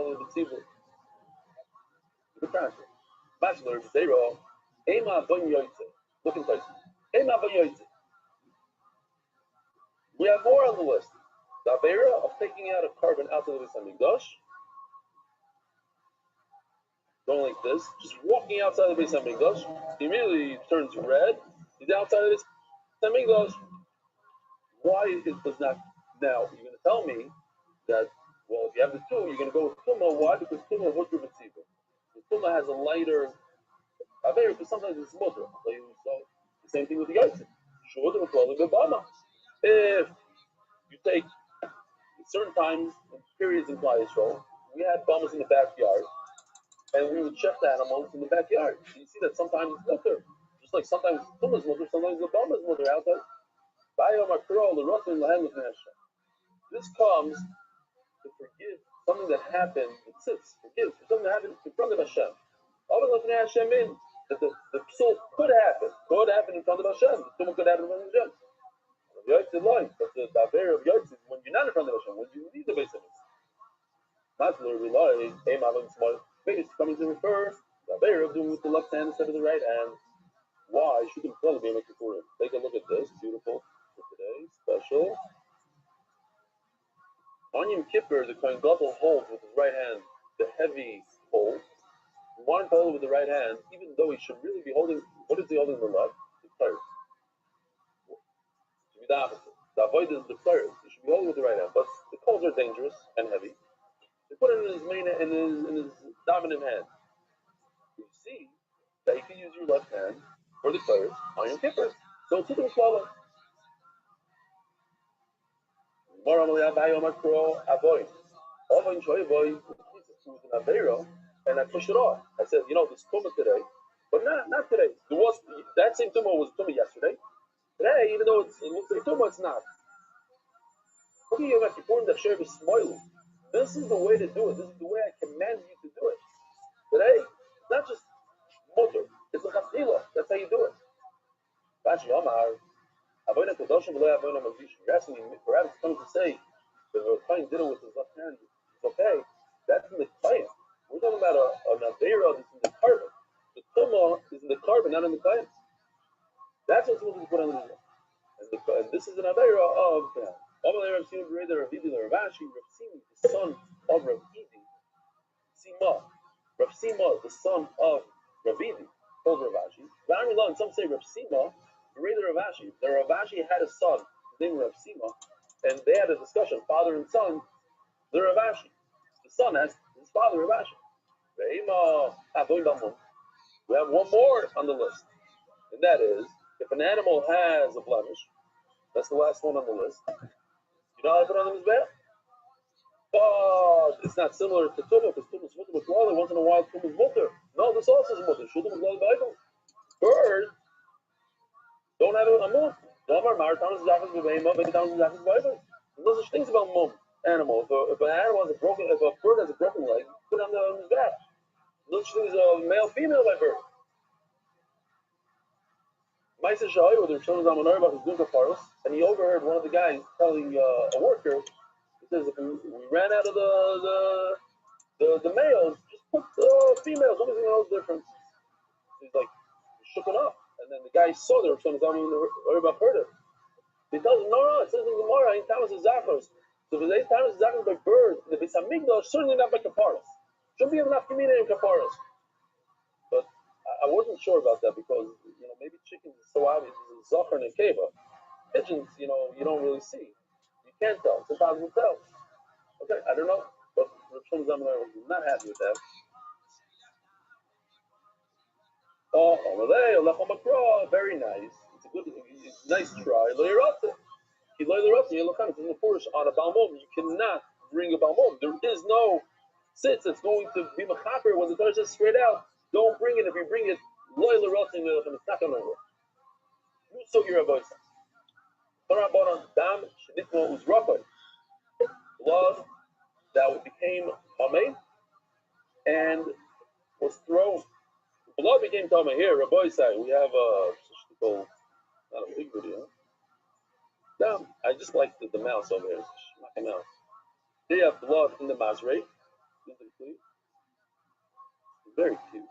Kol B'Tzibur. Good transfer. Bachelor Zero. Ema Bon Yoitze. Looking place. Ema Bon Yoitze. We have more on the list. The Avera of taking out a carbon outside of the Beis Hamikdash. Going like this, just walking outside of the Beis Hamikdash, he immediately turns red. He's outside of the Beis Hamikdash. Why it does not? Now you're going to tell me that, well, if you have the two, you're going to go with Tuma. Why? Because Tuma is Mutter B'Tzibur. Tuma has a lighter Avera, because sometimes it's Mutter. So the same thing with the Yotzim. Sure, they're calling the Bama. If you take certain times and periods in Klal Yisrael, we had Bamas in the backyard. And we would check the animals in the backyard. You see that sometimes it's mutter. Just like sometimes Tuma's mutter, sometimes the Bama's mutter outside. This comes to forgive something that happened, it sits, forgives for something that happened in front of Hashem. That the psul could happen in front of Hashem. The Tumah could happen in front of Hashem. But the Avera of Yotz is when you're not in front of Hashem, when you leave the base of it. Maybe it's coming to refer the Avera of doing with the left hand instead of the right hand. Why? Shouldn't be a Kippurim. Take a look at this. Beautiful for today. Special. On Yom Kippur, the Kohen Gadol holds with his right hand the heavy hold. You want him to hold it with the right hand, even though he should really be holding. What is he holding in the left? The third. To be the opposite. The avoid is the third. He should be holding with the right hand. But the coals are dangerous and heavy. They put it in his main in his dominant hand. You see that you can use your left hand for the players on Yom Kippur. So it's a swallow. And I pushed it off. I said, this tumah today, but not today. There was that same tumah was tumah yesterday. Today, even though it looks like tumah, it's not. This is the way to do it. This is the way I command you to do it. Today, it's not just mutter. It's a chafila. That's how you do it. You're asking me, perhaps it's coming to say that the Kohen did it with his left hand. It's okay. That's in the Kohen. We're talking about an Avera that's in the carbon. The Tumah is in the carbon, not in the Kohen. That's what's supposed to be put on the Mizrah. And this is an Avera of Rav Simi, the son of Rav Idi, Rav Sima, the son of Rav Idi, told Rav Ashi. And some say Rav Sima, the Rav Ashi. The Rav Ashi had a son named Rav Sima, and they had a discussion, father and son. The Rav Ashi, the son has his father Rav Ashi. We have one more on the list, and that is if an animal has a blemish. That's the last one on the list. You know how to put on the mizbeach? But it's not similar to tumah because tumah is mutter with water. Once in a while, tumah is mutter. No, this also is mutter. Shulum is l'ayvayim. Birds don't have a mum. Those are things about mum. Animal. If an animal has a broken, if a bird has a broken leg, put it on the mizbeach. Those things are male, female by bird. Ma'aser Shai, where the Rosh Zamanar about his Dunka Paros, and he overheard one of the guys telling a worker, he says, if we ran out of the males, just put the females, what is the difference? He's like, he shook it up. And then the guy saw the Rosh Zamanar heard it. He tells him, no, it says in the Gemara, ain't Thomas is Zachos. So if it's 8 times Zachos by bird, the Beis Hamikdash, certainly not by Kaparos. Shouldn't be enough Kamina in Kaparos. But I wasn't sure about that because, maybe chickens is so obvious. It's a Zachar and a Keva. Pigeons, you don't really see. You can't tell. It's impossible to tell. Okay, I don't know. But Rosh Zamanar was not happy with that. Very nice. It's a nice try. It's in the Purish on a Balmum. You cannot bring a Balmum. There is no sitz that's going to be Machaper when the Torah says straight out, don't bring it. If you bring it, it's not going to work. So you're a voice. Blood that became Hamed and was thrown. Blood became Hamed. Here, Rabbi Sai, we have not a big video. No, I just like the mouse over here. Knock him out. They have blood in the Masrei. very cute.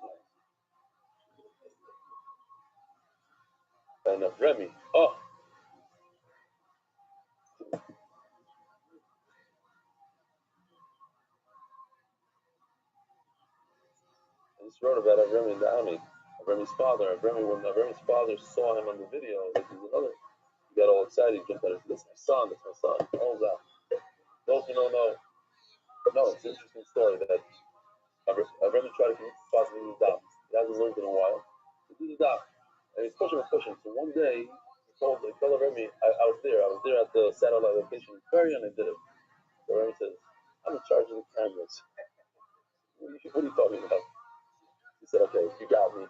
And Remy. Oh, I just wrote about Remy in the army. Remy's father. Remy, when Remy's father saw him on the video, like he's another, he got all excited. He jumped out. That's my son. That's my son. All that. Those who don't know, no, it's an interesting story that Remy tried to convince his father to do the daf. He hasn't learned in a while. He did the daf, and he's pushing and pushing. So one day, he told Remy, I was there. I was there at the satellite location in Korea, and I did it. So Remy says, I'm in charge of the cameras. What are you talking about? He said, okay, you got me.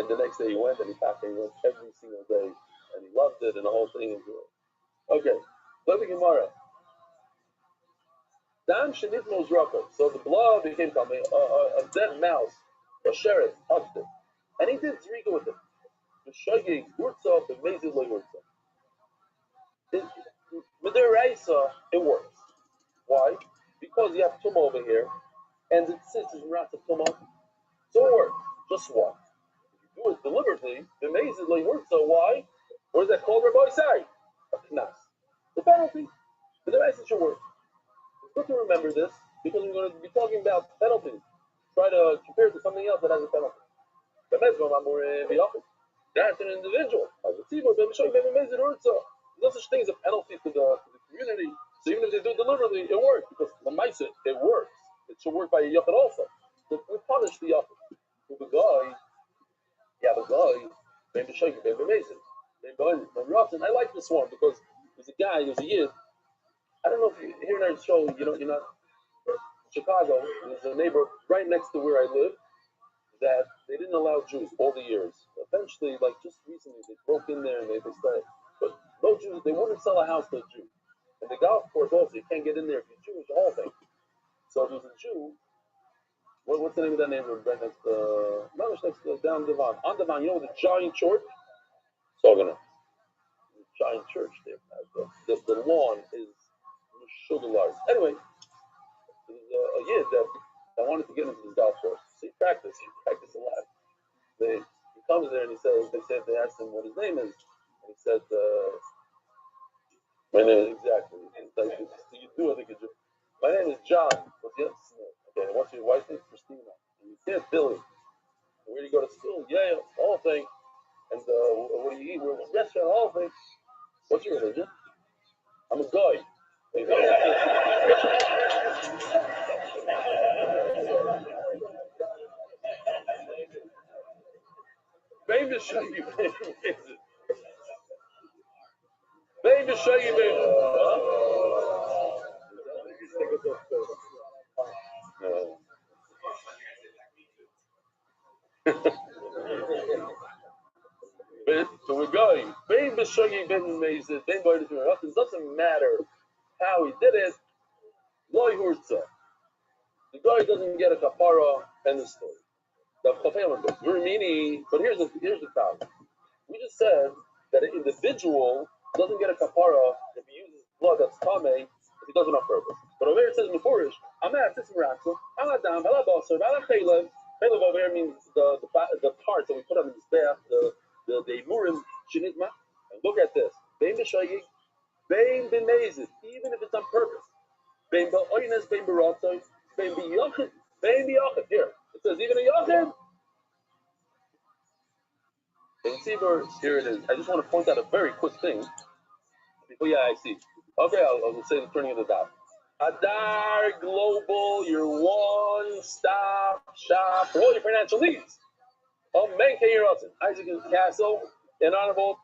And the next day he went and he packed and he went every single day. And he loved it and the whole thing. Okay, look at Gemara. Dan Shenitmo's Raka. So the blood became coming. A dead mouse, a sheriff, touched it. And he did Zrika with it. The Shagig, Wurtza, the Mezid Loy Wurtza. With the Raisa, it works. Why? Because you have Tuma over here, and it sits in Rats of Tuma. So it works. Just what? Do it deliberately, the amazing like works. So why? What is that called, Rabbi Rothschild? A knas. The penalty. The message should work. It's good to remember this because we're going to be talking about penalties. Try to compare it to something else that has a penalty. The that's an individual. As a tzibur, there's no such thing as a penalty to the community. So even if they do it deliberately, it works because the mice it works. It should work by a yachid also. So we punish the yachid. The guy. Yeah, the guy, maybe Shaykh, maybe amazing. Maybe Rothschild. I like this one because there's a guy, there's a yid. I don't know if you here in our show, you're not Chicago. There's a neighbor right next to where I live that they didn't allow Jews all the years. Eventually, like just recently, they broke in there and they started. But no Jews, they wouldn't sell a house to a Jew. And the golf course also, you can't get in there if you're Jewish, the whole thing. So there's a Jew. What's the name of that neighborhood right next to, not next to, down Devon. On Devon, you know the giant church? Sagana. The giant church there. The lawn is sugar large. Anyway, there's a yid that I wanted to get into this golf course. So he practiced a lot. He comes there and he says, they asked him what his name is. And he said, my name is exactly. Like, you do, I think it's my name is John. What's your name? Okay, what's your wife's name? Christina. And you said Billy. Where do you go to school? Yeah, the whole thing. And what do you eat? We're in a restaurant, the whole thing. What's your religion? I'm a guy. Baby, show you, baby, show you, baby. So we're going. Baby, show you, baby, amazing. Baby, it doesn't matter how he did it. Loy hurtza. The guy doesn't get a kapara and the story. The Vermini, but here's the problem. We just said that an individual doesn't get a kapara if he uses blood that's tame if he does it on purpose. But over here it says Mefurish, I'm at Tismaratsu, I'm at Dam, I'm at Basar, I'm at Caleb. Caleb over here means the parts that we put on the staff, the Murim Shinitma. And look at this. Bain B'Shayik, Bain B'Mezid, even if it's on purpose. Bain B'Oines, Bain B'Ratzoy, Bain B'Yochid, Bain B'Yochid. Here, it says even a Yochid. In Tzibur, here it is. I just want to point out a very quick thing. Oh, yeah, I see. Okay, I'll say the turning of the dot. Adar Global, your one-stop shop for all your financial needs. Menke Yerotzen, Isaac Castle, and Honorable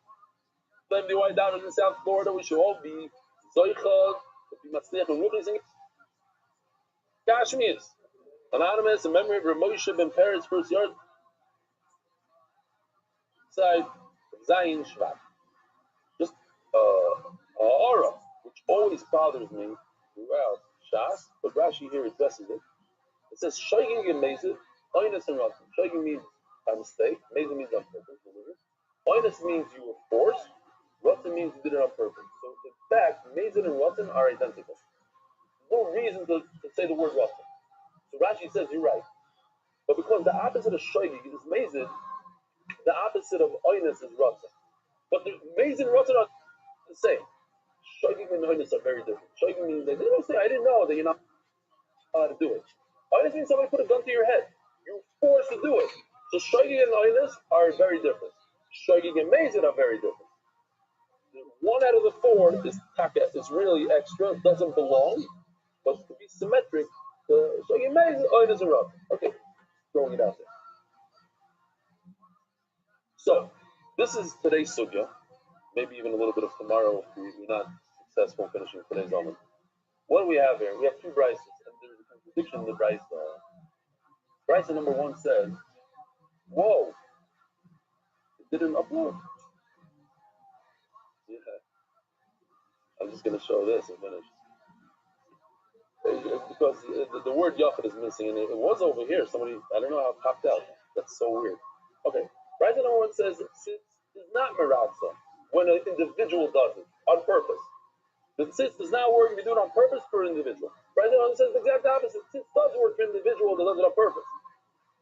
Lemony White Diamonds in South Florida. We should all be Zoichad, Matzliach, and Ruchis, and Kashmirs. Anonymous, in memory of Ramosha Ben Peretz, first yard side, Zayin Shvat. Just aura, which always bothers me throughout Shas, but Rashi here addresses it. It says Shaygin and Mezid, Oinus and Ratzin. Shaygin means by mistake, Mezid means on purpose, deliberate. Oinus means you were forced, Ratzin means you did it on purpose. So in fact, Mezid and Ratzin are identical. No reason to say the word Ratzin. So Rashi says you're right. But because the opposite of shoygig is mazid, the opposite of oinus is ratzah. But the mazid and ratzah are the same. Shoygig and oinus are very different. Shoygig means that they don't say, I didn't know that you're not allowed to do it. Oinus means somebody put a gun to your head. You're forced to do it. So shoygig and oinus are very different. Shoygig and mazid are very different. One out of the four is taka. It's really extra. It doesn't belong. But to be symmetric, shoygig and mazid, oinus and ratzah. Okay, throwing it out there. So, this is today's sugya. Maybe even a little bit of tomorrow if we're not successful finishing today's almond. What do we have here? We have two brises, and there's a contradiction in the brise. Brisa number one says, whoa, it didn't upload. Yeah. I'm just going to show this and finish. Because the word yachid is missing, and it was over here. Somebody, I don't know how it popped out. That's so weird. Okay, Brisa number one says, it's not meratza when an individual does it on purpose. The tzitz does not work if you do it on purpose for an individual. Right now, it says the exact opposite. Tzitz does work for an individual that does it on purpose.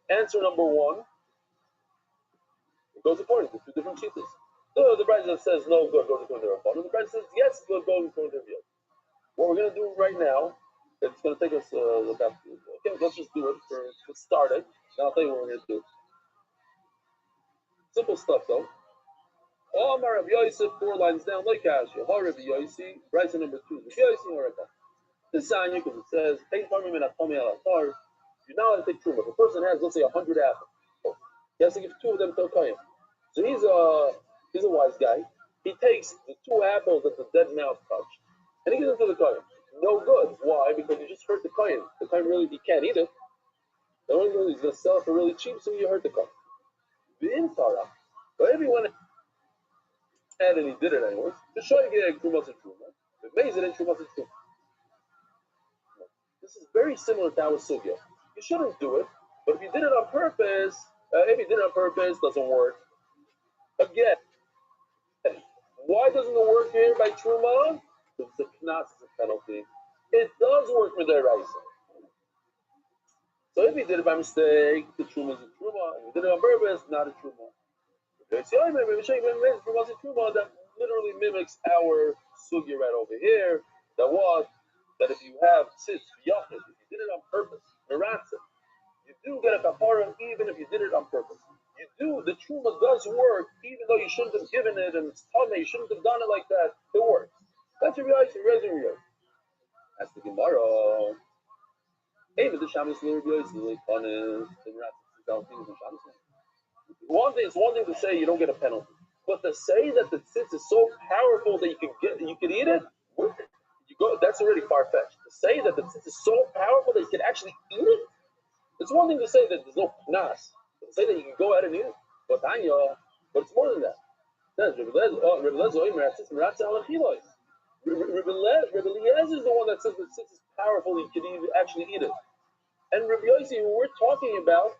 Answer number one, it goes according to two different cheetahs. The Brisa says no good goes according to their opponent. The Brisa says yes good goes according to their view. What we're going to do right now, it's going to take us about, okay, let's just do it. Let's start it. Now I'll tell you what we're going to do. Simple stuff though. Omar Rabbi Yosef, 4 lines down, like Asher. Ha Rabbi Yosef, Brisa number 2. Rabbi Yosef Horeka. This is on you because it says, you're not allowed to take truma. If a person has, let's say, 100 apples, he has to give 2 of them to a kohen. So he's a wise guy. He takes the 2 apples that the dead mouse touched, and he gives them to the kohen. No good. Why? Because you just hurt the kohen. The kohen really, he can't eat it. The only reason he's going to sell it for really cheap, so you hurt the kohen. The intara. But if he went ahead and he did it anyways, to show you get trumas and truma, it makes it in trumas and truma. This is very similar to our sugya. You shouldn't do it, but if you did it on purpose, doesn't work. Again, why doesn't it work here by truma? Because the knas is a penalty. It does work with their raisa. So if he did it by mistake, the truma is a truma. If he did it on purpose, not a truma. That literally mimics our sugya right over here. That was that if you have tzitz yachid, if you did it on purpose, meratza, you do get a kapara even if you did it on purpose. You do, the truma does work even though you shouldn't have given it and it's tummy, you shouldn't have done it like that. It works. That's your reaction. That's the Gemara. Even the shamus it's one thing to say you don't get a penalty, but to say that the tzitz is so powerful that you can eat it, that's already far-fetched. To say that the tzitz is so powerful that you can actually eat it, it's one thing to say that there's no knas, but to say that you can go ahead and eat it, but it's more than that. Rabbi Eliezer is the one that says that tzitz is powerful, you can actually eat it. And Rabbi Yossi, who we're talking about,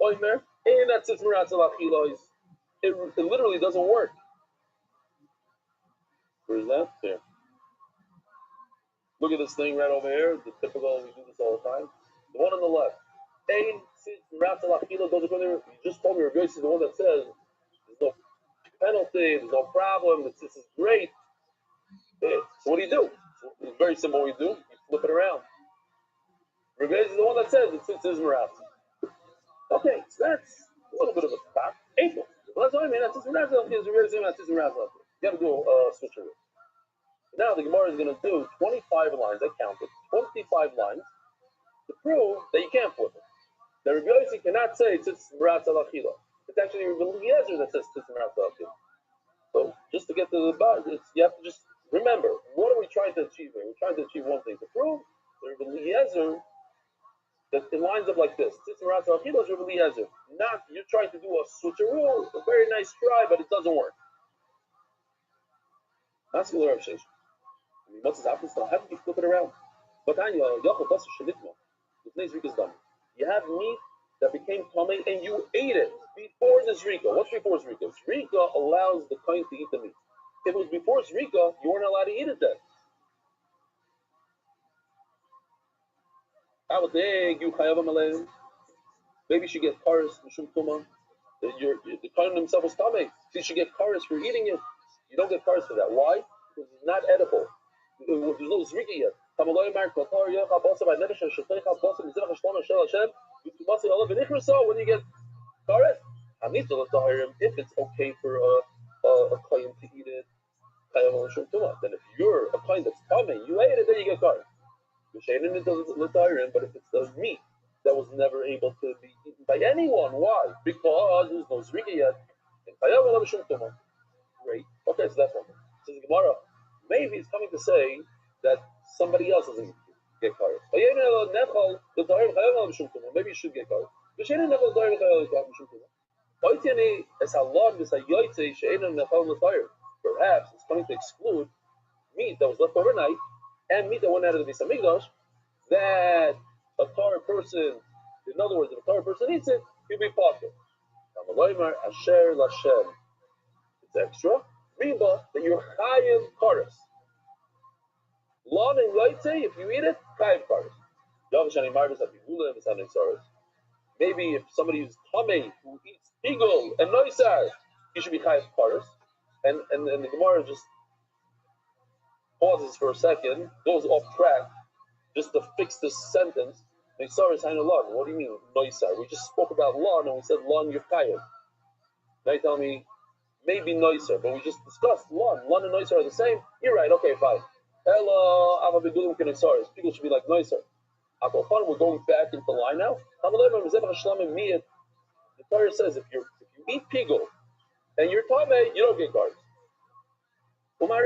Oimer, and that tzitz meratza lachilos, it literally doesn't work. Where is that? There. Look at this thing right over here. The typical, we do this all the time. The one on the left. Ein tzitz meratza lachilos goes according to, you just told me Rabbi Yossi is the one that says there's no penalty, there's no problem, the tzitz is great. So what do? It's very simple what you do. You flip it around. Rabbi Yossi is the one that says the tzitz is meratza. Okay, so that's a little bit of a fact. April. Well, that's what I mean. That's just meratza. You got to do a switcheroo. Now the Gemara is going to do 25 lines. I counted 25 lines to prove that you can't flip it. That Rabbi Yossi cannot say tzitz meratza lachila. It's actually Rabbi Eliezer that says tzitz meratza lachila. So just to get to the bottom, you have to just remember, what are we trying to achieve here? We're trying to achieve one thing, to prove that Rabbi Eliezer, that it lines up like this. Tzitz meratza lachila is Rabbi Eliezer. Not, you're trying to do a switcheroo, a very nice try, but it doesn't work. That's the Rav Sheshet. What's his opposite? How did you flip it around? You have meat that became tummy and you ate it before the zrika. What's before zrika? Zrika allows the kohen to eat the meat. If it was before zrika, you weren't allowed to eat it then. I would think you chayav malay. Maybe you should get kares mishum tuma. The kohen himself was tamei. So you should get kares for eating it. You don't get kares for that. Why? Because it's not edible. There's no zrika yet. When you get kares, if it's okay for a kohen to eat it, then if you're a kohen that's tamei, you ate it, then you get kares. But if it's the meat that was never able to be eaten by anyone, why? Because there's no zrika yet. Great. Okay, so that's one thing. So the Gemara, maybe it's coming to say that somebody else doesn't get kares. Maybe you should get kares. Perhaps it's coming to exclude meat that was left overnight and meat that went out of the Beis Hamikdash that a Torah person, in other words, if a Torah person eats it, he'll be potter. Asher Lashem. It's extra. Riba, that you're chayiv kares. Lon and Yaitse, if you eat it, chayiv kares. Maybe if somebody who's tamei, who eats eagle and noisar, he should be chayiv kares. And the Gemara just pauses for a second, goes off track, just to fix this sentence. Noisar is hainu lon. What do you mean noisar? We just spoke about lon and we said lon you're chayiv. Now you tell me maybe noiser, but we just discussed lon and noiser are the same. You're right. Okay, fine. Hello, people should be like noiser. We're going back into the line now. The Torah says if you eat pigul and you're tamei, you don't get guards. Why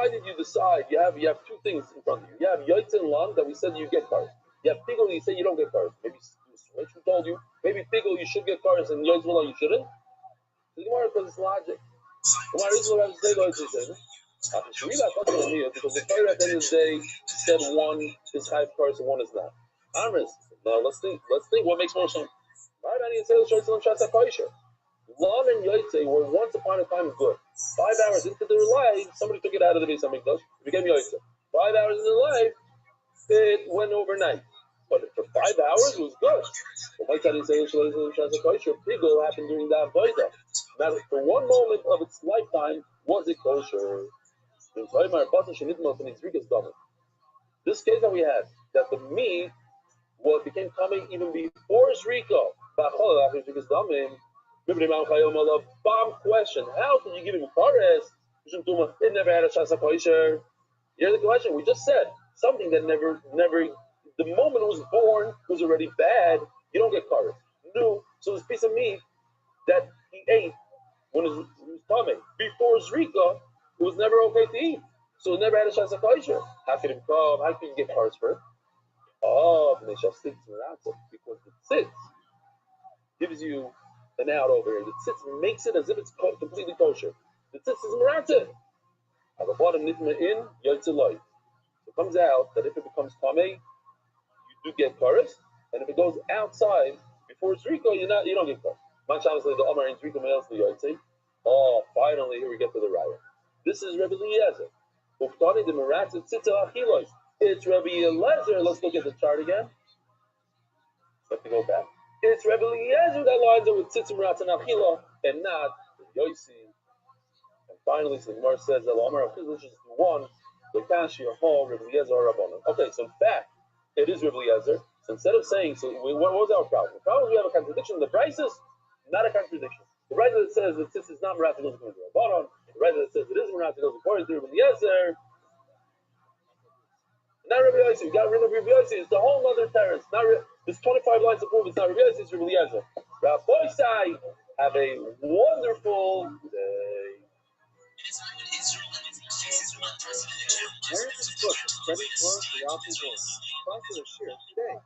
did you decide? You have two things in front of you. You have yoitz and lon that we said you get guards. You have pigul, you say you don't get guards. Maybe switch. Who told you? Maybe pigul you should get guards and yoitz you shouldn't. The Gemara because it's logic. Because the Torah at the end of the day said one is high cars and one is not. Amris. Now let's think what makes more sense. Lon and Yaitse were once upon a time good. 5 hours into their life, somebody took it out of the Beis Hamikdash, it became Yaitse. 5 hours in their life, it went overnight. But for 5 hours, it was good. But why can't he say Pigul happened during that Avodah? Now, for one moment of its lifetime, was it kosher? This case that we had, that the meat became coming even before Zrika. Bomb question. How can you give him kares? It never had a chance of kosher. Here's the question. We just said something that never, the moment it was born was already bad. You don't get kares. No. So this piece of meat that he ate when he was tamei before Zrika, it was never okay to eat. So it never had a chance of kosher. How can him come? How can you get kares for it? Oh, because the tzitz gives you an out over here. The tzitz makes it as if it's completely kosher. The tzitz is meratzeh. At the bottom, nitma in yotzei. It comes out that if it becomes tamei, you do get kares, and if it goes outside before Zrika, you don't get kares. The Omar in Zrika males the yotzei. Oh, finally, here we get to the raya. This is Rabbi Eliezer. Uftani the meratzeh tzitzel achilos. It's Rabbi Eliezer. Let's look at the chart again. Let me go back. It's Rabbi Eliezer that lines up with tzitz meratzeh and achila, and not Yossi. And finally, so the Gemara says that Omar which is the one. Okay, so in fact, it is Rabbi Eliezer. So instead of saying, what was our problem? The problem is we have a contradiction in the prices, not a contradiction. The right that says that this is not Marat goes according to Rabbanon, the right that says it is Marat goes according to Rabbi Eliezer. Not Rabbi Eliezer. You got rid of Rabbi Eliezer. It's the whole other terrace. There's 25 lines to prove it's not Rabbi Eliezer, it's Rabbi Eliezer. Rabbi Sai, have a wonderful day. Where is this book? Study Torah throughout the world. Sponsor a share today.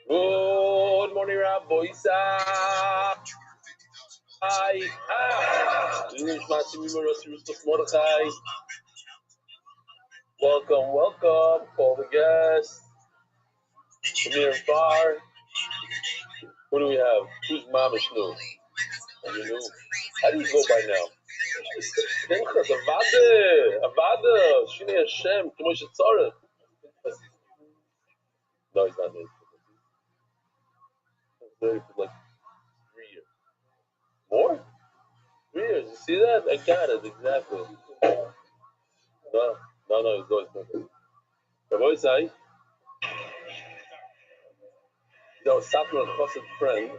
Good morning, Rabbi Isa. Welcome, welcome, all the guests. Amir and Far. Who do we have? Who's Mama Shnu? How do you go by now? Pinchas, Avada, Shini Hashem, K'mo shetzarech. No, he's not named. He's married for like 3 years. More? 3 years. You see that? I got it, exactly. No, he's always Pinchas. Rabbi Rothschild, a Satmar and Chassid friend,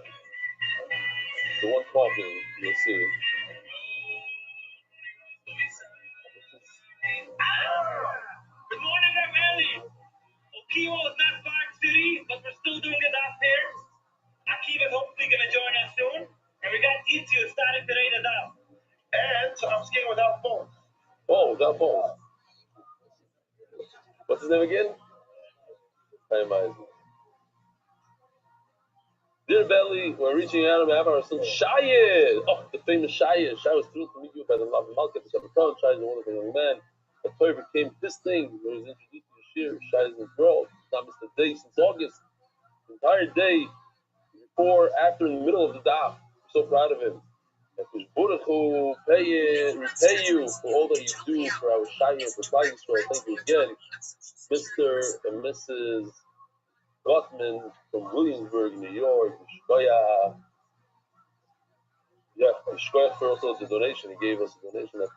the one talking, you'll see. Good morning, Rabbi. Okiwo is not Park City, but we're still doing it out here. Akiva is hopefully going to join us soon. And we got Itzu starting today to down. And I'm skiing without phones. Oh, without phones. What's his name again? Dear Belly, we're reaching out on behalf of our son Shayed. Oh, the famous Shayed. Shayed was thrilled to meet you by the love of Malka, the Shabbaton. Shayed is a wonderful young man. The Torah became his thing when he was introduced to the Shir. Shayed is in his world. He's not missed a day since August. The entire day, before, after, in the middle of the daf. I'm so proud of him. Repay you for all that you do for our Shayed, for Klal Yisrael. Thank you again, Mr. and Mrs. Gottman from Williamsburg, New York. Shkoya. Yeah, Shkoya for also the donation. He gave us a donation at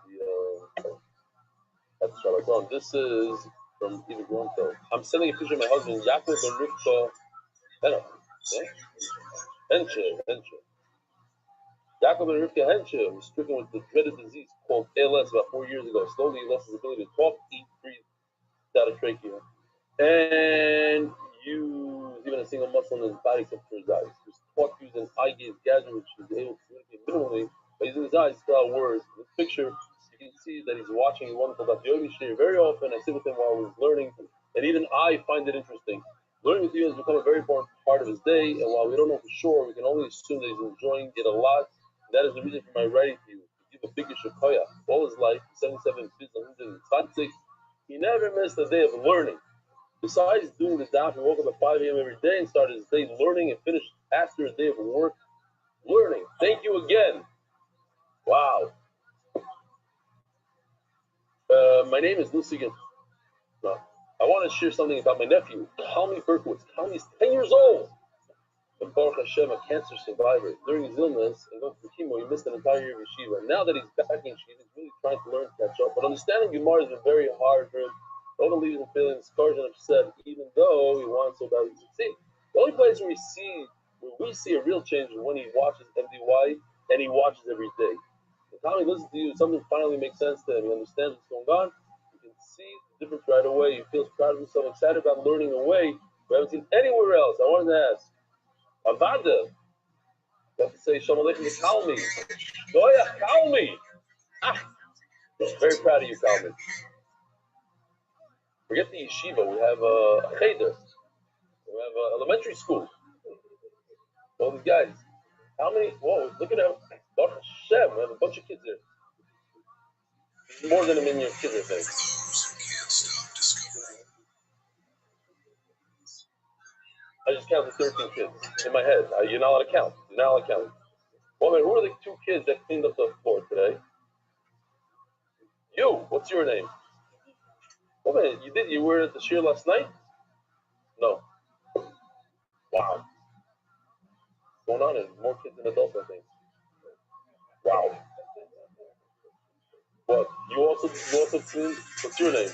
the Shabbat. This is from Eva Gronto. I'm sending a picture of my husband, Yaakov and Rivka Henche. Yaakov and Rivka Henche was stricken with the dreaded disease called ALS about 4 years ago. Slowly he lost his ability to talk, eat, breathe without a trachea. And use even a single muscle in his body except for his eyes. He was taught to use an eye gaze gadget which is able to communicate minimally by using his eyes to spell out words. In this picture, you can see that he's watching a wonderful Daf Yomi Shir. Very often I sit with him while he's learning, and even I find it interesting. Learning with you has become a very important part of his day, and while we don't know for sure, we can only assume that he's enjoying it a lot. And that is the reason for my writing to you. To give a bigger shakoya. All his life, 77 kids, 120, he never missed a day of learning. Besides doing the daf, he woke up at 5 a.m. every day and started his day learning and finished after a day of work learning. Thank you again. Wow. My name is Lucy. No, I want to share something about my nephew, Kalmi Berkowitz. Kalmi's 10 years old. And Baruch Hashem, a cancer survivor. During his illness and going through chemo, he missed an entire year of yeshiva. And now that he's back in yeshiva, he's really trying to learn to catch up. But understanding Gemara has been very hard for him. All the leaders are feeling discouraged and upset, even though he wants so badly to succeed. The only place where we see a real change is when he watches MDY, and he watches every day. The time he listens to you, something finally makes sense to him. He understands what's going on. You can see the difference right away. He feels proud of himself, excited about learning a way we haven't seen anywhere else. I wanted to ask, Avada, you have to say Shalom Aleichem to Kalmi. Goya, Kalmi. Very proud of you, Kalmi. Forget the yeshiva. We have a cheder. We have an elementary school. All these guys. How many? Whoa, look at them. Baruch Hashem. We have a bunch of kids here. More than a million kids, I think. I just counted 13 kids in my head. You're not allowed to count. Well, man, who are the 2 kids that cleaned up the floor today? You. What's your name? Well, man, you were at the shir last night? No. Wow. What's going on? There's more kids than adults, I think. Wow. What? You also clean? What's your name?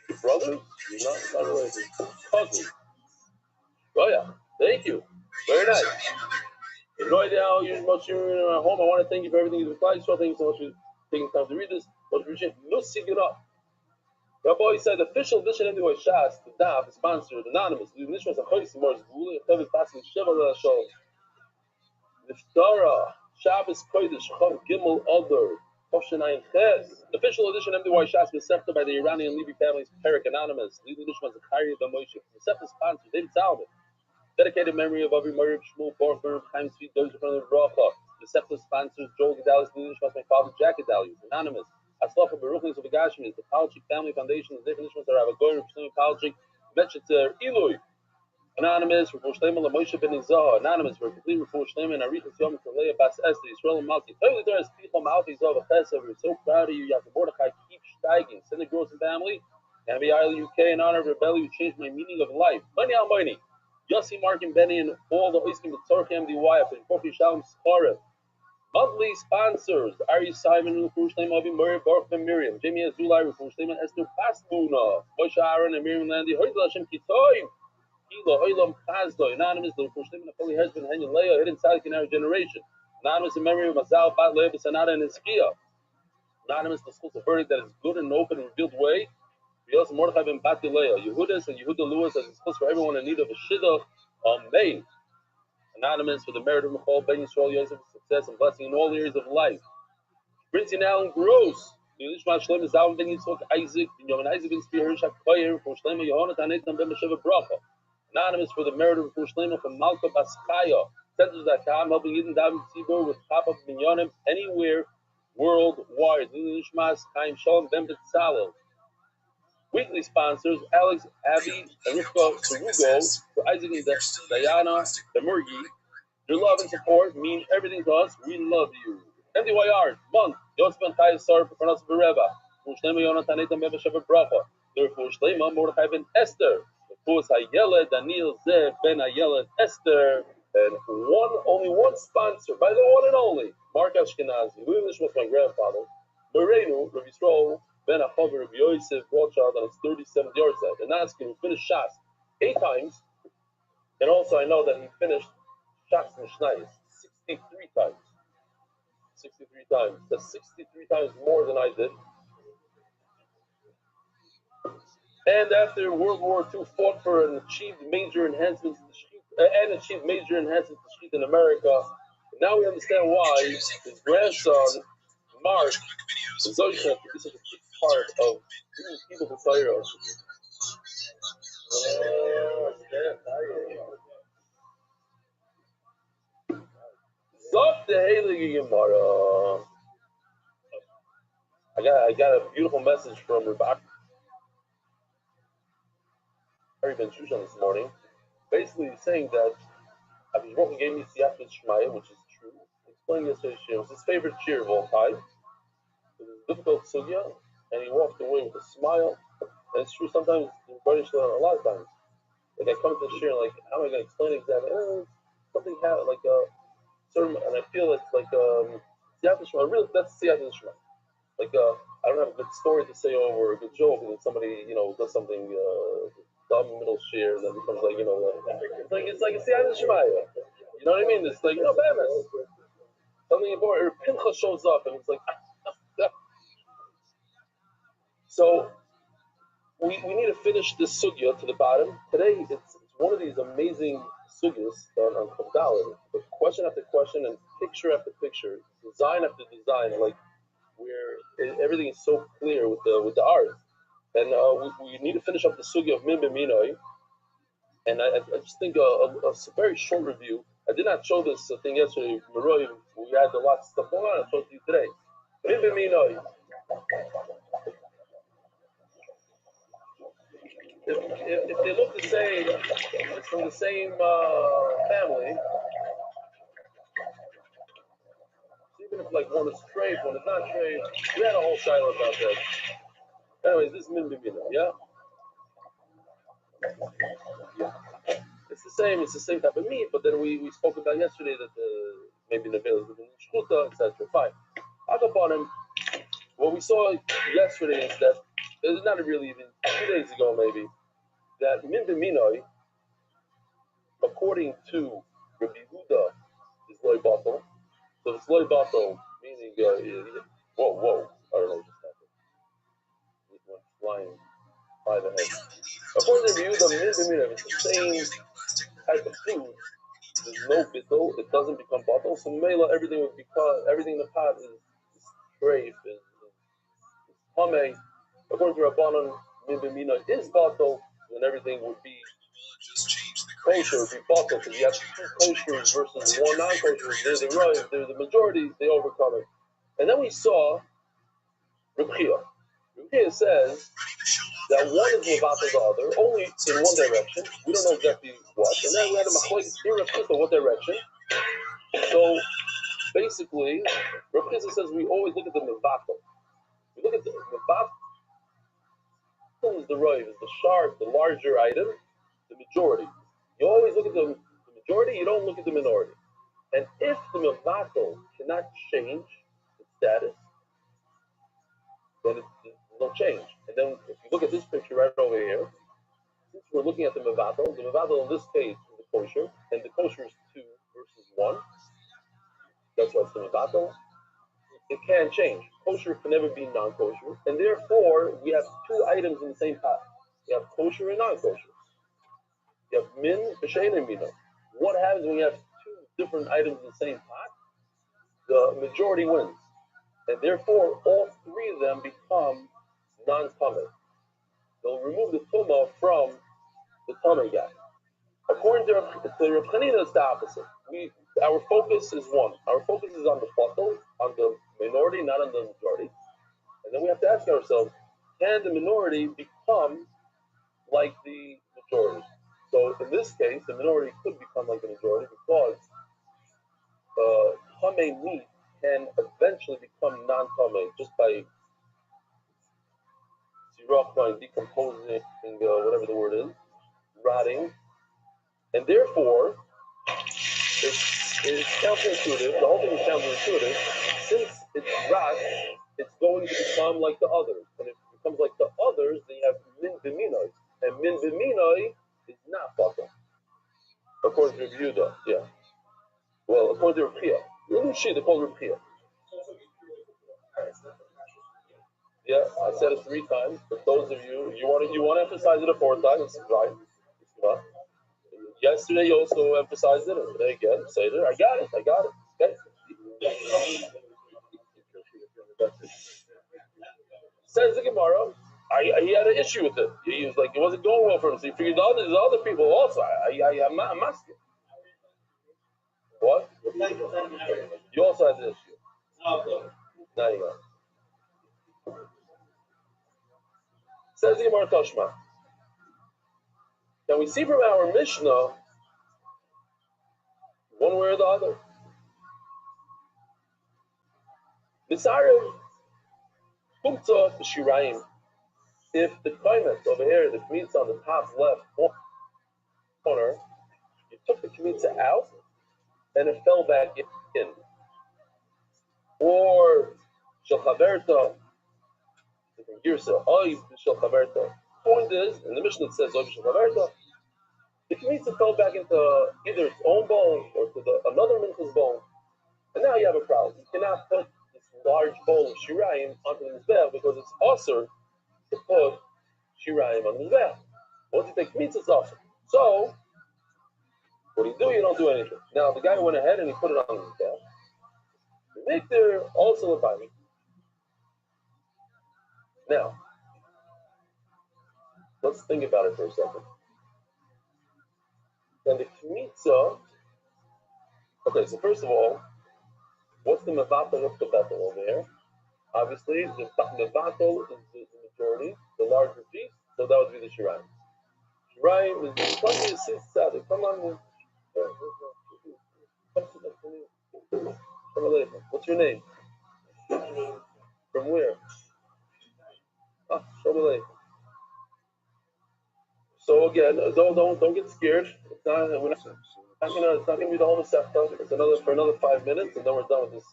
Your brothers? You're not related. Cousins. Oh yeah. Thank you. Very nice. Enjoy the hour. You're at home. I want to thank you for everything you've applied. So thank you so much for taking time to read this. Much appreciated. Rabbi said the official edition of the Shas, the DAF, is sponsored, anonymous. Niftara, Shabbos Kodesh, Chav Gimel Adar, Hoshanayim Ches. The official edition of MDY Shas was accepted by the Iranian Levy family's Perik Anonymous. Leading Nishma Zachariah Ben Moshe. The Sefer sponsor, David Salomon. Dedicated memory of Avi Mariv Shmuel Baruch Chaim Tzvi Dozer from the Bracha. The Septus sponsors Joel Gedalis, Lilish, my father, Jack Gedalis. Anonymous. Aslacha Baruchlis of Agashim is the Palchik Family Foundation, the definition of Rabbi Goyer, Shlomo Palchik, Metchetzer, Eloi. Anonymous, Refuah Shlema, Moshe Ben Izah. Anonymous, for complete Refuah Shlema, and Arichas Yom Kalei Bas Esther, Yisrael and Malki. Totally there is Pichom Alfi Zav Chesed. We're so proud of you. Yaakov Mordechai, keep steiging. Send the girls and family. And be Isle UK in honor of Rebelli, who changed my meaning of life. Money al money. Yossi, Mark, and Benny, and all the Oiskim B'Tzorchem DY, and Kofi Shalom Scharev. Monthly sponsors: Ari Simon, Refuah Shlema, Avi Murray, Baruch Ben Miriam, Jamie Azulai, Refuah Shlema, Esther Pasmuna, Moshe Aaron, and Miriam Landy, Hoydel Hashem Kitoim, Hilo, Oilam Chazdo, Anonymous, Refuah Shlema, and Holy Husband, Henyon Leah, Hidden Tzaddik in our generation. Anonymous in memory of Mazal, Bat Leah, Sanada, and Hizkiah. Anonymous, the schools of verdict that is good and open and revealed way. We also Mordechai ben Bat Leah, Yehudas and Yehuda Lewis as a schools for everyone in need of a Shidduch. Amen. Anonymous for the merit of Michal Ben Yisrael, Yosef, success and blessing in all areas of life. Prince and Alan Gross, Yishma Shlem Zalman Ben Yitzchak Isaac, Yohan Isaac Ben Spear Hirshak Koyer, for Shlema Yohanat Anetan Ben Mesheva Bracha. Anonymous for the merit of Shlema from Malka Baskaya, Centers.com, helping Yidden David Tzibur with Papa Minyanim anywhere worldwide. Yishma Chaim Shalom Ben Betzalel. Weekly sponsors: Alex, Abby, and Rivka Sarugo, for Isaac and Diana, the Murgi. Your love and support mean everything to us. We love you. MDYR, month, Yosef and Chai Sar for Parnas Bereva. Shlema Yonatan Etam Beva Sheva Bracha. Therefore, Shlema Mordechai ben Esther. Therefore, Hayela Daniel Zev ben Hayela Esther. And only one sponsor, by the one and only, Mark Ashkenazi, who English was my grandfather. Morenu, Rabbi Stroll, Ben Achav, Rabbi Yosef Rothschild on his 37th yard set. And Naskin, who finished Shas 8 times. And also, I know that he finished Shas Mishnayos 63 times. 63 times. That's 63 times more than I did. And after World War II, fought for and achieved major enhancements to the street, in America. And now we understand why his grandson, Mark, is such a big part of people to Torah. Zok the Heilige Gemara. I got a beautiful message from Rabbi Ben Shushan this morning, basically saying that Rabbi Rothschild gave me Siyat Shmaya, which is true. Explaining yesterday's shir, it was his favorite shir of all time. It was a difficult sugya, and he walked away with a smile. And it's true sometimes, a lot of times. Like I come to the shir, like, how am I going to explain exactly? Something happened, like a certain, and I feel it's like Siyat Shmaya. Really, that's Siyat Shmaya. Like I don't have a good story to say over a good joke, and then somebody does something dumb middle share, and then becomes like it's like a Siyat Shmaya. You know what I mean? It's like Bamas. Something important. Or Pincha shows up, and it's like. So we need to finish this sugya to the bottom. Today it's one of these amazing sugyas on Chavdalit, question after question and picture after picture, design after design, like where everything is so clear with the art. And we need to finish up the sugya of Min B'Minoi. And I just think a very short review. I did not show this thing yesterday. Meroy, we had a lot of stuff going on. I showed it to you today. Min B'Minoi. If they look the same, it's from the same family. Even if like one is straight, one is not straight, we had a whole shiloh about that. Anyways, this is Min B'Minoi, yeah? It's the same type of meat, but then we spoke about yesterday that maybe the veil is within shchuta, etc. Fine. I'll go upon him. What we saw yesterday is that it's not really even 2 days ago maybe, that Min B'Minoi, according to Rabbi Yehuda, is loy batal. So it's loy batal, meaning whoa, I don't know what just happened. It went flying by the head. According to Rabbi Yehuda, Min B'Minoi, it's the same type of food. There's no bittul, it doesn't become batal. So Mela, everything in the pot is treif, is hamei. According to Rabbanan, Min B'Minoi is batal, and everything would be kosher be bottle because you have two koshers versus one non-koshers. They're the right, they're the majority, they overcome it. And then we saw Rabbi Rothschild. Rabbi Rothschild says that one is mevatel the other, only in one direction. We don't know exactly what. And then we had a machlokes here, Rabbi Rothschild, what direction. So basically, Rabbi Rothschild says we always look at the mevatel. We look at the mevatel is the right, is the sharp, the larger item, the majority. You always look at the majority, you don't look at the minority. And if the mevatel cannot change its status, then there's no change. And then if you look at this picture right over here, since we're looking at the mevatel in this case is the kosher, and the kosher is 2 versus 1. That's why it's the mevatel. It can change. Kosher can never be non-kosher, and therefore we have 2 items in the same pot. You have kosher and non-kosher. You have min, b'shein, and mina. What happens when you have 2 different items in the same pot? The majority wins, and therefore all 3 of them become non-tameh. They'll remove the tumah from the tameh guy. According to Reb Chanina, it's the opposite. Our focus is one. Our focus is on the batel, on the minority, not on the majority. And then we have to ask ourselves, can the minority become like the majority? So in this case, the minority could become like the majority because tameh meat can eventually become non-tameh just by decomposing, whatever the word is, rotting, and therefore it's counterintuitive. The whole thing is counterintuitive. Since it's rot, it's going to become like the others, and if it becomes like the others, then you have min b'minoi, and min b'minoi is not batel. According to Rabbi Yehuda, yeah. Well, according to Rabbi Rothschild, they call Rabbi Rothschild. Yeah, I said it 3 times. But those of you, you want to emphasize it a 4th time, it's right. Yesterday you also emphasized it, and today again, say it. I got it. Okay. Says the Gemara, he had an issue with it. He was like, it wasn't going well for him. So he figured there's other people also. I'm asking. What? You also had an issue. Now you go. Says the Gemara Tashma. Now we see from our Mishnah, one way or the other. Misarev Kumtza Shiraim. If the kaimet over here, the kmitza on the top left corner, you took the kmitza out and it fell back in. Or Shalchaverta, different girsa, Oiv Shalchaverta. Point is, in the Mishnah it says Oiv Shalchaverta, the kmitza fell back into either its own bone or to another mincha's bone. And now you have a problem. You cannot put this large bowl of shirayim onto the mizbeach because it's usher to put shirayim on the mizbeach. Once you take kmitza, it's usher. So, what do? You don't do anything. Now, the guy went ahead and he put it on the mizbeach. The mikter also a bami. Now, let's think about it for a second. And the kmitza, okay, so first of all, what's the mevatel? What's the betel over here? Obviously, the mevatel is the majority, the larger piece, so that would be the shirayim. Shirayim is the sixth tzaddik. Come on. What's your name? From where? Ah, Shalom. So again, don't get scared. It's not gonna be the whole Masechta. It's for another 5 minutes, and then we're done with this.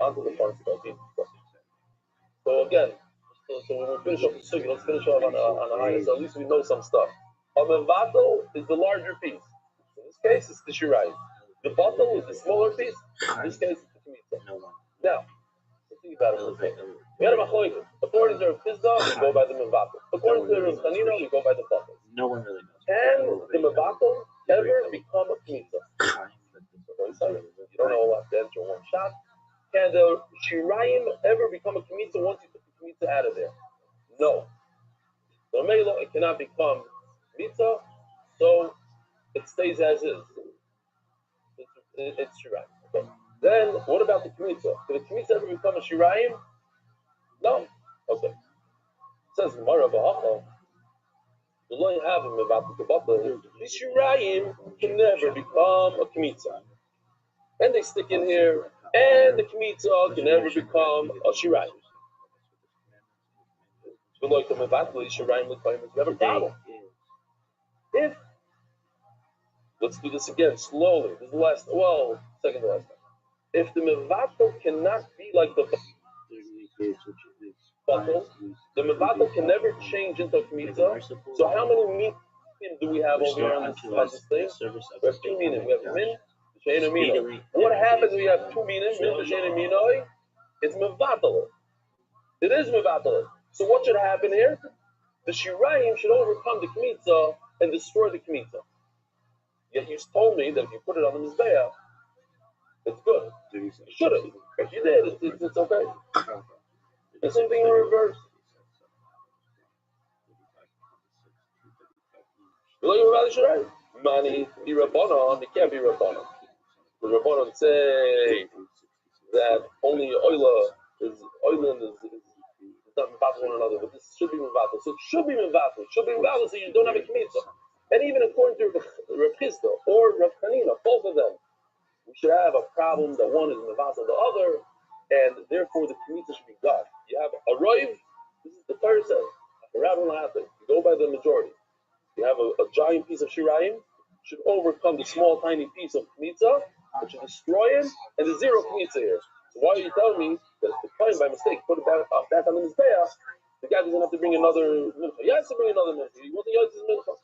Onto the fun stuff. So again, so when we finish up the sugi, let's finish off on a high. So at least we know some stuff. A mevatel is the larger piece. In this case, it's the shirayim. The batel is the smaller piece. In this case, it's the kmitza. Now, let's think about it a little bit. We had a machlokes. According to Rav Chizda, we go by the mevatel. According to Rav Chanina, we go by the batel. No one really knows. Can the mevatel ever become a kmitza? You don't know a lot to answer one shot. Can the shirayim ever become a kmitza once you took the kmitza out of there? No. So it cannot become kmitza So it stays as is. It's Shirayim. Okay. Then what about the Kmitza? Did the Kmitza ever become a Shirayim? No. Okay. It says Gemara Ba'acha. The Lord have him about the Kabbalah. The Shirayim can never become a Kmitza. And they stick in here, and the Kmitza can never become a Shirayim. So like the Mevatli Shirayim L'Koyim, we have a problem. If, let's do this again slowly. This is the last, well, second to last time. If the Mevatli cannot be like the Batal, the Mevatli can never change into a Kmitza. So how many minim do we have over here on this thing? We have 2 minim. We have min, shein, and mino. What happens when we have 2 minim, min, shein, and mino? It's Mevatli. It is Mevatli. So what should happen here? The Shirayim should overcome the Kmitza and destroy the Kmitza. Yet you told me that if you put it on the Mizbeah, it's good. You shouldn't. If you did, it's okay. The same thing in reverse. You look about the Shirayim. Mani, be Rabbanon, it can't be Rabbanon. The Rabbanon say that only Oila is not Mevatel one another, but this should be Mevatel. So it should be Mevatel. It should be Mevatel so you don't have a Kmitza. And even according to Rav Chisda or Rav Chanina, both of them, we should have a problem that one is Mevatel the other, and therefore the Kmitza should be God. You have a Roiv, this is the Torah says, a Rabbi Rothschild, you go by the majority. You have a giant piece of Shirayim, should overcome the small tiny piece of Kmitza, which should destroy him, and there's zero Kmitza here. So why are you telling me that if the Kohen by mistake put it back on the Mizbeah, the guy doesn't have to bring another mincha? He has to bring another mincha. He wants to use his mincha.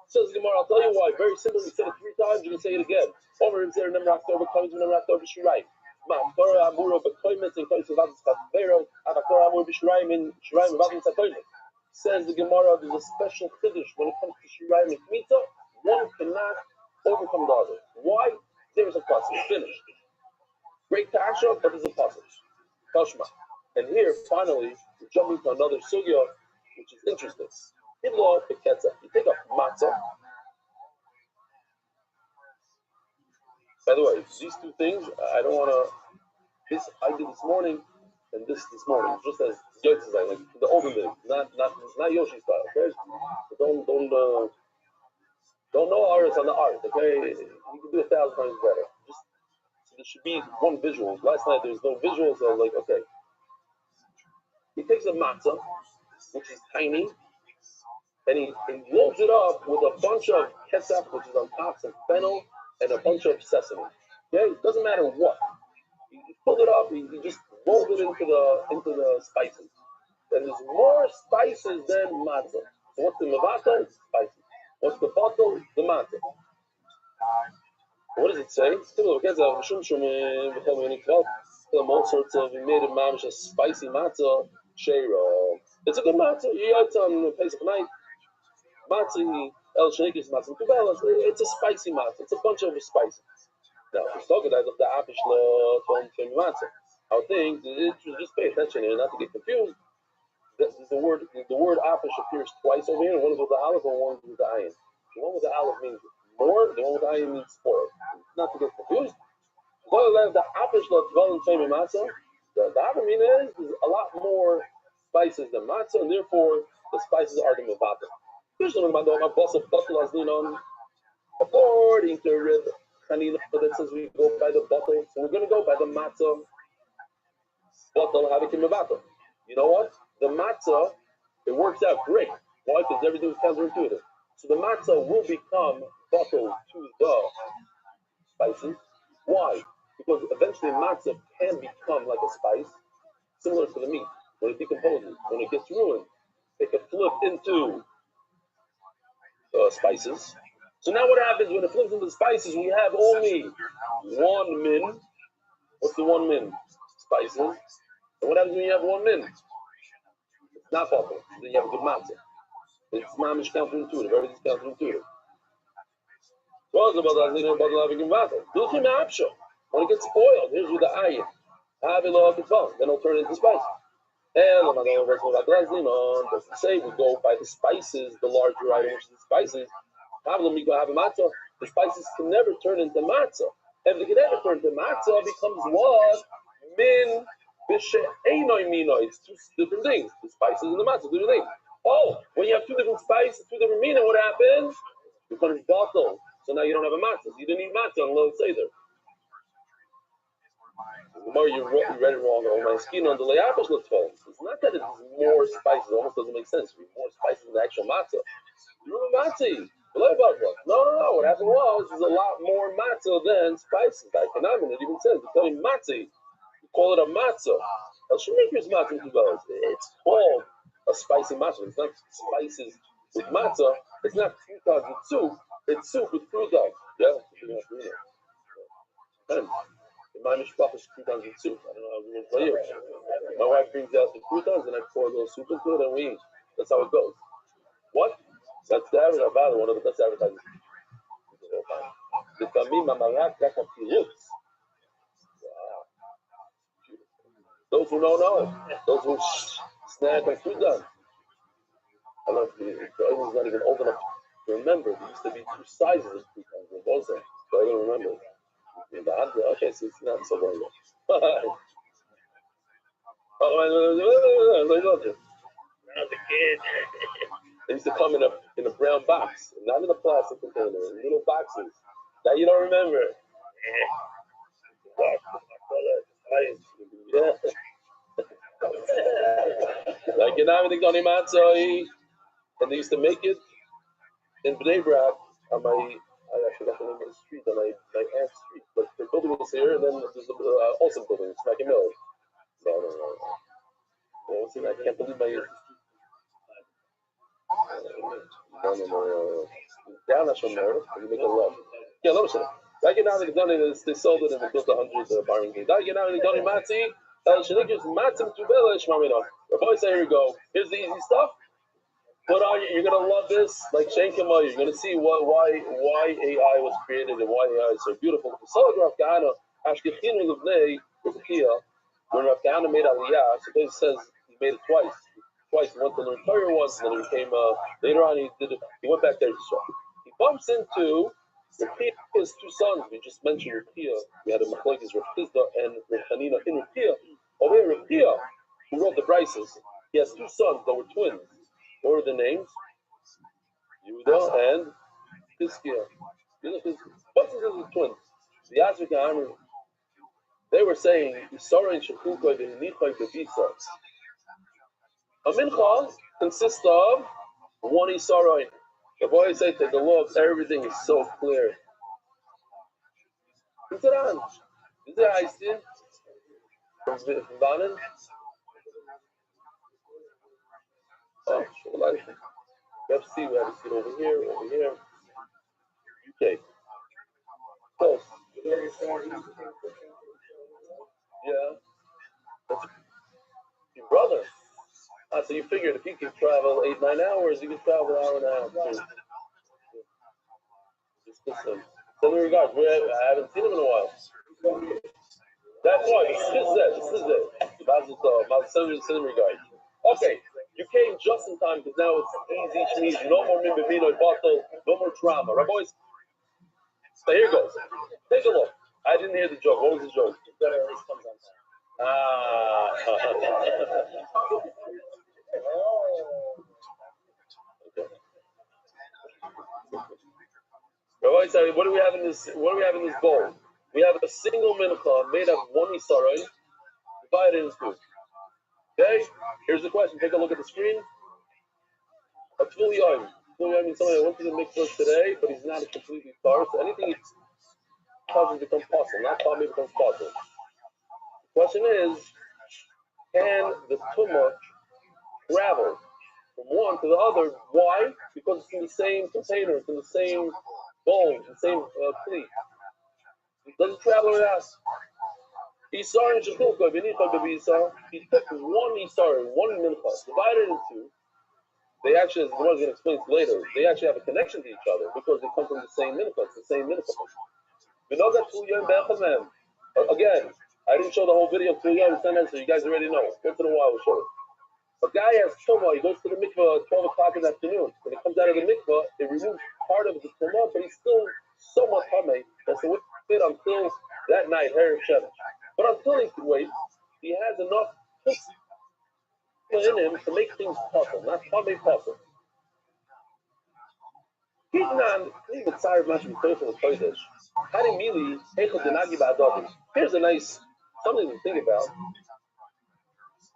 Says Gemara, I'll tell you why. Very simple. We said it 3 times. You can say it again. Over him said, "Remember after comes, remember after Shirayim." Ma Torah Amuro b'Koymet and Koymet Vadim Tzavero. Torah Amuro b'Shirayim and Shirayim Vadim Tzavero. Says the Gemara, there's a special chiddush when it comes to Shirayim and Kmitza. One cannot overcome the other. Why? There is a passage. Finished. Great kasha, but there's a passage. Tashma. And here, finally, we're jumping to another sugya, which is interesting. You take a matzah. By the way, these 2 things, I don't want to. This I did this morning, and this morning, just as Yoitz is like the olden days, not Yoshi style. Okay, so don't know artists on the art. Okay, you can do 1,000 times better. Just so there should be one visual. Last night there was no visual, so like okay. He takes a matzah, which is tiny, and he loads it up with a bunch of kesef, which is on top, some fennel, and a bunch of sesame. Okay, it doesn't matter what. He pulled it up. He just rolled it into the spices. And there's more spices than matzah. So what's the mevatel? Spices. What's the bottle? The matzah. What does it say? All sorts of, we made a mamish, a spicy matzah. Sheiro. It's a good matzah. You eat on Pesach night. Matzah, El Shekis matzah, Kubelas. It's a spicy matzah. It's a bunch of spices. Now, if we're talking about the Apish Lo Tom matzah, I would think just pay attention here, not to get confused. The word Apish appears twice over here. One is with the Aleph and one is with the Ayin. The one with the Aleph means more. The one with the Ayin means spoiled. Not to get confused. The Apish Lo Tom matzah. The other meaning is a lot more spices than matzah, and therefore the spices are the mevatel. According to Rabbi Chanina, that says we go by the bottle, so we're going to go by the matzah bottle having mevatel. You know what? The matzah, it works out great. Why? Because everything is counterintuitive. So the matzah will become bottled to the spices. Why? Because eventually matzah can become like a spice, similar to the meat. When it decomposes, when it gets ruined, it can flip into spices. So now what happens when it flips into spices? We have only 1 min. What's the 1 min? Spices. And what happens when you have 1 min? It's not bottled. Then you have a good matzah. It's mamish counterintuitive. Everything's counterintuitive. When it gets spoiled, here's with the ayin. Then it'll turn into spice. And say we go by the spices, the larger item, which is the spices. The spices can never turn into matzah. If they can never turn into matzah, it becomes what? Min b'she'enoi mino. It's two different things. The spices and the matzah, two different things. Oh, when you have two different spices, two different mina, what happens? You becomes bottle. So now you don't have a matzah. You didn't eat matzah on Lil Seder. More you read it wrong. Oh, my skin on the layapish looks full. It's not that it's more spices. It almost doesn't make sense. More spices than the actual matzah. You remember matzah? No. What happened was there's a lot more matzah than spices. Like Economic, it even says, it's only matzah. You call it a matzah. It's called a spicy matzah. It's not spices with matzah. It's not croutons with soup. It's soup with croutons. Yeah? My mishpach is croutons with soup. I don't know how everyone's for you. My wife brings out the croutons and I pour a little soup into it and we eat. That's how it goes. What? That's the advertising, one of the best advertising. Those who don't know, those who snack on croutons. I don't know if everyone's not even old enough to remember. There used to be two sizes of croutons. Also, so I don't remember. Okay, so it's not so long ago. They used to come in a brown box, not in a plastic container, in little boxes. That you don't remember. Yeah. Like and they used to make it in Bnei Brak on I forgot the name of the street, on my aunt's street. But the building is here, and then there's the Olsen building, it's Smacky Mill. No. See, I can't believe my ears. No. Down Hashem there, you make a love. Yeah, let me say. They sold it and they built 100 barring games. The boys say, here we go. Here's the easy stuff. Put on, you're gonna love this, like Shenkema. You're gonna see why AI was created and why AI is so beautiful. When Rav Kahana made Aliyah, so it says he made it twice. Twice he went to learn Torah once, and then he became later on he went back there to show. He bumps into Rav two sons. We just mentioned Rav. We had a machlokes Rav Chizda and Rav Hanina in Rav. Over here, Rav, who wrote the Brises, he has two sons that were twins. What were the names? Yehuda and Chizkiah. Both of them were twins. The Azrika Amr, they were saying, a mincha consists of one Isaroin. The boys say that the law of everything is so clear. Who's it on? Is it Heistin? From Vanen? Oh, we have to see, over here. Okay. Close. Yeah. That's your brother. So you figured if he could travel 8-9 hours, you could travel an hour and a half. Just listen. Send me regards. I haven't seen him in a while. That's why. This is it. Send me regards. Okay. You came just in time because now it's easy. No more mimbimino bottle. No more drama. Right, boys? So here goes. Take a look. I didn't hear the joke. What was the joke? Okay. Rabbi said, what do we have in this bowl? We have a single mincha made of one isaron, divided into two. Okay? Here's the question. Take a look at the screen. A tful yom. Tful yom means somebody that went to the mikvah today, but he's not a completely tar. So anything he touches becomes possible. Not tar becomes possible. The question is, can the tumah travel from one to the other? Why? Because it's in the same container, it's in the same bowl, the same plate. It doesn't travel with us. Isar and Shechulka, he took one Isar, one mincha, divided into two. They actually, as the one's going to explain later, they actually have a connection to each other because they come from the same mincha. It's the same mincha. We know that again, I didn't show the whole video of Tuliyam, so you guys already know. Once in a while we'll show it. A guy has tumah, he goes to the mikvah at 12 o'clock in the afternoon. When he comes out of the mikvah, it removes part of the tumah, but he's still somewhat tamei. That's the way it until that night, Erev Shemesh. But until he can wait, he has enough in him to make things possible, not tamei possible. Here's a nice something to think about.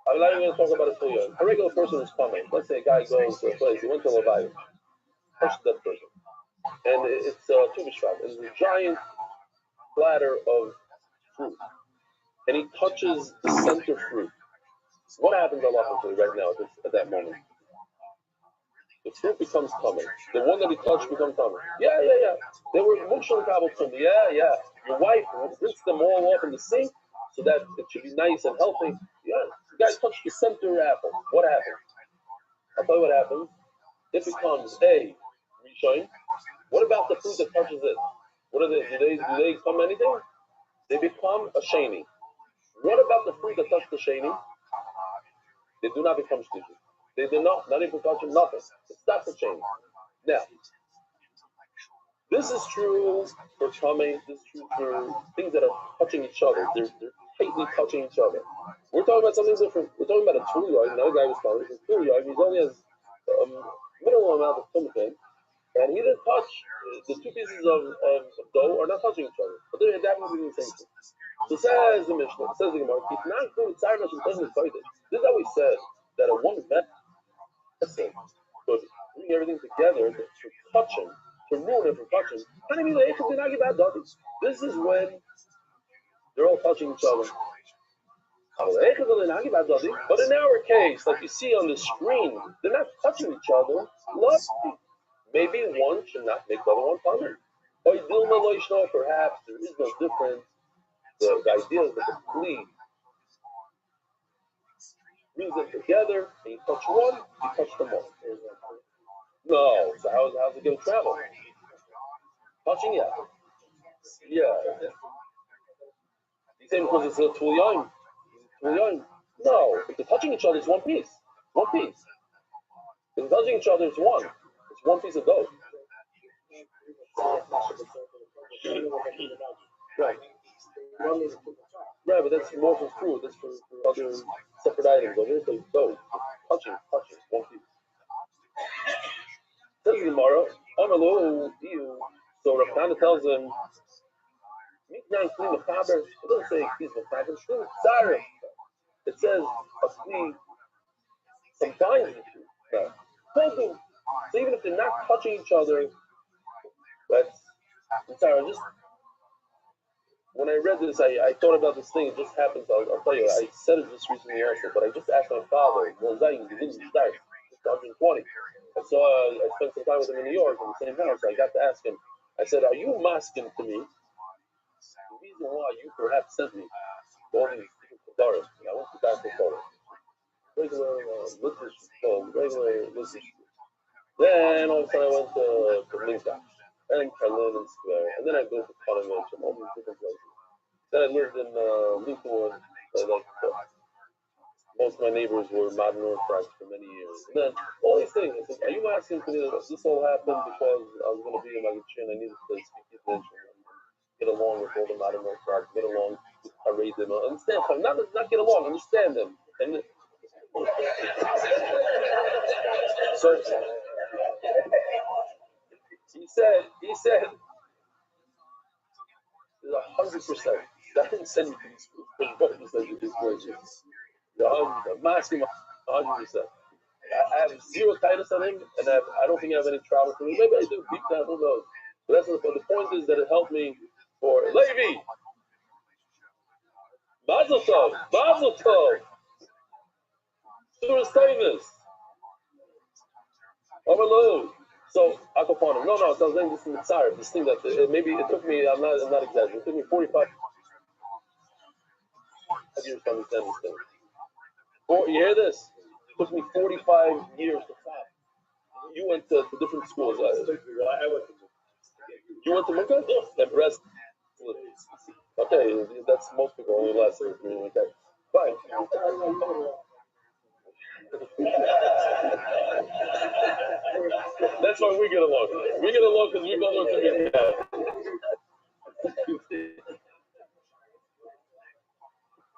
I'm not even going to talk about it for you. A regular person is coming. Let's say a guy goes to a place. He went to Levi, touched that person, and it's Tu B'Shvat. It's a giant platter of fruit, and he touches the center fruit. What happens halachically right now at that moment? The fruit becomes tummy. The one that he touched becomes tummy. Yeah. They were emotional kabel tummy. Yeah. Your wife rinsed them all off in the sink so that it should be nice and healthy. Yeah. The guy touched the center apple. What happens? I'll tell you what happens. It becomes a Rishon. What about the fruit that touches it? What are they? Do they become anything? They become a sheni. What about the fruit that touched the sheni? They do not become shlishi. They do not even touch nothing. It stops the chain. Now, this is true for tamei. This is true for things that are touching each other. They're tightly touching each other. We're talking about something different. We're talking about a tuliyah. Another guy was telling me a tuliyah. He only has minimal amount of tumah, and he didn't touch the two pieces of dough are not touching each other, but they're adapting to the same thing. So says the Mishnah, says the Gemara, keep not included tzarnash and doesn't fight it. This is how we said that a woman but bring everything together to touch him, to ruin it from touching. This is when they're all touching each other. But in our case, like you see on the screen, they're not touching each other. Maybe one should not make the other one touch. Perhaps there is no difference. The idea is that the complete brings them together, and you touch one, you touch them all. No, so how's it going to travel? Touching, yeah. You say because it's a tuliyim. No, if they're touching each other, it's one piece. If they're touching each other, it's one. It's one piece of dough. Right, but that's more for fruit. That's for other separate items. Over here, it's dough. Touching, one piece. Tells the Gemara, so Rav Kana tells him, it doesn't say he's the it says a kli combines the two. So even if they're not touching each other, when I read this, I thought about this thing. It just happens. I'll tell you. I said it just recently also, but I just asked my father. He didn't start. 120. And so I spent some time with him in New York in the same house. I got to ask him. I said, "Are you masking to me the reason why you perhaps sent me all these different Kedarim?" I went to Dr. Torah. Regular literature. Then all of a sudden I went to Linka and Berlin and Square, and then I go to Parliament and all these different places. Then I lived in Lincoln, most of my neighbors were modern Orthodox for many years. And then all these things. I said, are you asking me that this all happened because I was going to be in my and I needed to speak English and get along with all the modern Orthodox, get along with Haredim, understand them, not get along, understand them. And so he said 100%. That didn't send me to these schools, but he said these words. I'm asking 100%. I have zero tightness on him, and I don't think I have any trauma for me. Maybe I do deep down, who knows? But that's the point is that it helped me for Levi. Mazel Tov. Surah Tavis. Overload. So Akaponim. No, I was saying this in the Tsar. This thing that maybe it took me. I'm not exaggerating. It took me 45 years to understand this thing. You hear this? It took me 45 years to stop. You went to different schools. I went to. You went to Mukha? Yeah. And Brest. Okay, that's most people only last year. Okay, fine. That's why we get along. We get along because we both want to be bad.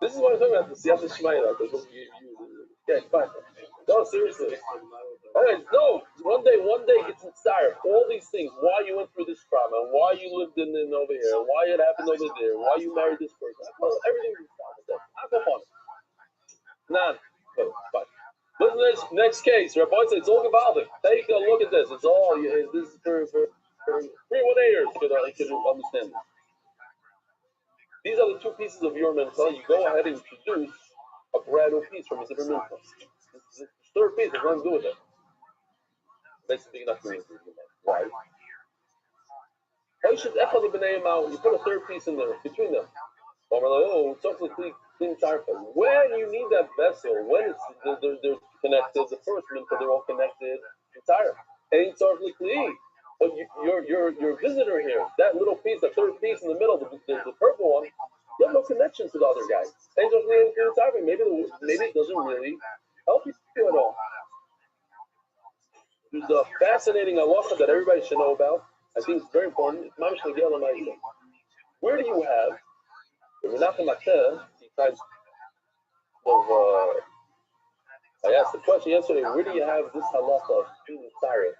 This is what I'm talking about, the Siyata Shemaila. Yeah, fine. No, seriously. Okay, no, one day it's inspired. All these things, why you went through this trauma, why you lived in over here, why it happened over there, why you married this person. Well, everything is inspired. I'll go on. None. Fine. Listen to this next case. Rabbi said it's all Gavaldic. Take a look at this. It's all, this is for 3-1-8ers could understand this. These are the two pieces of your mental. You go ahead and introduce a brand new piece from Mr. Mental. This third piece has nothing to do with it. Basically, enough to why? You put a third piece in there between them. Oh, it's also clean tire. When you need that vessel, when they're connected, the first minute they're all connected, entire. Ain't totally clean. But your visitor here, that little piece, the third piece in the middle, the purple one, you have no connection to the other guy. Ain't totally clean. Maybe it doesn't really help you at all. There's a fascinating halacha that everybody should know about. I think it's very important. It's mamish negel l'ma'isa. Where do you have Menachem Ateh, besides of I asked the question yesterday, where do you have this halacha of being Mitzareh?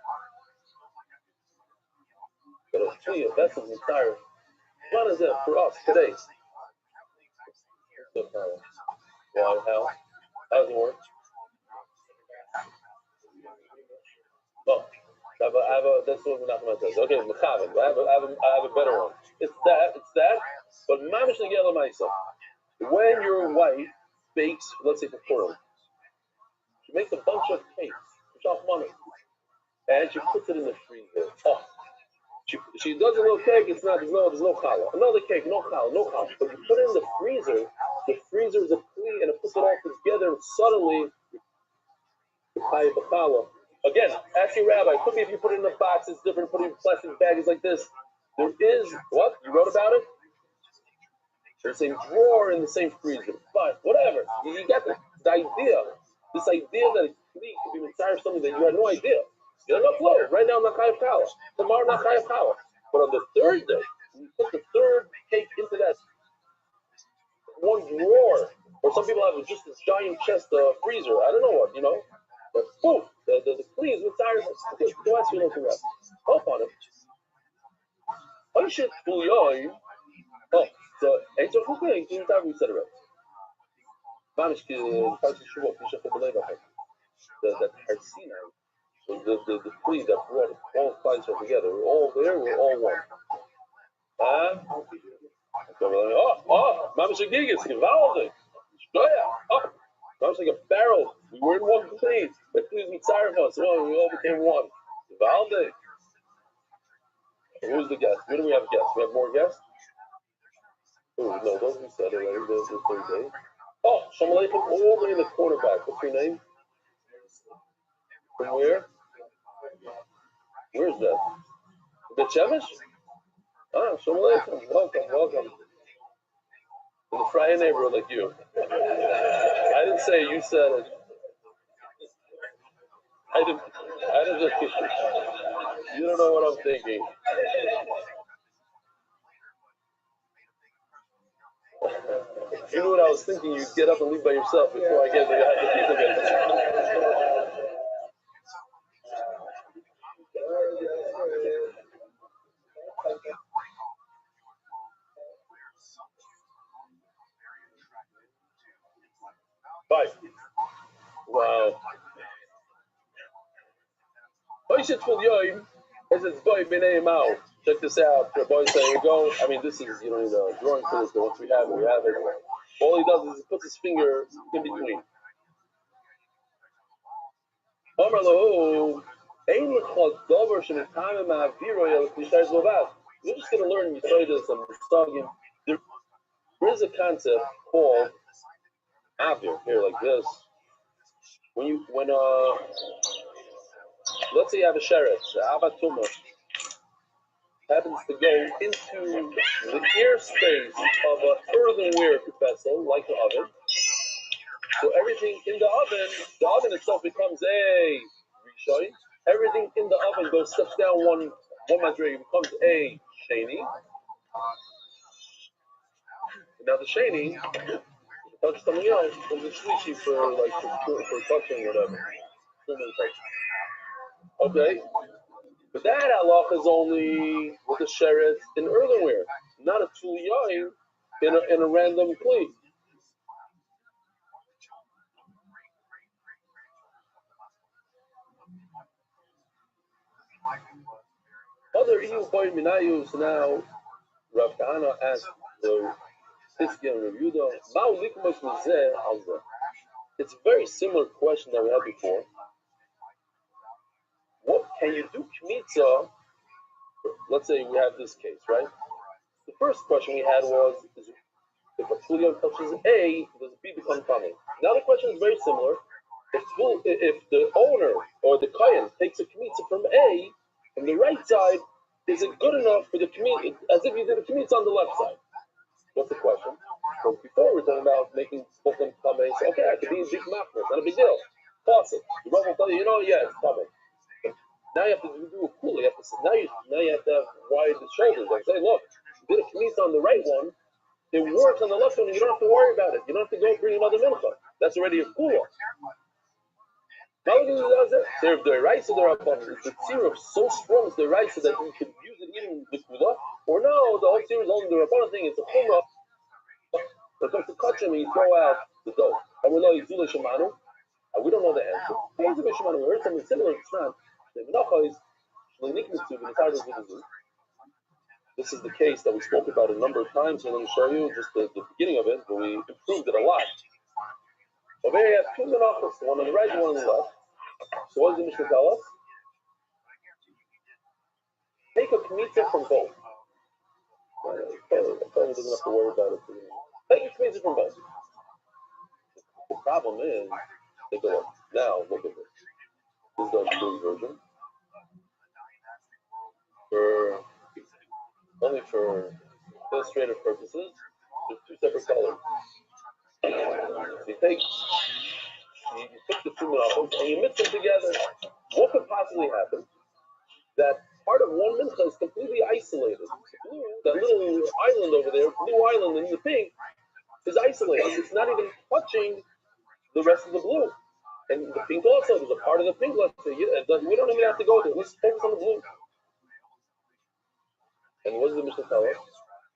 But a tree of vessels Mitzareh. What is it for us today? Why? How? How does it work? Oh, that's what Menachem Ateh says. Okay, Mechaven. I have a better one. It's that, but mamish negel l'ma'isa. When your wife bakes, let's say for Purim, she makes a bunch of cakes, money, and she puts it in the freezer. Oh, she does a little cake. There's no challah. Another cake, no challah. But you put it in the freezer is a kli, and it puts it all together, and suddenly you buy a challah. Again, ask your rabbi. Could be if you put it in a box, it's different. Put it in plastic bags like this. There is what you wrote about it. There's a drawer in the same freezer. But whatever. You get the idea. This idea that a kli could be mitzvah something that you had no idea. You had no clue. Right now, not chayav kala. Tomorrow, not chayav kala. But on the third day, you put the third cake into that one drawer. Or some people have just this giant chest freezer. I don't know what, But poof, the kli is mitzvah. Go ask you looking at. Hope on it. Oh, so ain't so cool. Ain't time we said it right. Spanish that Harsina, the tree that brought all sides together. We're all there, we're all one. Mama Shagigas, Givaldi. Oh, Mama's like a barrel. We were in one tree. The trees with Sarafos. Oh, we all became one. Givaldi. Who's the guest? Where do we have guests? We have more guests? Oh, no, those we said already. Those are 3 days. Oh, Shalom Aleichem, all the way in the quarterback. What's your name? From where? Where's that? Bet Shemesh? Ah, Shalom Aleichem. Welcome. In the Friday neighborhood like you. I didn't say it, you said it. I didn't. You don't know what I'm thinking. If you knew what I was thinking, you'd get up and leave by yourself before I get the people get it. Bye. Wow. Check this out. Your boy saying, here you go. I mean, this is, you don't need a drawing for this, but once we have it. All he does is he puts his finger in between. You're just going to learn some. There is a concept called avir, here like this. When let's say you have a sheret, avatuma, happens to go into the airspace of an earthenware vessel, like the oven, So everything in the oven itself becomes a Rishon. Everything in the oven steps down one madriga, becomes a Sheni. And now the Sheni, touch something else, becomes a Shlishi for touching whatever. Okay? But that halach is only with a sheret in earthenware, not a tuliyayin in a random kli. Other EU boy minayus now, Rav Kahana asked the Hiski and Rav Yehuda, "Ma'u likmos mizeh al zeh?" It's a very similar question that we had before. What can you do kmitza? Let's say we have this case, right? The first question we had was, if a tuliyan touches A, does B become tummy? Now the question is very similar. If the owner or the kohen takes a kmitza from A, from the right side, is it good enough for the kmitza, as if you did a kmitza on the left side? What's the question? So before we're talking about making both of them tummy, so okay, I could be a big machmer, not a big deal. Toss it. The Rebbe will tell you, yeah, it's tummy. Now you have to do a cool. Now you have to have wide shoulders. Like say, look, you did a kmitza on the right one. It works on the left one, and you don't have to worry about it. You don't have to go bring another mincha. That's already a cool. Now look at the they're right, so they're up on it. The syrup so strong, it's the right, so that you can use it even with kula. Or no, the whole syrup is only the rabbanon thing. It's a chumrah. But comes to catch him, and you throw out the dough. And we know you do the shemanu. We don't know the answer. We heard something similar. It's not. This is the case that we spoke about a number of times, and let me show you just the beginning of it, but we improved it a lot. Over here you have two menachos, one on the right and one on the left. So what does the Mishnah tell us? Take a kmitza from both. The family doesn't have to worry about it. Take a kmitza from both. The problem is, take a look. Now, look at this. This is the improved version. Only for illustrative purposes, there's two separate colors. So you put the two menachos and you mix them together. What could possibly happen? That part of one mincha is completely isolated. That little island over there, blue island in the pink, is isolated. It's not even touching the rest of the blue. And the pink also, there's a part of the pink left. So we don't even have to go there. Let's focus on the blue. And what does the Mishnah tell us?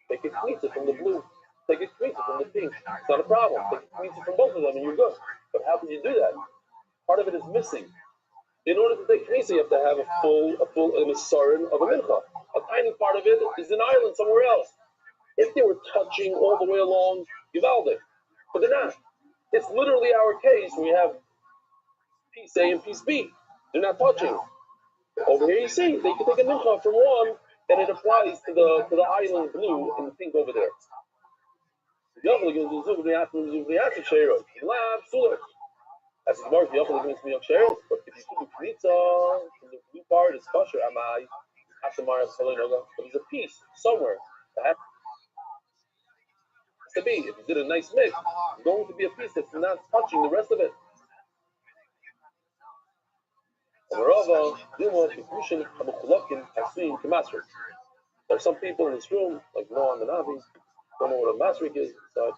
Take a kmitza from the blue. Take a kmitza from the pink. It's not a problem. Take a kmitza from both of them and you're good. But how can you do that? Part of it is missing. In order to take kmitza, you have to have a full misarin of a mincha. A tiny part of it is an island somewhere else. If they were touching all the way along, Givaldic. But they're not. It's literally our case. We have piece A and piece B. They're not touching. Over here you see, they can take a mincha from one, and it applies to the island blue and the pink over there. As the Gemara, but if you put the kmitza from the blue part, it's kosher. But there's a piece somewhere that has to be. If you did a nice mix, it's going to be a piece that's not touching the rest of it. There are some people in this room, like Noah and the Navi, don't know what a masrik is. So,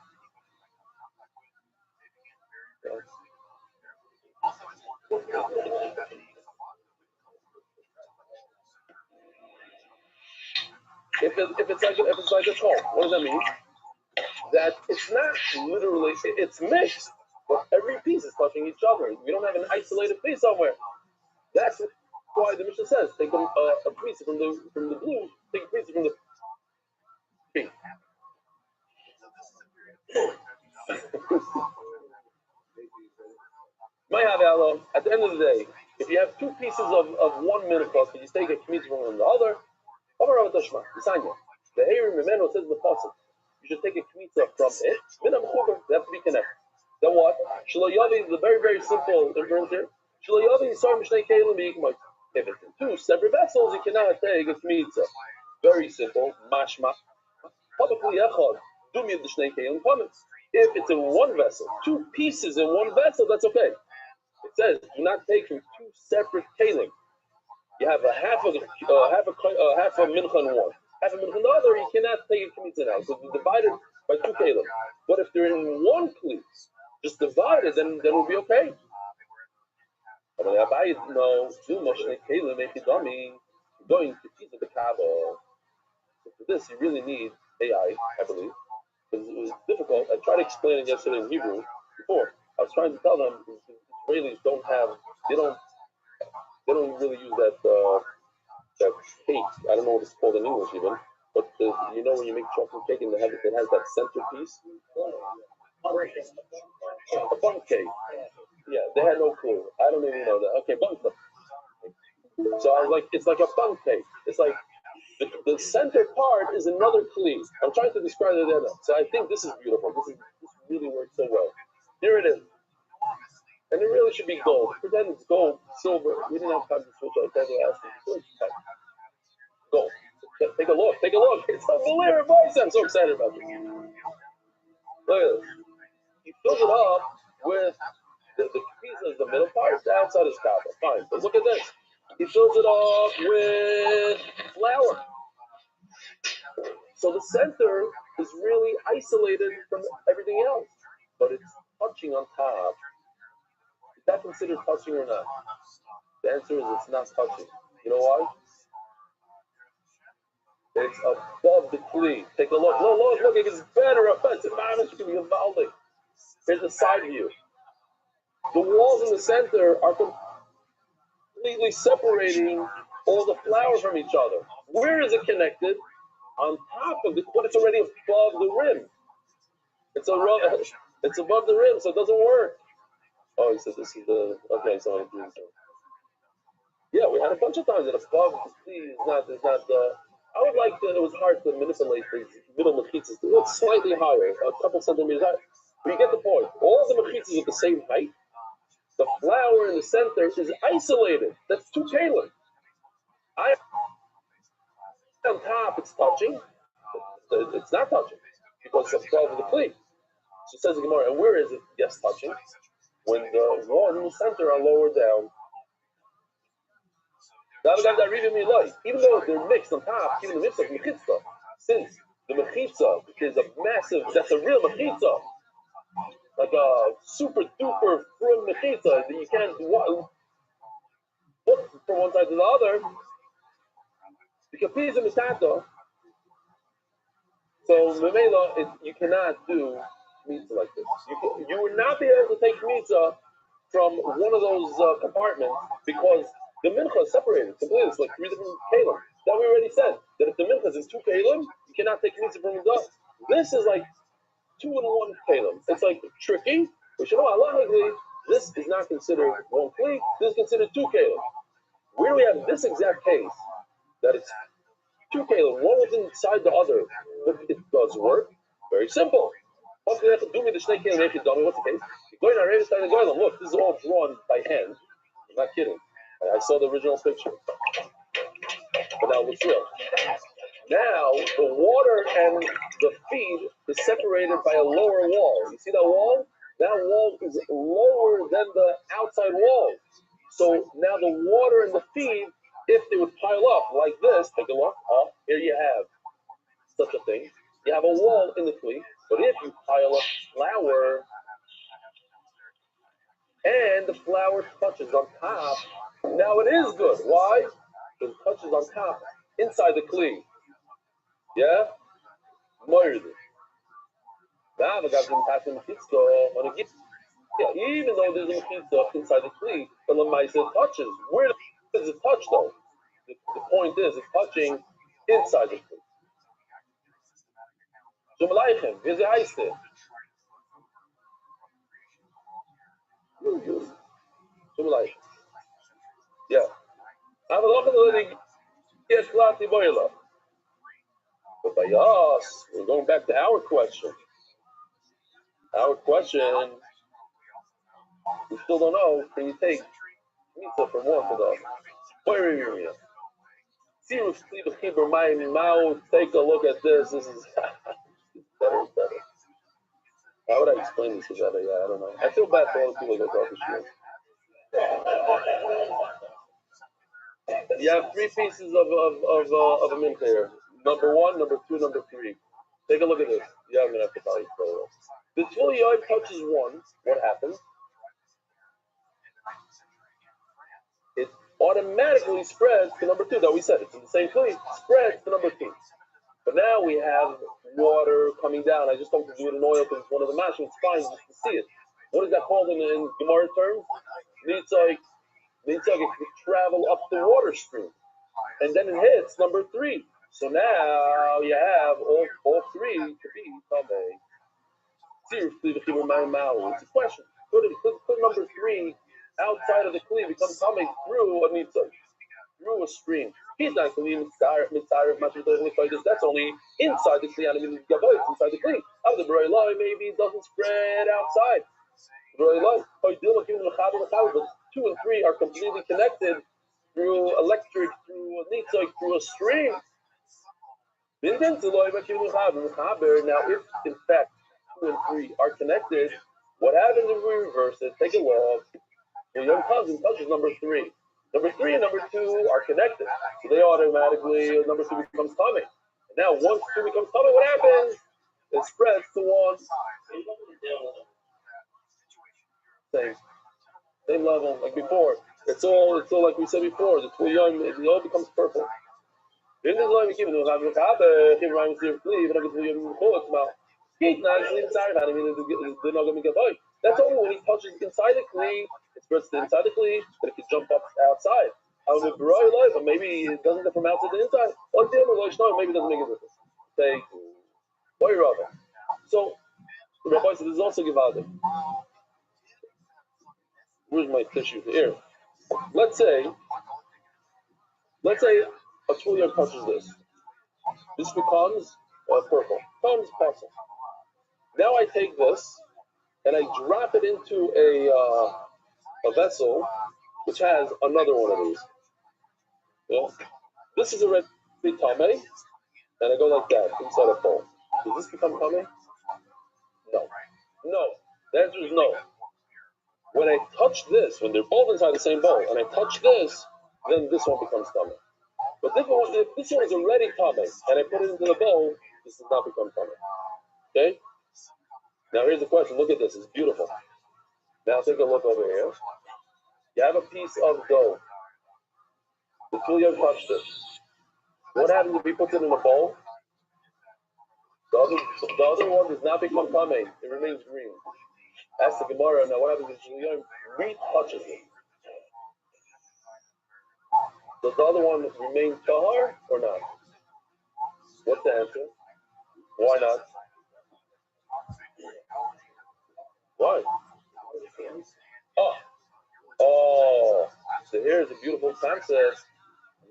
if it's like a tall, what does that mean? That it's not literally, it's mixed, but every piece is touching each other. We don't have an isolated piece somewhere. That's why the Mishnah says, take a piece from the blue, take a piece from the pink. At the end of the day, if you have two pieces of one mincha, can you take a kmitza from one and the other? The Heirim Memeno says in the pasuk, you should take a kmitza from it. They have to be connected. Then what? Shalayavi is the very, very simple difference here. If it's in two separate vessels, you cannot take a kmitza. Very simple. Mashma. If it's in one vessel, two pieces in one vessel, that's okay. It says do not take from two separate kalim. You have a half of half a mincha in one, half a mincha in the other. You cannot take it from now. So it's divided by two kalim. But if they're in one kli, just divided, then it'll be okay. But no, too much like kalim if you dummy going to teach the Kaaba. So for this, you really need AI, I believe. Because it was difficult. I tried to explain it yesterday in Hebrew before. I was trying to tell them Israelis they don't really use that cake. I don't know what it's called in English even. But you know when you make chocolate cake and it has that centerpiece? A bun cake. Yeah, they had no clue. I don't even know that. Okay, bun cake. So I was like, it's like a bun cake. It's like the center part is another kli. I'm trying to describe it there. So I think this is beautiful. This really works so well. Here it is. And it really should be gold. Pretend it's gold, silver. We didn't have time to switch out. Gold. Take a look. Take a look. It's unbelievable. I'm so excited about this. Look at this. He filled it up with the piece of the middle part. The outside is copper. Fine. But look at this. He fills it up with flour. So the center is really isolated from everything else, but it's touching on top. Is that considered touching or not? The answer is it's not touching. You know why? It's above the kli. Take a look. Look, it gets better. Here's the side view. The walls in the center are completely separating all the flour from each other. Where is it connected? On top of it, but it's already above the rim. It's above the rim, so it doesn't work. Oh, he said this is the okay. So I'm doing so. Yeah, we had a bunch of times that above the kli is not the. I would like that it was hard to manipulate these middle mechitzas. It's slightly higher, a couple centimeters higher. But you get the point. All the mechitzas are the same height. The flour in the center is isolated. That's two kalim. On top, it's touching. It's not touching because it's above the kli. So it says the Gemara, and where is it? Yes, touching. When the one in the center are lower down. Even though they're mixed on top, even the mix of mechitza, since the mechitza is a massive, that's a real mechitza, like a super duper firm mechitza that you can't look from one side to the other. Because pizza misato. So memela, you cannot do pizza like this. You would not be able to take pizza from one of those compartments because the mincha is separated completely. It's like three different kalim. That we already said that if the mincha is in two kalim, you cannot take pizza from the. This is like 2 in 1 kalim. It's like tricky. But you know, halachically, this is not considered one kli. This is considered 2 kalim. Where we have this exact case that it's 2 kalim, one was inside the other, but it does work. Very simple. What's the case? Look, this is all drawn by hand. I'm not kidding. I saw the original picture. But now it's real. Now the water and the feed is separated by a lower wall. You see that wall? That wall is lower than the outside wall. So now the water and the feed, if they would pile up like this, take a look. Oh, here you have such a thing. You have a wall in the kli, but if you pile up flour and the flour touches on top, now it is good. Why? Because it touches on top inside the kli. Yeah? Moirid. Now the guy's passing the mechitza. Even though there's a mechitza inside the kli, but the ma'aseh touches. Where does it touch though? The point is, it's touching inside the kli. Shalom Aleichem. Here's the ice there. Shalom Aleichem. Yeah. But by us, we're going back to our question. Our question, we still don't know, can you take pizza from one to the other? Take a look at this. This is better. How would I explain this? Yeah, I don't know. I feel bad for all the people that go to shiur. You have three pieces of a mint here. Number one, number two, number three. Take a look at this. Yeah, I'm gonna have to tell you. The Tvul Yoim touches one. What happens? It automatically spreads to number two. That we said it's in the same place. Spreads to number two. But now we have water coming down. I just don't do it in oil because it's one of the mashing. It's fine just to see it. What is that called in Gemara terms? It's like it could travel up the water stream. And then it hits number three. So now you have all three to be Tameh. Seriously, the Chibur Mayim Ma'u. It's a question. Could number three outside of the Kli become Tameh through a mitzvah, through a stream? He's not Kli mitzvah. That's only inside the Kli. I mean, it's inside the Kli. Out of the B'roi Loi, maybe it doesn't spread outside. B'roi Loi, but 2 and 3 are completely connected through electric, through a nitzah, through a stream. Now, if in fact 2 and 3 are connected, what happens if we reverse it? Take a look. The young cousin touches number 3. Number 3 and number 2 are connected, so they automatically number 2 becomes coming. Now, once 2 becomes coming, what happens? It spreads to 1. Same level like before. It's all like we said before. The Tvul Yoim, it all becomes purple. They're not going to get by. That's only when he touches inside the Kli, it spreads to inside the Kli, but it can jump up outside. But maybe it doesn't go from outside to inside. Maybe it doesn't make a difference. Say, why Rabbi? So, the Rabbi said, this is also Givaldi. Where's my tissue? Here. Let's say a Tvul Yoim touches this. This becomes purple. Becomes purple. Now I take this and I drop it into a vessel which has another one of these. Yeah? This is a red tameh, and I go like that inside a bowl. Does this become tameh? No. The answer is no. When I touch this, when they're both inside the same bowl, and I touch this, then this one becomes tameh. But if this one is already tameh, and I put it into the bowl, this does not become tameh. Okay? Now here's the question. Look at this. It's beautiful. Now take a look over here. You have a piece of dough. The Tvul Yoim touched it. What happens if he puts it in a bowl? The other one does not become tameh. It remains green. Ask the Gemara. Now what happens if the Tvul Yoim retouches it? Does the other one remain tahar or not? What's the answer? Why not? Why? Oh. So here's a beautiful concept.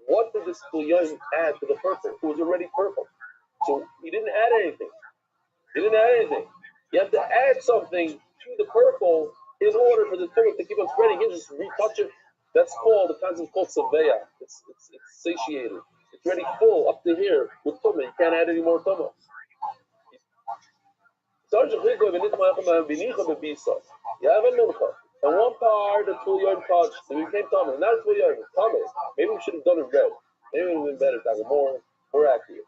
What did this Tvul Yoim add to the purple? It was already purple. So he didn't add anything. You have to add something to the purple in order for the tumah to keep on spreading. You just retouch it. That's called, the concept is called saveya. It's satiated. It's already full up to here with tumah. You can't add any more tumah. You have a mincha, and one part the Tvul Yoim touched, so it became tameh. Not a Tvul Yoim, it's tameh. Maybe we should have done it red. Maybe it would have been better, more accurate.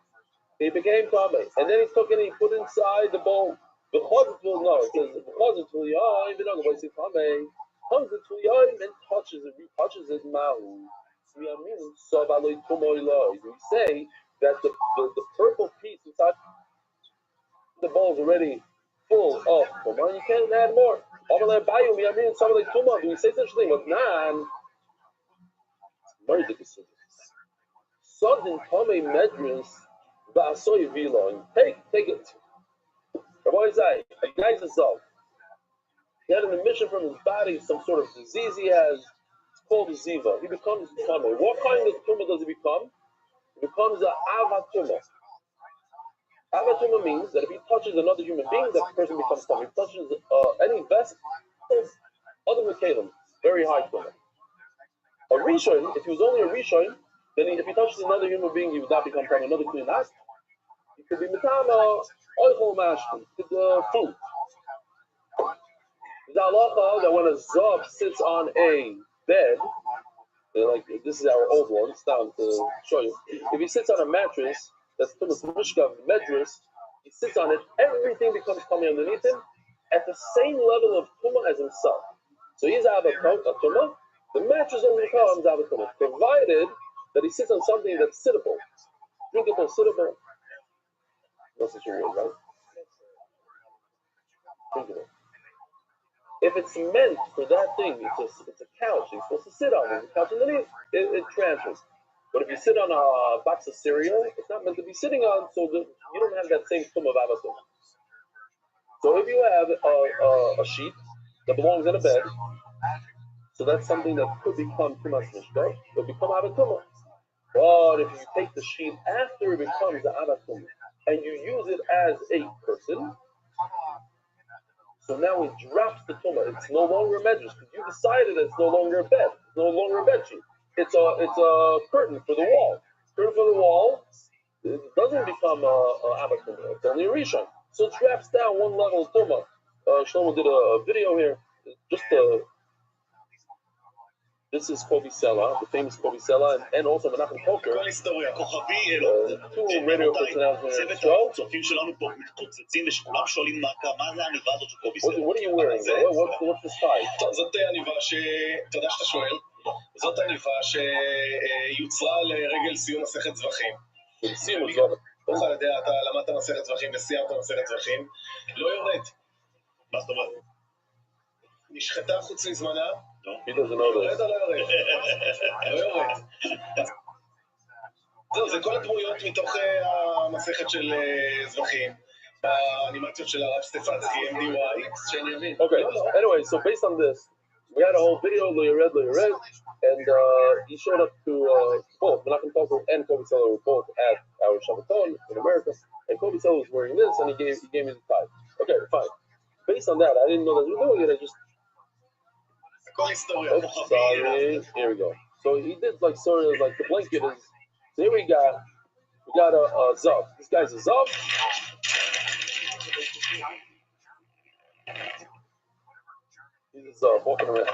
It became tameh, and then he took it and he put it inside the bowl. The chazit will know. It says because it's Tvul Yoim, the voice is tameh. Comes the Tvul Yoim and retouches it. Mahu. We say that the purple piece inside the bowl is already full of tumah. You can't add more. Do we say such a thing? But nan, sudden tameh medrus ba'asoy v'ilon. Take it. Rabbi Zay, a guy's a zov. He had an emission from his body, some sort of disease he has. It's called a ziva. He becomes tameh. What kind of tumah does he become? He becomes an avatumah. Avatumah means that if he touches another human being, that person becomes tameh. If he touches any vessel, other than Kalim, very high tumah. A rishon, if he was only a rishon, then if he touches another human being, he would not become tameh. Another clean act. He could be mitama, oichol mashkin, food. The halacha that when a zav sits on a bed, like this is our old one, it's down to show you. If he sits on a mattress, that's tumas mishkav medrus, he sits on it, everything becomes tummy underneath him at the same level of tumah as himself. So he's tumah, the mattress only becomes tumah, provided that he sits on something that's sittable, drinkable, sittable. That's such a word, right? Drinkable. If it's meant for that thing, it's a couch. You're supposed to sit on it. The couch underneath, it transfers. But if you sit on a box of cereal, it's not meant to be sitting on, so you don't have that same tum of avatum. So if you have a sheet that belongs in a bed, so that's something that could become tumas mishka, it'll become avatum. But if you take the sheet after it becomes the avatum and you use it as a person, so now it drops the tumah. It's no longer a medrash because you decided it's no longer a bed. It's no longer a bed sheet. It's a curtain for the wall. Curtain for the wall. It doesn't become a abba tumah. It's only a rishon. So it drops down one level of tumah. Shlomo did a video here. Just this is Kobe Sela, the famous Kobe Sela, and also Menachem Koker, two radio personalities in the show. What are you wearing? What's the style? זאת עניבה אתה יודע שאתה שואל, זאת עניבה שיוצרה לרגל סיום מסכת זבחים. סיום זבחים. אתה יודע, אתה למדת מסכת זבחים וסיימת מסכת זבחים, לא יורד. מה זאת אומרת? נשחטה חוץ מזמנה? יורד או לא יורד? לא יורד. זהו, זה כל הדמויות מתוך המסכת של זבחים. באנימציות של הרב סטפנסקי, MDY, שאני אבין. Okay, anyway, so based on this, we had a whole video, Lo Yered, and he showed up to both, Menachem Koker and Kobe Seller were both at our Shabbaton in America, and Kobe Seller was wearing this, and he gave me the tie. Okay, fine. Based on that, I didn't know that you were doing it, I just... Oops, sorry, here we go. So he did like sort of like the blanket is, so here we got a Zav. This guy's a Zav. He's walking around.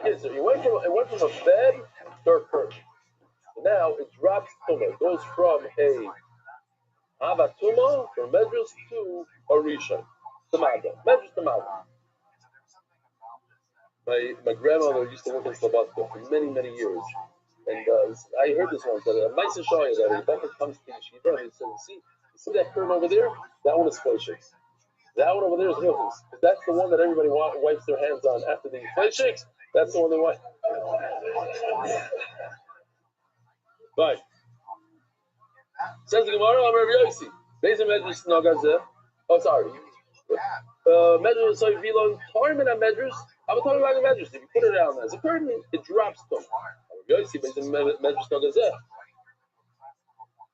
Yeah, so it went from a bed to a curtain. Now it drops tumah. It goes from a avatuma, from medrash to a rishon. Medrash to maga. My grandmother used to work in Slobodka for many years, and I heard this once that a Maisa Shaya that a Baka comes to Yeshiva and he says, "You see that curtain over there? That one is fleishik. That one over there is hilchos. That's the one that everybody wipes their hands on after the fleishiks. That's the one they wipe." Right. Says the Gemara, I'm Rabbi Yossi. There's a medrash nagazeh. Oh, sorry. Medrash so vilon torment on medrash. I'm talking about the medrash. If you put it down as a curtain, it drops to Rabbi Yossi. There's a medrash nagazeh.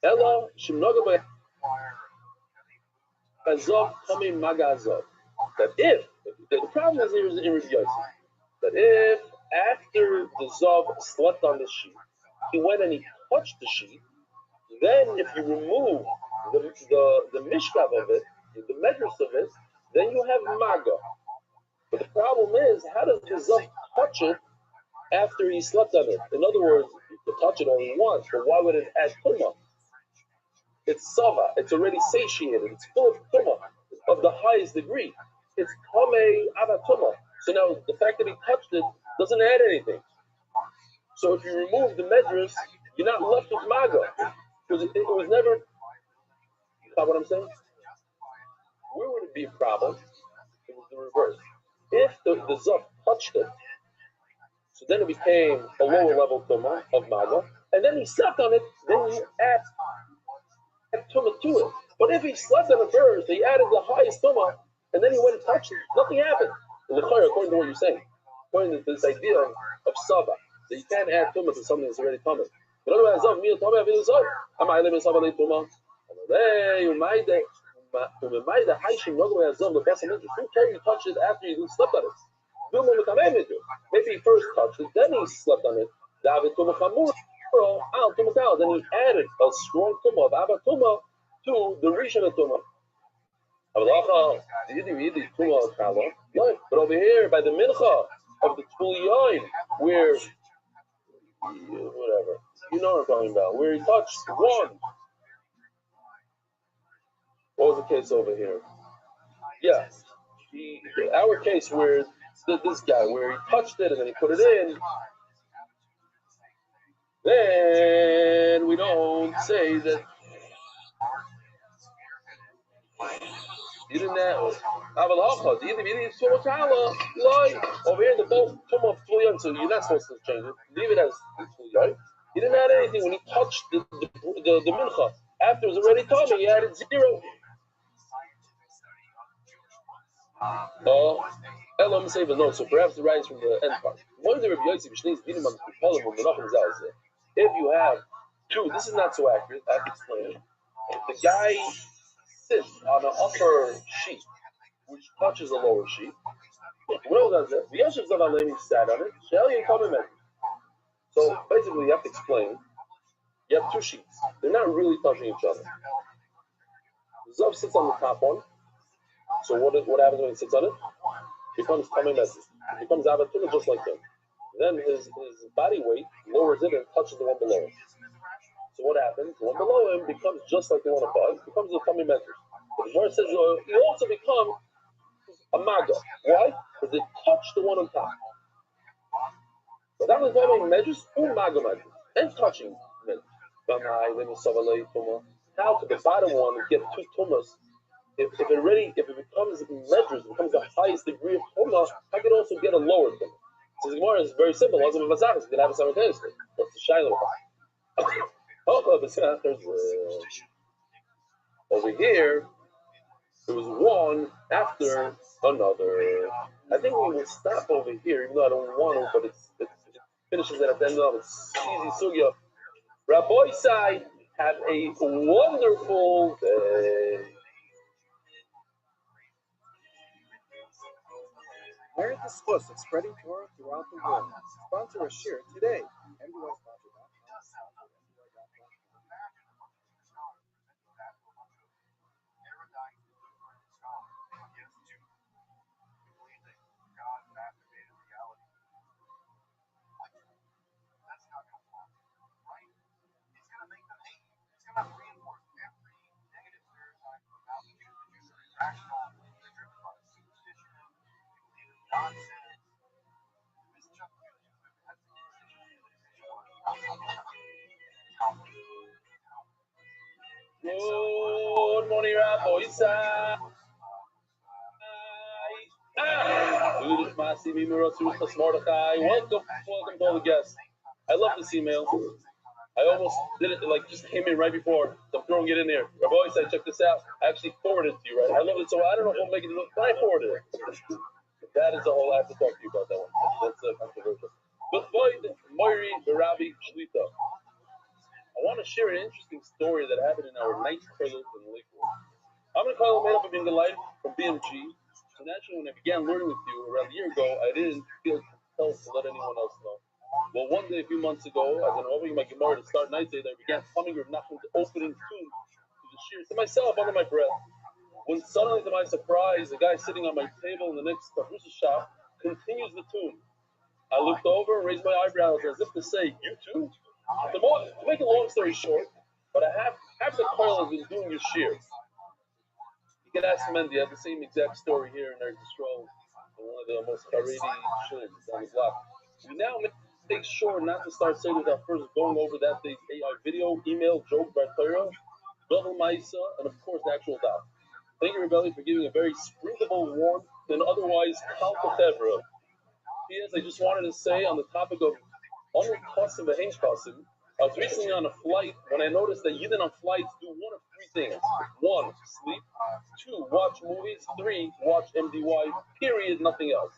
Ella shimnoga by azov coming magazov. That if the problem is here is in Rabbi Yossi, that if after the Zav slept on the sheet, he went and he touched the sheet, then if you remove the mishkav of it, the medrash of it, then you have maga. But the problem is, how does the Zav touch it after he slept on it? In other words, you could touch it only once, but why would it add tumah? It's sava, it's already satiated, it's full of tumah of the highest degree. It's kamei avatuma. So now the fact that he touched it doesn't add anything. So if you remove the medrash, you're not left with maga. Because it was never, you know what I'm saying? Where would it be a problem? It was the reverse. If the Zav touched it, so then it became a lower level tumah of maga, and then he slept on it, then you add tumah to it. But if he slept on it first, he added the highest tumah, and then he went and touched it, nothing happened. According to what you're saying, according to this idea of Saba, that you can't add tumah to something that's already tumah. But otherwise, Who told you touched it after you slept on it? Maybe he first touched it, then he slept on it. Then he added a strong tumah of avatuma to the rishon tumah. But over here by the mincha of the Tfuliyoin, where whatever, you know what I'm talking about, where he touched one. What was the case over here? Yeah, our case where this guy, where he touched it and then he put it in, then we don't say that you didn't have over here the both come off Tfuliyoin, so you're not supposed to change it. Leave it as Tfuliyoin. He didn't add anything when he touched the mincha. After it was already tummy, he added 0. Elam say the note, so perhaps the rise from the end part. If you have two, this is not so accurate, I have to explain it. The guy sits on the upper sheet, which touches the lower sheet. What does it? The Yashiv Zavalemi sat on it. So basically, you have to explain. You have two sheets. They're not really touching each other. Zav sits on the top one. So what happens when he sits on it? It becomes coming message. It becomes avatuma just like him. Then his body weight lowers it and touches the one below him. So what happens? The one below him becomes just like the one above. It becomes a coming message. But the verse says you also become a maga. Why? Because they touch the one on top. But that was talking measures maga measures and touching measures. How could the bottom one get 2 tumas? If it becomes measures, becomes the highest degree of tumah, I could also get a lower tumah. So the Gemara is very simple. You can have it simultaneously. What's the shiloh? Over here, there was one after another. I think we will stop over here, even though I don't want to, but it finishes at the end of it. It's easy sugya. Rabbi Sai, have a wonderful day. Merit the Schluss of spreading Torah throughout the world. Sponsor a share today. Good morning, Rabbi Rothschild. Welcome to all the guests. I love this email. I almost did it, just came in right before. So I'm throwing it in there. Rabbi Rothschild, check this out. I actually forwarded it to you, right? I love it, so I don't know if we'll make it look, but I forwarded it. That is a whole, I have to talk to you about that one. That's controversial. But Moiri Barabi Shlita. I want to share an interesting story that happened in our night kollel in Lakewood. I'm going to call it made up of Ingalite from BMG. So naturally, when I began learning with you around a year ago, I didn't feel compelled to let anyone else know. Well, one day, a few months ago, as I'm opening my Gemara to start night day, I began humming Rav Nachman's opening tune to the shir to myself under my breath. When suddenly, to my surprise, the guy sitting on my table in the next Tavusa shop continues the tune. I looked over and raised my eyebrows as if to say, "You too?" To make a long story short, but I have the kollel has been doing your shir. You can ask Mendy. I have the same exact story here in Eretz Yisrael, one of the most Haredi shuls on the block. We now make sure not to start saying without first going over that day's AI video, email, joke, Bartera, double Maisa, and of course the actual daf. Thank you, Rebelli, for giving a very sprinkleable warmth and otherwise Kalpatevra. Yes, I just wanted to say on the topic of Only Kosim V'Hein Kosim, I was recently on a flight when I noticed that Yidden on flights do one of 3 things. 1, sleep. 2, watch movies. 3, watch MDY. Period, nothing else.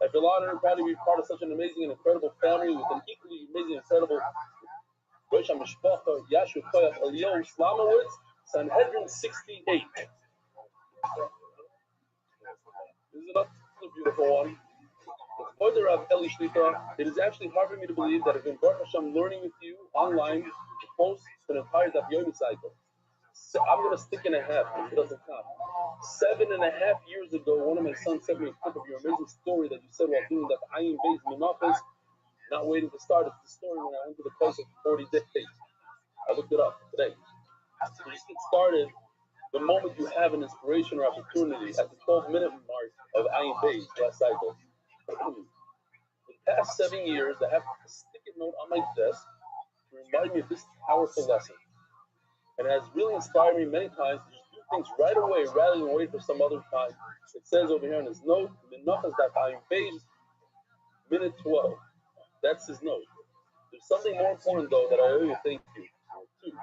I feel honored and proud to be part of such an amazing and incredible family with an equally amazing and incredible Rosh HaMishpacha Yashu Koyach Elio Islamowitz, Sanhedrin 68. beautiful one. Further of Eli Shlita, it is actually hard for me to believe that I've been Baruch Hashem learning with you online close to an entire Daf Yomi cycle. So I'm going to stick in a half because it doesn't count. 7.5 years ago, one of my sons sent me a clip of your amazing story that you said while doing that Ayin Beis Menachos, not waiting to start. It's the story when I went to the place of 40 days. I looked it up today. So just get started. The moment you have an inspiration or opportunity at the 12-minute mark of Ayin Beis last cycle. For the past 7 years, I have a sticky note on my desk to remind me of this powerful lesson. And it has really inspired me many times to just do things right away rather than wait for some other time. It says over here in his note, Menachos that Ayin Beis, minute 12. That's his note. There's something more important, though, that I owe you thank you for, too.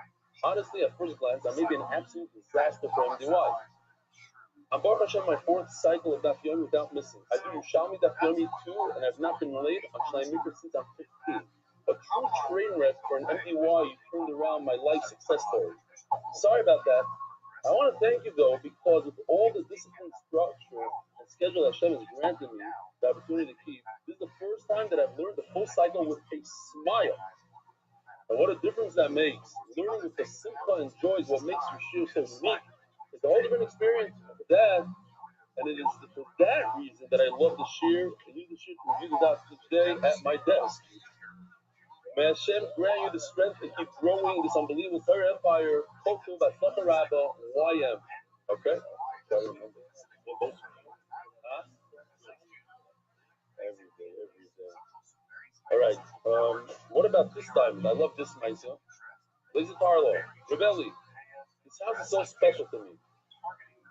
Honestly, at first glance, I may be an absolute disaster for MDY. I'm Baruch Hashem my 4th cycle of Daf Yomi without missing. I do Yerushalmi Daf Yomi too, and I've not been late on Shnai Mikra since I'm 15. A true train wreck for an MDY. You turned around my life success story. Sorry about that. I want to thank you, though, because with all the discipline, structure, and schedule that Hashem has granted me the opportunity to keep, this is the first time that I've learned the full cycle with a smile. And what a difference that makes. Learning with the simcha and joy is what makes your shir so unique. It's a whole different experience for that, and it is for that reason that I love the shir and use the shir to review the dots each day at my desk. May Hashem grant you the strength to keep growing this unbelievable Torah empire. Kofu Batzlacha Rabba YM. Okay? Every day. All right. What about this time? I love this, Maisa. Lazy Tarlo, Rebelli. This house is so special to me.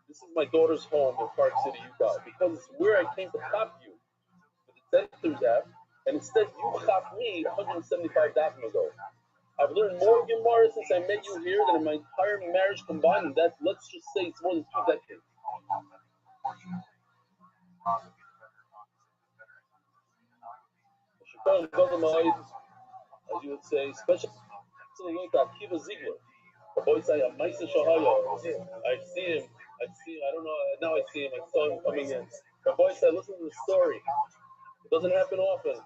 This is my daughter's home in Park City, Utah, because it's where I came to chop you with the Tzedekers app, and instead you chopped me 175 days ago. I've learned more Gemara since I met you here than in my entire marriage combined, and that, let's just say, it's more than 2 decades. As you would say, special note to Akiva Ziegler. The boy say, I see him. I don't know. Now I see him. I saw him coming in. The boy said, listen to the story. It doesn't happen often,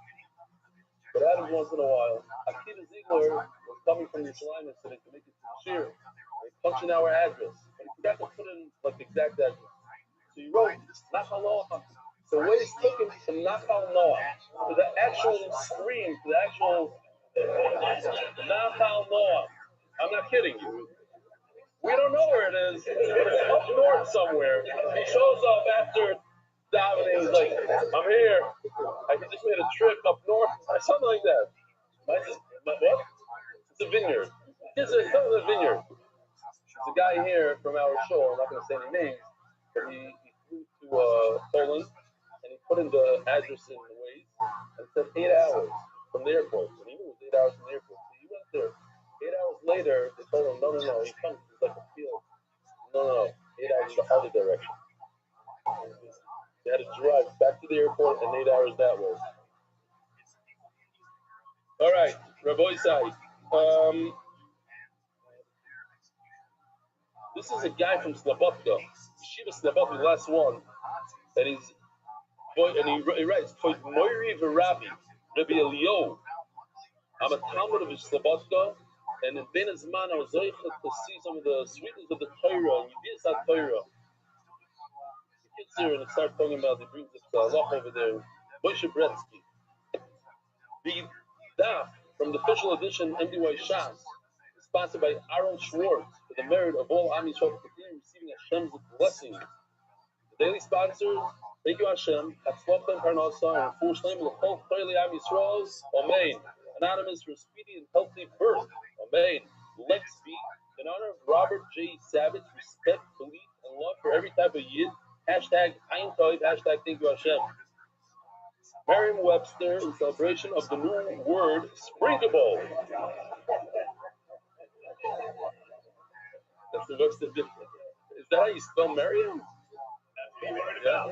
but it happens once in a while. Akiva Ziegler was coming from the Yerushalayim yesterday to make it to the shir. He punched in our address, and he forgot to put in like the exact address. So he wrote Nachal Noah. So the way he's taken from Nachal Noah to the actual screen, to the actual Nachal Noah. I'm not kidding you. We don't know where it is, but it's up north somewhere. He shows up after davening. He's like, I'm here. I just made a trip up north. Something like that. What? It's a vineyard. It's a vineyard. There's a guy here from our show. I'm not going to say any names, but he flew to Poland, and he put in the address in the Waze, and it said 8 hours from the airport. And he knew it was 8 hours from the airport. So he went there. 8 hours later, they told him, no, he comes, it's like a field. No, 8 hours in the other direction. They had to drive back to the airport and 8 hours that way. All right, Rabbi Isai. This is a guy from Slobodka, Yeshiva Slobodka, the last one, and he writes, for Moiri V'Rabbi, Rabbi Elio. I'm a Talmud of Slobodka, and in Ben Azman, I was able to see some of the sweetness of the Torah, and Yidis HaTorah. The kids here, and they start talking about, they bring this Allah over there, Moshe Bretsky. The daf from the official edition, MDY Shas, is sponsored by Aaron Schwartz, for the merit of all Am Yisrael for continuing receiving Hashem's blessings. The daily sponsors, thank you Hashem, Hatzlach and Parnasa, and full Shlem L'chol Choyli Am Yisrael, Amen. Anonymous for speedy and healthy birth. Amen. Let's be in honor of Robert J. Savage, respect, belief, and love for every type of yid. Hashtag Ayin Tov, hashtag thank you Hashem. Merriam-Webster in celebration of the new word springable. That's the Webster. Is that how you spell Merriam? Yeah.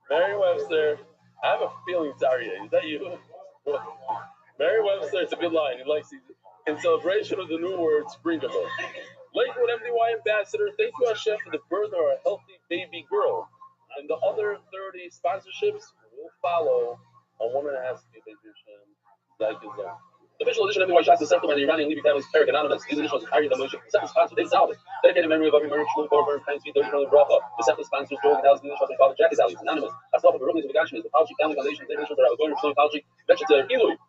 Merriam-Webster. I have a feeling it's Aryeh. Is that you? Merriam-Webster, it's a good line. He likes these. In celebration of the new word, springable. Lakewood MDY ambassador, thank you Hashem for the birth of a healthy baby girl. And the other 30 sponsorships will follow on 1.5 baby Hashem. Thank you, Zah. The official edition of MDY shots is accepted by the Iranian Levy families, Eric Anonymous. These editions are highly demotion. The second sponsor, David Salvin. Dedicated in memory of every murder, Shmuel, Thorburn, Pine Street, 30 Northern Bracha. The second sponsor, Jordan House, the edition of Father Jackie's Alley. Anonymous. Myself, the Rubens of the Gashmis, the Palchi Family Foundation, the editions of Rabbi Rothschild, Palchi, Vegetarian, Eloi.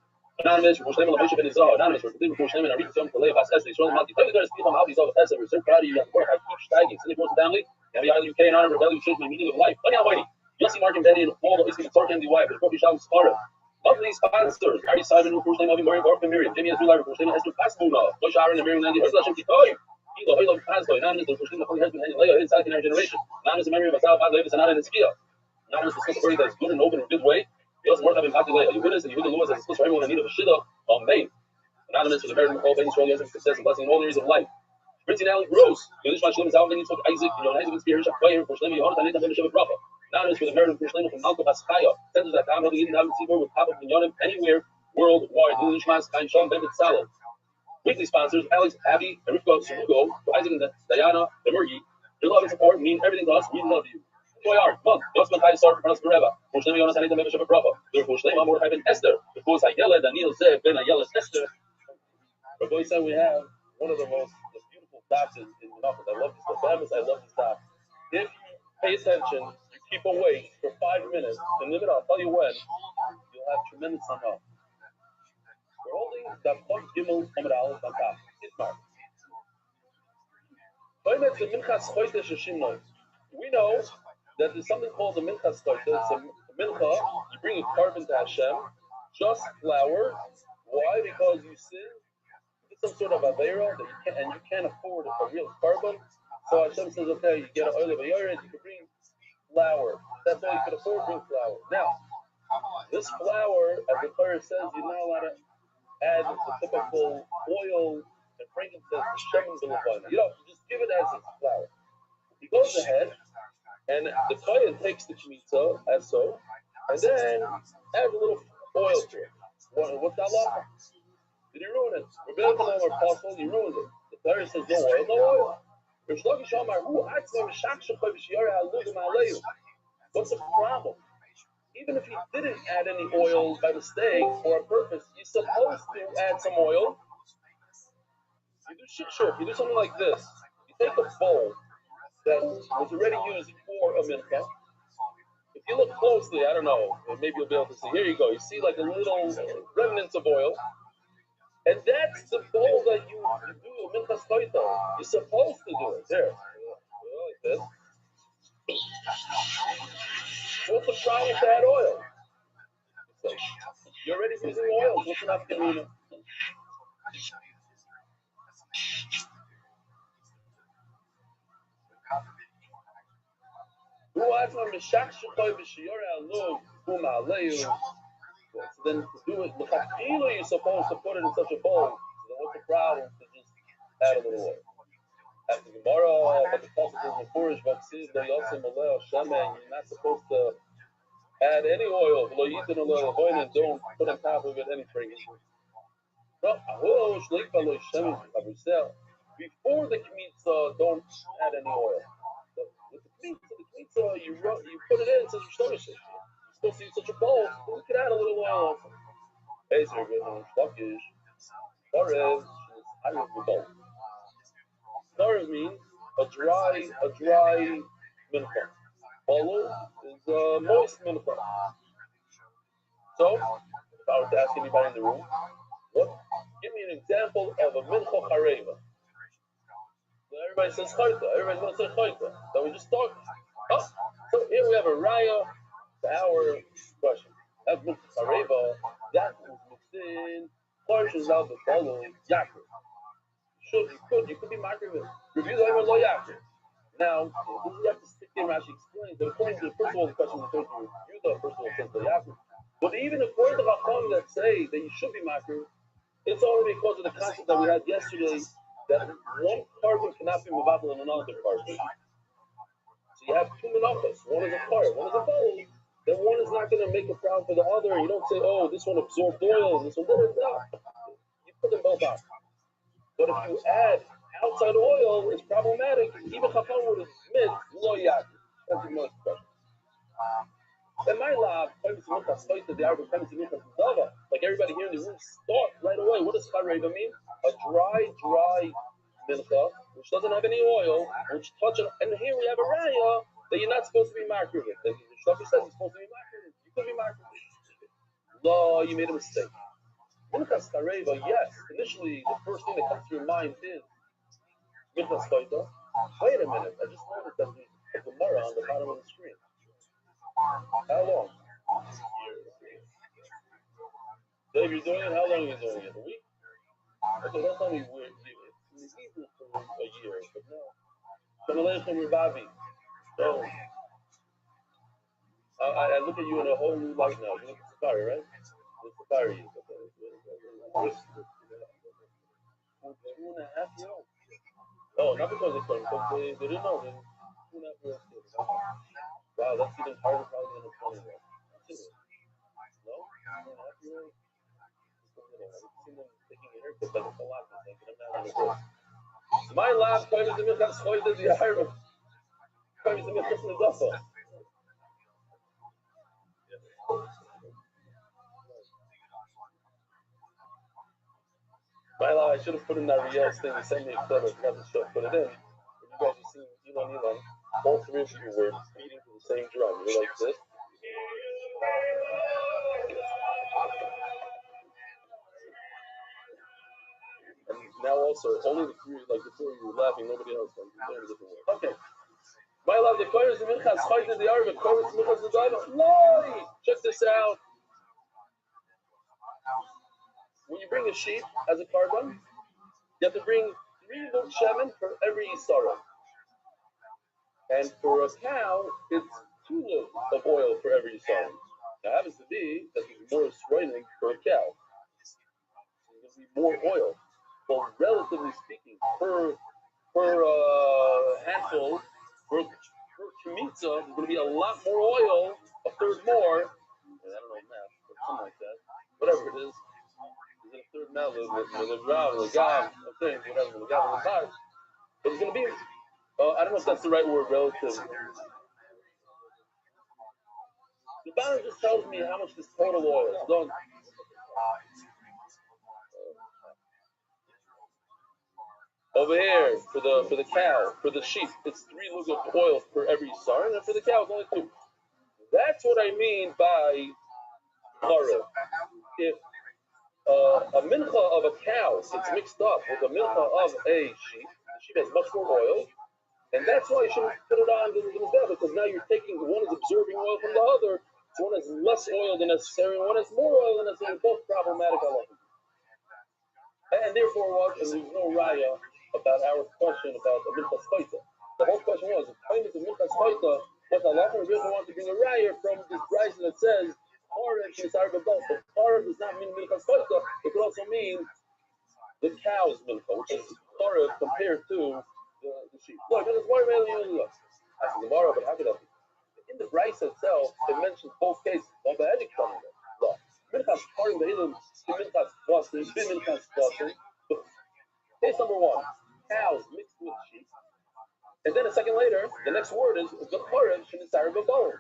Anonymous, Roshleim, Lamesha Ben Izah. Anonymous, complete Roshleim, and Arif Yom Kalei, Bas Esther, Israel, Malti. Tell you guys, Stephen Malti, Zah, Esther, we're so proud of you. You have to work, I keep steiging. Cindy Force family, and we are the UK in honor of rebellion, changed my meaning of life. Funny how mighty. Yossi Markin Benny and all the Islam Torah and the wife, but the Kofi Shalom Sparta. Monthly sponsors, Harry Simon, who first name of Mary Barker Miriam, Jimmy Azulai, first name Esther Pasmuna, Moshe Aaron and Mary Landy, Herzl Hashem Kitoy, Hilo, Hilo, Pasco, Anonymous, the first name of Holy Husband, and Leah, his second generation, Anonymous, Mary of Asal, Bad Levis, and Anna, and Spia. Anonymous, the Swiss that is good and open and good way. He also worked up in Pati Leah, you witness and you Lewis as a Swiss for everyone in need of a Shida on Maine. Anonymous, for the American call, Ben Israel, success and blessing in all areas of life. Prince Allen Gross, Yonishma Shalom, Zalman, Yitzhak, Isaac, Isaac, Inspiration, Fire, for Shlemi, Yohanat, and Nathan, Shabbat, Rafa. Anonymous for the American Christian from Malcolm Baskaya, centers that come, helping Indian Seaboard with Papa Minyonim anywhere worldwide. Yonishma, Kain Shom, Ben Salad. Weekly sponsors, Alex, Abby, Erifko, Sarugo, Isaac, and Diana, the Murgi. Your love and support mean everything to us. We love you. Boy, art, month, Yosman Kai Sar, Pronounced Bereva, for Shlemi, Yohanat, and Nathan, Shabbat, Rafa. Therefore, Shlema, Mordechai, Ben Esther. Before Ayala, Daniel, Zev, Ben Ayala, Esther. Rabbi said we have one of the most beautiful stops in Menachos. I love this stuff. I love this stop. If you pay attention, you keep awake for 5 minutes, and limit, I'll tell you when, you'll have tremendous sana. We're holding the Chok Gimel Amid Aleph on top. Itmar. We know that there's something called a minchas choite. It's a mincha. You bring a carbon to Hashem, just flour. Why? Because you sin. Some sort of avera that you can't afford a real carbon. So Hashem says, okay, you get an oil of a yored, you can bring flour. That's all you can afford, bring flour. Now, this flour, as the Torah says, you're not allowed to add the typical oil and frankincense, shemen b'levana. You don't just give it as it's flour. He goes ahead, and the kohen takes the kmitza as so, and then adds a little oil to it. What's that law? Did he ruin it? Rebbe or apostle, he ruined it. The Torah says no oil, no oil. What's the problem? Even if he didn't add any oil by mistake or on purpose, you're supposed to add some oil. You do sure. You do something like this. You take a bowl that was already used for a mincha. If you look closely, I don't know, maybe you'll be able to see. Here you go. You see like a little remnants of oil. And that's the bowl that you do a minchas choita. You're supposed to do it. There. Like this. What's the problem with that oil? So, you're already using oil. What's enough to mean? So then to do it, you're supposed to put it in such a bowl. So then what's the problem to just add a little oil? After Gemara, but the possible before is vaccine, you're not supposed to add any oil. Don't put on top of it anything. Before the kmitza, don't add any oil. But with the kmitza, you put it in, it says you're supposed to use such a bowl, so you could add a little oil also. Tarev means a dry mincha. Bolu is a moist mincha. So, if I were to ask anybody in the room, give me an example of a mincha chareva. So everybody says chayta. Everybody's going to say chayta. So we just talk. Oh, so here we have a raya to our question. That's mincha chareva. That is within portions of the following yakir. You could be microwave. Review the lo yakir. Now, you have to stick in Rashi explains that according to first of all the question is going to review the first of all says lo yakir. But even according to Chacham that say that you should be microwave, it's only because of the concept that we had yesterday that one carbon cannot be mevatel in another carbon. So you have two menachos. One is a carbon, one is a bowl. Then one is not going to make a problem for the other. You don't say, oh, this one absorbed oil and this one didn't. No. You put them both out. But if you add outside oil is problematic. Even chacham would admit lo yak. That's the most question. And my lab, like everybody here in the room, thought right away. What does chareva mean? A dry mincha, which doesn't have any oil, which touch it. And here we have a raya that you're not supposed to be marked with. That Shlomo says you're supposed to be marked with. You could be marked with. No, you made a mistake. Minchas chareva, yes. Initially, the first thing that comes to your mind is minchas chayta. Wait a minute, I just noticed that there's a gemara on the bottom of the screen. How long? Dave, you're doing it? How long are you doing it? A week? Okay, don't tell me we're in Hebrew for a year, but no. Shalom Rabavi. So, I look at you in a whole new light now. You look at Safari, right? The Safari. 2.5 years old. Oh, not because they couldn't, because they didn't know. They 2.5 years old. Wow, that's even harder probably than a 20-year-old. No? 2.5 years old? I've seen them taking a haircut like a lot. I'm not on the my lab, koyim is the milk, koyim is the higher. Koyim is the milk, just in the duffel. My lab, I should have put in that Riel's thing. He sent me a clip. I forgot to put it in. And you guys have seen Elon. All three of you were beating to the same drum. You're like this. And now also, only the three, like before you were laughing, nobody else. Like, you're a different way. Okay. My love, the koyim is the minchas, chayt is the arva, koyim is the minchas, the daiva. Loi! Check this out. When you bring a sheep as a carbon, you have to bring 3 lug shemen for every yisara. And for a cow, it's 2 lug of oil for every yisara. Now, it happens to be that there's more swining for a cow. So there's going to be more oil. But relatively speaking, per handful, per kimitza, there's going to be a lot more oil, a third more. I don't know math, but something like that. Whatever it is. There's a third now, the gav, okay, whatever, the gav, the tar. But it's going to be, I don't know if that's the right word, relative. The balance just tells me how much this total oil is. Don't. Over here, for the cow, for the sheep, it's 3 lug of oil per every sar, and for the cow, it's only 2. That's what I mean by charav. If a mincha of a cow is mixed up with a mincha of a sheep, the sheep has much more oil, and that's why you shouldn't put it on the mizbeach, because now you're taking, one is absorbing oil from the other, one has less oil than necessary, and one has more oil than necessary, both problematic. And therefore, and there's no raya about our question about the minchas chayta. The whole question was, if claim is a minchas chayta, what Allah really wants to bring a raya from this price that says, Karev is arbadol, but Karev does not mean minchas chayta, it could also mean the cow's mincha, which is Karev compared to the sheep. Look, this is why really look. I said, Gemara, but how could that be? In the price itself, it mentions both cases. Look, minchas Karev, the Ilim, minchas cluster, minchas cluster. Case number 1, cows mixed with sheep. And then a second later, the next word is the Karev Shinisar Babolim.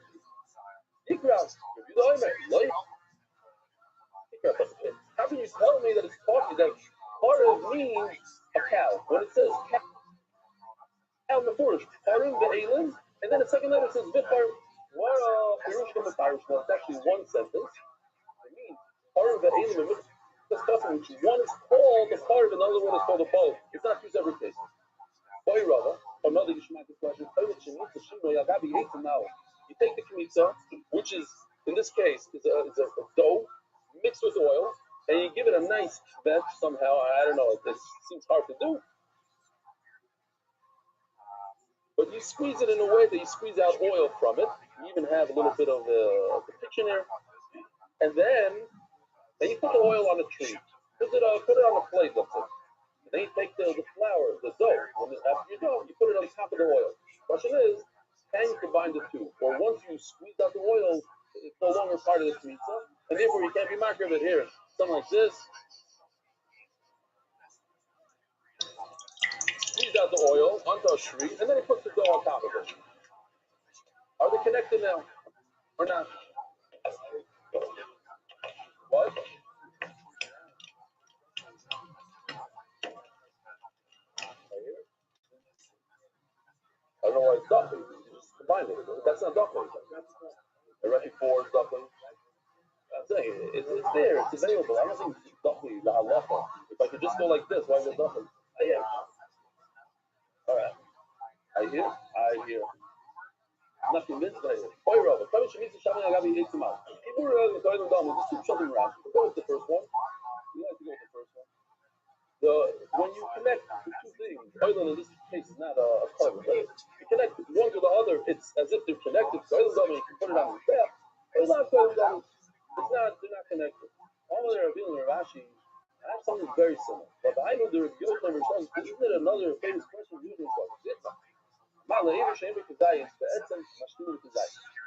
How can you tell me that it's talking that Karev means a cow? When it says cow Mefurish, Karev Ve'elim, and then a second later it says V'char, it's actually one sentence. It means Karev Ve'elim, which one is called the Karev, and the other one is called the Bol. It's not 2 separate cases. Another Yishmael question. You take the kmitza, which is, in this case, is a dough mixed with oil, and you give it a nice kvetch somehow. I don't know, it seems hard to do. But you squeeze it in a way that you squeeze out oil from it. You even have a little bit of the pictionary. And then you put the oil on a tree. Put it on a plate, let's say. And then you take the flour, the dough, and after you dough, you put it on top of the oil. Question is, can you combine the two? Or once you squeeze out the oil, it's no longer part of the pizza, and therefore you can't be marked with it here. Something like this. out the oil onto a shri, and then he puts the dough on top of it. Are they connected now or not? What? I don't know why it's duckling. You just combine it. That's not duckling. Already four is duckling. I'm saying it's there. It's available. I don't think it's duckling the halacha. If I could just go like this, why go duckling? Yeah. All right. I hear. I'm not convinced, but I hear. Oy, Robert. Probably should meet the Shabbat Agabi Eitzimah. People are going to go with just keep shoving around. Go with the first one. You like to go with the first one. When you connect the two things, oil in this case is not a cover, but you connect one to the other, it's as if they're connected. So oil you can put it on the back. It's not oil they're not connected. All of their Rabbi Rashi, I have something very similar. But I know the Rabbi Rothschild, isn't it another famous question using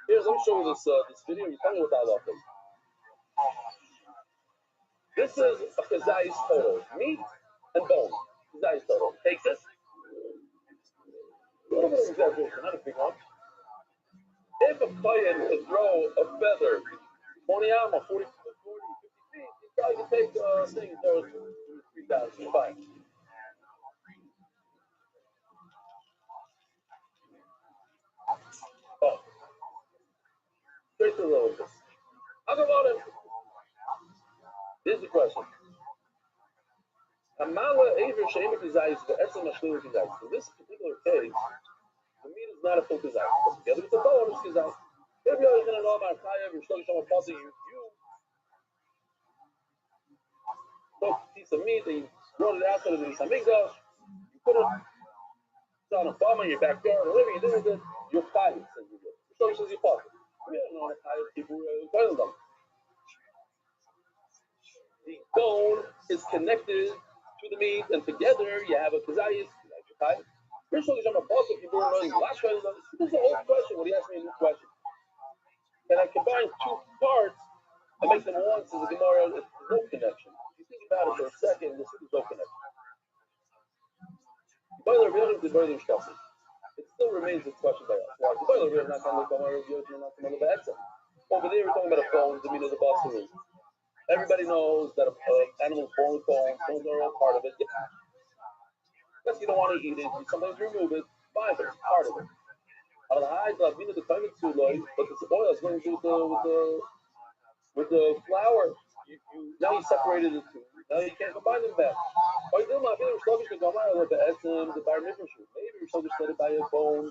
Here, let me show you this video. You tell me what that love is. This is a kazai's total. Meat and bone. Kazai's total. Take this. A little bit of exaggeration, not a big one. If a kohen could throw a feather 20 amma, 40, 50 feet, he probably could take a thing and throw it 3,000. Fine. Oh. Straight to the religious. How about it? Here's the question. In this particular case, the meat is not a full kazai. Together with the bone, it's kazai. If you're going to know about Chayav, you're still showing something, you took a piece of meat and you brought it out to the Samigdash, you put it on a farm in your backyard, or whatever you did with it, you're Chayav, says you did. So he says you're part. We don't know Chayav, people are telling them. The bone is connected to the meat, and together you have a kazayis, you're Chayav. First of all, I'm a boss of people who are knowing last question. This is an old question. What do you ask me a new question? Can I combine two parts and make them one? Says the Gemara, there's no connection. If you think about it for a second, there's no connection. It still remains a question by us. Over there, we're talking about a bone, the meat of the boss room. Everybody knows that an animal is born with bones. Bones are all part of it. Unless you don't want to eat it, you sometimes remove it. Fine, but it's part of it. But the oil is going to do with the flour. Now you separated the two. Now you can't combine them back. Maybe we're supposed to set it by a bone,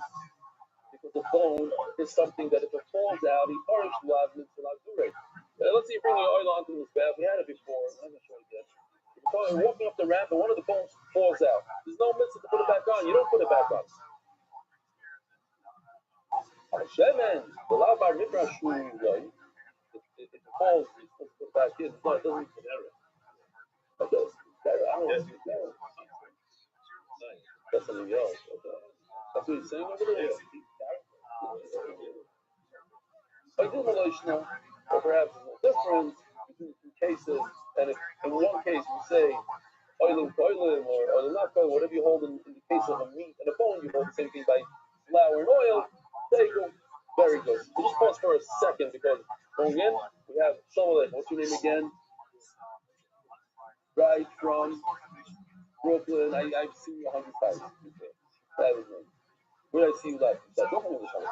because the bone is something that if it falls out, he let's say you bring the oil onto this bath. We had it before. I'm not sure again. You're walking up the ramp and one of the bones falls out. There's no mitzvah to put it back on. You don't put it back on. Shemen, the law bar midrash it falls, you're supposed to put it back in. No, it doesn't fit error. Okay, I don't know. That's something else. Okay. That's what he's saying over there. I do relational, or perhaps there's no difference between the two cases. And if in one case we say oilim or oilim not oil, whatever you hold in the case of a meat and a bone, you hold the same thing by flour and oil. There you go. Very good. We'll just pause for a second because going in, we have Shalom. What's your name again? Right from Brooklyn. I've seen you 100 times. That is me. Where did I see you last? Don't know the Shalom.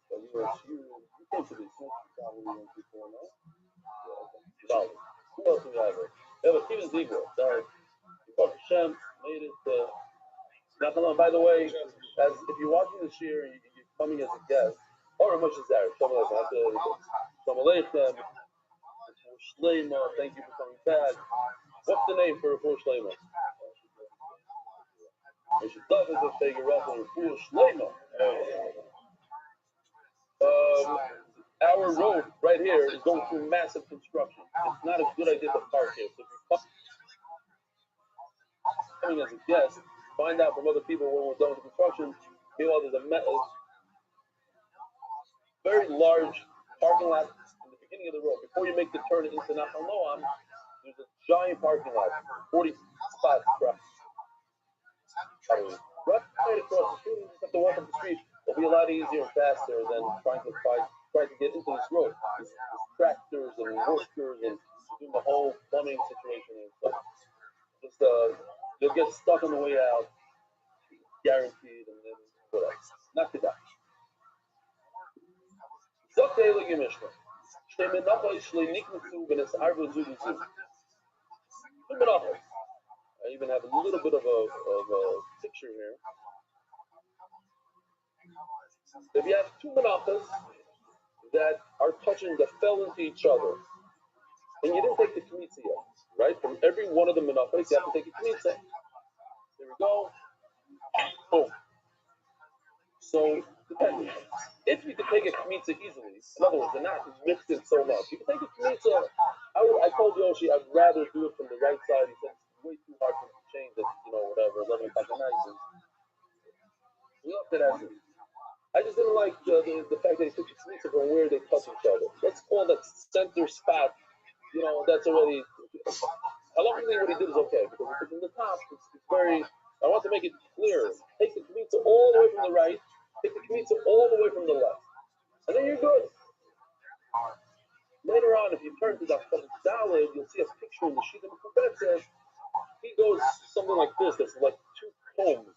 So you came to this. Probably went before, no? Yeah. Who else do we have here? We have a Steven Ziegler. Sorry. Hashem made it. By the way, as if you're watching this year and you're coming as a guest, or a Moshe Zarek, Shalom Aleichem, Shleima, thank you for coming back. What's the name for Shleima? Moshe David, the Fega Rachel, Shleima. Our road right here is going through massive construction. It's not a good idea to park here. So if you're coming as a guest, find out from other people when we're done with the construction. Meanwhile, there's a very large parking lot in the beginning of the road. Before you make the turn into Nachal Noam, there's a giant parking lot, 40 spots. Right across the street, you just have to walk up the street. It'll be a lot easier and faster than trying to get into this road. There's tractors and workers and doing the whole plumbing situation and stuff. Just you'll get stuck on the way out, guaranteed, and then what else? Not to die. Zakei Mishnah. I even have a little bit of a picture here. If you have two menachas that are touching, that fell into each other, and you didn't take the kmitza yet, right? From every one of the menachas, you have to take a kmitza. There we go. Boom. So, depending. If you could take a kmitza easily, in other words, they're not mixed in so much. You can take a kmitza. I told Yoshi I'd rather do it from the right side. He said it's way too hard for me to change it, whatever, 11 o'clock at night. We left it as it. I just didn't like the fact that he took the kmitza from where they touch each other. Let's call that center spot, that's already. Luckily, what he did is okay, because if it's in the top, it's very. I want to make it clear. Take the kmitza all the way from the right, take the kmitza all the way from the left, and then you're good. Later on, if you turn to that Daled, you'll see a picture in the sheet of the says he goes something like this. There's like two combs.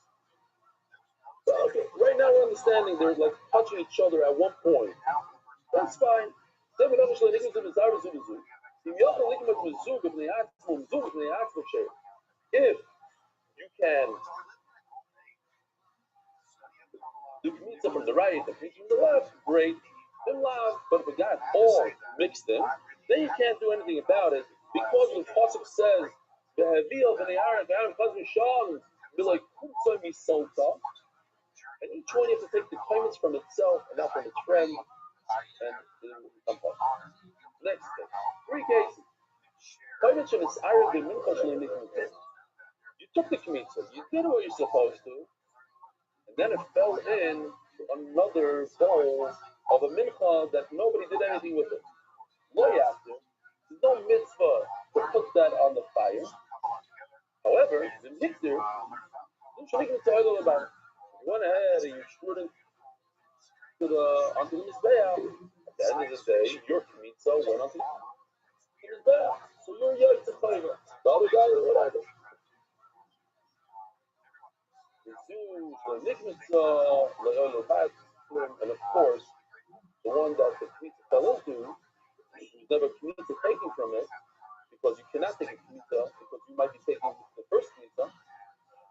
So, okay, right now we're understanding they're like touching each other at one point. That's fine. If you can do kmitza from the right, the kmitza from the left, great. Then love, but if it got all mixed in, then you can't do anything about it because the pasuk says be like and each one you have to take the payments from itself and not from its friend, and then become part. Next thing, 3 cases. You took the kmitza, you did what you're supposed to, and then it fell in to another bowl of a mincha that nobody did anything with it. There's no mitzvah to put that on the fire. However, the mikdir, you went ahead and you threw it onto the mizbeach. At the end of the day, your kmitza went onto the mizbeach. So you're yoyt to favor. The other guy is whatever. And of course, the one that the kmitza fell into, there's never kmitza taken from it, because you cannot take a kmitza, because you might be taking the first kmitza.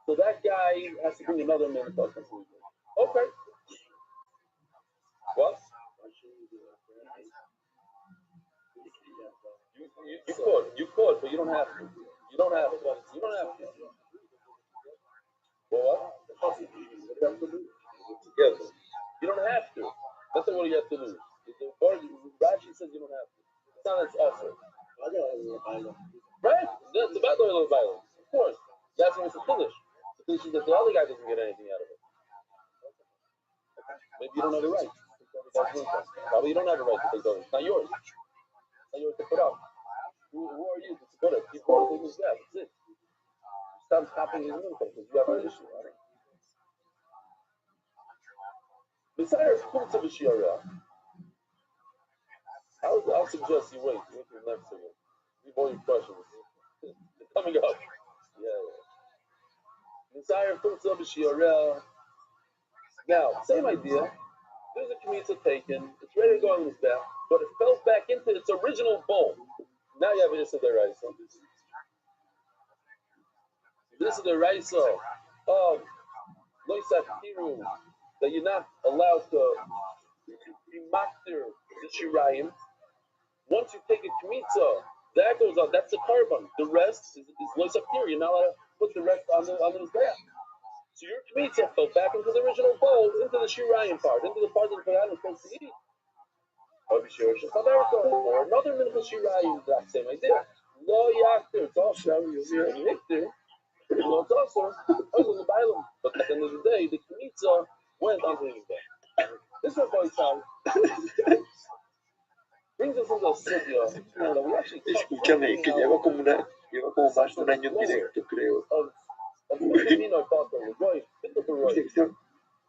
So that guy has to bring another mincha completely. Okay. What? You could, but you don't have to. You don't have to. Well, what? What do you have to do? Together. You don't have to. That's not what you have to lose. Rashi says you don't have to. It's not that's awesome. Right? That's about the little violence. Of course. That's when it's a finish. The finish is that the other guy doesn't get anything out of it. Maybe you don't have the right. Probably you don't have the right to take those. It's not yours. It's not yours to put up. Who are you to put it? People are taking this gap. That's it. Stop stopping his movement because you have an issue. Besides, I'll suggest you wait till next segment. Leave all your questions. They're coming up. Yeah. Now, same idea. There's a kmitza taken. It's ready to go on this back, but it fell back into its original bowl. Now you have an issue deraisa. This is the raisa of loisatiru, that you're not allowed to be maktir the shirayim. Once you take a kmitza, that goes on. That's the carbon. The rest is loisatiru. You're not allowed to put the rest on the back. So your kmitza fell back into the original bowl, into the shirayim part, into the part that the Kohen was supposed to eat. Or another mincha shirayim, that same idea. Lo yaktir, it's all sham, you hear niktir. No, it's also the Bible. But at the end of the day, the kmitza went onto his back. This Rabbi Rothschild brings us into a sugya that we actually Escúchame, que lleva como más de un año en directo, creo. of Filipino thought that we're going. right.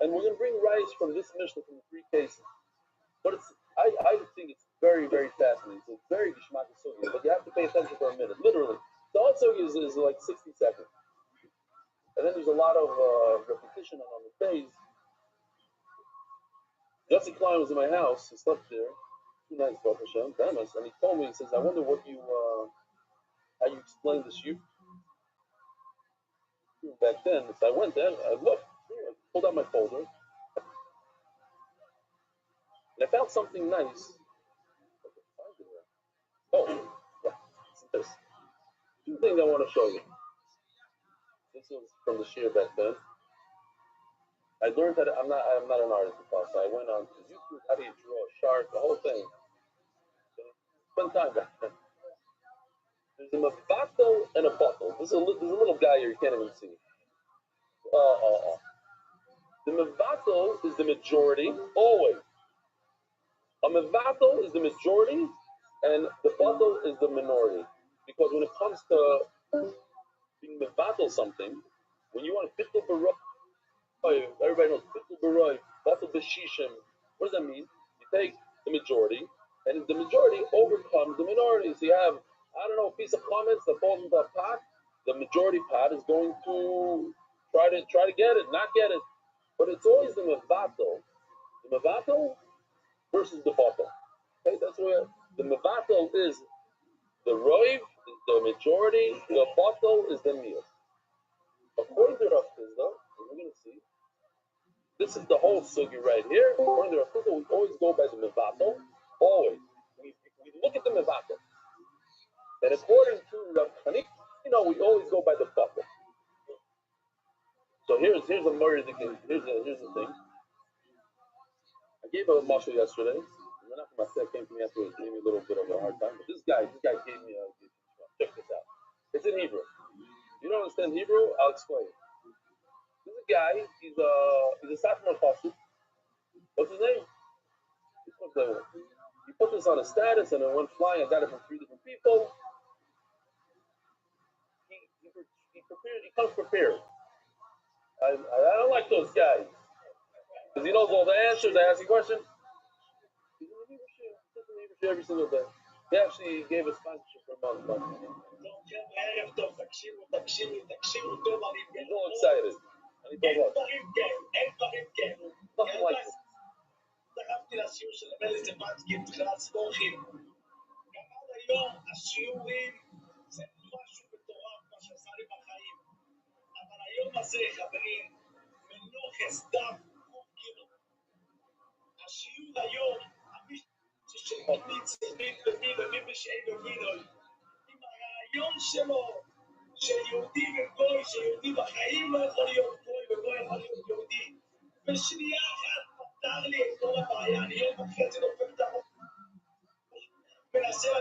And we're going to bring rice from this Mishnah from the 3 cases. But I think it's very, very fascinating. It's a very gishmak sugya, but you have to pay attention for a minute. Literally. The whole sugya is like 60 seconds. And then there's a lot of repetition on the days. Jesse Klein was in my house. He slept there 2 nights, Baruch Hashem, famous, and he told me, he says, I wonder what how you explain this you back then. So I went there, I looked, I pulled out my folder, and I found something nice. Oh, yeah, this. 2 things I want to show you. This was from the shir back then. I learned that I'm not an artist before, so I went on to YouTube, how do you draw a shark, the whole thing. So spend time back then. There's a mevatel and a bottle. There's a little guy here you can't even see. The mevatel is the majority, always. A mevatel is the majority, and the bottle is the minority. Because when it comes to being mevatel something, when you want to bittul baroi, everybody knows bittul baroi, bottle b'shishim. What does that mean? You take the majority, and the majority overcomes the minority. So you have, I don't know, a piece of chametz that falls into a pot. The majority pot is going to try to get it, not get it. But it's always the mevatel versus the bottle. Okay, that's where the mevatel is the roiv, is the majority, the bottle is the meal. According to Rothschild, we're going to see, this is the whole sugi right here. According to Rothschild, we always go by the mevatel, always. We look at the mevatel. And according to Rabbi, we always go by the bottle. So here's a murder thing. Here's the thing. I gave a marshal yesterday. Menachem Maseh came to me afterwards, gave me a little bit of a hard time. But this guy gave me a check this out. It's in Hebrew. You don't understand Hebrew? I'll explain. This is a guy. He's a sophomore pasuk. What's his name? He put this on a status and it went flying. I got it from 3 different people. He comes prepared. I don't like those guys. Because he knows all the answers. I ask you a question. He's in the Hebrew shir every single day. He actually gave us sponsorship for a month. He's all excited. And he told us. Nothing like this. דחפתי לשיעור של רבי זבנסקי עם תחילת ספורחים. גם עד היום השיעורים זה משהו מטורף מה שעשה לי בחיים. אבל היום הזה, חברים, מנוחס דם קורקינו. השיעור היום, המישהו של מי בשעי ומינוי, עם הרעיון שלו, שיהודי וגוי, שיהודי בחיים לא יכול להיות גוי וגוי יכול להיות יהודי. בשנייה אחת פתר לי את כל הבעיה, אני יום וחצי דופק את הראש.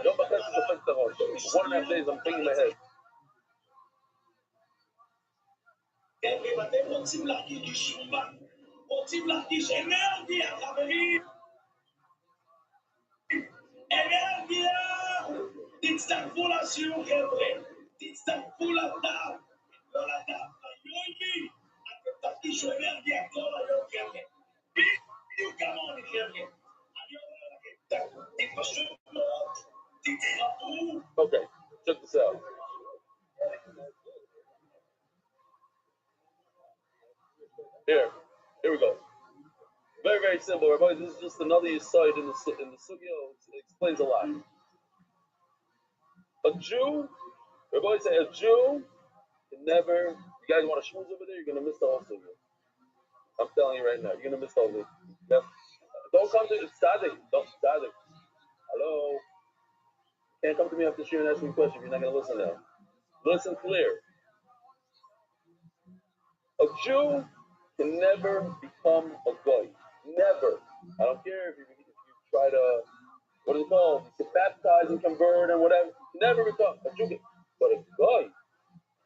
יום וחצי דופק את הראש. 1.5 days I'm thinking my head. אם אתם רוצים להרגיש גישומה, רוצים להרגיש אנרגיה, חברים. אנרגיה! תצטרפו לשיעור, חבר'ה. תצטרפו לדף. לא לדף, ליומי. אתם תרגישו אנרגיה כל היום, חבר'ה. בדיוק כמוני, חבר'ה. אני אומר לכם, תתפשטו מאוד, תתחברו. Okay, check this out. Here we go. Very, very simple, everybody. This is just another side in the sugya. It explains a lot. A Jew, everybody say a Jew can never. You guys want to schmooze over there? You're gonna miss the whole sugya. I'm telling you right now, you're gonna miss the whole thing. Yep. Don't come to tzaddik. Don't tzaddik. Hello. You can't come to me after sharing and ask me a question if you're not gonna listen now. Listen clear. A Jew can never become a goy. Never. I don't care if you try to, what is it called? You get baptized and convert and whatever. Never become a Jew. But a goy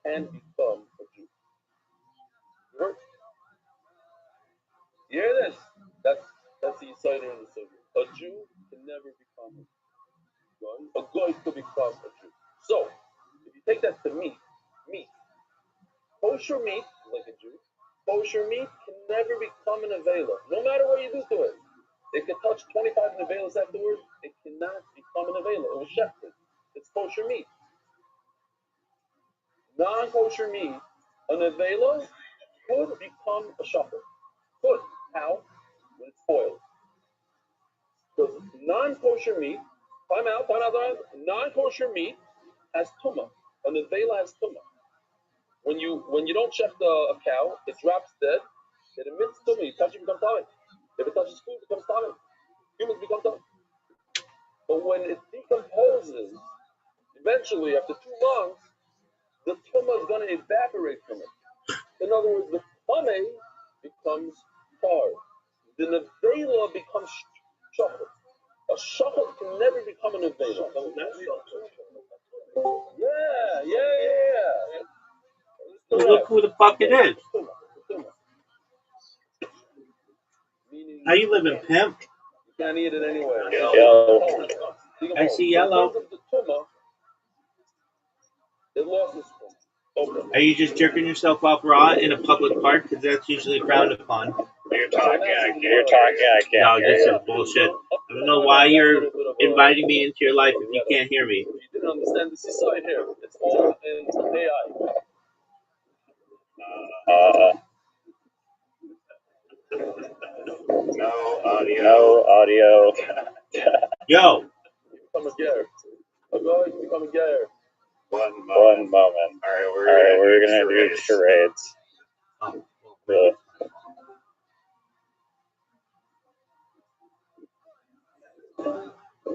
can become a Jew. You hear this? That's the insider in the Savior. A Jew can never become a goy. A goy could become a Jew. So, if you take that to meat. Kosher meat, like a Jew, kosher meat can never become an avela, no matter what you do to it. It can touch 25 nevelas afterwards. It cannot become an avela. It was shechted. It's kosher meat. Non-kosher meat, an avela could become a shachar. Could. How? When it's spoiled. Because non-kosher meat, time out. Non-kosher meat has tumah. An avela has tumah. When you don't check a cow, it drops dead. It emits tumah. You touch it, becomes tummy. If it touches food, it becomes tummy. Humans become tummy. But when it decomposes, eventually, after 2 months, the tumah is going to evaporate from it. In other words, the tummy becomes tar. The nevela becomes shachar. A shachar can never become an nevela. Yeah. Look who the fuck it is. How you living, pimp? You can't eat it anyway. Yo. I see yellow. It lost its tumah. Are you just jerking yourself off raw in a public park? Because that's usually frowned upon. You're talking, I can't No, hear this you. is bullshit. I don't know why you're inviting me into your life if you can't hear me. You didn't understand the side here. It's all in AI. No audio. Yo. Become a gear. Go ahead, become a gear. One moment. All right, we're gonna do charades.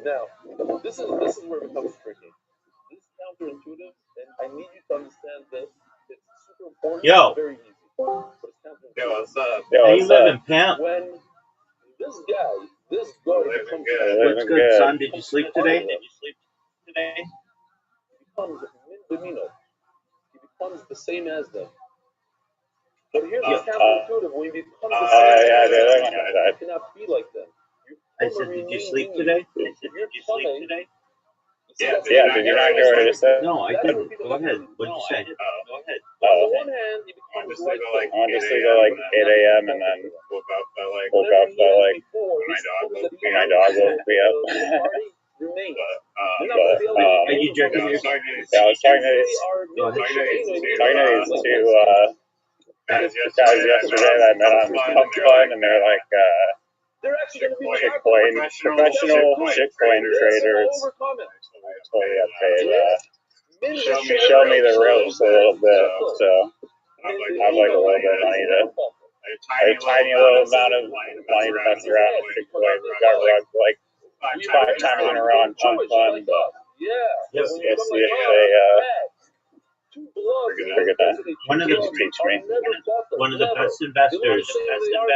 Now, this is where it becomes tricky. This is counterintuitive, and I need you to understand this. It's super important. Yo. It's very easy. But it's counterintuitive. Yo, what's up? How you living, pimp? When this guy becomes What's good, son? Did you sleep today? becomes Mindomino. He becomes the same as them. But here's the counterintuitive. When he becomes the same as them, you cannot be like them. I said, did you sleep today? Yeah, did you not hear what I just said? No, I didn't. Go ahead. What did you say? On the one hand, he becomes like them. I just sleep at like 8 a.m. and then woke up by like my dog woke me up. Are you jerking yourself? Yeah, I was talking to these two guys yesterday that I met on Pump Fun, and they're like They're actually going to be professional shitcoin traders. Totally got paid. Show me the ropes a little bit, so I have like a little bit of money to a tiny little amount of money to mess around with shitcoin. We got rugged like 5 times in a row on Pump Fun, but we'll see if they're gonna teach me. One of the best investors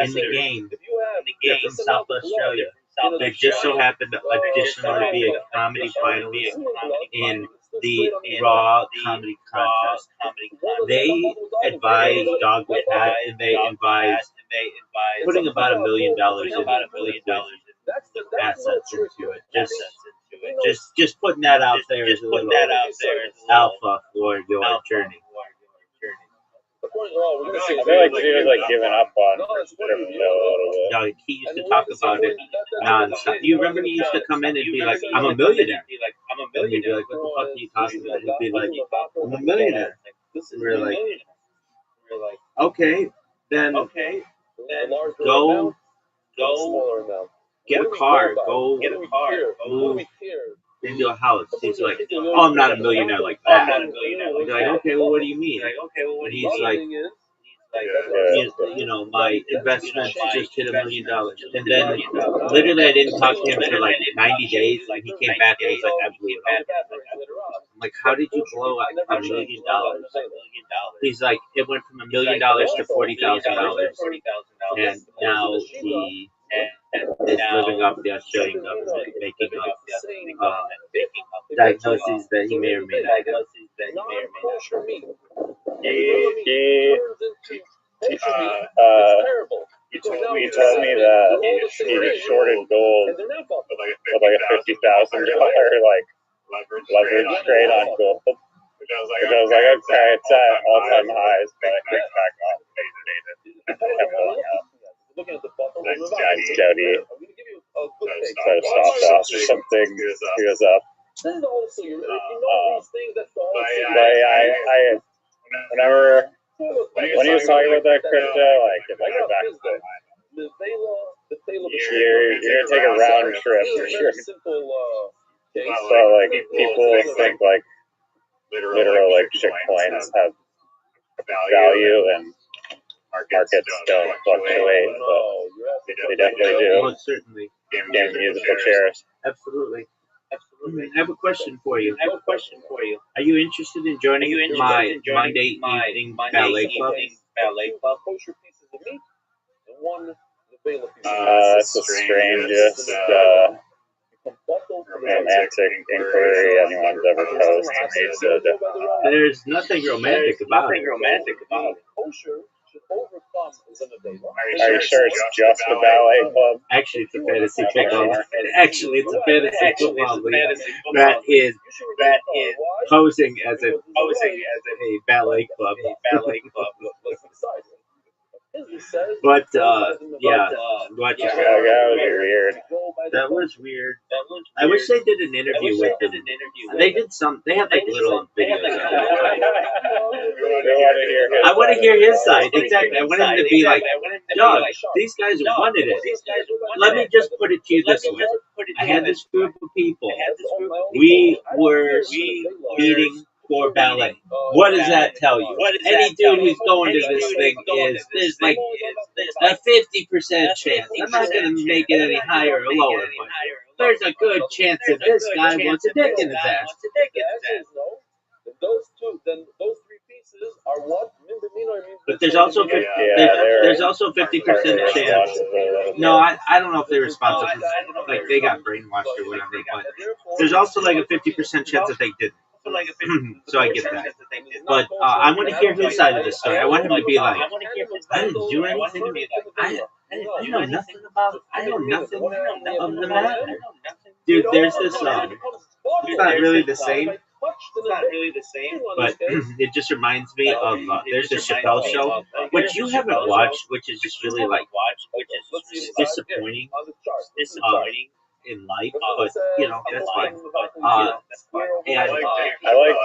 in the game from South Australia. They just so happened to additionally be a comedy finalist in the Raw comedy contest. They advise Dog with Hat, and they advise putting about $1 million in assets into it. Just putting that out there as a little alpha for your journey. I feel like he was like giving up on crypto a little bit. No, he used to talk about it nonstop. You remember he used to come in and be like, "I'm a millionaire." And you'd be like, "What the fuck are you talking about?" He'd be like, "I'm a millionaire." And we're like, "Okay, then go get a car, go move into a house." He's like, "Oh, I'm not a millionaire like that." He's like, "Okay, well, what do you mean?" And he's like, my investments just hit $1 million. And then literally I didn't talk to him for like 90 days, and he came back and was like, "I blew it up." I'm like, "How did you blow up $1 million?" He's like, "It went from $1 million to $40,000, and now he is living off the Australian government, making up diagnoses that he may or may not have." He told me that he shorted gold with like a $50,000 like leverage trade on gold. Which I was like, okay, it's at all-time highs, but I think back off, Jody try to stop us or something screws up. This is the whole thing. You know these things, that's the whole thing. I whenever when he was talking about that crypto, like in like the back of the you're gonna take a round trip for sure. So like people think like literal like shit coins have value and markets don't fluctuate, but they definitely do. Most certainly. Game musical chairs. Absolutely. I have a question for you. Are you interested in joining my Monday evening ballet club? Kosher pieces of meat and one Nevela piece of meat. That's the strangest romantic inquiry anyone's ever posed to me. There's nothing romantic about it. Kosher should overcome the Nevela. Are you sure it's just the ballet club? Actually, it's a fantasy football. Actually, it's a fantasy football league that is posing as a ballet club. But yeah, watch it. That was weird. That was weird. I wish they did an interview with him. They did some. They had like little videos. I want to hear his side. Exactly. I want him to be like, "Dog, these guys wanted it. Let me just put it to you this way. I had this group of people. We were meeting for ballet. What does that tell you? Any dude who's going to this thing there's like a 50% chance. I'm not going to make it any higher or lower, but there's a good chance that this guy wants a dick in his ass. Those three pieces are what? But there's also 50% chance. No, I don't know if they're responsible. Like they got brainwashed or whatever, but there's also like a 50% chance that they didn't. So I get that. But I want to hear his side of the story. I want him to be like, I didn't do anything. I know nothing about it. I know nothing of the matter. Dude, there's this, it's not really the same. But it just reminds me of there's the Chappelle Show, which you haven't watched, which is just really like disappointing in life, but you know that's fine. And I like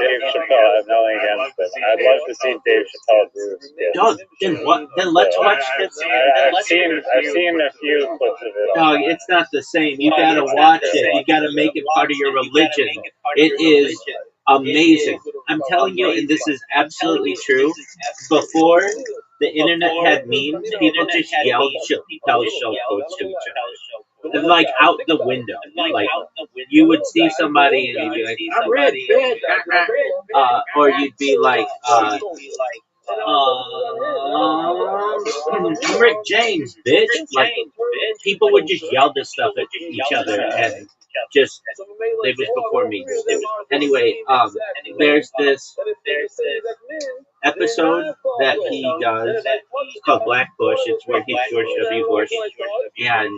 Dave Chappelle. I have nothing against it. I'd love to see Dave Chappelle do this. Dog, then what? Then let's watch this. I've seen a few clips of it. Dog, it's not the same. You gotta watch it. You gotta make it part of your religion. It is amazing. I'm telling you, and this is absolutely true. Before the internet had memes, people just yelled Chappelle Show quotes to each other. Like out the window. Like you would see somebody and you'd be like, I'm red, bitch. Or you'd be like, I'm Rick James, bitch. Like people would just yell this stuff at each other and just it was before me. Anyway, there's this episode that he does. It's called Black Bush. It's where he's George W. Bush, and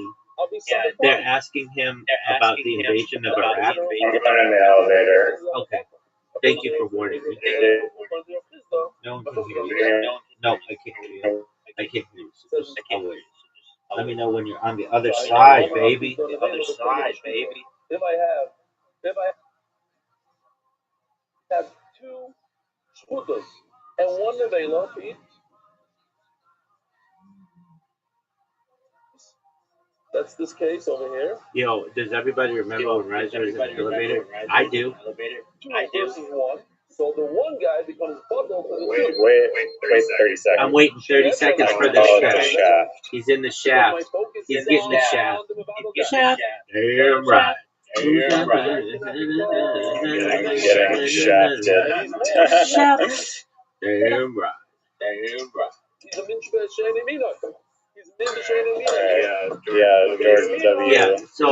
they're asking him about the invasion of Iraq. I'm in the elevator. Okay. Thank you for warning me. No one can hear you. No, I can't hear you. I can't hear you. So just let me know when you're on the other side, baby. The other side, baby. If I have two shvutas and one nevela for each, that's this case over here. Yo, does everybody remember when Riser was in the elevator? I do. I do. One. So the one guy becomes bundled to the Wait 30 seconds. I'm waiting 30 seconds for this shaft. He's in the shaft. He's getting the shaft. Shaft. Damn right. Getting shafted. Shaft. Damn right. Damn right. He's a minchbet shani mina. Yeah, George W. Yeah, so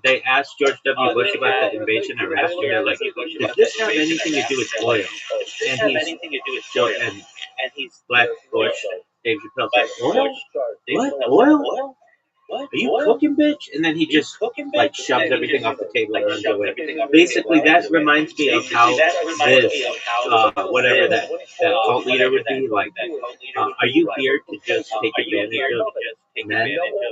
they asked George W. Bush about the invasion of Iraq, and they're like, does this have anything to do with oil? And he's Black Bush, Dave Chappelle's like, oil? What? Oil? Are you cooking, bitch? And then he just like shoves everything off the table and runs away. Basically, that reminds me of how this, whatever that cult leader would be like. Are you here to just take advantage men,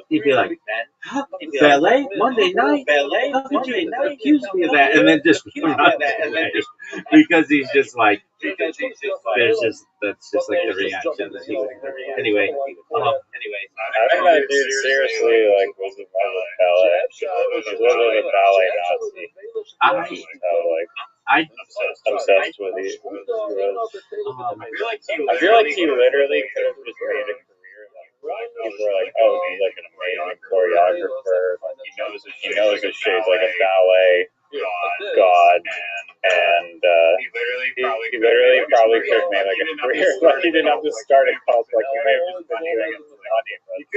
he'd be like, huh? Ballet? Monday night? How could you accuse me of that? And then just run away. Because he's just like, that's just like the reaction that he would have. Anyway, I think that dude seriously like was in love with ballet. He's a little bit of a ballet Nazi. So like obsessed with it. I feel like he literally could have just made a career. Like people were like, oh, he's like an amazing choreographer. He knows his shit. He's like a ballet god, and he literally probably could have made like a career. Like he didn't have to start a cult. Like he may have just been doing it for money. But he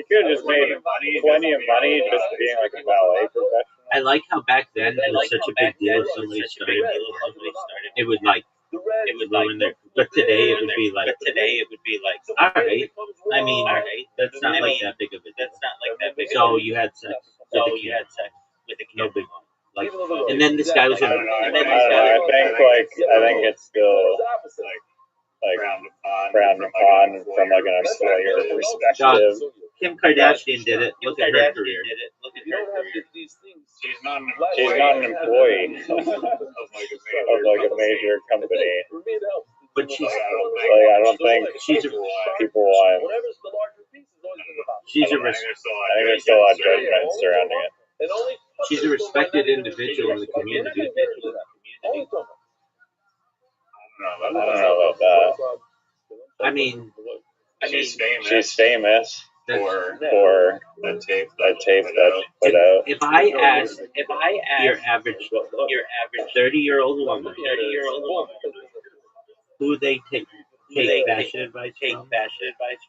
could have just made plenty of money just being like a ballet professional. I like how back then it was such a big deal if somebody started. It would ruin their. But today it would be like. All right. I mean, that's not like that big of a deal. So you had sex. With the no big deal. Like, and then this guy was in. I don't know. I think it's still like frowned upon from like an employer perspective. Kim Kardashian did it. Look at her career. She's not an employee of like a major company. But she's like I don't think people want. She's a. I think there's still a lot of judgment surrounding it. She's a respected individual in the community. I don't know about that. I mean, she's famous for the tape that put out. If I ask your average 30-year-old woman who they take fashion advice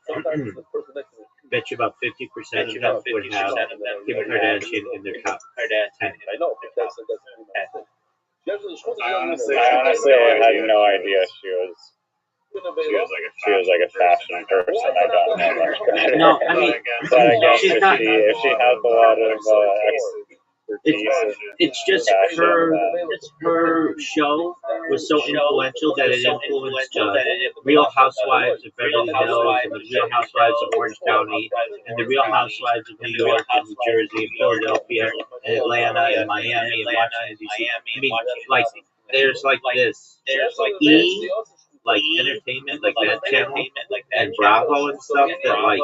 from, bet you about 50% of them would have Kim Kardashian in their top 10. I honestly had no idea she was like a fashion person. I don't know. No, I mean, but I guess if she has a lot of expertise, it's just her show was so influential that it influenced Real Housewives of Beverly Hills and the Real Housewives of Orange County and the Real Housewives of New York and New Jersey and Philadelphia and Atlanta and Miami and Washington D.C. I mean, like there's like this like entertainment, like that channel, and Bravo and stuff that like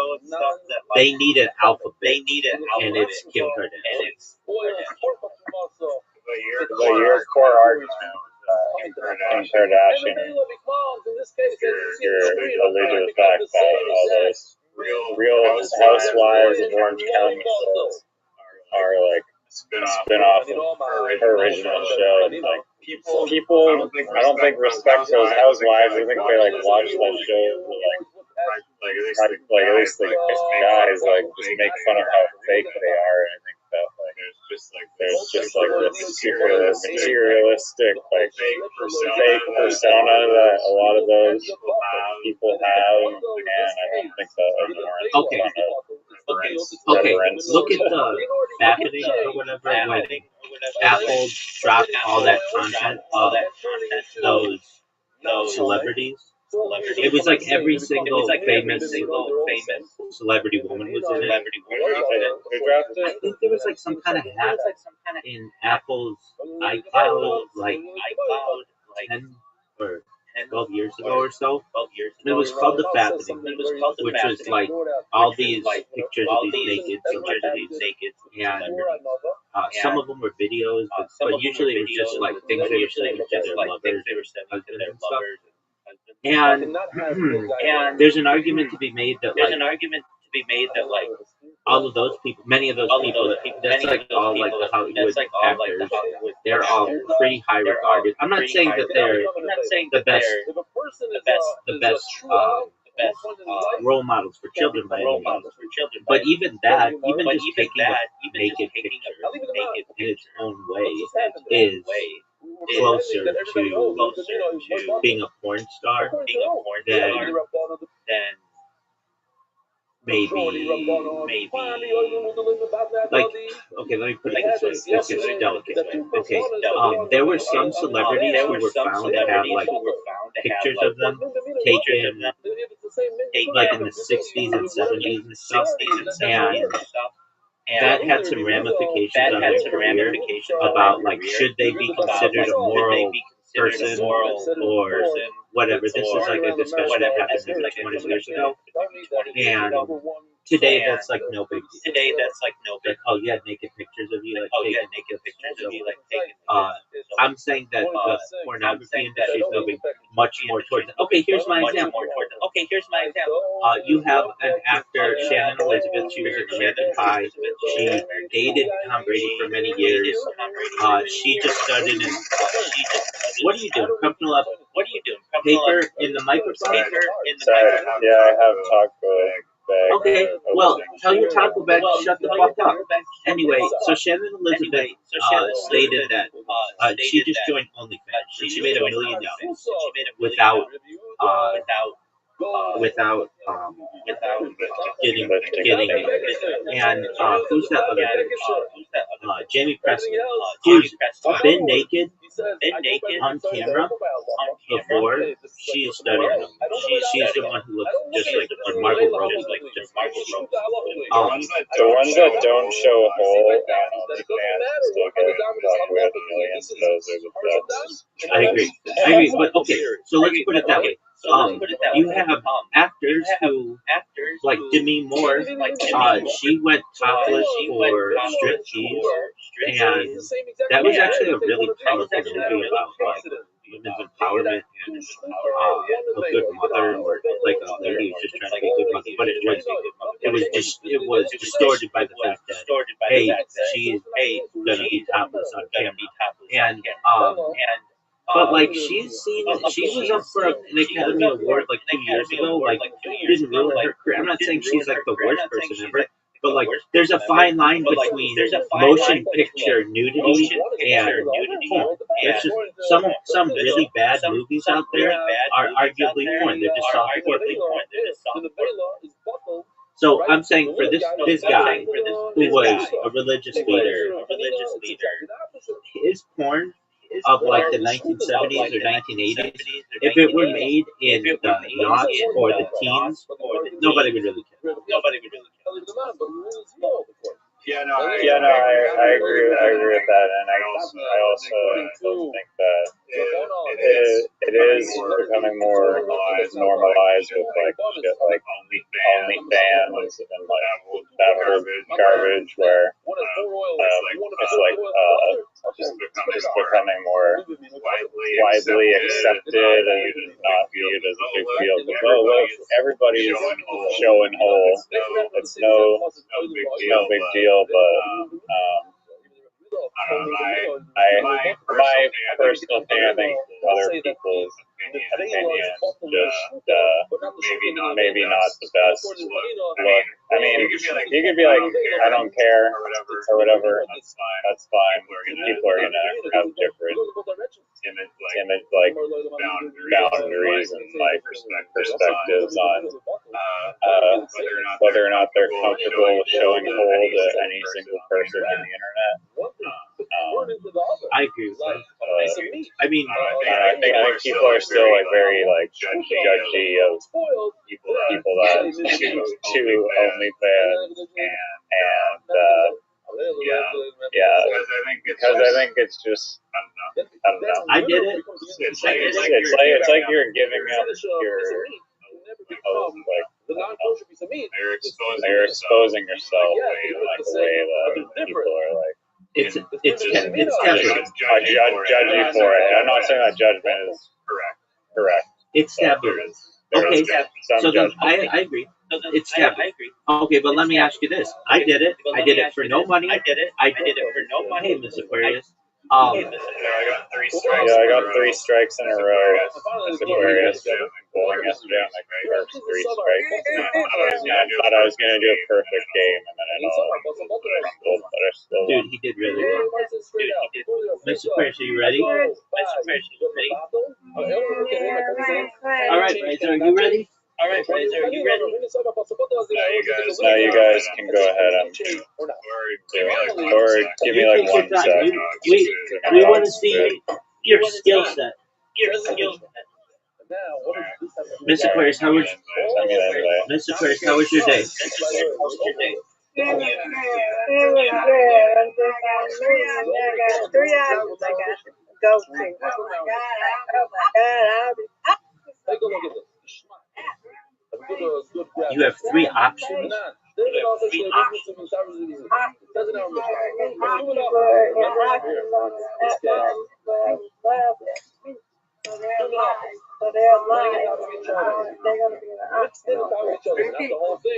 they need an alphabet, and it's Kim Kardashian. But your core argument Kim Kardashian, you're alluding to the fact that all those Real Housewives of Orange County shows are like spin-off of her original show. And, like people, I don't think respect those housewives. I think they like watch that show for like at least like guys like just make fun of how fake they are. And I think that like there's just like this super materialistic like fake persona that a lot of those people have, and I don't think that Okay, look at the happening or whatever when Apple dropped all that content of those celebrities. It was like every single famous celebrity woman was in it. I think there was like some kind of hack in Apple's iCloud, like 10 or 12 years ago or so. It was called The Fappening, which was like all these pictures of these naked celebrities. And some of them were videos, but usually it was just like things they were saying to their lovers, husbands and stuff. And there's an argument to be made that like all of those people, many of those people, that's like all like the Hollywood actors, they're all pretty high regarded. I'm not saying that they're the best role models for children by any means, but even just taking a naked picture in its own way is closer to being a porn star than maybe, like, okay, let me put it this way. This is delicate. Okay, there were some celebrities who were found to have like pictures of them taken like in the 60s and 70s and stuff, and that had some ramifications on their career about like should they be considered a moral person or whatever. This is like a discussion that happened maybe 20 years ago, and today that's like no big deal. Like, oh yeah, naked pictures of you, like taking naked pictures of you, like taking. I'm saying that the pornography industry is moving much more towards. Okay, here's my example. You have an actor, Shannon Elizabeth. She was in American Pie. She dated Tom Brady for many years. She just started in. What are you doing? Crumpling up paper in the microphone? Sorry, yeah, I have taco bag. Okay, well, tell your taco bag to shut the fuck up. Anyway, so Shannon Elizabeth stated that she just joined OnlyFans and she made $1 million without getting it. And who's that other bitch? Jamie Preston, who's been naked on camera before. She's studying them. She's the one who looks just like Margot Robbie, like just the ones that don't show a hole on OnlyFans still get with millions. Those are the best. I agree. But okay, so let's put it that way. You have actors who, like Demi Moore, she went topless for striptease, and that was actually a really powerful movie about like women's empowerment and a good mother, or like a lady who's just trying to be a good mother. But it was distorted by the fact that hey, she's gonna be topless on camera, and but like she was up for an Academy Award like 2 years ago. Like didn't ruin her career. I'm not saying she's like the worst person ever, but like there's a fine line between motion picture nudity and porn. There's just some really bad movies out there are arguably porn. They're just soft porn. So I'm saying for this guy who was a religious leader, his porn of like the 1970s or 1980s, if it were made in the yachts or the teens, nobody would really care. Yeah, no, I agree with that, and I also think that it is becoming more normalized with like shit like OnlyFans and like that whole garbage where it's like just becoming more widely accepted and not viewed as a big deal. But look, everybody's showing whole. It's no big deal. But my personal thing, I think other people's opinions just maybe not the best look. I mean, you could be like, I don't care or whatever. That's fine. People are gonna have different image like boundaries and like perspectives on whether or not they're comfortable with showing whole to any single person on the internet. I agree with that. I mean, I think people are still like very like judgy of people that to OnlyFans and because I think it's just I don't know. I did it. It's like you're giving up your you're exposing yourself like the way that people are like. It's taboo. Judgy for it. I'm not saying that judgment is correct. It's taboo. Okay, so then I agree. It's taboo. Okay, but let me ask you this. I did it. I did it for no money. I did it for no money. Hey, Miss Aquarius. I got 3 strikes. Yeah, I got 3 strikes in a row. Miss Aquarius. Bowling yesterday on my first 3 strikes. I thought I was gonna do a perfect game, and then I know I still. Dude, he did really well. Miss Aquarius, are you ready? All right, Razor, are you ready? All right, Fraser, are you ready? Now you guys can go ahead and do it. Or give me like one sec. We want to see your skill set. Miss Aquarius, how was Miss Aquarius? How was your day? It was good. It was good. I'm just on moving. I got 3 hours I got to go to. Oh my God, I'll be Take a look at this. You have 3 options. So they're lying. They're going to be in the auction. 3 people. 3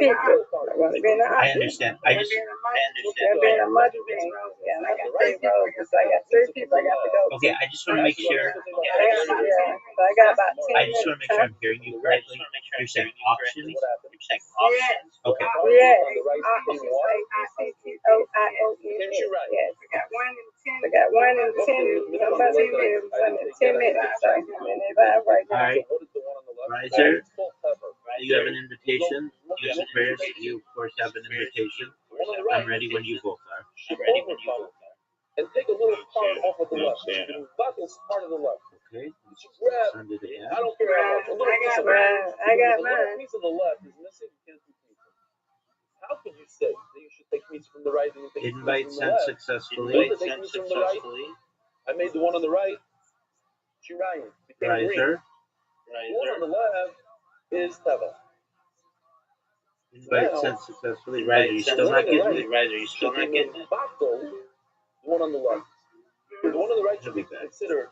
people are going to be in the I auction. understand. They're being a mother thing. Yeah, and I got 3 votes. So I got 3 people I got to go to. Okay, I just want to make sure. Yeah, so I got about 10 I just want to make sure I'm minutes. hearing you correctly. You're saying options. Yes. Okay. Yes. AUCTION. Yes. I got 1 in 10. Somebody lives 1 in 10 minutes. So, and they live right All now. right. Riser, you have an invitation. Miss Aquarius, you of course have an invitation. I'm ready when you both are. And take a little part off of the left. That is part of the left. Okay. Grab. Send it again. I don't care how much. A little piece of I got the little mine. piece of the left is missing. You can't do pizza. How could you say that you should take pizza from the right and you take Invite pizza from the sent left? successfully. Take pizza from the right. I made the one on the right. Shirayan became green. Riser. The one on the left is Teva. Invite sent successfully. Riser, you still not getting it? The one on the left. The one on the right should be considered.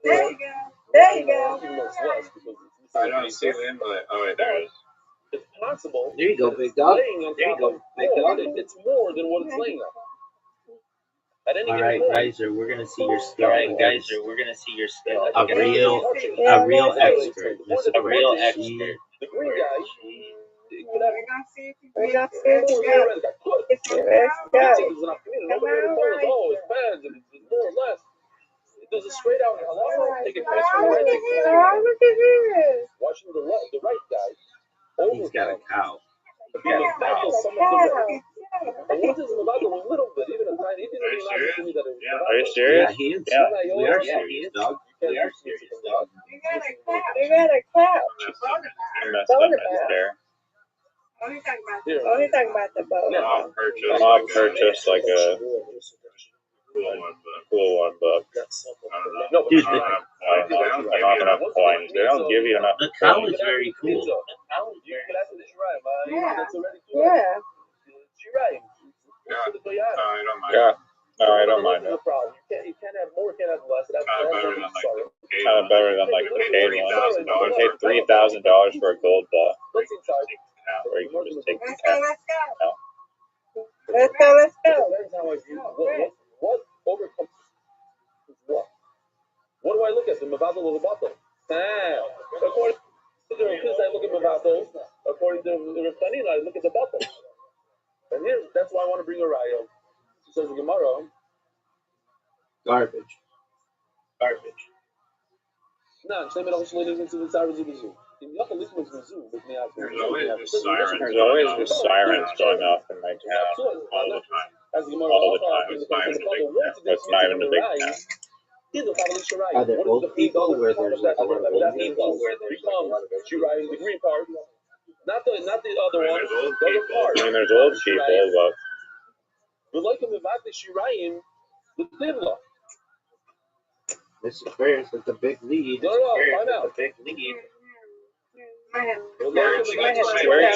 There you go. There you go. Even though it's less because it's I don't see the invite. Oh wait, there it is. It's possible. There you go, big dog. Laying on top of more, it's more than what it's laying on. At any All given right, point. Riser, we're gonna see your skill. We're gonna see your skill. A real expert. Miss Aquarius. The green guy. We're going to see if you got it. Let's go. Oh, it's bad. It's more or less. It does a straight out hello. Take a pass from Oh, the look right. at this. Look at this. Watching the left, the right guy. He's got a cow. Some of the right. And what is about a little bit, even a tiny, even if you're not to me that it was. Are you serious? Yeah, he is. Yeah. We are serious, dog. You got a cow. I messed up my stare. Only talking about the boat. I'll purchase like a cool one, but Dude, not enough coins. They don't give you enough the cow coins. is very cool. Yeah. Yeah. Yeah. No, I don't mind it. You can't have more, can't have less. That's Kind of better than like the paid one. I paid $3,000 for a gold ball. What's inside? Where you can just take the Let's cash. go. Let's go. Let's go. Depends how I view what overcomes what. What do I look at? The Mavato or the bottle? According to the Rafis, I look at Mavato. According to the Raftanina, I look at the bottle. And here, that's why I want to bring a raya. She says the Gemara. Garbage. No, I'm saying that I was leading into the Sarah Zubizu. There's always the sirens going off in my town all the time. It's not even a big town. It's not even a big town. Are there old people where there's like a lot of old people? She riding the green part. Not the other one. I mean, there's old people, but But like in the Vati Shirayim, the Tivla. Miss Aquarius with the big lead. No, find out. Where did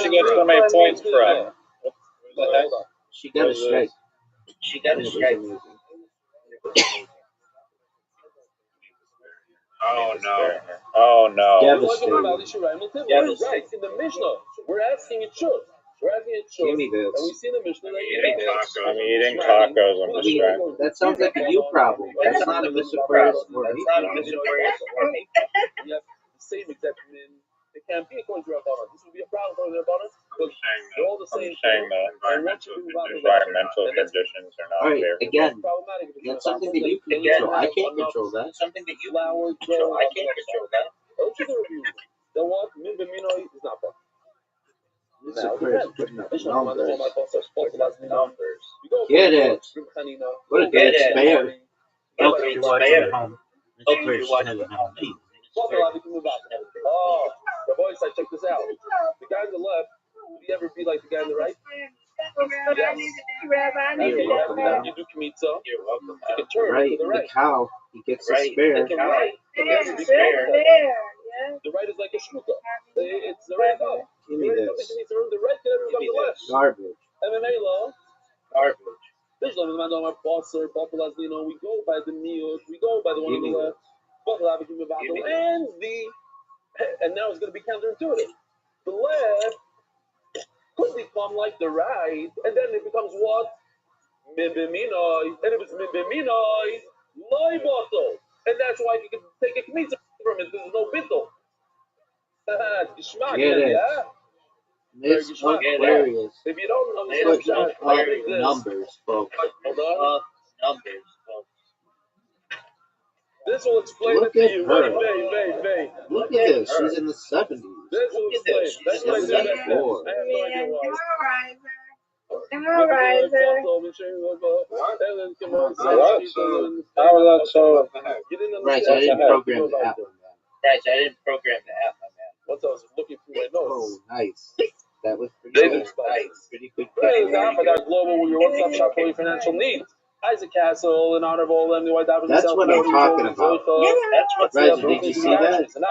she get so many points from? She got a strike. Oh no. Devastating. Right, in the Mishnah, we're asking it should. Give me this. And we see in the Mishnah that I'm eating tacos. I'm distracted. That sounds like a you problem. That's not a Miss Aquarius or me problem. we have the same exact min. It can't be according to Rabbanan. This would be a problem according to Rabbanan because they're all the same. Saying the environmental conditions are not Alright, favorable. again, that's something that you can control. I can't control that. Something that you control. I can't control that. Those are the reviews. then what? Min b'minoi is not possible. This Now, occurs depends. putting up Mishnah Rambam numbers. Rambam Pasuk Pasuk Last Numbers. You go Get for it. Reb Chanina. What a good spare. Look, you're watching at home. This person has a home. Oh, the boys, I check this out. The guy on the left, would he ever be like the guy on the right? Yes. You're welcome, Then you do Kmitza. You're welcome. You can turn Right, to the the right. cow, he gets a Right. spare. The right can never be There. The right is like a shmuta. It's the right up. Give me this. The right can never become the left. Garbage. MMA law. Garbage. There's no man on our boss or Papalazino. We go by the miyut. We go by the one on the left. And now it's going to be counterintuitive. The left could become like the right, and then it becomes what? Mibiminoi. And if it's Mibiminoi, loy bottle. And that's why you can take a kmitza from it. There's no bittle. Get it. Yeah? Miss Aquarius. If you don't Put understand up numbers, folks. hold on. Numbers, folks. This will explain Look it to at you. her. Wait. Look at this. She's in the 70s. This will explain. That's what I did back then. I have no idea why. How is that so? You didn't Right, understand. I didn't program the app on that. Right, I didn't program the app, my man. Once I was looking through my notes. Oh, nice. That was pretty They good. did nice. Pretty good. Hey, Alpha Global, your one-stop shop for your financial needs. Isaac Castle, in honor of all MDY Davos. That's what I'm talking about. That's what's Right, did you see that? So you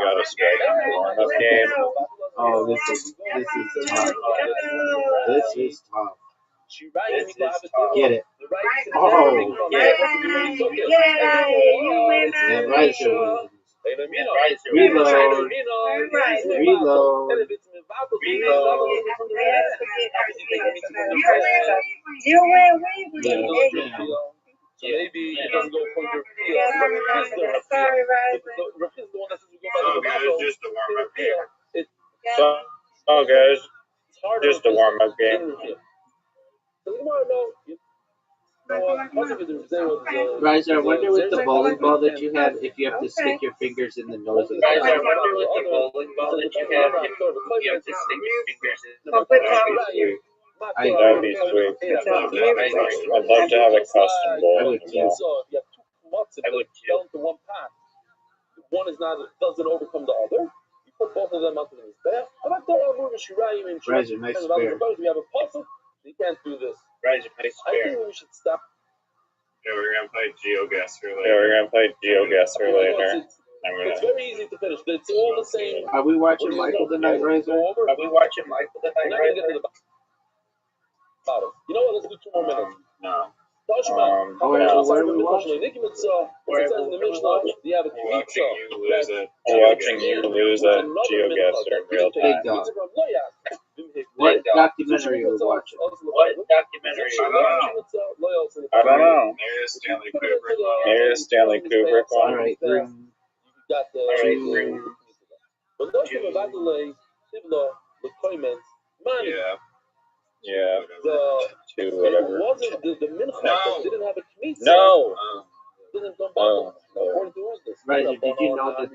got a straight warm-up game. Oh, this is tough. This is tough. Get it. Oh, and Riser wins. Reload. Reload. You win, we Yeah, win. yeah. So maybe it doesn't go from your Sorry, Riser. the one that says we go by the Just a warm-up game. It's Oh, guys, harder. just a warm-up game. Riser, I wonder with the bowling ball that you have, if you have to stick your fingers in the nose of the Guys, I ball. wonder with the bowling ball that you have, if you have to stick your fingers in the So which one? Sweet. I That'd be sweet. I'd love to have a custom I bowling would too. ball. You have two mutts I would too. down to one path. One is not doesn't overcome the other. You put both of them up in his bath. Riser, nice spare. We have a puzzle. You can't do this. Right, nice I spare. think we should stop. Yeah, we're gonna play GeoGuessr Yeah, we're gonna play GeoGuessr later. It's very easy to finish. It's all the same. Are we watching Michael tonight, Riser? Over. Are we watching Michael We're tonight, not gonna get right? to the bottom. You know what? Let's do 2 more minutes. No. Where are we watching? It says in the Mishnah, you have a Watching you lose at I'm watching you lose at GeoGuessr in real Big time. dog. What documentary are we watching? What documentary are you watching? I don't know. Maybe it's Stanley Kubrick. Maybe the Stanley Kubrick All one. right, You got the but those people about to lay Sibla with comments. Money. Yeah, The two, it whatever. wasn't the mincha that didn't have a kmitza. No! Didn't come Oh, according to us. Riser, did you know that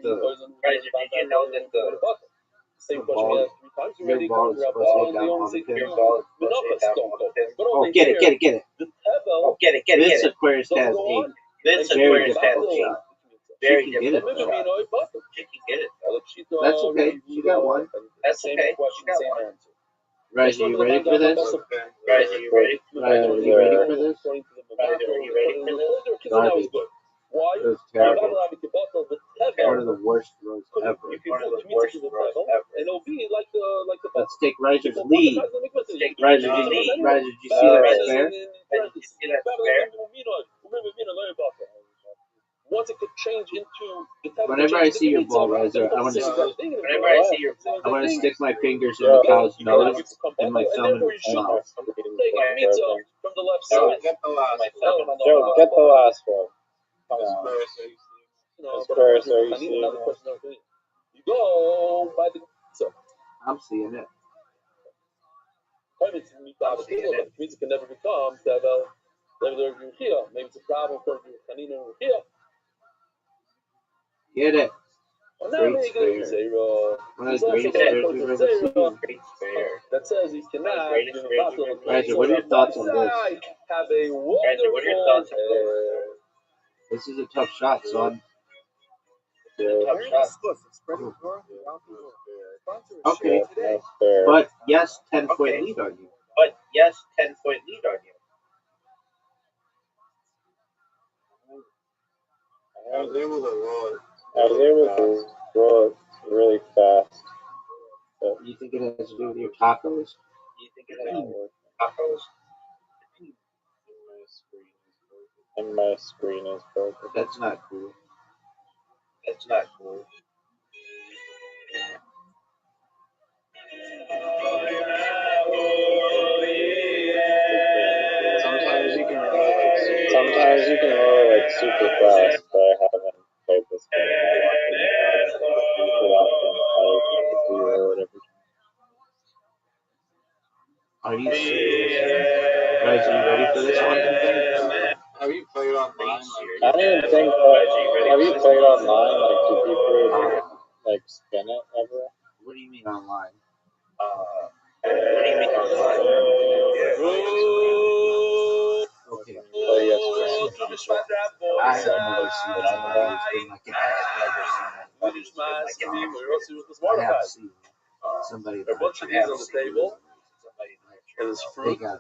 Same the question we ball- had 3 times your already. ball is supposed to hit down on the pin? Oh, get it. The tevel Get it. This Aquarius has 8. This Very Aquarius has difficult 8. shot. Very She can get it. difficult shot. She can get it. That's okay. She got one. That's Same okay. question, She got same one. answer. Riser, you ready for this? Guys, are you ready? Riser, are you ready for this? According to the Are you ready for this? Garbage. Why? It was terrible. The One of the worst throws ever. You can One of put the kmitza worst to the throws tevel, ever. and it'll be like the Let's take Riser's lead. Riser, did you see that spare? Did you see that spare? Once it could change into the tevel, Whenever I see your ball, Riser, I want to Whenever I see your ball, I want to stick my fingers in the cow's nose and my thumb in its mouth. Take a kmitza from the left side. Get the last one. Joe, get the last one. Spurs, You go by the so. I'm seeing it. Maybe it can never become tevel. Maybe it's a problem for Chanina and Ruchia. Get it. Well, not Great really good Spare. Zero. One of He's the also greatest got a spares quote we've from ever Zero seen. that says he cannot give a battle. Roger, what are your thoughts on this? Have a wonderful day. This is a tough shot, son. Very exclusive, spreading joy throughout the world. Sponsor a Okay, show today. but yes, 10-point lead on you. I was able to roll it really fast. But You think it has to do with your tacos? and my screen is broken. That's not cool. Sometimes you can roll it like super fast, but I haven't played this game without being or whatever. Are you serious? Guys, are you ready for this one? Have you played online? I don't even think. Have you played online? Like, do people like spin it ever? What do you mean online? Okay. Play yesterday. I have never seen somebody who's been like an expert. I have seen somebody A bunch of these on the table. And it's they fruit. got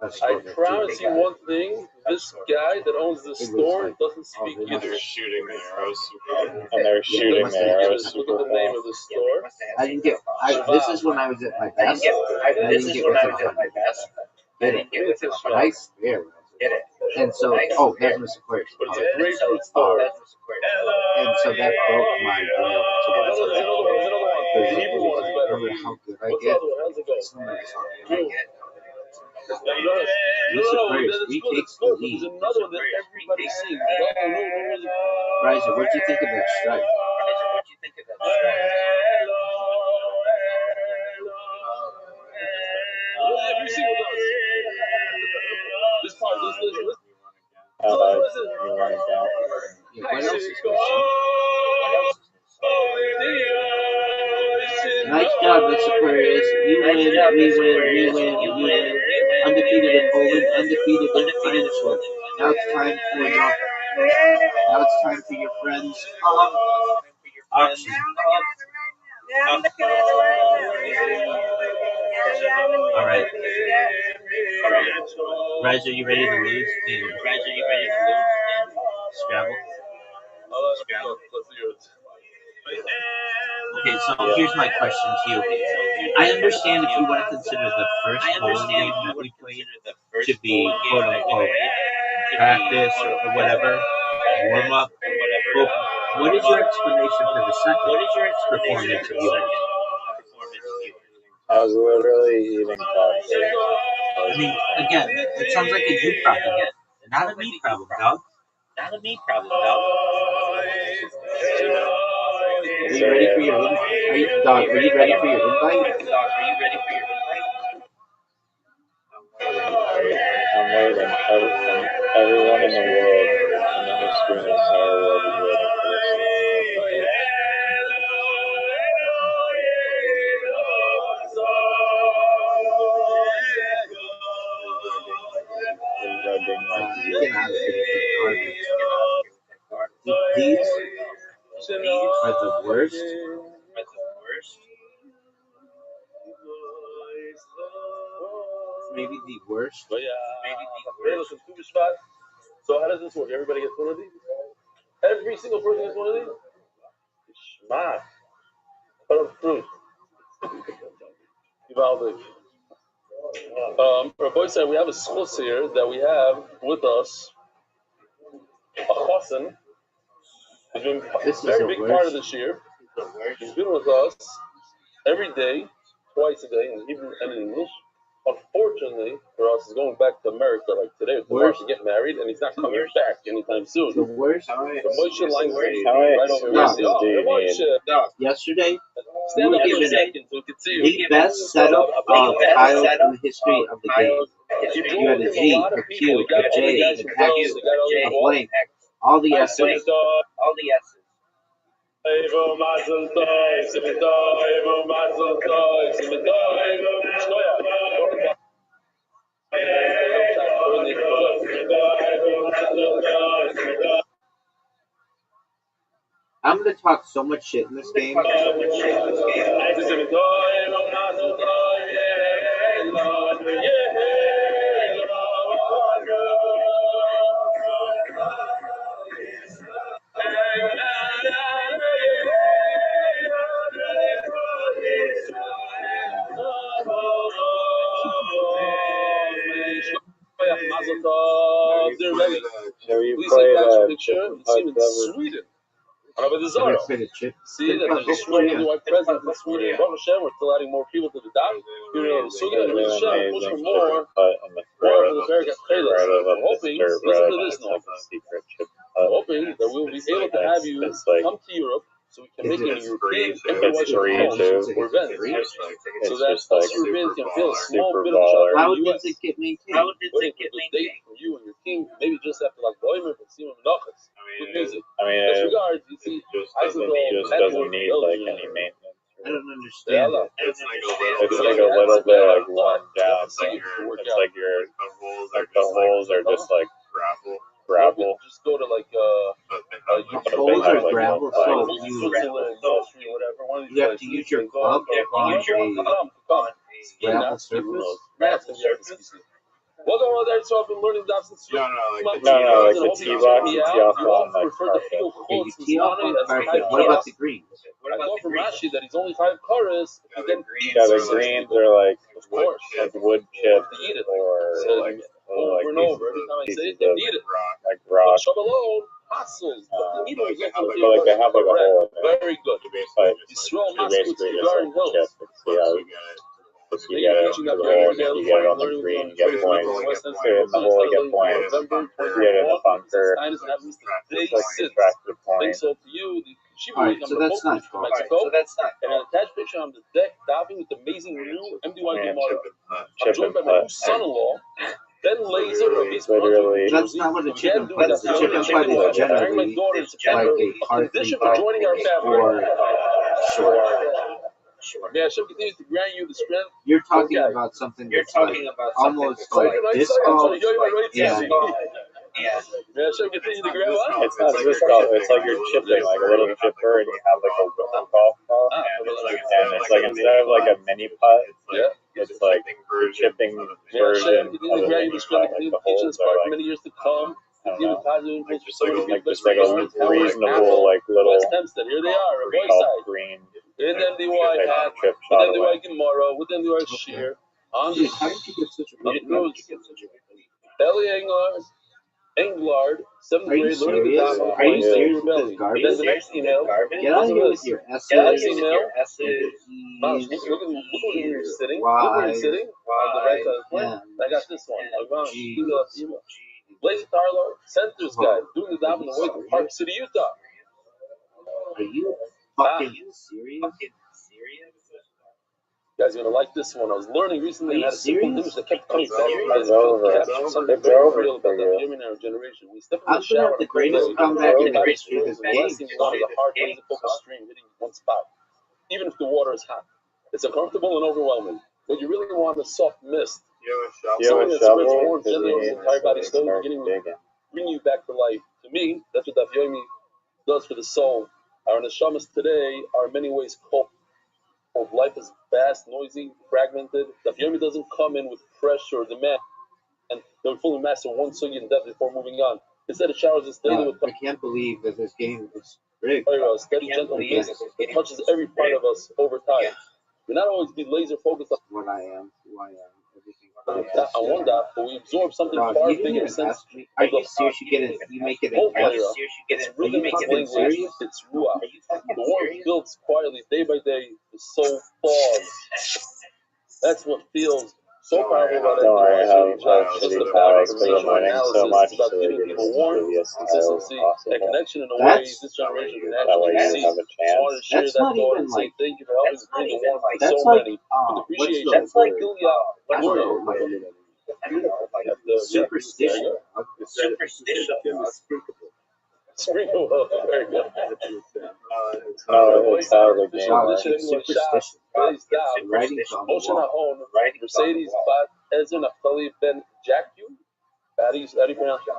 a I score of promise 2. you one thing, this guy that owns this It was store like, doesn't speak they're not- Yiddish. Shooting the arrows super. And they're shooting must the have- arrows Look super at the name fast. of this store. I didn't get. This is when I was at my best. And I didn't get within 100. Get it? It's a shop. Nice spare. And so, there's Mr. Aquarius. But it's a grapefruit store. And so that broke my will No, towards there's it. another one. There's another one. The Because Hebrew one is better. remember how good I What's the get? other one? How's it go? Somebody's talking. Mr. Aquarius retakes the lead. There's another one that everybody's seeing. Riser, what'd you think of that strike? Every single one. This part, listen. You run it down. Yeah, what else is there? Nice job, Mr. Aquarius. You win, we win. Undefeated in Poland, undefeated in Ireland. Now it's time for your. Now it's time for your friends. Auction. Yeah, I'm looking at it right now. All right. Raj, are you ready to lose? Scrabble. Okay, so here's my question to you. I understand if you want to consider the first bowling game that we played to be quote unquote practice or whatever, warm up. But what is your explanation for the second performance of yours? I was literally eating coffee. I mean, again, it sounds like a you problem, not a me problem, dog. Are you ready for your invite? Are you ready for your invite? I'm waiting. Everyone in the world, and the history of the entire world is waiting for this. Rubbing my Get out of here with that garbage. These are the worst. Maybe the worst. But so how does this work? Everybody gets one of these? Every single person gets one of these? Shma. Put up fruit. Rabbi said we have a schus here that we have with us. A chassan. He's been a very big part of this year. He's been with us every day, twice a day in Hebrew and in English. Unfortunately for us, he's going back to America like today or tomorrow to get married, and he's not coming back anytime soon. The worst. Moshe line right over here. Yesterday, Stand up for a given second so we can see you. the best setup of tiles in the history of the game. You had a G, a Q, a J, an X, a blank, all the S's. I'm gonna talk so much shit in this game. Have you Please played attach a Chicken picture. You Putt see him in ever? Sweden. Have you played a chip? See that there's a strong white presence in Sweden. Baruch Hashem, we're still adding more people to the dock. You know, the Sugya and Baruch Hashem, push for more for the Berg at Chelas. I'm hoping, listen to this now. I'm hoping that we'll be able to have you come to Europe so we can make it a European It's free too. or event. So that It's just like us Europeans can feel a small super bit of baller. shock How in the did US. it get maintained? Waiting for the date from you and your team, maybe just after like Boimer and Simon Menachas. Good music. I mean, Best it regards, you see, just doesn't need like any maintenance. I don't understand it. It's It's like a little bit like worn down. It's like your like the holes are just like gravel. Just go to like The holes are gravel, so Switzerland, Austria, whatever. One of these you have to places. use your club on a gravel surface. Welcome over there. So I've been learning that since No, like the tee box is off on like prefer the field Okay, you tee off on carpet. What about the greens? I know from Rashi that he's only 5 chorus. Then yeah, the greens are like of course wood chip they eat it. or So like over and over, every time I say it, they need it. like rock. Shove alone, hassles. But the needle is But like they have like a hole in it. very good. But Yisrael you Maskowitz basically just Garden like Hills. chip and see how you get it to the hole, and if you get it on the green, you get points. In the hole, you get points. If you get it in the bunker, it's like subtracted points. So to you, the Alright, so that's not cool. Mexico. And an attached picture on the deck, diving with the amazing new MDY Gemara. I'm joined by my new son-in-law, Ben Laser of East Literally. That's not what a chicken putt is. A chicken putt is generally like a par 3 for joining our family. or short. May Hashem continue to grant you the strength. You're talking about something that's like almost like disc golf. Yeah. May Hashem continue to grant what? It's not disc golf. It's like you're chipping, like a little chipper, and you have like a wiffle golf ball, and it's like instead of like a mini putt, it's like a chipping May version Hashem continue to of grant a you the mini strength putt. to Like the teach holes us are for like many years to come. Continue the positive influence for so many like people. just like a reasonable like little West Hempstead, here they are, a boy golf side. green In MDY hat, trip with shot MDY away. Gemara, with MDY Shear, on the Dude, how did you get such a good cruise. Ellie Englard, 7th Are you grade, learning the serious? dot. Are you serious with Belly. this garbage? Then the next email. Get out of here with your Next essays. email. Mouse, look at where you're sitting. Look where you're sitting. On the right side of the plane. I got this one. Email. Blaze Tarlo, Center's Guide, doing the dot on the way to Park City, Utah. Are you fucking serious? You guys are gonna like this one. I was learning recently and had a simple image that kept coming back. It's over. Something It's very over real for about you. that human era generation. We step in I'm the gonna shower. have the greatest comeback in the history of this game. Blessing one of the hard laser focus stream hitting one spot, even if the water is hot. It's uncomfortable and overwhelming. What you really want is soft mist. You have Something a that spreads shovel warmth because gently you over the need entire body, to slowly start beginning to digging. bring you back to life. To me, that's what Daf Yomi does for the soul. Our neshamas today are in many ways cold. Life is fast, noisy, fragmented. Daf Yomi doesn't come in with pressure or demand, and they'll fully master one sugi in depth before moving on. Instead, it showers us daily with I can't believe that this game is rigged. steady, gentle pace that touches every part of us over time. We not always be laser focused on What I am, who I am, everything. one dot, but we absorb something Dog, far you didn't bigger even sense. ask me. Are you serious? You make it Whole an F? player. It's rhythm, it's fucking language, serious? it's ruach. The warmth builds quietly day by day. The soul falls. That's what feels so powerful about Don't worry how it's just shitty about Alex because I'm winning so much, it's about so they're giving giving people us warmth, the how consistency, and possible. connection in a way That's- this generation can That actually way you see. have a I wanted to chance. share That's that not thought even and say like- thank you for helping bring the warmth to That's so like, many. With what's appreciation. the That's like word? Ilya. I don't know, like superstition. Superstition. Sprinkle. Very good. No, it's out of the game. No, it's superstition. Moshe Nahon, Mercedes Bat Ezer Naftali Ben Jacques. How do you pronounce it?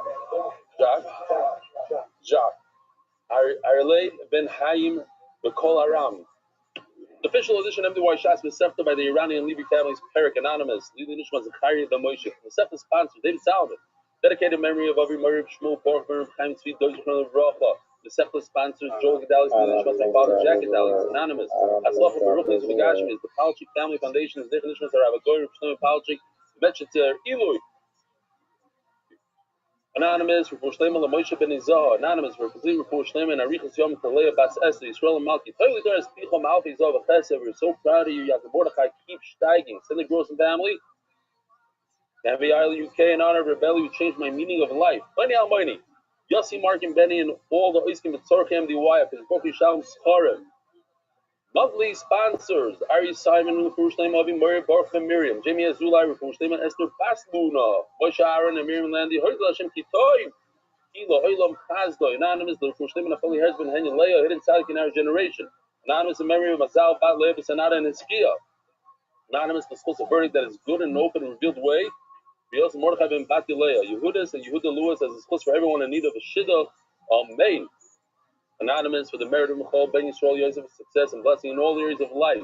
Jacques. Arle Ben Haim Bekol Aram. The official edition of MDY Shas Mesefta by the Iranian Levy family's Perik Anonymous. Lili Nishma Zachariah Ben Moshe. Mesefta sponsor David Salomon. Dedicated memory of Avi Mariv Shmuel Baruch Baruch Chaim Tzvi Dozichron of Bracha. The Mesefta sponsors Joel Gedalis, Lili Nishma my father Jack Gedalis. Anonymous. Hatzlacha Baruch Liz V'Gashmi. The Palchik Family Foundation is Lili Nishma Zarav Goyer Shlomo Palchik. Metcheter Ilui. Anonymous for Shlema Moshe Ben Izah. Anonymous for complete for Shlema and Arichas Yom Kalea Bas Esther Yisrael and Malki. Totally there is Pichom Alfi Zav Chesed. We're so proud of you. Yaakov Mordechai keep steiging. Send the Gross and family. Navi Island UK in honor of Rebelli who changed my meaning of life. Plenty Almighty. Yossi Mark and Benny and all the Oiskim B'Tzorchem DY of his Boki Shalom Scharim. Monthly sponsors: Ari Simon, Rufush Name Avi Murray, Baruch and Miriam, Jamie Azulai, Rufush Name Esther Basluna, Moshe Aaron and Miriam Landy, Hoyzel Hashem Kitoy, Hilo Hoylam Chazdo, Anonymous, the Rufush Name and Afali husband Henry Leah, Hidden Tzaddik in our generation. Anonymous in memory of Mazal Bat Leah Sanada and Hiskia. Anonymous discuss a verdict that is good and open and revealed way. We also Mordechai ben Bati Leah, Yehudas and Yehuda Lewis as discussed for everyone in need of a Shidduch Amen. Anonymous for the merit of Michal Ben Yisrael Yosef success and blessing in all areas of life.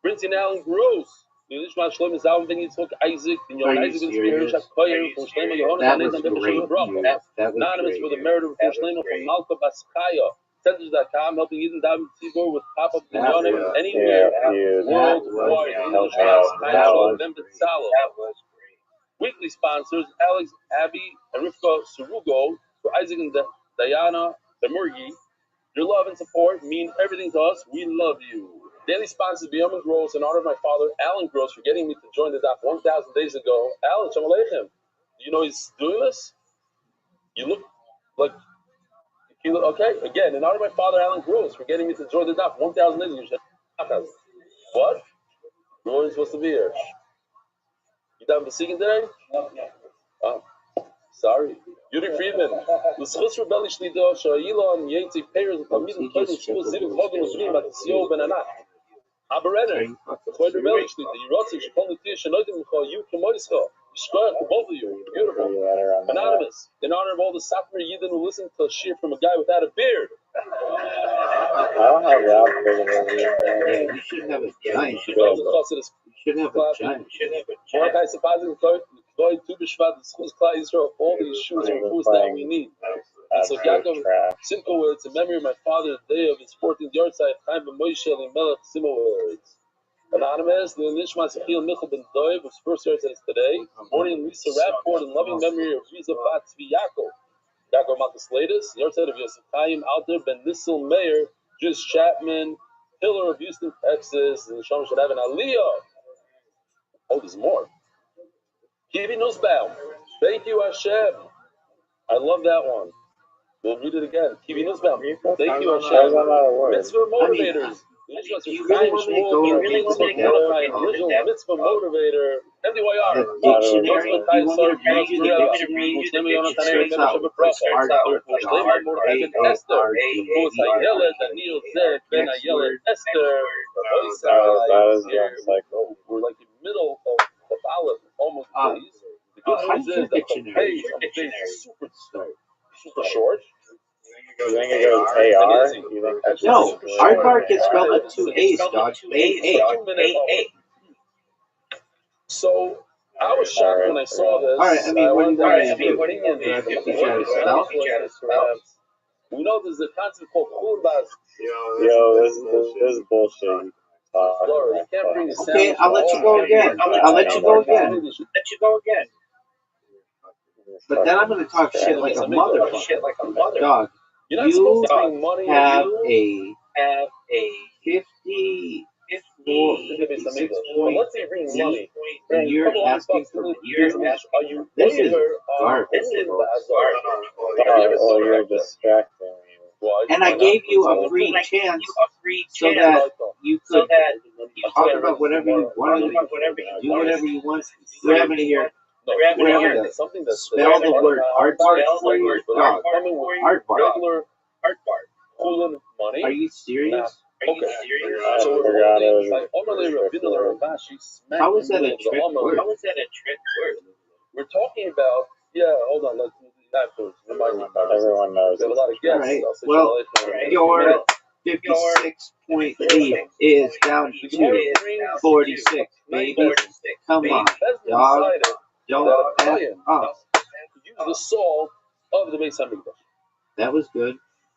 Prince Alan Gross, Nishma Shlomo Zalman Ben Yitzchok Isaac, Ben Yon Isaac Ben Spirit Shakoyer, from Shlomo Yehonas and Nathan Ben B'Shem Baruch. Anonymous for the merit of Shlomo from Malka Baskaya. Centers.com helping Eden David Tzibor with pop-up Yonim anywhere worldwide. Nishma Ben B'Tzalo. Weekly sponsors: Alex, Abby, and Rivka Surugo for Isaac and Diana Demurgi. Your love and support mean everything to us. We love you. Daily sponsors: B'Yom Gross in honor of my father, Alan Gross, for getting me to join the DAF 1,000 days ago. Alan, Shalom Aleichem. Do you know he's doing this? You look like you look okay. Again, in honor of my father, Alan Gross, for getting me to join the DAF 1,000 days ago. What? You weren't supposed to be here. You done Besiegen today? Oh, sorry. Yuri Friedman. The Schutz Rebelli Shlida, Sha'ilon, Yaitzi, Payers, the Talmidim, Kodim, Shul, Zivik, Hodin, Uzrim, Matisio, Ben Anat. Aberenner. The Choy Rebelli Shlida, Yerotzi, Shekon Lutia, Shanoidim, Michal, you, Kemoischa. Yishkoyach to both of you. Beautiful. Anonymous. In honor of all the Satmar Yidden who listen to a shir from a guy without a beard. I don't have that. Yeah, you shouldn't have a giant. You shouldn't have a giant. Mordechai Sapazin, Kloy, Tu B'Shvat, the schools, Klai Yisrael, all these shoes and foods that we need. And so Yaakov Simkowitz, in memory of my father, the day of his 14th yahrzeit, Chaim Ben Moshe and Melech Simowitz. Anonymous, the Nishma Sechil Michal Ben Doiv, whose first yahrzeit is today. Morning Lisa Radford, in loving memory of Riza Bat Tzvi Yaakov. Yaakov Malkus Latest, yahrzeit of Yosef Chaim Alter Ben Nissel Meir, Jus Chapman, Pillar of Houston, Texas, and the Shalom should have an Aliyah. Oh, there's more. Kivi Nussbaum, thank you, Hashem. I love that one. We'll read it again. Kivi Nussbaum, thank you, Hashem. Mitzvah motivators. You really want me to go against the original mitzvah motivator. MDYR. The dictionary, you want me to read you the dictionary? It starts out with the hard word, We're like in the middle of the ballot, almost please. The good news is that the page on the page is super short. You think it goes AR? No, aardvark is spelled with two A's, dog. A. So I was shocked when I saw this. All right, I mean, what do you want me to do? We know there's a concept called churbas. Yo, this is bullshit. You can't bring the sound. Okay, I'll let you go again. I'll let you go again. But then I'm going to talk shit like a motherfucker. Dog, you have a 50 let's say bring money. and you're asking for years. This is garbage. Oh, you're distracting me. And I gave you a free chance so that you could talk about whatever you wanted, do whatever you want. You have it here. No, Whatever the something that's spell the word aardvark for you, dog. coming with Aardvark. regular chulin money. Are you serious? Okay. I So we're forgot it holding was by Omerle Ravina Ravashi smack How in is the that a middle of the trick Omer. word? We're talking about, hold on, let's afterwards. Remind me. Everyone knows. We have a lot of guests. Alright, I'll say well, shalom. your 56-point lead is down to 46, baby. Come on, dog. Don't F up. Use the salt of the Beis Hamikdash. That was good.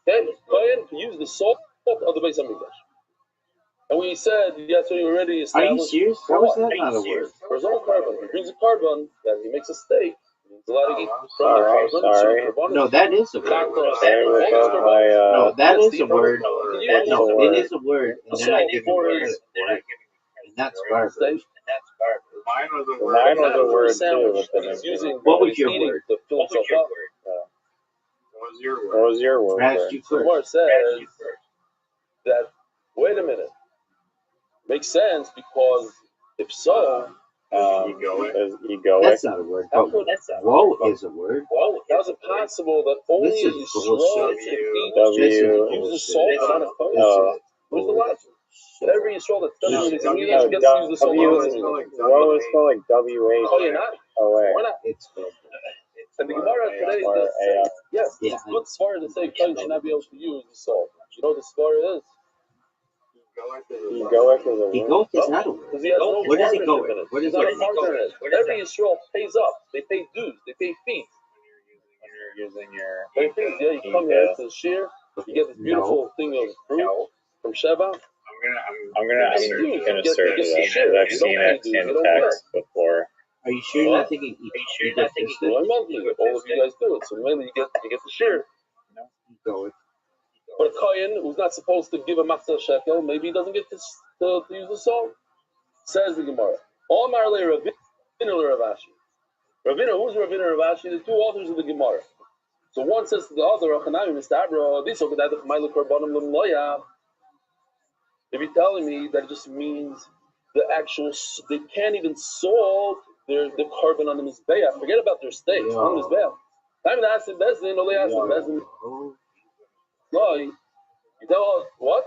Okay, Kohen use the salt of the Beis Hamikdash. And we said, yes, we already Are you established. serious? How is that not a word? For his own carbon, he brings a carbon, then he makes a steak. He's allowed to eat from Sorry, the carbon. sorry. No, that is a word. Sorry about my, No, that is a word. What's No, the it word? is a word, and they're not giving you credit for it. And that's garbage. Mine was a Mine was a For a word too. sandwich, But but he's using What was he's your eating word? to fill himself up. What was your What word? was your word? Asked Bert? you So the Gemara first. says that, wait a minute, makes sense because if so, Egoic. That's not a word. But whoa is a word. how is it possible that only This a is Yisrael bullshit. can eat This is use the salt bullshit. but not a Kohen? Oh. Where's the logic? That every Yisrael that studies This in is- English gets to use the salt. What was it spelled like WH? Oh, you're not? Oh, Why not? It's good. And the Gemara today Or does say, AF. yes, Yeah, it's good svara to say Kohen should not be able to use the salt. You know what the svara is? Egoic is a word. Egoic is not a word. Because he has no What is partnership egoic? in it. What He's is not a it? partner in it. Every Yisrael pays up. They pay dues. They pay fees. When you're using your They pay fees. Yeah, you come here to the shir. You get this beautiful thing of fruit from Sheba. I'm gonna search it up. I've seen it in text before. Are you sure you're not thinking egotistic? Well, monthly. All of you guys do it. So mainly you get the shir. Egoic. But a kohen who's not supposed to give a matzah shekel, maybe he doesn't get to use the salt. Says the Gemara. Omar le Ravina le Ravashi. Ravina, who's Ravina Ravashi? The two authors of the Gemara. So one says to the other, if you're telling me that it just means the actual, they can't even salt the carbon on the mizbeach. Forget about their steaks on the mizbeach. Time to ask the bezin, or they ask the bezin. No, you tell us what?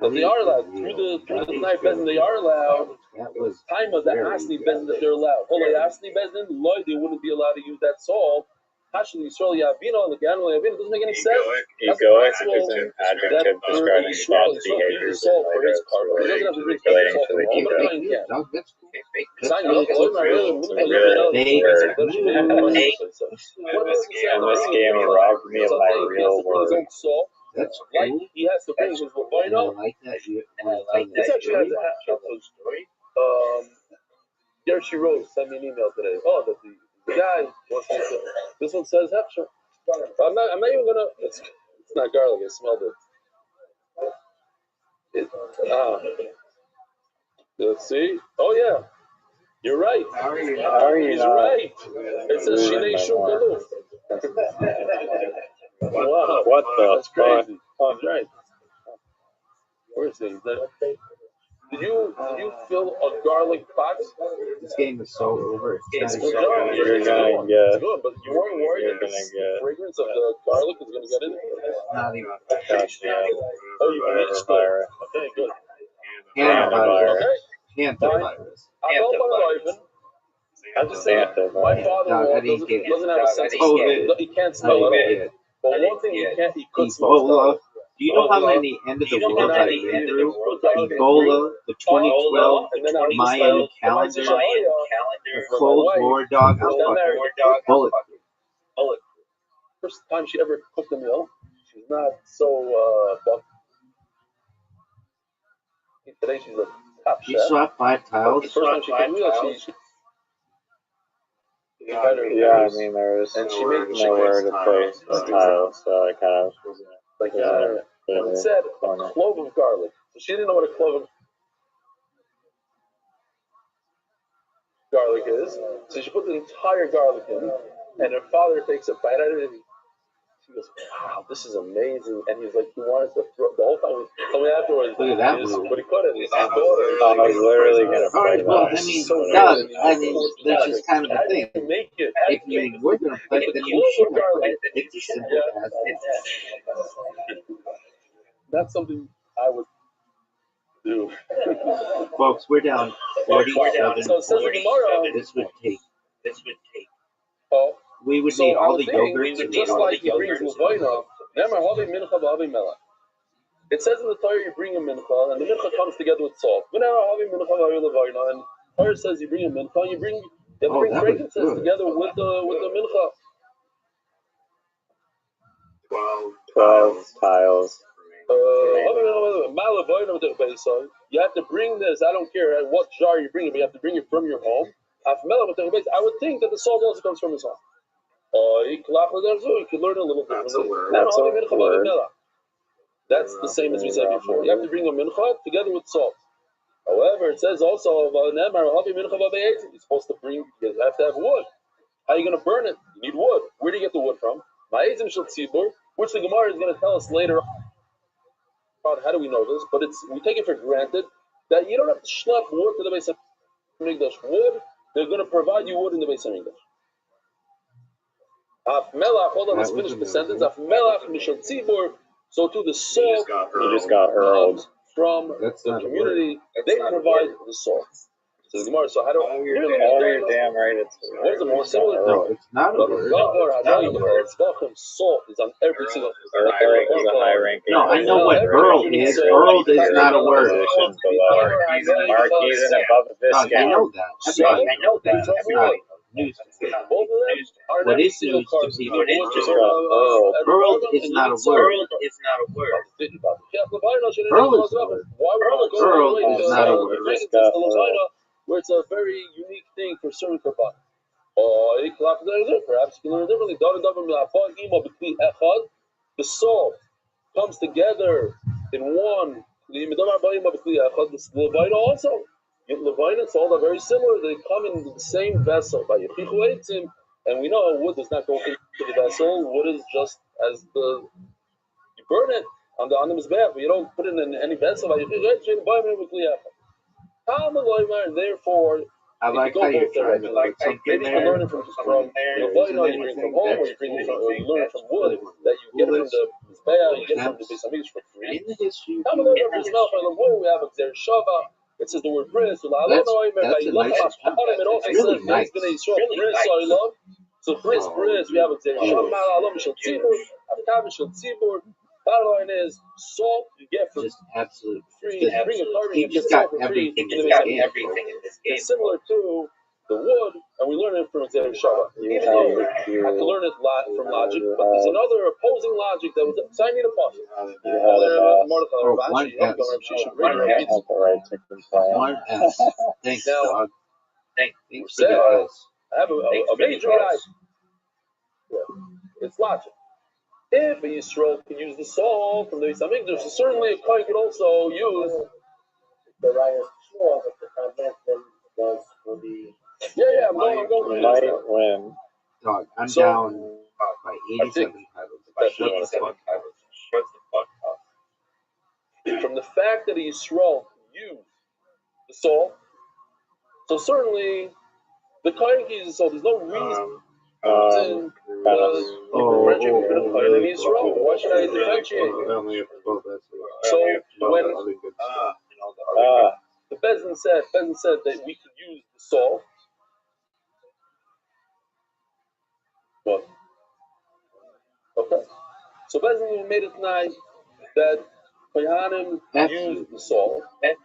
That they are allowed through the night bezin. They are allowed. That was Time of the asni bezin that they're allowed. Only asni bezin, loy, they wouldn't be allowed to use that salt. Actually, Yisrael Yavino, the Ganol Yavino, doesn't make any sense. Egoic is an adjective describing thoughts, behaviors, and motives relating to the ego. That's cool. In this game, he robbed me of my real word. That's Like cool. he has to bring his And I Levino. like that. This actually has a story. Gershi Rose sent me an email today. Oh, that the guy wants me to. This one says Hepsher. I'm not even gonna. It's not garlic. I smelled it. Let's see. Oh yeah, you're right. How are you He's not? right. It says Shinei Shum Galuf. Wow, What the that's crazy. He's right. Where is he? Did you fill a garlic box? This game is so over. It's Good not job. You're gonna It's get. good, but you weren't worried You're that gonna the get. fragrance of the garlic is going to get in it? not even Gosh, yeah. Oh, you Whatever reached it. virus. Okay, good. antivirus. Okay. Antivirus. I'm just saying, Santa my virus. father-in-law I didn't get it. doesn't have a sense of COVID. smell. He can't I smell didn't at all. get it. But one thing he could smell. Ebola. Do you know how many end of the world I've been through? Ebola, the 2012 Mayan calendar, the Cold War, dog. I'm fucking bulletproof. First time she ever cooked a meal, she's not so buff. Today she's a top She chef. saw 5 The tiles. first time she cooked a meal, she Yeah, I mean, there was and she made nowhere to place the tile, so I kind of like put and in it the said a corner. clove of garlic. So she didn't know what a clove of garlic is. So she put the entire garlic in, and her father takes a bite out of it. And He goes, wow, this is amazing. And he's like, he wanted to throw the whole time. He told me afterwards, Look at that move. but he couldn't. His daughter. I was literally gonna All right, play well, that. I mean, Doug, I mean, this is kind of the thing. Make it. If you were going to play it, then you should have played it. It's as simple as That's something I would do. folks, we're down 47. So it says in Gemara, This would take. oh, We would so need all on the thing, yogurts and just all the like he brings Levina, it says in the Torah you bring a mincha, and the mincha comes together with salt. And the Torah says you bring a mincha, and you have to bring frankincense together with the mincha. 12 tiles. You have to bring this. I don't care what jar you bring it, but you have to bring it from your home. I would think that the salt also comes from his home. You could learn a little bit. That's a word. That's the same as we said before. You have to bring a mincha together with salt. However, it says also you're supposed to bring. You have to have wood. How are you going to burn it? You need wood. Where do you get the wood from? Which the Gemara is going to tell us later on. How do we know this? But we take it for granted that you don't have to schlep wood to the Beis Hamikdash. Wood, they're going to provide you wood in the Beis Hamikdash. Hold on, let's finish the sentence. So to the salt, You just got hurled. from the community, they provide the salt. So the Gemara, so how do You're damn right. It's what is it more similar? No, it's not a word. Salt is on every single. Earl is a high ranking. No, I know what hurl is. Hurled is not a word. Positions below. Marquis and above this Doug, I guy. know that. Everybody knows that. That's not news to me. Both of them are What not is single news to cars. people? Just go, oh. Hurled is not a word. Hurl is not a word. Hurl is not a word. Where it's a very unique thing for certain korban. Perhaps you can learn differently. The salt comes together in one. The Levina also. Levina and salt are very similar. They come in the same vessel. And we know wood does not go into the vessel. Wood is just as you burn it on the mizbeach, but you don't put it in any vessel. Therefore, I like how you're trying to like something maybe you can learn it from Levina, you bring from home, or you learn it from wood that you get it from the mizbeach, you get it from the Beis Hamikdash for free. in the history. We have a Gzer Shava. It says the word bris. That's a nice. It also Really says nice. bris. So bris, we have a Gzer Shava. Alam Shel Tzibur. Avtav Shel Tzibur. Bottom line is salt you get for Just absolute. free. You bring a carbon, He you get just got salt for free. everything in this game. It's similar to the wood, and we learn it from Gzer Shava. Even though you have to learn it from logic, but there's another opposing logic that was. So I need a pause. One S. Thanks, dog. Thanks for the S. I have a major guy. It's logic. If a Yisrael can use the salt from the Beis Hamikdash, so certainly a Kohen could also use the Raya Shmuel that the Convention does for the. Yeah, I'm going. Might win. Dog, I'm down by 87 titles. Shut the fuck up. From the fact that a Yisrael used the salt, so certainly the Kohen can use the salt. There's no reason. Differentiate between a Kohen and Yisrael. Why should I differentiate? So when the Bezdin said that we could use the salt. What? Okay. So Bezdin made it tonight that Kohanim use the salt. And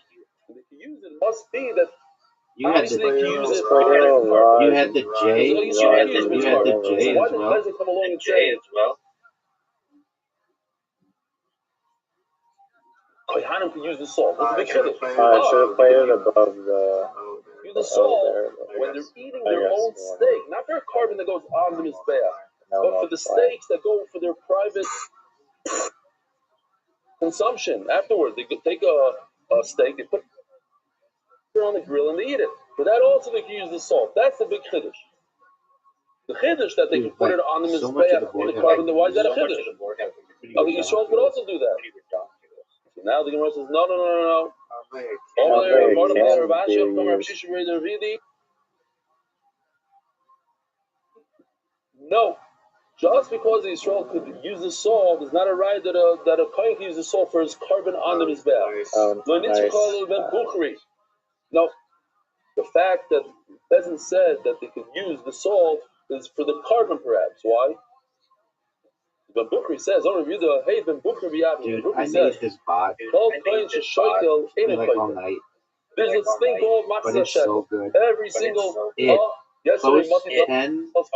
if you use it, must be that. You had the use it you had the J. You had the J why as did well. Bezdin come along and say Kohanim can use the salt? That's a big chiddush. I should have played it above the. Use the salt when they're eating their own steak, not for a carbon that goes on the mizbeach, but for the steaks that go for their private consumption. Afterwards, they take a steak, they put it on the grill, and they eat it. For that also, they can use the salt. That's the big chiddush. The chiddush that they can put it on the so much of the mizbeach board in the has carbon. Why is that a pretty chiddush? good Okay, Yisrael could also do that. So now the Gemara says, no. No, just because the Yisrael could use the salt is not a right that a kohen can use the salt for his carbon on the mizbeach. No, the fact that the peasant said that they could use the salt is for the carbon, perhaps. Why? Ben Bukhari says, hey, Ben Bukhari, Dude, I made this bot like all night. There's this thing called But matzah it's shekel. so good. Every single yesterday, Post 10 was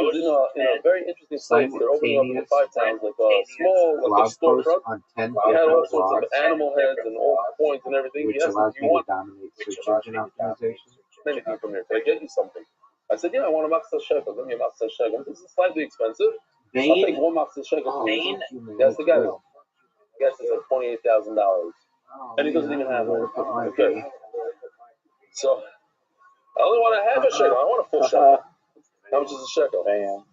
in a very interesting place. They're opening up in the 5 towns, like a small, like a blog post storefront. on 10 He had all different sorts of blogs, animal heads and all points and everything. which He asked me, allows do me you to want dominate search engine optimization. anything from here? Can I get you something? I said, yeah, I want a matzah shekel. Give me a matzah shekel. This is slightly expensive. I'll take one matzah shekel. That's the guy. I guess it's like $28,000. And he doesn't even have one. Okay. So, I only want a half a shekel. I want a full shekel. How much is a shekel? Damn.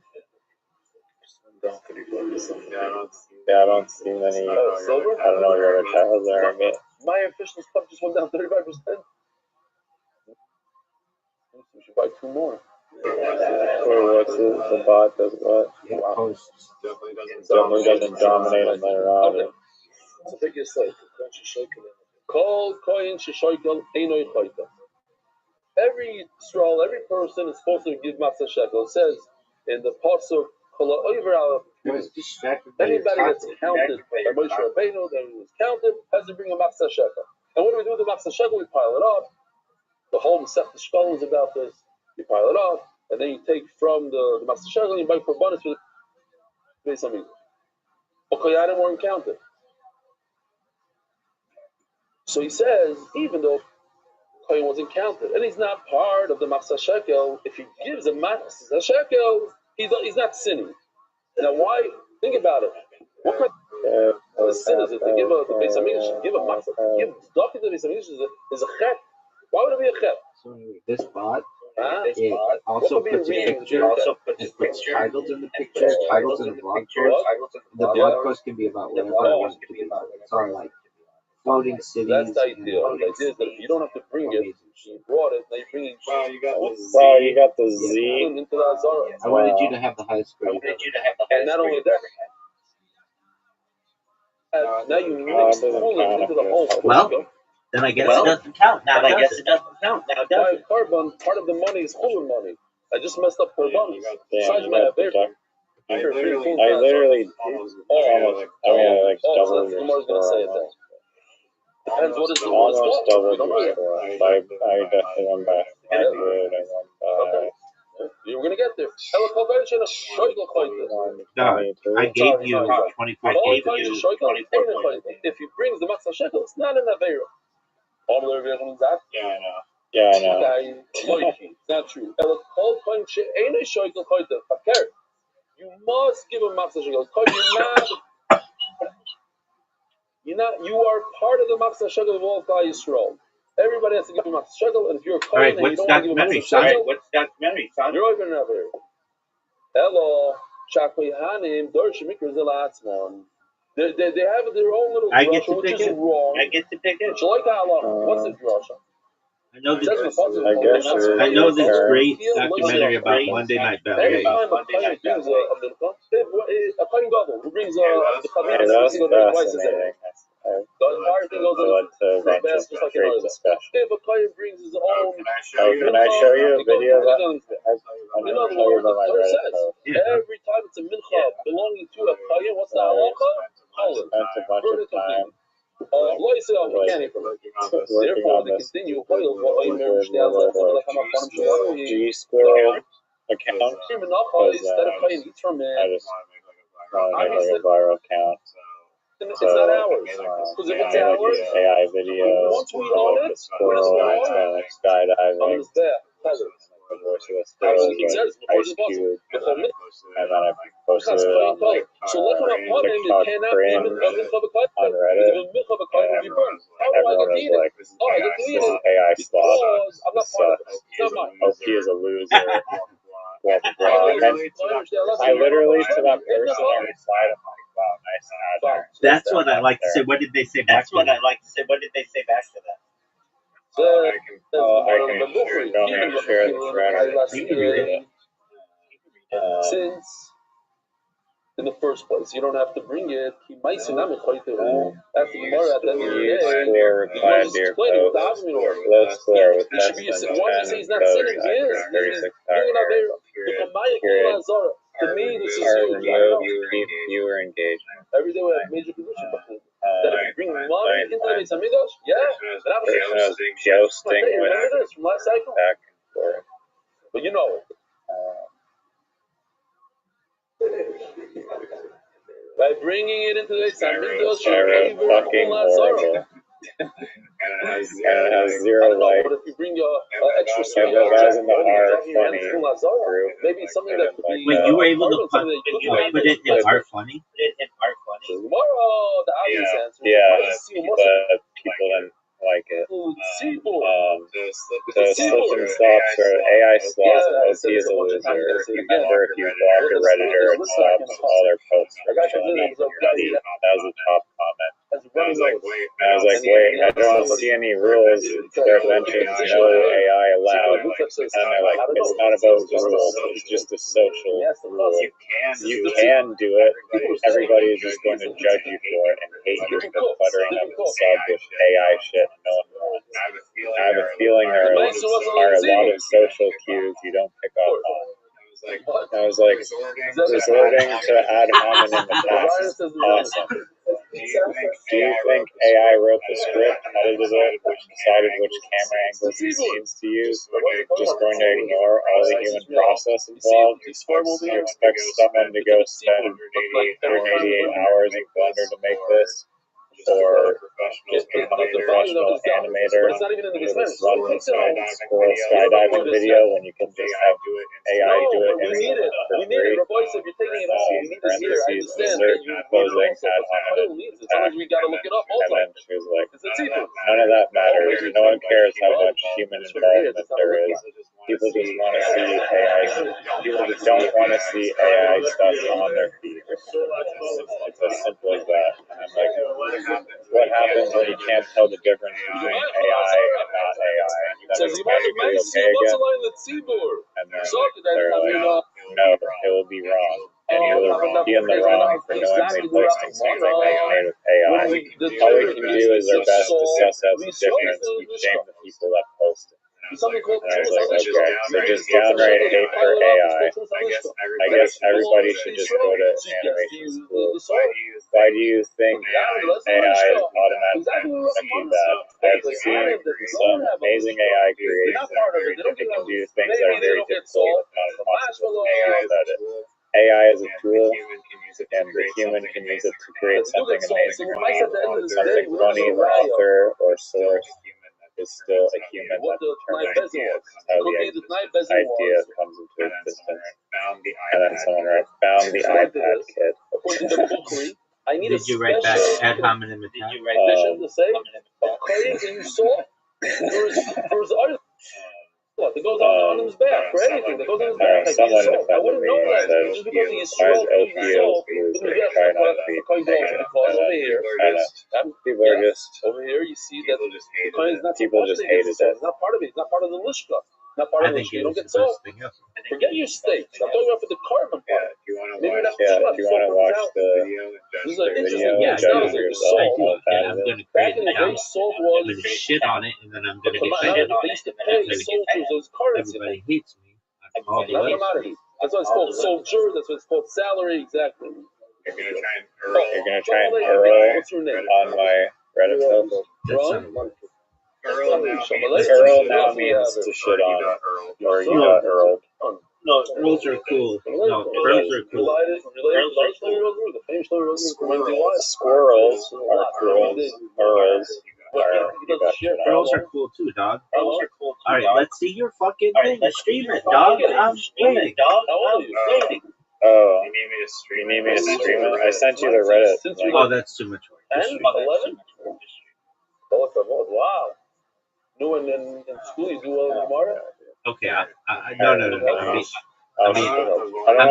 Yeah, I don't see many. Silver? I don't know what your other titles are, but My official stuff just went down 35%. We should buy 2 more. what's the bot does what? It posts. Definitely doesn't dominate on their router. So take your slate. Call koyin sheshoikel einoi choita. Every Yisrael, every person is supposed to give matzah shekel. It says in the pasuk, I was distracted by your anybody that's chocolate. counted by Moshe Rabbeinu, that was counted, has to bring a matzah shekel. And what do we do with the matzah shekel? We pile it up. The whole Masech Shkol is about this. You pile it up, and then you take from the matzah shekel and you buy korbanos for the Beis Hamikdash. Okoyadim weren't counted. So he says, even though Kohen wasn't counted, and he's not part of the matzah shekel, if he gives a matzah shekel, he's not sinning. Now, why? Think about it. What kind of sin is it to give the Beis Hamikdash, give a matzah, give tzedakah to the Beis Hamikdash is a chet? Why would it be a chet? So anyway, this bot, it also puts a picture, and puts titles in the picture, titles in the blog post. The blog post can be about whatever I want it to be about. It's on like floating cities. That's the idea. The idea is that you don't have to bring it. You brought it. Now you're bringing. Wow, you got the Z. Into the Azara. I wanted you to have the highest grade. And not only that, now you mix coolant into the whole. Well, then I guess it doesn't count. Now I guess it doesn't count. Now it By doesn't. carbon, part of the money is coolant money. I just messed up carbon. Damn, you got the I literally almost, like doubled your score. Depends what is the Almost doubled your score. I definitely won by 500. I won by. You were gonna get there. No, I gave you 24 cases. If he brings the matzah shekel, it's not an avera. Yeah, I know. It's not true. You must give a matzah shekel. You are part of the matzah shekel of all Klal Yisrael. Everybody has to give a matzah shekel, and if you're a kohen and you don't want to give a matzah shekel, What's documentary, son? you're open enough here. Hello, Shaklihanim, Dorsh Mikra Zilatzman. They have their own little I get drasha, to which pick is it. wrong. I get to pick it. But you like halacha. What's the drasha? I know this. I I know this great documentary about Monday Night Every Ballet. time a kohen brings a kohen gadol who brings Hey, that's fascinating. the entire thing goes To in the venture basket just like great another. discussion. If a kohen brings his own, Can I show you a video of that? I'm in going other to show you words, about my the Torah Reddit says post. every time it's a mincha belonging to a kohen, what's the halacha? Holland. Spent a bunch of time Lo yisrael mechanic. Therefore, they continue kohen G-Squirrel account because instead of kohen eats from I it. just want to make like a viral account. It's So not ours. Because if I it's made like ours, these AI videos once we of own like it, the squirrel and it's kind of like skydiving. it's there. Tell it. The voice of the squirrel is like Ice Cube, and then I posted it on like So let him upon him, it TikTok cannot be Korean on Reddit, and everyone was like, this is AI slop, this sucks. OP is a loser, blah blah blah. And I literally to that person I replied, I'm like, wow, nice ad there. That's what I like to say. What did they say back to that? I can go ahead and share the thread. You can read it. Since in the first place, you don't have to bring it. He might say, "I'm quite the That's the Gemara at the end of the day. Score replied to your post. Low score with less than 10 he's not votes. sinning. He is. 36 To me, this is are huge. removed. Keep viewer engagement. Every day we have major position. That if you bring money into the Beis Hamikdash, Person was jousting with remember this from last cycle? back and forth. But you know it. By bringing it into the Beis Hamikdash, you're fucking horrible. And it has zero like. But if you bring your extra And the guys in the are funny group. maybe something that could be. Wait, you were able to put it in our funny? Tomorrow, the obvious answer. Yeah, but people didn't like it. The slips and stops or AI slots and OT is a loser. Remember, if you block a Redditor, it stops all their posts from showing up in your feed. That was the top comment. I was like, wait, I don't see any rules. Their mentions no AI allowed. And they're like, it's not about rules. It's just a social rule. You can do it. Everybody is just going to judge you for it and hate you for buttering up the sub with AI shit no one wants. I have a feeling there are a lot of social cues you don't pick up on. I was like, resorting to ad hominem attacks is awesome. Do you think AI wrote the script, edited it, decided which camera angles it needs to use? Just going to ignore all the human process involved? You expect someone to go spend 188 hours in Blender to make this? Or just become a professional animator with a one squirrel skydiving video when you can just have AI do it instantly for free? Parentheses, insert closing ad hominem attack. And then she was like, none of that matters. No one cares how much human involvement there is. People just want to see AI. People just don't want to see AI stuff on their feed. It's as simple as that. And I'm like, what happens when you can't tell the difference between AI and not AI? Then it's magically okay again. And then they're like, no, it will be wrong. And you will be in the wrong for knowingly posting something that's made with AI. All we can do is our best to suss out the difference. We shame the people that post it. And I was like, okay, so just downright hate for AI. I guess everybody should just go to animation school. Why do you think AI is automatically going to be bad? I've seen some amazing AI creations. It can do things that are very difficult, if not impossible, without it. AI is a tool, and the human can use it to create something amazing. Something funny, the author or source is still a human that determines how the idea comes into existence. And then someone found the iPad kid. Did you write back ad hominem attack? It goes on his back for anything. It goes on his back. Someone defended me and said, why is OPO's losing? Try not to be negative. People are just, over here, you see that people just hated it. It's not part of it. It's not part of the lishka. Not part of the lishka. You don't get sold. Forget your steaks. I'm talking about for the carbon part. Maybe not. If you want to watch the video and judge for yourself, I'm going to create it now. I'm going to shit on it, and then I'm going to get shit on it. Everybody hates me. That's why it's called soldier. That's what it's called salary. Exactly. You're gonna try and Earl on my Reddit post. Earl now means to shit on, or you got Earl. No, Earls are cool. No, Earls are cool. Squirrels are cool. Earls Earls are cool too, dog. Alright, let's see your fucking thing. Stream it, dog. I'm waiting. Oh, you need me to stream it? I sent you the Reddit. Oh, that's too much work. 11? Wow. No, in school you do well tomorrow? Okay, no. I'm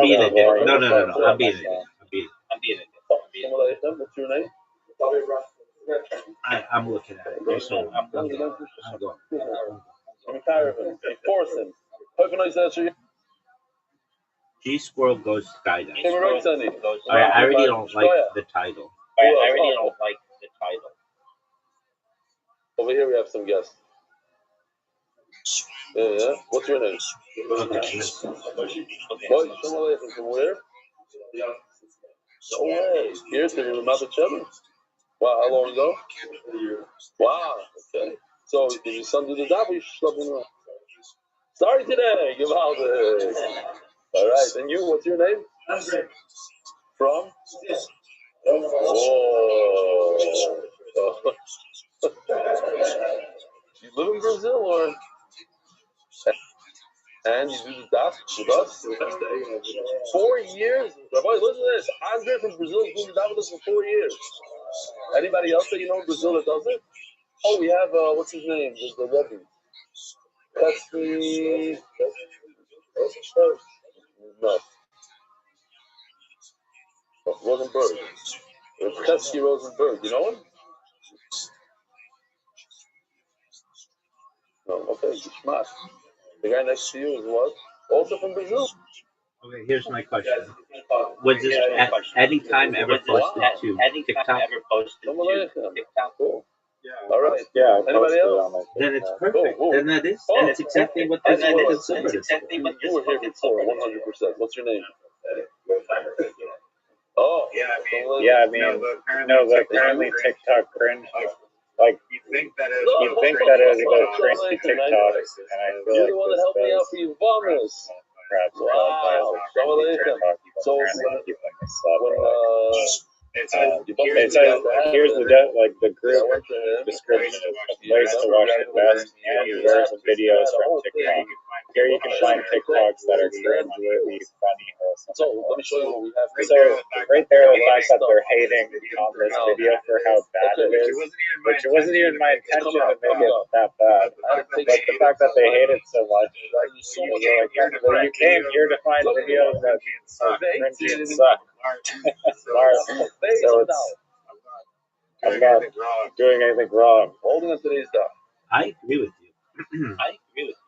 being a dick. No. I'm being a dick. What's your name? I'm looking at it. Just so I'm going. Force him. G Squirrel goes skydiving. I already don't like the title. Over here we have some guests. Yeah. What's your name? Okay. Boy, from where? No way. Here to the Mount Chevron. Wow, how long ago? Wow. Okay. So did your son do the job or you slept in the Sorry today. Give out the. All right. And you, what's your name? From? Oh. You live in Brazil or? And you do the daf with us? 4 years? Rabbi, listen to this. Andre from Brazil is doing the daf with us for 4 years. Anybody else that you know in Brazil that does it? Oh, we have, what's his name? The Rebbe. Pesky. No. Rosenberg. Pesky Rosenberg. You know him? No. Okay. Gishmat. The guy next to you is what? Also from Brazil? Okay, here's my question. Was this at any time ever posted to TikTok? Cool. All right. Yeah. Anybody else? Then it's perfect. Then that is. That's exactly what this is. You were here before, 100%. What's your name? Oh. Yeah, I mean, no, but apparently TikTok cringe. Like, you think that it was about cringy TikToks, and I feel You're like the one that this helped me out does for your vomits. perhaps Wow. cringy TikTok. So Apparently people like this stuff. it's here's the group description is a place to watch the best and worst videos from TikTok. Here you can find TikToks that are cringeworthy, funny, wholesome. So let me show you what we have. So right there, the fact that they're hating on this video for how bad it is, which it wasn't even my intention to make it that bad. But the fact that they hate it so much, you came here to find videos that are cringy and suck. So I'm not doing anything wrong. Holding on today's stuff. I agree with you.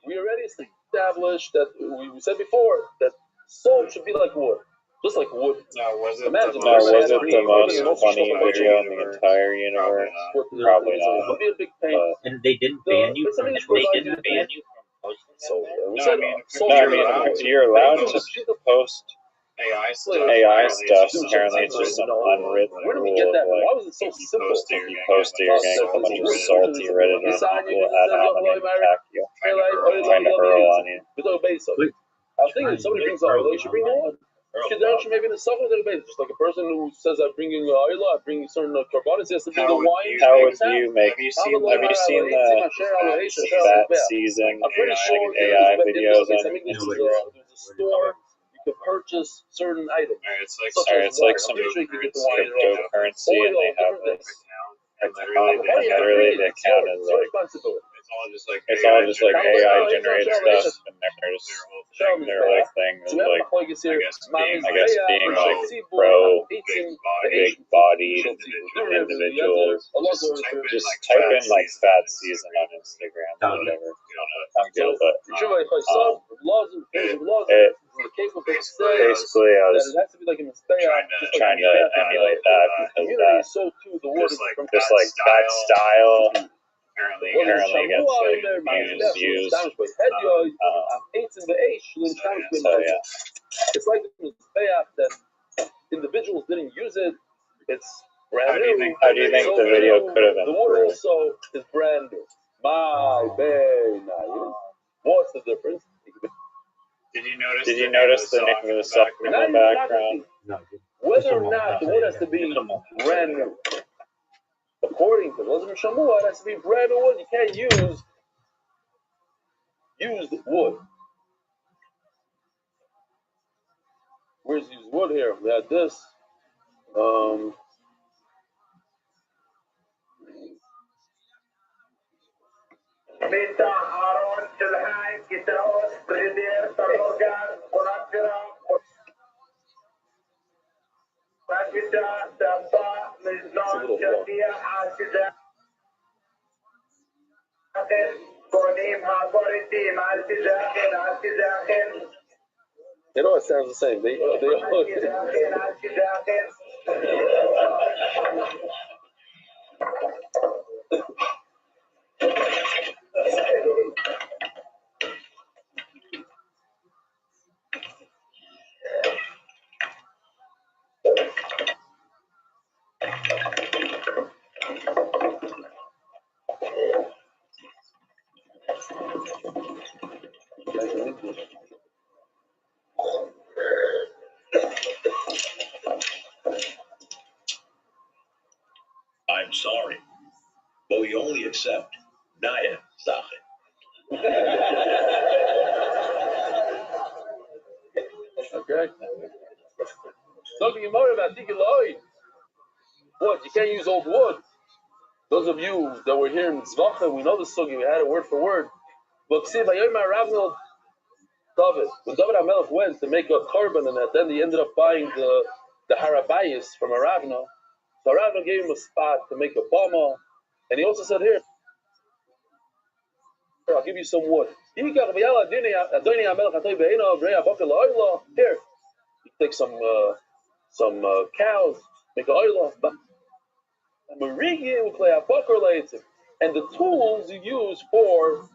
We already established that we said before that soul should be like wood, just like wood. Was it the most funny video in the entire universe? Probably not. It'll be a big pain. And they didn't ban you from posting it? So you're allowed to post AI stuff. Apparently, it's just some unwritten where did we rule get that? of like, Why was it so simple? if you post it, you're getting a bunch of salty Redditors people ad hominem attack you, trying to hurl on you. I was thinking if somebody brings a oil, you should bring the one. Because they're actually making a suffering to the base. Just like a person who says, I'm bringing oil, I bring certain carbonates, he has to bring the wine. How would you make, have you seen the fat season AI videos on There's a store, you can purchase certain items. It's like some cryptocurrency, and they have this account, and literally the account is like, it's all just like AI generated stuff, and they're just their whole thing is like, I guess being like pro big bodied individuals. Just type in like fat season on Instagram or whatever. I'm good, but basically I was trying to emulate that because just like that style apparently gets like millions of views. So yeah. It's like the payoff that individuals didn't use it. It's brand new. How do you think the video could have The wood improved? also is brand new. My very nice. What's the difference? Did you notice the name of the sucker in the background? No. Whether or not the wood has to be brand new. According to Elazar Shamua, it has to be brand new wood. You can't use used wood. Where's used wood here? We had this. It always sounds the same. They always... I'm sorry, but we only accept Naya Sache. Okay. Talking about wood. You can't use old wood. Those of you that were here in Tzvacha, we know the sugi. We had it word for word. But see, David, when David HaMelech went to make a korban, and then he ended up buying the harabayis from a Ravna. So Ravna gave him a spot to make a bama, and he also said, "Here, I'll give you some wood. Here, you take some cows, make an oil, and the tools you use for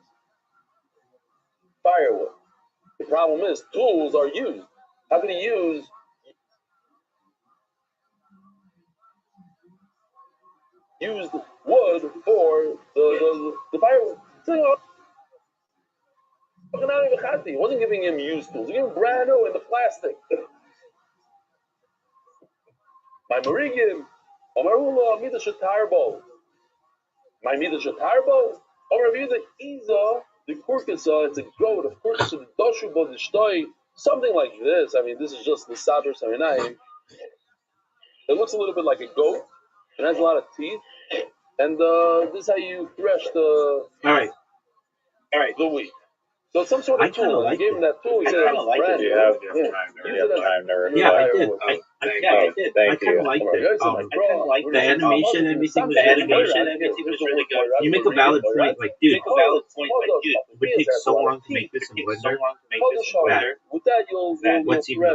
firewood. The problem is tools are used. How can you use wood for the firewood? So, he wasn't giving him used tools. He gave him brand new in the plastic. My Marigim, Omarula, Mida Shatarbo. My Mida Shatarbo, or Mida Iza, the Kurkasa, it's a goat, of course, it's a Doshu Bodishtoi, something like this. I mean, this is just the Sadr Saminayim. It looks a little bit like a goat. It has a lot of teeth. And this is how you thresh the wheat. So it's some sort of tool. I gave him that tool. He said it was brand new. You have time to reflect. Yeah, I did. I did. I kind of liked it. The animation and everything was really good. You make a valid point, like, dude, it would take so long to make this in Blender. What's even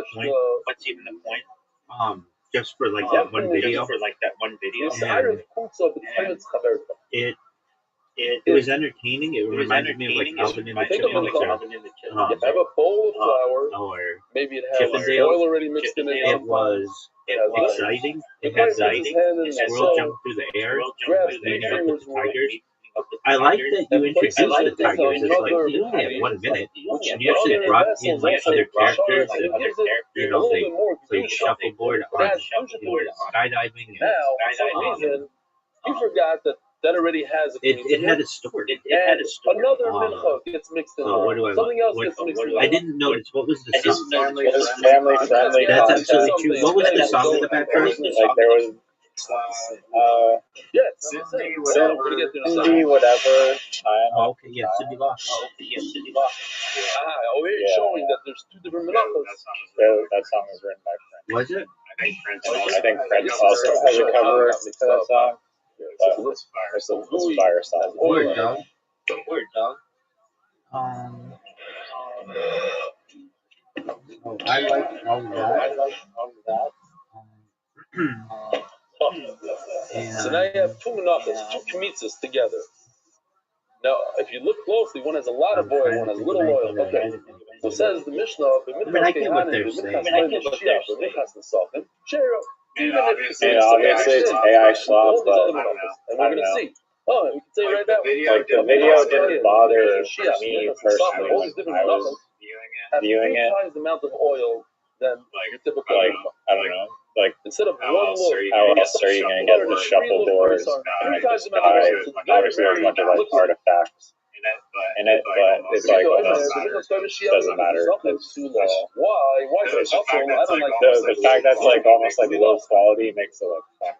the point? Just for like that one video. And it was entertaining. It reminded me of like Alvin and the Chipmunks, have a bowl of flour. Or maybe it has Chippendale. oil already mixed in it. It was exciting. It had like a squirrel jump through the air, leading up with the tigers. I like that you introduced the tigers. It's like you only have 1 minute. You actually brought in like other characters, and you know they played shuffleboard on skydiving. Now, for some reason, you forgot that already has a it had a story. Another mincha gets mixed in. So what do I Something else gets mixed in. I didn't notice. What was the song? It was family friendly. That's absolutely true. What was the song in the background? Like there was Cindy whatever time. Oh, okay, yeah, Cindy Lock. We're showing that there's two different menachos. That song was written by Prince. Was it? I think Prince also has a cover of that song. It's a fire song. Word dog. I like all of that. So now you have two menachos, two kmitzas together. Now, if you look closely, one has a lot of oil, one has little oil. Okay. So says the Mishnah, I get what they're saying. Obviously it's AI slop, but and we're going to see. Oh, we can say right now. Like the video didn't bother me personally when I was viewing it. 3 times the amount of oil than your typical. Like, I don't know. Like, instead of how else are you going to get the shuffleboard? Obviously, there's a bunch of like artifacts in it, but it's like almost doesn't matter. Why? Is it helpful? I don't like the fact that's like almost like low quality makes it like fun.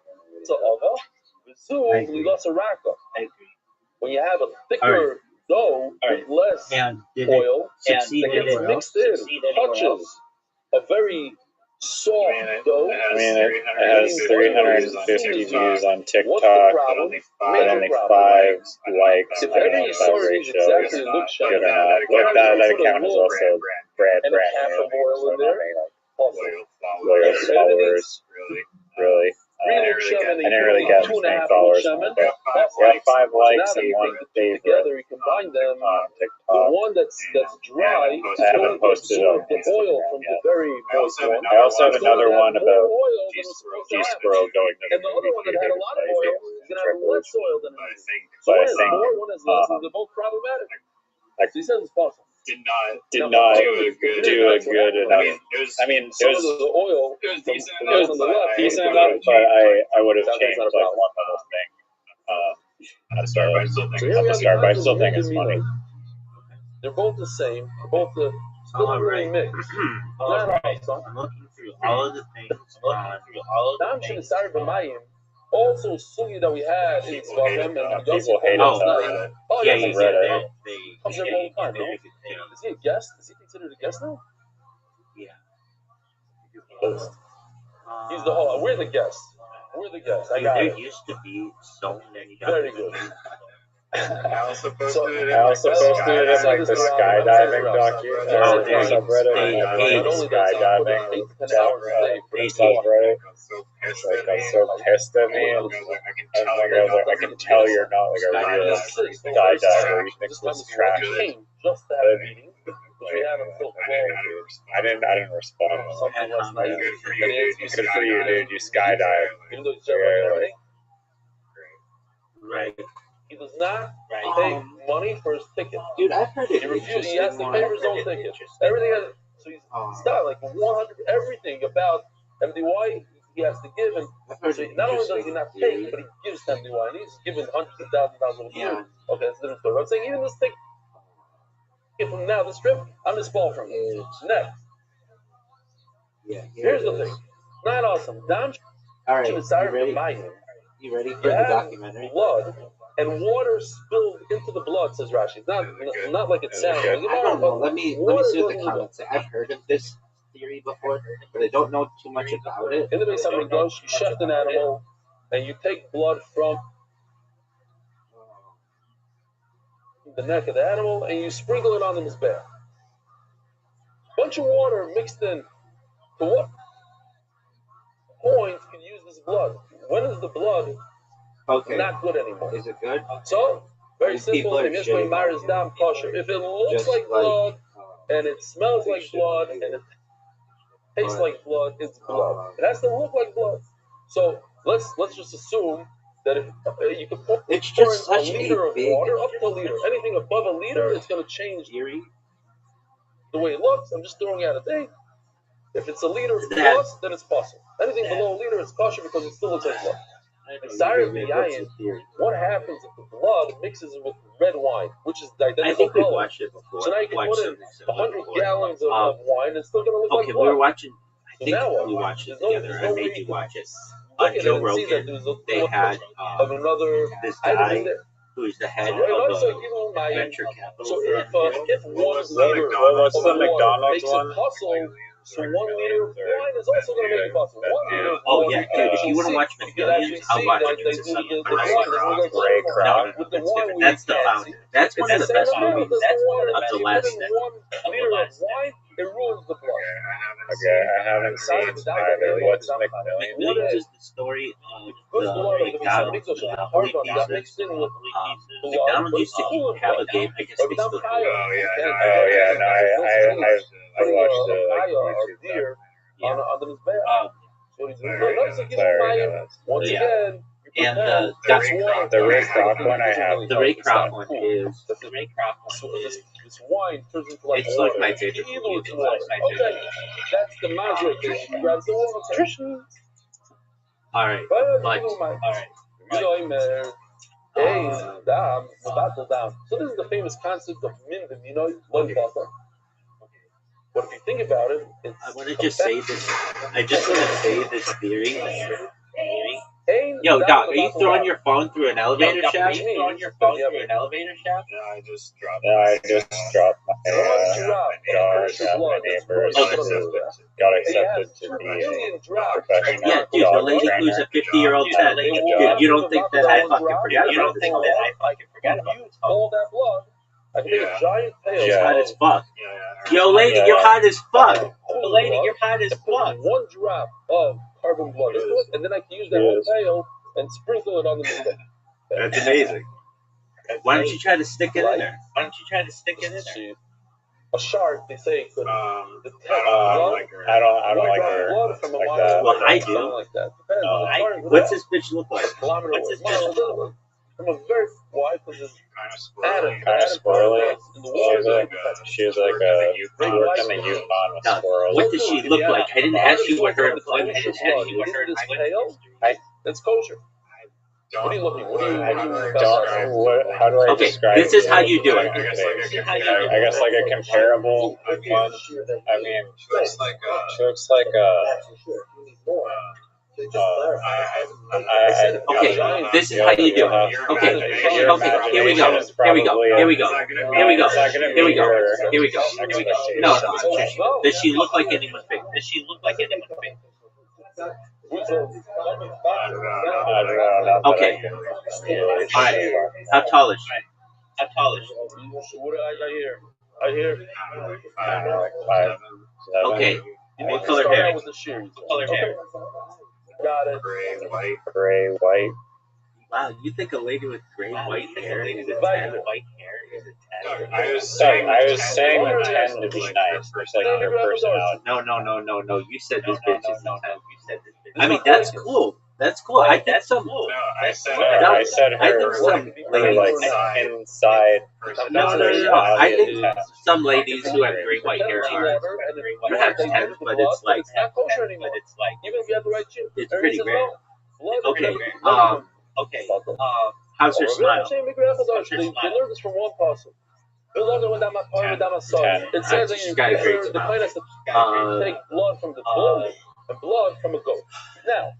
When you have a thicker dough with less oil, and it gets mixed in, touches a very soft dough. I mean, it has 350 views on TikTok, but only 5 likes. I don't know if that ratio is good or not. But that account is also brand new, so not many loyal followers, really. I didn't really get many followers on it, but yeah, 5 likes and 1 favorite Together, you combine them. on The TikTok. one that's dry, I haven't posted on the oil Instagram from the yet. very moist one. I also have another one about oil than it's supposed to have. G-Squirrel going to the And the other one that had a lot of oil is going to have less oil than it is. But I one has think more, one has less, and they're both problematic. Like, So he says it's possible. Did not do a good enough. I mean, it was the oil. It was decent It was enough, but decent enough, but I would have changed like one little thing at the start. But I still think So here we at the have start. But I still think the it's funny. They're both the same. They're both the still really mixed. I'm looking through all of the things Dam Shinisar B'mayim. Also, sugi that we had in Tzvahim and People hate it on Reddit. Oh, yeah, yes, Reddit. they comes there all the time, no? Is he a guest? Is he considered a guest now? Yeah. He's the host. We're the guests. We're the guests. I got there it. used to be so many. Very good. I also posted it I also posted it in like the skydiving subreddit. They Skydiving subreddit. Like, I'm so pissed at me. And I can tell you're not like a real skydiver. You think this is trash. Just that meeting. We had until 12. I didn't respond. Something last night. Good for you, dude. You skydive. Even though he's already. Right. He does not pay money for his ticket. Dude, I've heard it. He refuses. He has to pay for his own ticket. Everything has. So he's got like 100. Everything about MDY he has to give, and so not only does he not take, but he gives to MDY, and he's given hundreds of thousands of dollars. Yeah. Okay, that's a different story. But I'm saying even this ticket from now, this trip, I'm just falling from it. Next. Yeah. Here's the thing. Not awesome. Dam All right. You ready for the documentary? Blood and water spilled into the blood, says Rashi. Not like it sounds. I don't know. Let me see what the comments say. I've heard of this theory before, but I don't know too much about it. In the base of Mikdash, you shecht an animal, and you take blood from the neck of the animal, and you sprinkle it on the mizbeach. Bunch of water mixed in. To what point can you use this blood? When is the blood not good anymore? Is it good? So, very These simple. people are If it looks like blood, and it smells like blood, and it tastes like blood, it's blood. It has to look like blood. So let's just assume that if you could pour it's just a liter of water up to a liter. Anything above a liter, it's going to change the way it looks. I'm just throwing out a thing. If it's a liter plus, then it's possible. Anything below a liter is kosher because it still looks like blood. What happens if the blood mixes with red wine, which is the identical I think we color? watched it before. So now you can put in 100 gallons of wine, and it's still going to look like Okay, blood. we were watching. I think now we watched it there's together. no I way made you you can watch it. look On at Joe it and see that Rogan, there's a they had of another this item guy in there. who's the head So, of so a venture capital. So if 1 liter What's of the water McDonald's makes one? it possible, so 1 liter of wine is also going to make it possible. 1 liter of Oh water, yeah, dude! If you want to watch McDonald's, I'll watch it. they do the wine. Ray Kroc. With the wine, That's the founder. That's one of the best movies of of the last step. 1 liter of wine, it ruins the blood. Okay, I haven't seen either. What's McMillian? McMillions is the story of the McDonald's mixed in with McDonald's used to have a game. I guess they still do. Oh yeah, no, I watched the YouTube deer on the mizbeach. Once again, and the Ray Kroc one I have. The Ray Kroc one is this wine turns into like it's water. like my favorite movie. Okay, that's the magic. He grabs the water. All right, but so this is the famous concept of minden, you know, but if you think about it, it's I want to just say this. I just want to say this theory, Yo, Doc, are you throwing your phone through an elevator shaft? Yeah, I just dropped my dog at my neighbor's who got accepted to be a professional Yeah, dude, the dog lady trainer. who's a 50-year-old said, dude, you don't think that I fucking forgot about this call? All that blood. I can take a giant pail. She's hot as fuck. Yeah. Yo, lady, you're hot as fuck. Lady, you're hot as fuck. One drop of carbon blood into it, and then I can use that whole pail and sprinkle it on the meat. That's amazing. Why don't you try to stick it in there? A shark, they say, could detect blood. I don't like her Blood from a like mile that. away, Well, I do. something like that. Depends on the target. What's this bitch look like? Kilometer away. From a very wide position. Kind of squirrely. She was like a worked in the Yukon with squirrels. What does she look like? I didn't ask you what her employment is. That's kosher. What are you looking? How do I Okay, describe this is how you do it. I guess like a comparable one. I mean, she looks like Okay, this is how you do it. Okay, here we go. No. Does she look like anyone's big? Okay. Alright. How tall is she? What I hear? like 5'7". Okay. What color hair? With the shears. Got it. Gray, white. Wow, you think a lady with gray white hair is a 10? I was saying with 10 to be nice. It's like her personality. No. You said this bitch is a 10. I mean, that's cool. I think some. I said her like inside. No. I think some ladies who have gray white hair are perhaps 10s, but it's like not kosher anymore. Even if you have the right chip. it's pretty rare. Okay. How's her smile? They learned this from one person. It says that you got a great the plant has to take blood from the bull and blood from a goat. Now,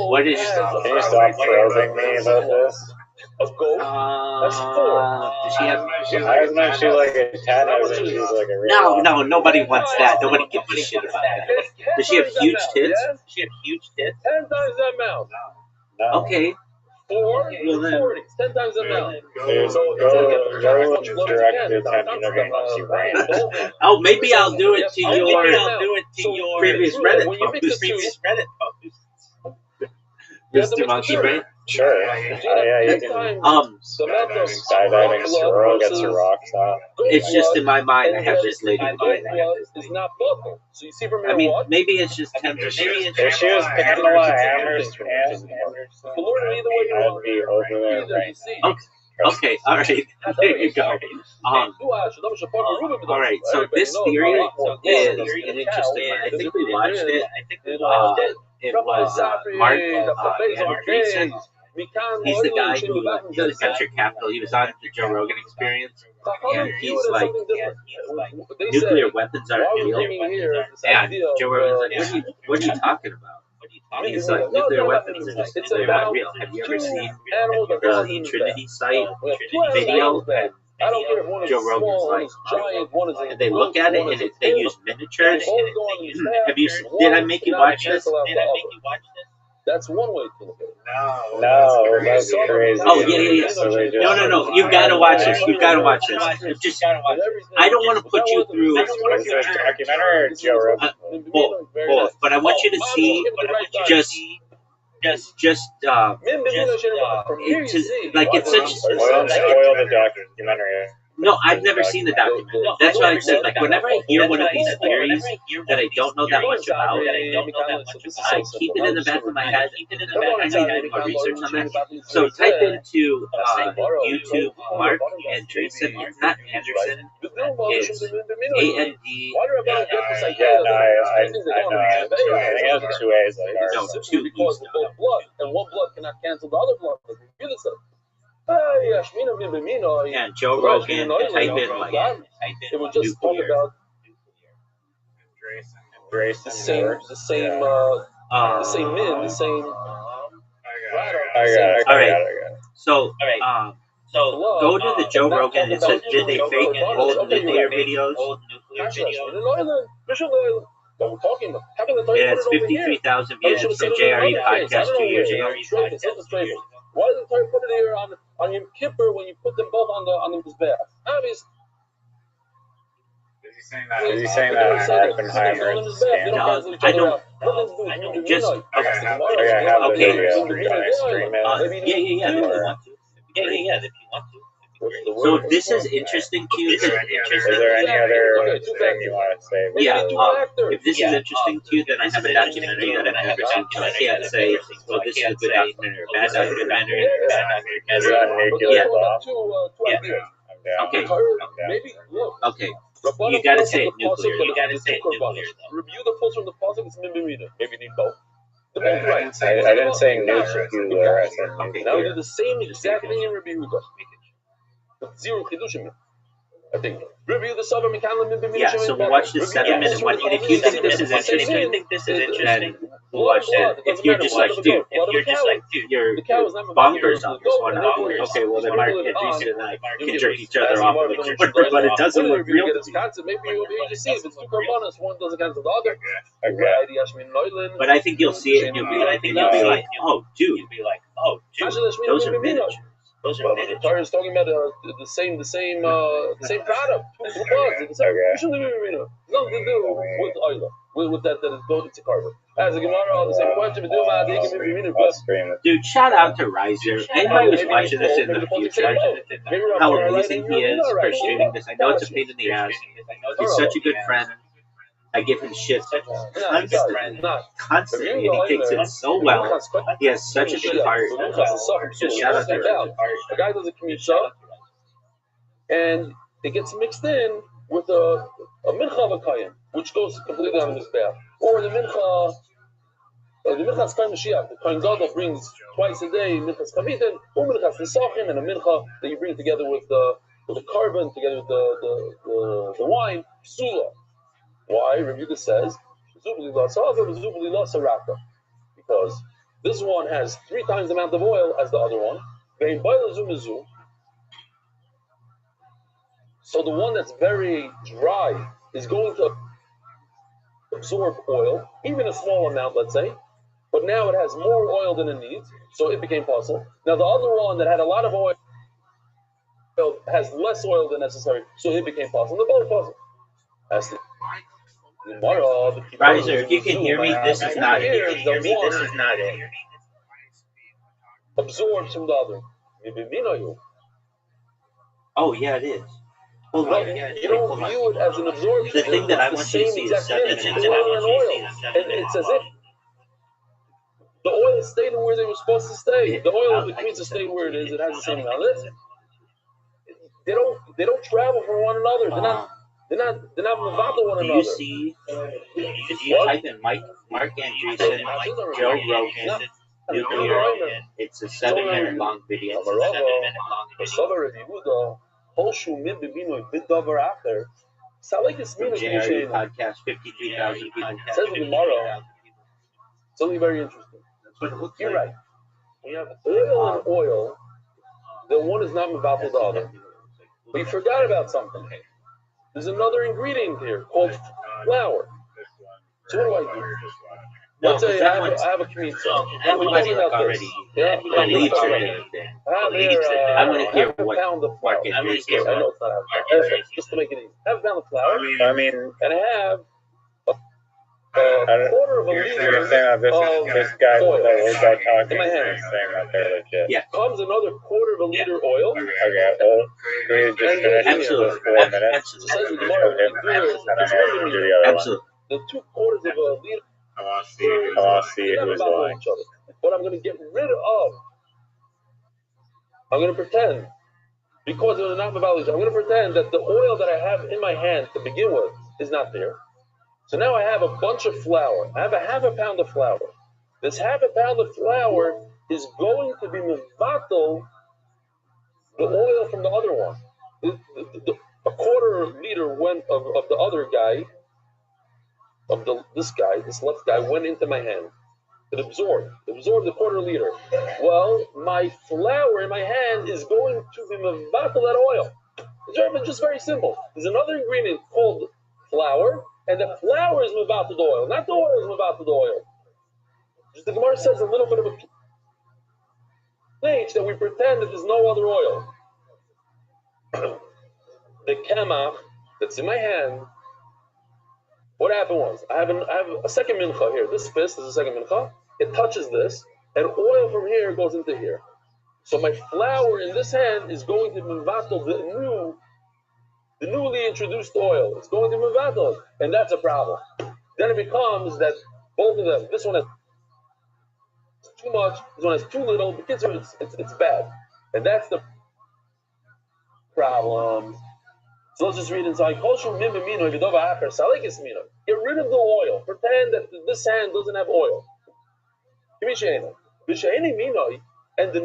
What is? Can you stop probing me about this? a goat has 4. Does she have? I was meant she like a 10. I was meant she was like a real. No. Nobody wants that. Nobody gives a shit about that. Does she have huge tits? 10 times that amount. No. Okay. 4 Well, then- 40. 10 times that amount. Dude, So go direct attention against you, right? Oh, maybe I'll do it to your previous Reddit When you mix post. the two, Mr. Monkey Brain. Sure. Yeah, you can. the amount of Skydiving squirrel gets her rocks off. It's just in my mind. I have this lady. blood is not buckle. So you see from here I mean, what? maybe it's just 10%. If she was Pamela Anderson, The Lord, either way you I'd want. be over there right now. Okay, all right. There you go. All right. So this theory is an interesting one. I think we watched it. It was Mark Andreessen. He's the guy who does venture capital. He was on the Joe Rogan Experience, and he's like, nuclear weapons aren't real. And Joe Rogan's like, what are you talking about? He's like, nuclear weapons are just, they're not real. Have you ever seen the Trinity site video? And Joe Rogan's like, and they look at it and they use miniatures. Have you? Did I make you watch this? That's one way to look at it. No, that's crazy. Oh yeah. No. You gotta watch this. Just, I don't want to put you through. What's the documentary or Joe Rogan? Both. But I want you to see it's such. Spoil the documentary. No, I've never seen the documentary. That's why I said, like, whenever I hear one of these theories that I don't know that much about, I keep it in the back of my head. I need to do more research on that. So type into YouTube Mark Andreessen. It's not Anderson. It's AND. Yeah, no, I know. I think it has 2 A's. No, 2 E's. And one blood cannot cancel the other blood. And Joe Rogan, type in like it would just talk about the same min, the same All right. So, go to the Joe Rogan. It says, did they fake old nuclear videos? It has 53,000 views. It's the JRE podcast 2 years ago. Why did the Torah put it here on Yom Kippur when you put them both on the Mizbeach? Obviously. Is he saying that Oppenheimer is a scam? No, I don't. Just okay. I have the video. Can I stream it? Yeah. If you want to. If you want to. So this is interesting to you. Is there any other thing you want to say? Yeah. If this is interesting to you, then I have a documentary that I have seen. I can't say, well, this is a good documentary or bad documentary. Is it on nuclear law? Yeah. Okay. Maybe look. Okay. You gotta say it nuclear. Review the pulse from the positive. It's maybe need both. I didn't say nuclear. I said nuclear. Now we do the same exact thing in Rabbi Yehuda. Zero chidushim, I think. Review the Sava Mekalim. Yeah, so we'll watch this 7-minute one. And if you think this is interesting, then we'll watch it. If you're just like, dude, you're bonkers on this one. Okay, well, then Mark and Jason and I can jerk each other off with a corner, but it doesn't look real. Maybe you'll be able to see if it's two korbanos, one doesn't cancel the other. But I think you'll see it and you'll be like, oh, dude, those are miniatures. The Torah is talking about the same product. Nothing to do with oil, with that is devoted to carbon. As a Gemara, the same question. Dude, shout out to Riser. Anybody who's watching this in the future, how amazing he is for shooting this. I know it's a pain in the ass. He's such a good friend. I give him shit constantly, and he takes it so well. He has such a good heart. So shout out to him. The guy does a kmitza, and it gets mixed in with a mincha v'kayim, which goes completely on the mizbeach, or the mincha skayim Mashiach. The Kohen Gadol brings twice a day minchas kavitin, or minchas nisachin, and a mincha that you bring together with the carbon, together with the wine, psula. Why? Rebuka says, because this one has 3 times the amount of oil as the other one. So the one that's very dry is going to absorb oil, even a small amount, let's say, but now it has more oil than it needs, so it became possible. Now the other one that had a lot of oil has less oil than necessary, so it became possible. They're both possible. Riser, if you can hear me, this is not it. Absorbs from the other. Oh, yeah, it is. You don't view it as an absorption. The thing that I want you to see is 7 minutes. And it's as if the oil stayed where they were supposed to stay. The oil of the kmitza stayed where it is. It has the same amount. They don't travel from one another. They're not mavado one another. If you type in Mark Andreessen, Joe Rogan, nuclear, it's a 7-minute long video. From JRE podcast, 53,000 people. Says the Gemara. Something very interesting. You're right. We have oil and oil. The one is not mavado the other. We forgot about something. There's another ingredient here called flour. So what do I do? Let's say I have a kmitza. Everybody already believes it. I want to hear what Mark is. I know it's not just to make it easy. I have a pound of flour. And I have a quarter of a liter you're saying that this guy, the old guy talking, in my hand. is saying that they're legit. Yeah. Comes another quarter of a liter oil. Okay, well, can we just finish Absolutely. this 4 minutes? Absolutely. The 2 quarters of a liter. I want to see who's lying. But I'm going to get rid of. I'm going to pretend, because they're not valid, I'm going to pretend that the oil that I have in my hand to begin with is not there. So now I have a bunch of flour. I have a half a pound of flour. This half a pound of flour is going to be mevatel the oil from the other one. A quarter liter went of the other guy, this left guy, went into my hand. It absorbed the quarter liter. Well, my flour in my hand is going to be mevatel that oil. It's just very simple. There's another ingredient called flour, and the flour is mevatel the oil, not the oil is mevatel the oil. Just the Gemara says a little bit of a place that we pretend that there's no other oil. The kemach that's in my hand. What happened was I have a second mincha here. This fist is a second mincha. It touches this, and oil from here goes into here. So my flour in this hand is going to mevatel the newly introduced oil. It's going to mevatel, and that's a problem. Then it becomes that both of them. This one has too much. This one has too little. Because it's bad, and that's the problem. So let's just read inside. Get rid of the oil. Pretend that this hand doesn't have oil. And the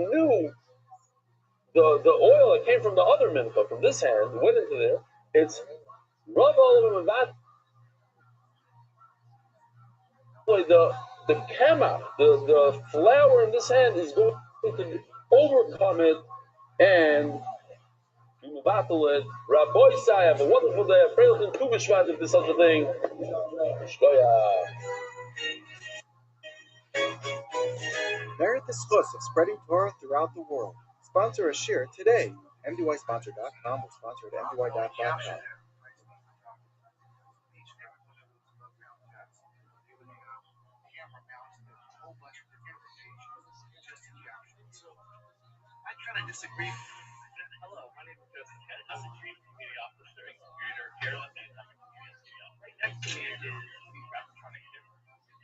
oil that came from the other mincha, from this hand, went into there. It's the kemach, the flour in this hand is going to overcome it and battle it. Rabbi Rothschild, have a wonderful day. I pray in Tu B'Shvat if there's such a thing. Merit the schus of spreading Torah throughout the world. Sponsor a share today. MDYsponsor.com will sponsor at MDY.com. I kind of disagree. Hello, my name is Joseph. I'm the Chief Community Officer and Creator here at the Right next to me is the Rappatronic camera.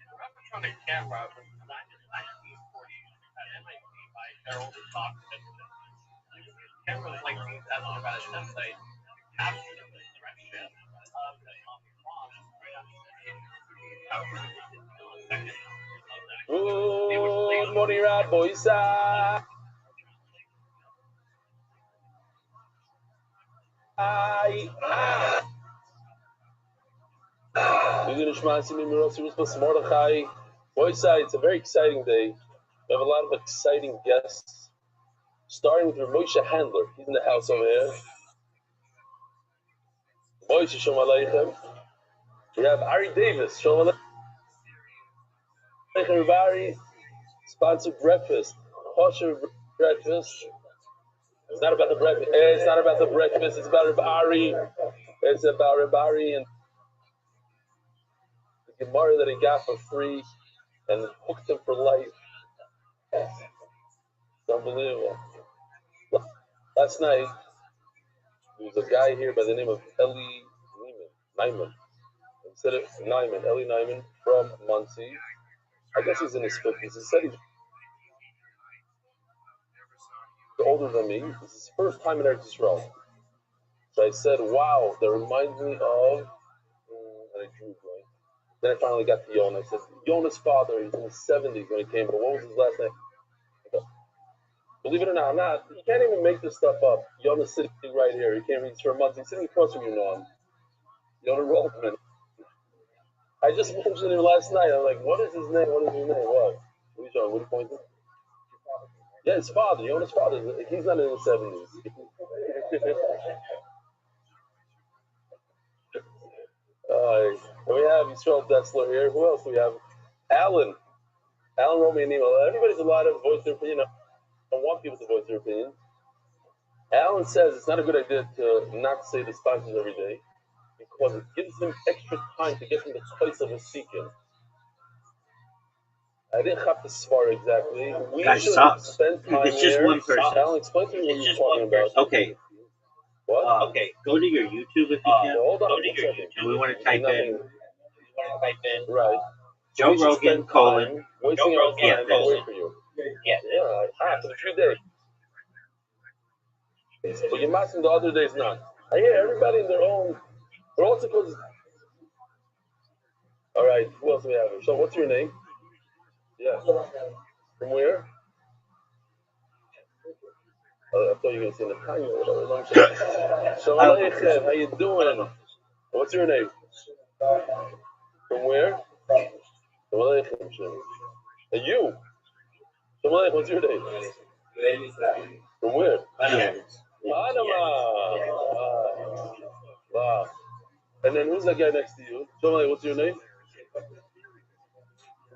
The Rappatronic camera was designed in 1940 at MIT by Harold Stock. Cameras like these have about a template to capture the direction of the atomic bomb right after the Good morning, Rabbi Rothschild. It's a very exciting day. We have a lot of exciting guests, starting with Moshe Handler. He's in the house over here. Moshe, Shalom Aleichem. We have Ari Davis. Shalom Aleichem, everybody. Sponsored breakfast. Kosher breakfast. It's not about the breakfast. It's not about the breakfast. It's about Ari. It's about Ari and the Gemara that he got for free and hooked him for life. It's unbelievable. Last night, there was a guy here by the name of Eli Nyman. Instead of Nyman, Eli Nyman from Muncie. I guess he's in his 50s. He said he's older than me. This is his first time in Eretz Yisrael. So I said, wow, that reminds me of, and I drew blank. Then I finally got to Yonah. I said, Yonah's father, he's in his 70s when he came, but what was his last name? Believe it or not, you can't even make this stuff up. Yonah's sitting right here. He came, he's for months. He's sitting across from you, Noam. Yonah Rothman. I just mentioned him last night. I'm like, what is his name? What? What are you showing? What are you pointing? Yeah, his father, Yonah's father. He's not in his 70s. We have Yisrael Dessler here. Who else do we have? Alan. Alan wrote me an email. Everybody's allowed to voice their opinion. I want people to voice their opinion. Alan says it's not a good idea to not say the sponsors every day because it gives them extra time to get from the place of a seeking. I didn't have to swear exactly. We should spend time It's just here. one person. Alan, explain to me what you're talking about. Okay. What? Okay, go to your YouTube if you can. Hold on. Go to your YouTube. And we want to type in. Right. Joe Rogan, colon. Wasting our time to wait for you. Yeah. For the few days. But you're missing the other days not. I hear everybody in their own. They're all supposed. All right. Who else do we have? So, what's your name? Yeah. From where? I thought you were going to say Natanya or whatever. Shalom Aleichem. How you doing? What's your name? From where? Shalom Aleichem. And you? Shalom, what's your name? From where? Panama. Wow. And then who's that guy next to you? Shalom, what's your name?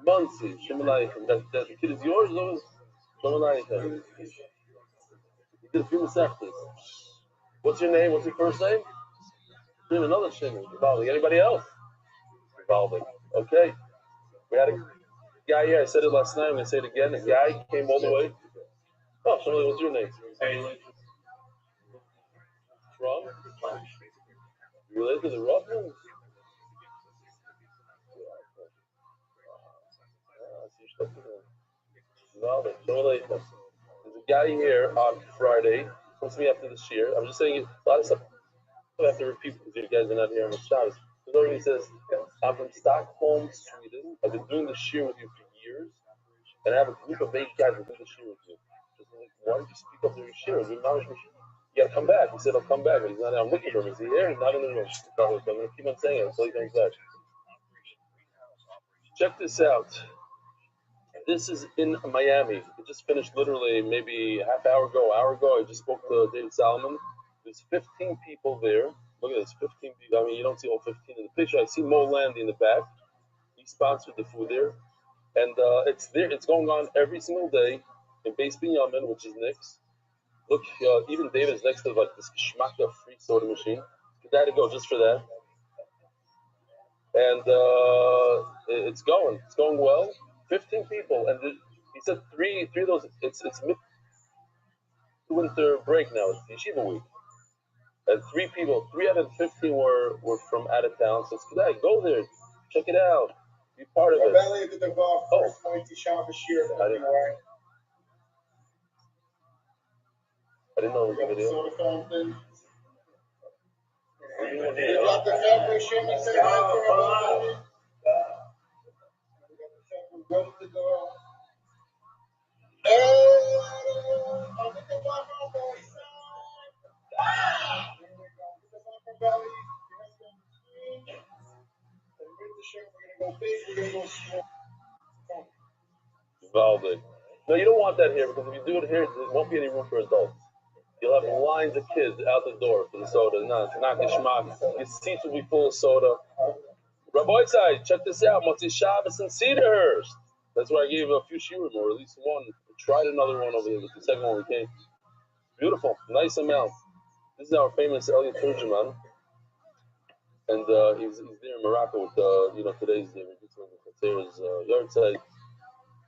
Muncie. Shalom. That the kid is yours? Shalom. You did a few masechtas. What's your name? What's your first name? Another shimon. Anybody else? Valving. Okay. We had a guy here. I said it last night. I'm going to say it again. A guy came all the way. Oh, Shmuel, what's your name? From? You related to the Rothschilds? There's a guy here on Friday. Comes to me after this year. I'm just saying a lot of stuff I have to repeat because you guys are not here on the Shabbos. He says, I'm from Stockholm, Sweden. I've been doing the shir with you for years, and I have a group of 8 guys that do the shir with you. Just like, why don't you speak up during shir? You gotta come back. He said, I'll come back, but he's not there. I'm looking for him. Is he here? He's not in the room. I'm gonna keep on saying it until he comes back. Check this out. This is in Miami. It just finished literally maybe half hour ago. I just spoke to David Salomon. There's 15 people there. Look at this, 15 people. I mean, you don't see all 15 in the picture. I see Mo Landy in the back. He sponsored the food there. And it's there. It's going on every single day in Beis Binyamin, which is Nick's. Look, even David's next to like this Schmacka free soda machine. I had to go just for that. And it's going well. 15 people, and he said three of those. It's winter break now. It's yeshiva week, and 3 out of 15 were from out of town. So it's good. Go there, check it out, be part of it. Oh, I didn't know it was a video. Valid. No, you don't want that here because if you do it here, there won't be any room for adults. You'll have lines of kids out the door for the soda. No, it's not geschmack. Your seats will be full of soda. Rabbi Rothschild, check this out. Motzei Shabbos in Cedarhurst. That's where I gave a few shiurim, or at least one. I tried another one over there, but the second one we came. Beautiful, nice amount. This is our famous Elliot Turgeman, and he's there in Morocco with today's Yartzeit,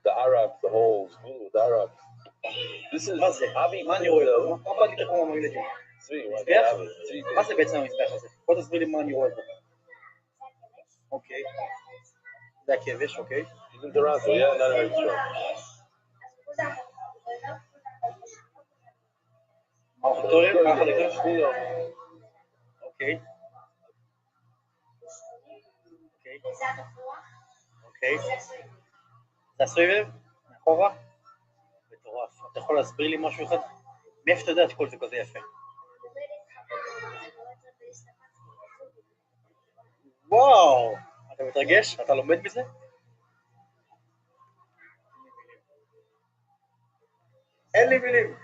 the Arab, the whole school with Arab. This is Avi Manuel. מה זה בעצם המזבח הזה? בוא תסביר לי מה אני רואה פה. אוקיי. זה הכבש, אוקיי? He's in Toronto, yeah? No, it's true. אוקיי. אוקיי. זה הסובב? מאחורה? מטורף. אתה יכול להסביר לי משהו אחד? מאיפה אתה יודע את כל זה כזה יפה? וואו! אתה מתרגש? אתה לומד מזה? אין לי מילים.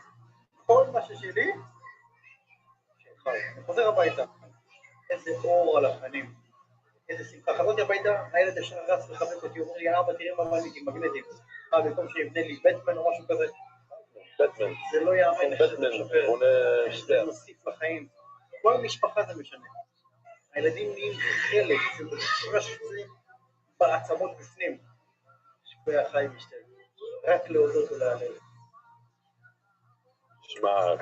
כל מה ששלי, שלך. אני חוזר הביתה. איזה אור על הפנים. איזה שמחה. חזרתי הביתה, הילד ישר רץ לחבק אותי, אומר לי, אבא, תראה מה מעניתי, מגנטים. במקום שיבנה לי בטמן או משהו כזה. בטמן. זה לא יאמן איך שזה משפר. זה מוסיף לחיים. כל משפחה זה משנה. הילדים נהיים חלק, זה בצורה שזה בעצמות בפנים. שפוי החיים משתנה. רק להודות ולהלל. שמע.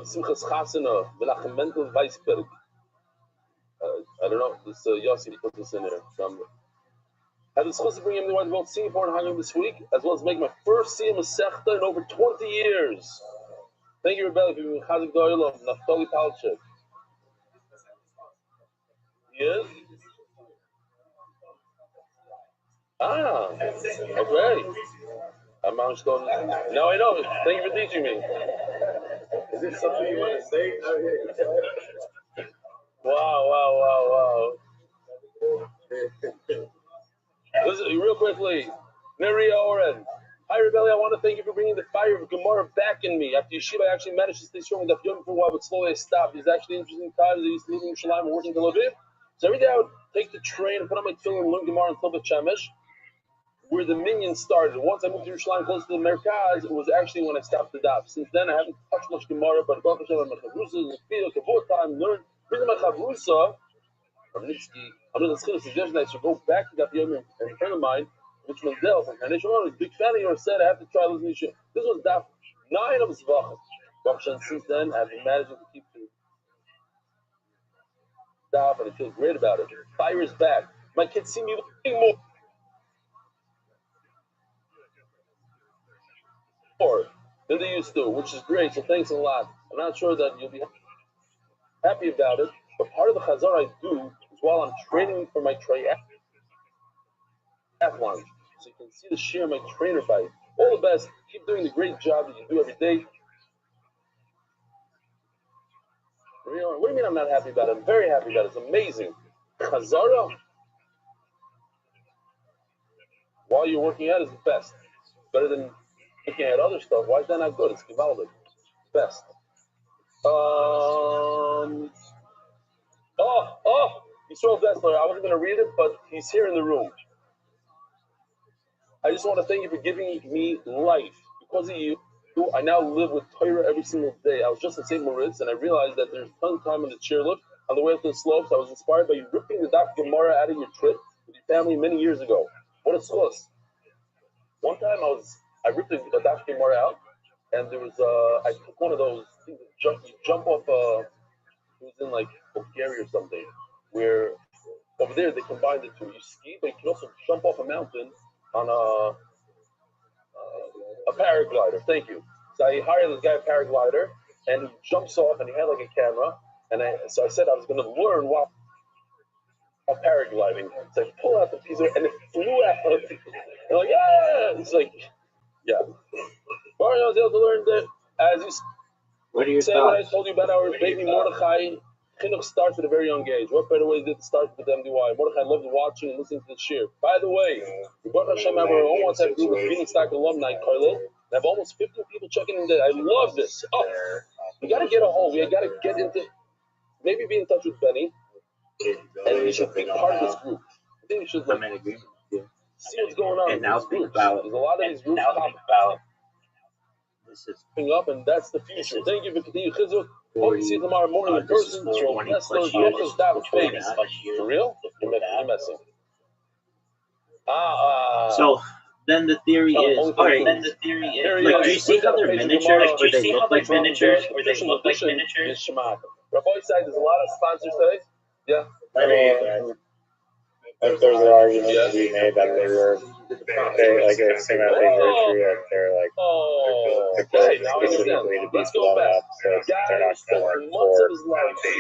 Simchas Chasana, Menachem Mendel Weisberg. I don't know, this Yossi put this in there. I had the chance to bring him to the world Singapore and Hungary this week, as well as make my first Siyam Masechta in over 20 years. Thank you, Rebelli, for being Chazik Doyle of Naftali Palchik. Yes? Ah, okay. Now I know. Thank you for teaching me. Is this something you want to say? Wow. real quickly, Neria Oren. Hi, Rebelli. I want to thank you for bringing the fire of Gemara back in me. After Yeshiva, I actually managed to stay strong with the Yom for a while, but slowly I stopped. These actually interesting times. I used to live in Yerushalayim and work in Tel Aviv. So every day I would take the train and put on my tefillin and learn Gemara until the Shemesh, where the minion started. Once I moved to Yerushalayim close to the Merkaz, it was actually when I stopped the daf. Since then, I haven't touched much Gemara, but Baruch Hashem, I'm a Chavrusa, Zefila, Kavod time, learn. Reason my Chavrusa, from Nitsky, I'm going to suggest that I should go back to Daf Yomi, and a friend of mine, Rich Mandel from Carnation Road, a big fan of yours, said I have to try listening to you. This was Daf 9 of Zvach. Since then, I've been managing to keep to Daf, and I feel great about it. Fire is back. My kids see me looking more than they used to, which is great, so thanks a lot. I'm not sure that you'll be happy about it, but part of the chazar I do is while I'm training for my triathlon, so you can see the share my trainer bike. All the best. Keep doing the great job that you do every day. What do you mean I'm not happy about it? I'm very happy about it. It's amazing. Chazara, while you're working out, is the best. Better than looking at other stuff. Why is that not good? It's Givaldic. Best. Yisrael Dessler. I wasn't going to read it, but he's here in the room. I just want to thank you for giving me life. Because of you, I now live with Torah every single day. I was just in St. Moritz, and I realized that there's tons of time in the chairlift. On the way up the slopes, I was inspired by you ripping the Daf Gemara out of your trip with your family many years ago. What a schos. One time I ripped the Daf Gemara out, and there was I took one of those things that you jump off it was in like Bulgaria or something, where over there they combined the two. You ski, but you can also jump off a mountain on a paraglider. Thank you. So I hired this guy, a paraglider, and he jumps off, and he had like a camera, and so I said I was going to learn while paragliding. So I pull out the piece of it, and it flew out. And like, yeah, it's like, yeah. Barney, I was able to learn that, as you say, when I told you about our baby Mordechai, Chinuch starts at a very young age. What better way did it start with MDY? Mordechai loved watching and listening to the shir. By the way, Baruch Hashem, I have our own WhatsApp group of Phoenix Stock alumni, Carlo. I have almost 15 people checking in there. I love this. Oh, we got to get a hold. We got to get into, maybe be in touch with Benny, and we should be part of this group. I think we should see what's going on. And now think about there's a lot of these groups popping up, and that's the future. Thank you for continuing chizuk. Hope to see you tomorrow morning in person. For real? You're messing. So then the theory is, all right. Then the theory is, like, do you see how they're miniatures? Or they look like miniatures? Or they look like miniatures? Rabbi side, there's a lot of sponsors today. Yeah. I mean, if there's an argument to be made that they're like a same as anniversary, or they're like prepared specifically to be blown up, so they're not going for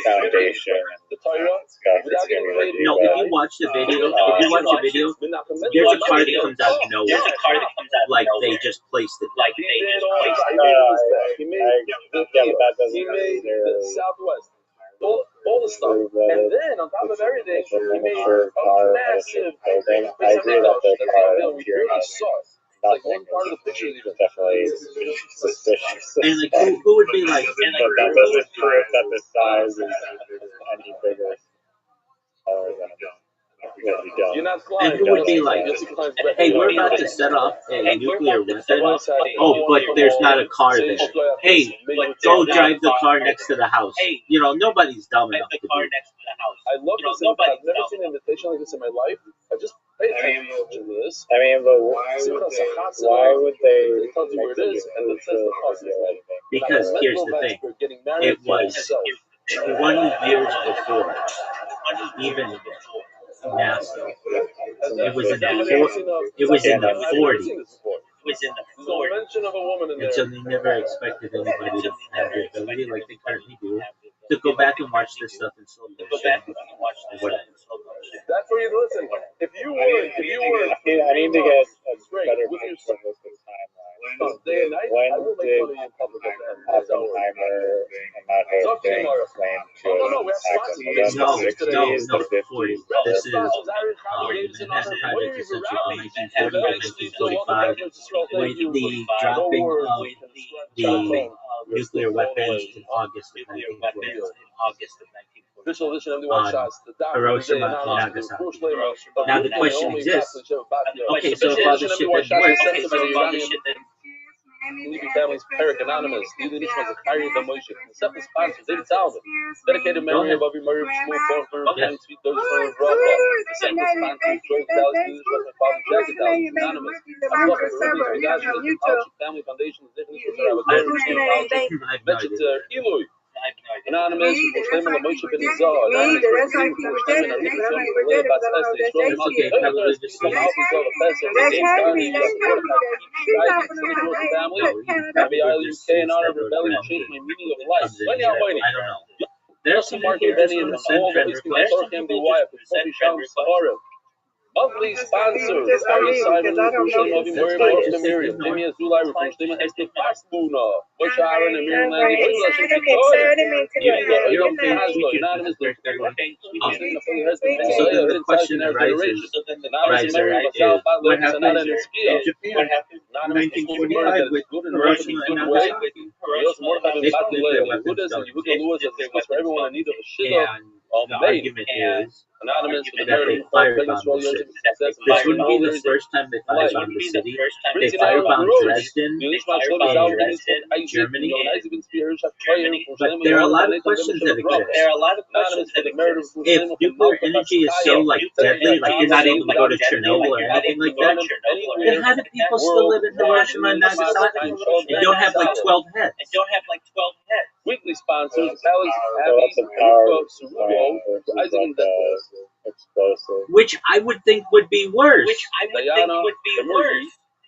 foundation and stuff. It's gonna be like no. If you watch the video, there's a car that comes out of nowhere. Like they just placed it. Yeah, but that doesn't necessarily Southwest. All the stuff, and then on top of everything, he made a massive building. I agree that the car appearing on like one part of the picture is definitely suspicious. And like, who would be like? But that doesn't prove that the size is any bigger. You're not and who would be like, hey, we're about to set off a nuclear weapon. Oh, but there's not a car there. Hey, go drive the car next to the house. You know, nobody's dumb enough to do it. I love this. I've never seen an invitation like this in my life. I just paid attention to this. I mean, but why would they? Tell you where it is, and it says the cost. Because here's the thing. It was 20 years before, even massive. It was in the 40s. It was in the 40s. Mention of a woman in there. And so they never expected anybody to have the ability like they currently do to go back and watch this stuff in slow motion. That's where you listen. If you were, I need to get a better picture of this timeline. Day and night, When I will make did fun of you in public. Oppenheimer whole thing claimed to attack them. Was that No, the 60s, no, the 50s? 40s. This is Manhattan Private Consortium from 1940 to 1945, with the dropping of the nuclear weapons in August of 1940. Official edition of On Hiroshima and Anonymous. Nagasaki. Now the question exists. Okay, so if all this shit didn't work, Leaving families, Peric Anonymous, Leading Nishmas, Zakari the Moshe, Conception sponsor, David Salvin, dedicated memory of Avi Murray, Shmuel Foster, and Sweet Doja Soul Brother, December sponsor, Joel Dallas, News, my father, Jacket Dallas, Anonymous, Family Foundation, Zipping, Vegetar, Eloy, Anonymous, Muslim, the Moshe Ben Izah, Anonymous, probably just family, Rabbi UK in honor of rebellion, changed my meaning of life. When y'all waiting? I don't know. There's some Market Benny and all the Eastern Sorkin BY, Kofi Sham Sahara. Monthly sponsors, Ari Simon, Rushem Avi Murray, Morph Miriam, Jamie Azulai, Rushem Esther Fastbuna, Moshe Aaron, and Miriam Landy, Anonymous, so the question arises, what happened in Japan in 1945 with Hiroshima and Nagasaki? They called nuclear weapons done. And the argument is Anonymous that they firebombed the city. This wouldn't be the first time they firebombed the city. They firebombed Dresden in Germany. But there are a lot of questions that exist. If nuclear energy is so deadly, like you're not able to go to Chernobyl or anything like that, then how do people still live in Hiroshima and Nagasaki and don't have 12 heads? Weekly sponsors, Which I would think would be worse.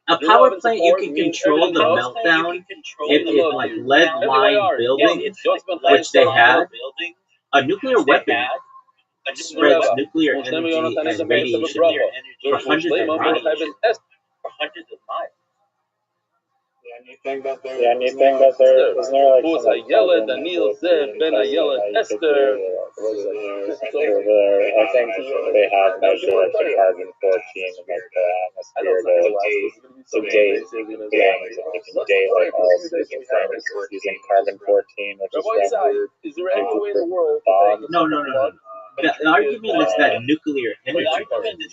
A power plant, you can control the meltdown if lead-lined buildings, which they had. A nuclear weapon spreads nuclear energy and radiation for hundreds of miles. And you think that there isn't there some Ayala, Daniel Zeb, Ben Ayala, Esther. I think they have measured the carbon-14 in the atmosphere to date things, and you can date all sorts of things using carbon-14, which is bomb. No. The argument is that nuclear energy is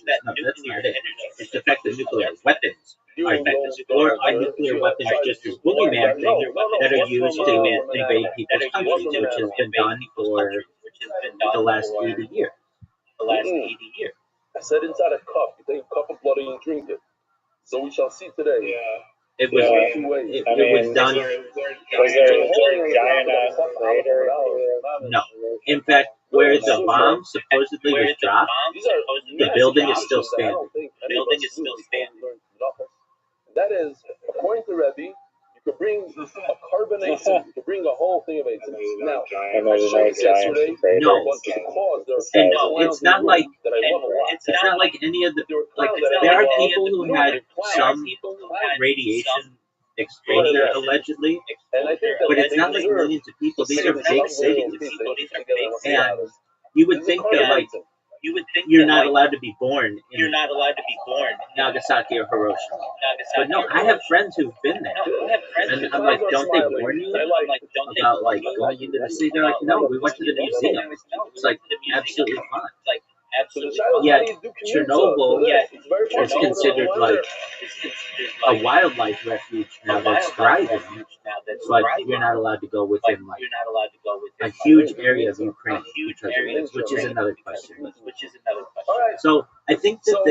that's not it. It's the fact that nuclear weapons are effective, or are nuclear weapons just this boogeyman thing that are used to invade people's countries, which has been done for the last 80 years. I said inside a cup, you take a cup of blood and you drink it. So we shall see today. It was done. Was there a giant ass crater? No. In fact, where the bomb supposedly was dropped, the building is still standing. That is, according to Rebbe, you could bring a carbonation, you could bring a whole thing of it. Now, and there's no giant crater. No. And it's not like any of the there are people who had some radiation exposure allegedly, but it's not like millions of people. These are big cities, and you would think that you're not allowed to be born in Nagasaki or Hiroshima. But no, I have friends who've been there, and I'm like, don't they warn you about going into the city? They're like, no, we went to the museum. It's absolutely fine. Yet Chernobyl is considered a wildlife refuge now that's thriving, but you're not allowed to go within a huge area of Ukraine because of this, which is another question. So I think that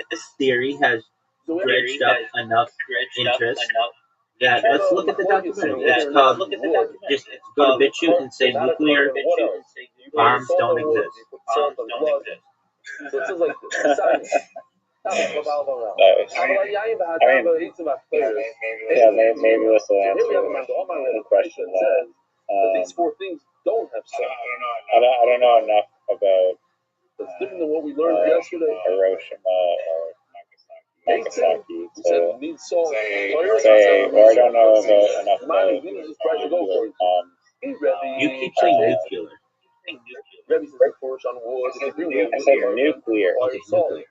this theory has dredged up enough interest that let's look at the documentary. It's called, just go to BitChute and say nuclear bombs don't exist. So it's just like science. Maybe this will answer the question that these four things don't have science. I don't know enough about it's different than what we learned yesterday. Hiroshima or Nagasaki Nagasaki He said, to need salt. say, or I don't know about enough about it. You keep saying nuclear. Rebbe says the Porsche on wood. I said nuclear. Okay, nuclear.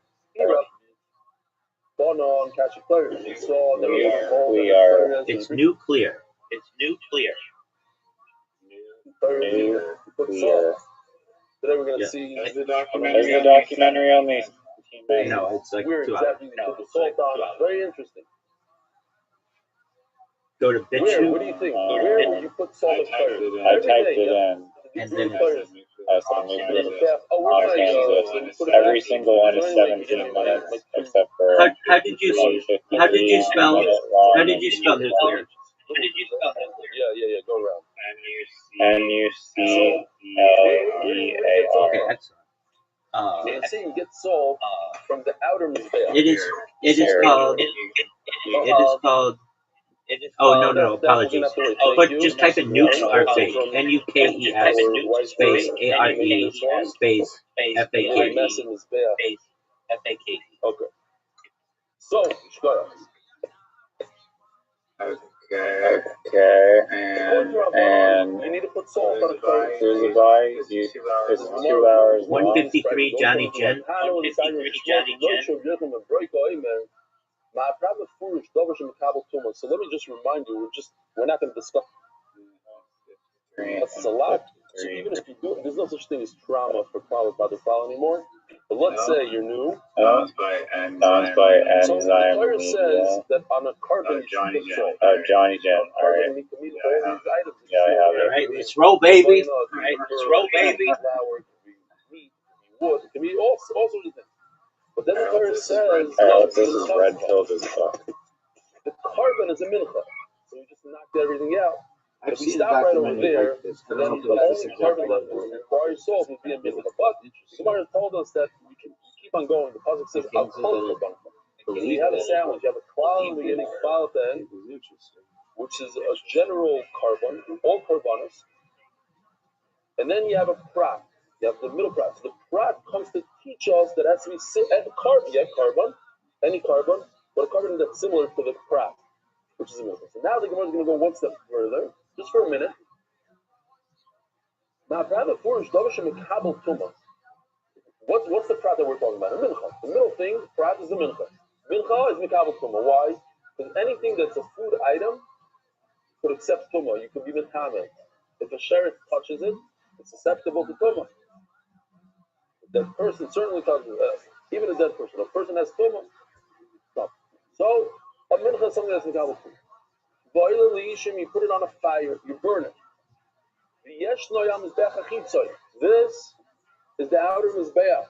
Bonon, catch a player. Nuclear. It's nuclear. It's nuclear. Nuclear. Today we're going to Yeah. see Is the documentary only 15 minutes? No, it's like where 2 hours. exactly you put the salt on. Very interesting. Go to Where? BitChute. What do you think? Where would you put salt and fire? I typed it in. And then Every single one is 17 minutes, except for how did you spell minute long. how did you spell nuclear? Yeah. Go around. NUCLEAR. Okay, excellent. And see, you get salt from the outer mizbeach. It is called. Oh no, apologies. But just type in nukes are fake. NUKES space ARE space FAKE. Okay. So, shkara. Okay, and you need to put salt on the there's a buy. It's 2 hours. 153 Johnny Jen. So let me just remind you, we're not going to discuss. That's a lot. So even if you do, there's no such thing as trauma for qualified anymore. But let's say you're new. Caused by enzyme. So the Torah says that on a carbon, Johnny Jen. All right. Yeah, I have it. Right, let's roll, baby. Let's roll, baby. Flour, it can be meat, it can be wood, it can be all sorts of things. But then the Torah says, this is red pilled as fuck. The carbon is a mincha, so you just knocked everything out. I've If we seen stop right over documentaries there, like this. I then don't know if the it was only this carbon exact that level. requires salt would be a mincha. But Gemara told us that we can keep on going. The pasuk says, "Al kol korban." So you have a sandwich, you have a klal in the beginning, klal at the end, which is a general carbon, all carbonos, and then you have a prat. You have the middle prat. So the prat comes to teach us that has to be and carbon. You have carbon, any carbon, but a carbon that's similar to the prat, which is a mincha. So now the Gemara is going to go one step further, just for a minute. Now, what's the prat that we're talking about? A mincha. The middle thing, prat is the mincha. Mincha is mikabel tumah. Why? Because anything that's a food item could accept tumah. You could be metamed. If a sheret touches it, it's susceptible to tumah. That person certainly touches it. Even a dead person. A person has tumah. No. So a mincha is something that's mikabel tumah. You put it on a fire. You burn it. This is the outer mizbeach.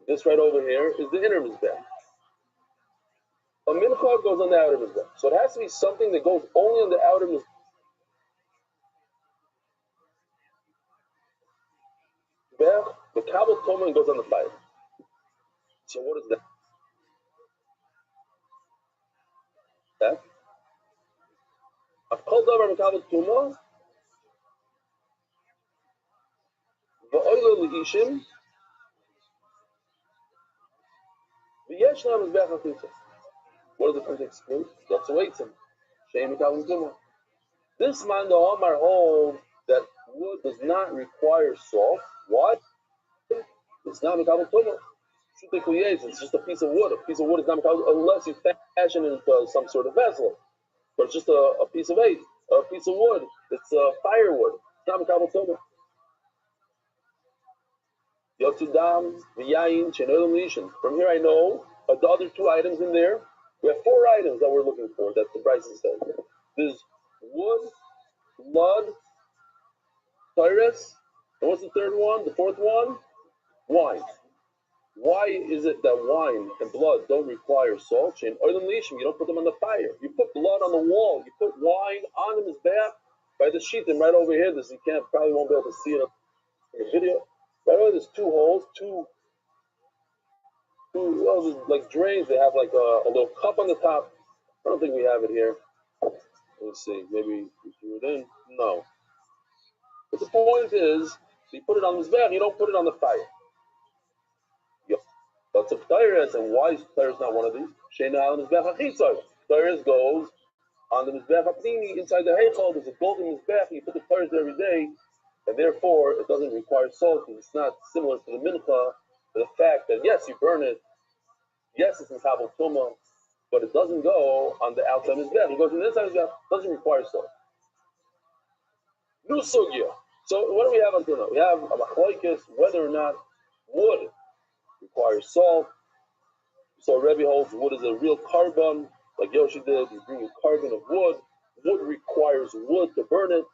This right over here is the inner mizbeach. A mincha goes on the outer mizbeach, so it has to be something that goes only on the outer mizbeach. The kabel toma goes on the fire. So what is that? That? I've called over the kabel toma. Va'oilo liishim. V'yeshna mizbeach ha'chitza. What does the context mean? That's a weight. Shem kabel toma. This man, the Omar holds that wood does not require salt. Why? It's not mikabel tumah. It's just a piece of wood. A piece of wood is not mikabel unless you fashion it into some sort of vessel. But it's just a piece of wood. It's firewood. It's not mikabel tumah. Yotzudam v'yayin she'nodim lishin. From here I know the other two items in there. We have 4 items that we're looking for that the Bryson said. There's wood, blood, tyrus, and what's the third one? The fourth one? Wine. Why is it that wine and blood don't require salt? In oil lishim, you don't put them on the fire. You put blood on the wall. You put wine on his back by the sheet, and right over here, this you probably won't be able to see it in the video. Right over there's 2 holes, two like drains. They have like a little cup on the top. I don't think we have it here. Let me see. Maybe we threw it in. No. But the point is, you put it on his back. You don't put it on the fire. That's lots of Ketores, and why is Ketores not one of these? Sheina al Mizbech HaChitzon. Ketores goes on the Mizbech HaPnimi inside the Heichal. There's a golden Mizbech, you put the Ketores there every day, and therefore it doesn't require salt, because it's not similar to the Mincha, the fact that yes, you burn it, yes, it's Mechabel Tumah, but it doesn't go on the outside Mizbech. It goes on the inside Mizbech, doesn't require salt. New Sugya. So what do we have until now? We have a Machlokes whether or not wood requires salt. So Rebbe holds wood is a real carbon, like Yoshi did. You bring a carbon of wood. Wood requires wood to burn it.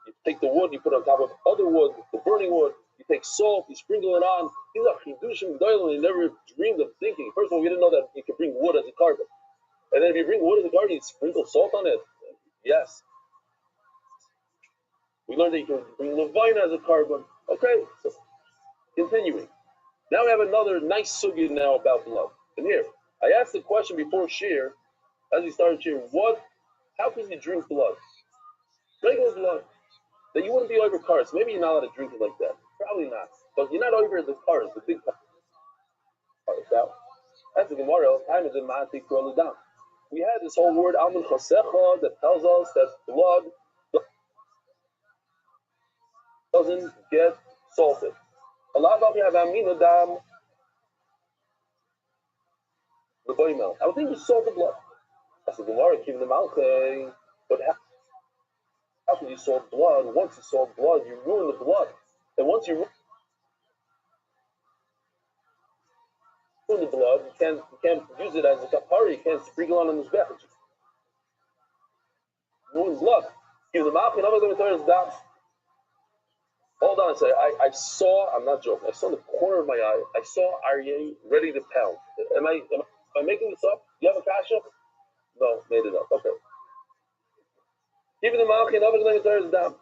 You take the wood, you put it on top of other wood, the burning wood. You take salt, you sprinkle it on. These are chidushim gdolim. You never dreamed of thinking. First of all, we didn't know that you could bring wood as a carbon. And then if you bring wood as a carbon, you sprinkle salt on it. Yes. We learned that you can bring levina as a carbon. Okay, so continuing. Now we have another nice sugya now about blood. And here, I asked the question before Shir, as we started Shir, how can you drink blood? Regular blood. That you wouldn't be over cars. Maybe you're not allowed to drink it like that. Probably not. But you're not over the cars, the big cars. That's the Gemara. Time is in Ma'ati Kroladam. We had this whole word, Alman Chosecha, that tells us that blood doesn't get salted. A lot of you have Aminadam, the boy milk. I would think you salt the blood. That's the Gemara, keep the Malchay. But how can you salt blood? Once you salt blood, you ruin the blood. And once you ruin the blood, you can't use it as a kapara. You can't sprinkle on the mizbech. Ruin blood. Give the Malchay, another going to turn his down. Hold on a second. I saw, I'm not joking, I saw in the corner of my eye, I saw Aryeh ready to pound. Am I making this up? Do you have a kasha? No, made it up. Okay. Even the Malchi, another thing that is down.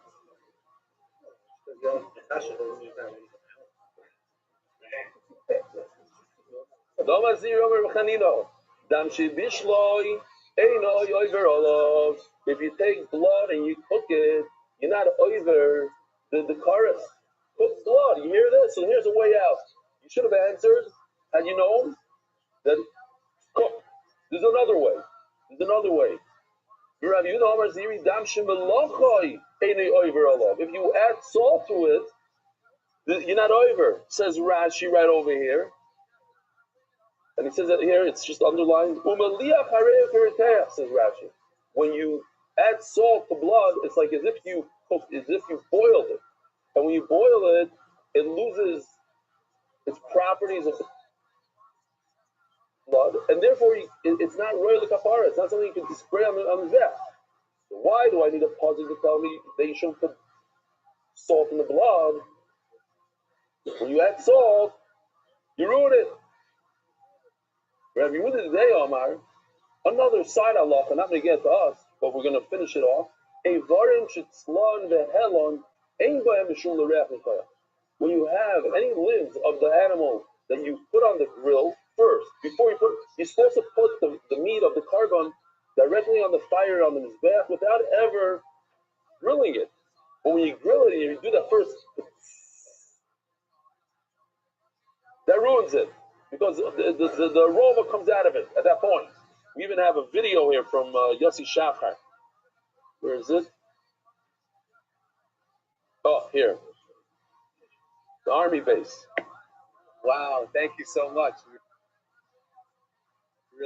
If you take blood and you cook it, you're not over the chorus. Cook blood. You hear this? So here's a way out. You should have answered had you known that cook. There's another way. There's another way. If you add salt to it, you're not over. Says Rashi right over here. And he says that here, it's just underlined. Says Rashi. When you add salt to blood, it's like as if you boiled it. And when you boil it, it loses its properties of blood, and therefore it's not royal kapara. It's not something you can spray on the zeh. So why do I need a puzzle to tell me that you shouldn't put salt in the blood? When you add salt, you ruin it. Rabbi Yehuda today, Omar, another side halacha, not going to get to us, but we're going to finish it off. When you have any limbs of the animal that you put on the grill first, before you're supposed to put the meat of the carbon directly on the fire on the mizbeach without ever grilling it. But when you grill it, you do that first. That ruins it because the aroma comes out of it at that point. We even have a video here from Yossi Shachar. Where is it? Oh, here. The army base. Wow, thank you so much. We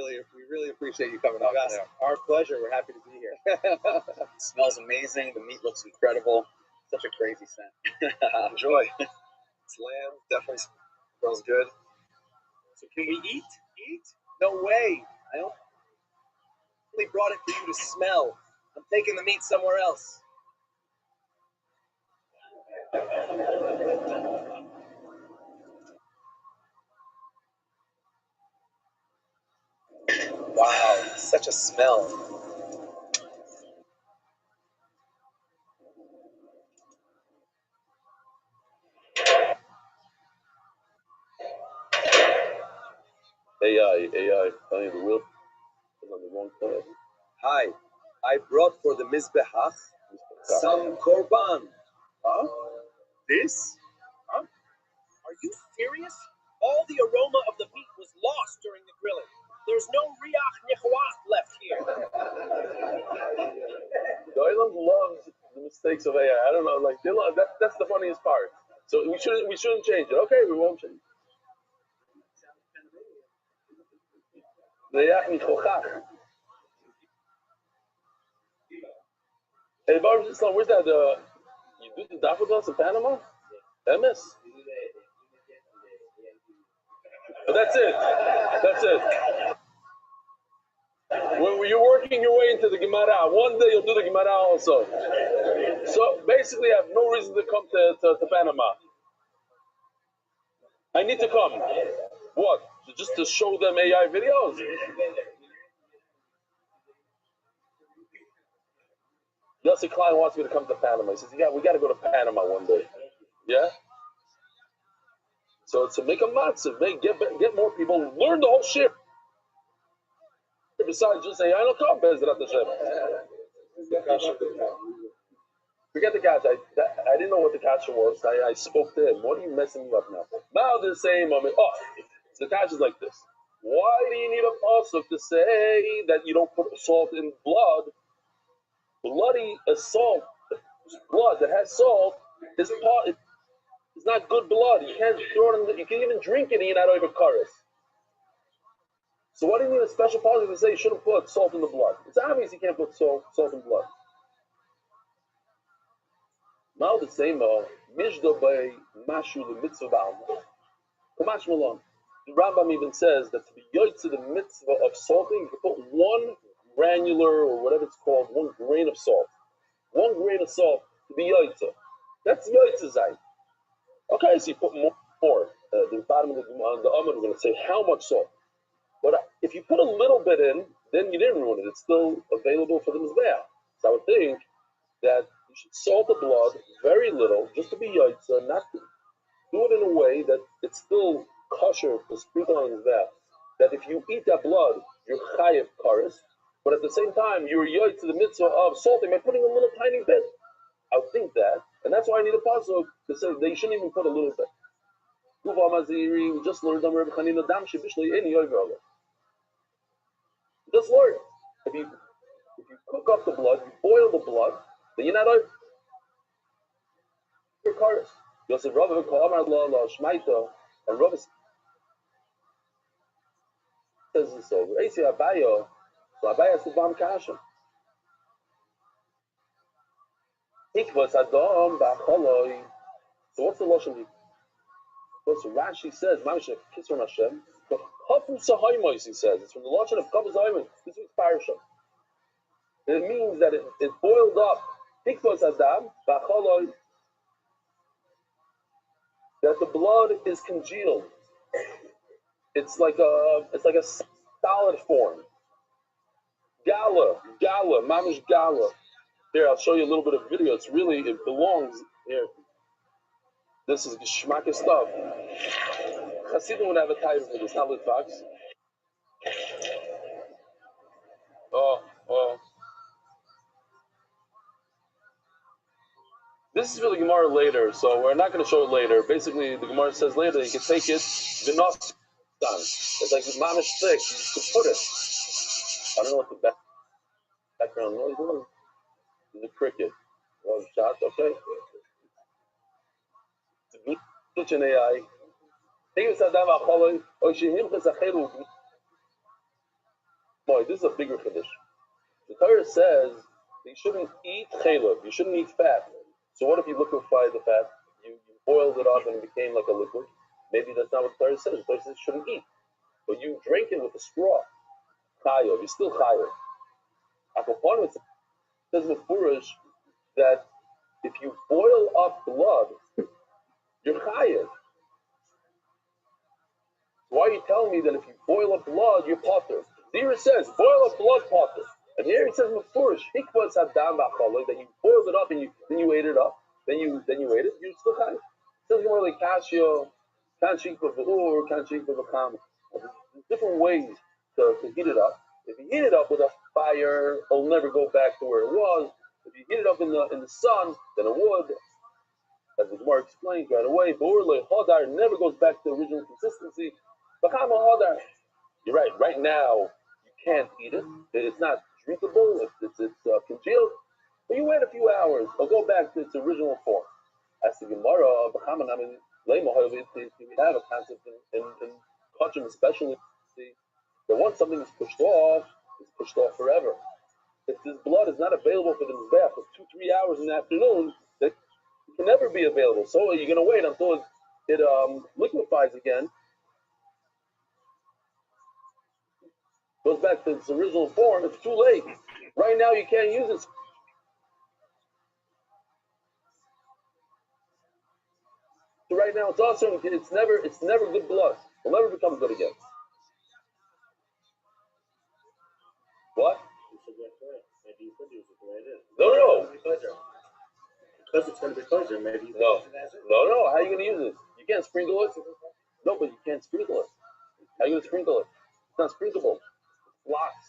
really appreciate you coming out. Our pleasure. We're happy to be here. It smells amazing. The meat looks incredible. Such a crazy scent. Enjoy. It's lamb. Definitely smells good. So can we eat? Eat? No way. I only brought it for you to smell. I'm taking the meat somewhere else. Wow, such a smell. AI, telling the wheel is on the wrong side. Hi, I brought for the Mizbehach some korban. Huh? This? Huh? Are you serious? All the aroma of the meat was lost during the grilling. There's no riach nichwat left here. The Olam loves the mistakes of AI. I don't know, like they love that. That's the funniest part. So we shouldn't change it. Okay, we won't change it. Hey, Baruch Islam, where's that? You do the daffodils in Panama? MS? But that's it. That's it. When you're working your way into the Gemara, one day you'll do the Gemara also. So basically, I have no reason to come to Panama. I need to come. What? Just to show them AI videos? Yossi Klein wants me to come to Panama. He says, "Yeah, we got to go to Panama one day." Yeah. So to make a matzah, get more people, learn the whole shit. Besides just saying, "I don't come, Bezrat Hashem." Forget the catch. I didn't know what the catch was. I spoke to him. What are you messing me up now? Now they're saying, so the catch is like this. Why do you need a pasuk to say that you don't put salt in blood? Bloody salt, blood that has salt is it's not good blood. You can't throw it in. You can't even drink it and you're not over kares. So why do you need a special pasuk to say you shouldn't put salt in the blood? It's obvious you can't put salt in blood. Now the same mishdo by mashu the mitzvah ba'alma. Kamash malon. The Rambam even says that to be yotzei the mitzvah of salting, you can put one granular or whatever it's called, 1 grain of salt. 1 grain of salt to be yotzei. That's yotzei zayin. Okay, so you put more. The bottom of the Amud, we're going to say how much salt. But if you put a little bit in, then you didn't ruin it. It's still available for the mizbeach. So I would think that you should salt the blood very little, just to be yotzei, not to do it in a way that it's still kosher to sprinkle on the mizbeach. That if you eat that blood, you're chayev kares, but at the same time you're yotzei to the mitzvah of salting by putting a little tiny bit. I would think that, and that's why I need a pasuk to say that you shouldn't even put a little bit. We just learned on Rabbi Chanina Damshi Bishlei any over. Just learn. If you cook up the blood, you boil the blood, then you're not over. Your kares. Yosef Rabbi Amar La Shmaita, and Rabbi says this over. Eisi Abaya, so Abaya says Bam Kasha. Ikvas Adam Bacholoi. So what's the lashon? So Rashi says, "Mamish Kisron Hashem." But Kafu Sahaymos, he says, it's from the lashon of Kafu Sahaymos. This week's parasha. It means that it boiled up. Ikvas Adam Bacholoi. That the blood is congealed. It's like a solid form. Gala, mamish gala. Here, I'll show you a little bit of video. It belongs here. This is geschmack stuff. Hasidim would have a title for this, not Litvax. Oh. This is for the Gemara later, so we're not going to show it later. Basically, the Gemara says later you can take it, it's like mamish thick, you just can put it. I don't know what the background noise is. It's a cricket. Well, shot, okay. It's an AI. This is a bigger chiddush. The Torah says that you shouldn't eat chaylev, you shouldn't eat fat. So what if you liquefy the fat? You boiled it up and it became like a liquid. Maybe that's not what the Torah says. The Torah says you shouldn't eat. But you drink it with a straw. Chayav, you're still chayav. It says in Furish that if you boil up blood, you're chayav. Why are you telling me that if you boil up blood, you're potter? Here says, boil up blood, potter. And here it says Mefurish, Hikvas Adam Bacholoi, that you boiled it up and then you ate it up, then you ate it, you're still chayav. It says more like Kashio, can't shink with the ur, can't shink with the kam. There's different ways to heat it up. If you heat it up with a fire, it'll never go back to where it was. If you heat it up in the sun, then it would. As the Gemara explains right away, B'ur le hodar never goes back to the original consistency. Bakama hodar, You're right. Right now, you can't eat it. It's not drinkable. It's congealed. But you wait a few hours. It'll go back to its original form. As the Gemara, I mean, we have a concept in Kachim especially, that once something is pushed off, it's pushed off forever. If this blood is not available for the Mizbeach for 2-3 hours in the afternoon, it can never be available. So you're going to wait until it liquefies again, goes back to its original form. It's too late. Right now, you can't use it. So right now, it's also it's never good blood. It'll never become good again. What? No. Because it's going to be kosher, maybe. No. How are you going to use it? You can't sprinkle it. No, but you can't sprinkle it. How are you going to sprinkle it? It's not sprinkleable. It's blocks.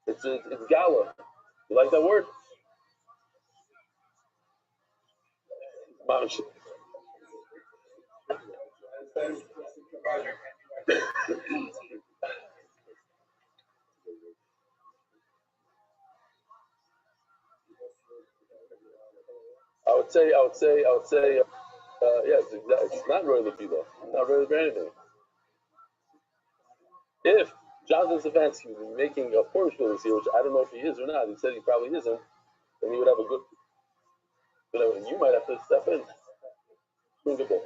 It's gala. You like that word? Mamish. I would say, yes, it's not really the though. It's not really for anything. If Jonathan Stefanski was making a Porsche this year, which I don't know if he is or not, he said he probably isn't, then he would have a good, you might have to step in. Drinkable.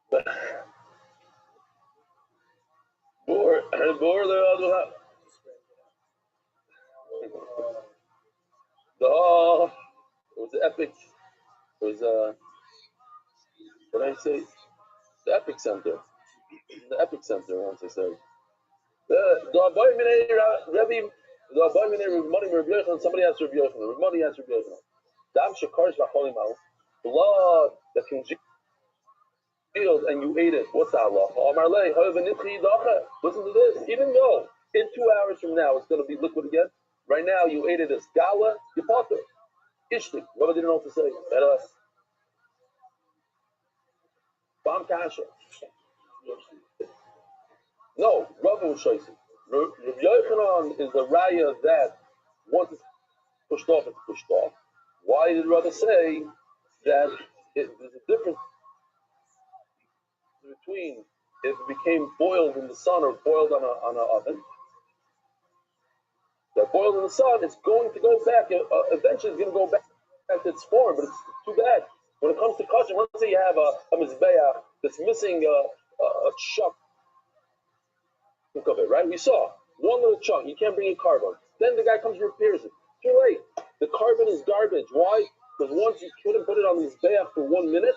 But, it was epic. It was what did I say? The Epic Center. The Epic Center, once I said. Somebody asked Rabbi Yochanan. Rabbi asked Rabbi Yochanan. Dam shekarish v'cholim blood that congealed and you ate it. What's that law? Listen to this. Even though in 2 hours from now it's going to be liquid again, right now you ate it as gala, you potter. Ishtik. Rabbi didn't know what to say. Bam kasha. No, Rabbi was choice. Rabbi Yochanan is the raya that once it's pushed off, it's pushed off. Why did Rabbi say that there's a difference between if it became boiled in the sun or boiled on an oven? That boiled in the sun, it's going to go back. Eventually, it's going to go back to its form, but it's too bad. When it comes to kosher, let's say you have a mizbeach that's missing a chunk of it, right? We saw one little chunk. You can't bring a carbon. Then the guy comes and repairs it. Too late. The carbon is garbage. Why? Because once you couldn't put it on the mizbeach for 1 minute,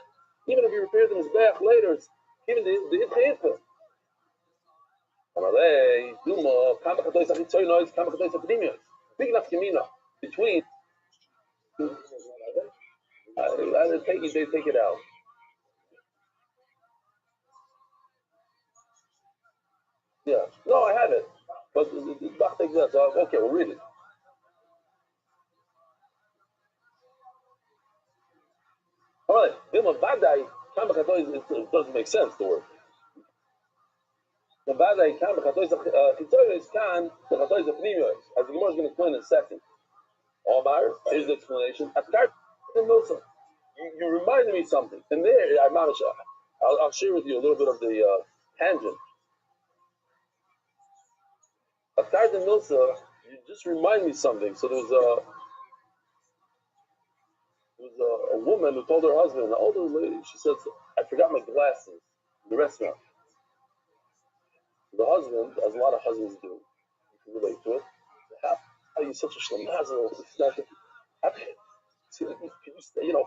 even if you repair the mizbeach later, it's even the itcha. Big enough gemina between. They take it out. Yeah. No, I have it. But the Bach takes that. So, okay, we'll read it. All right. It doesn't make sense, the word. As the Gemara is going to explain in a second. Omar, here's the explanation. You reminded me something. And there, I'll share with you a little bit of the tangent. After the Milsa, you just remind me something. So there was a woman who told her husband, an older lady, she said, I forgot my glasses in the restaurant. The husband, as a lot of husbands do, you can relate to it. How are you such a shlemazel?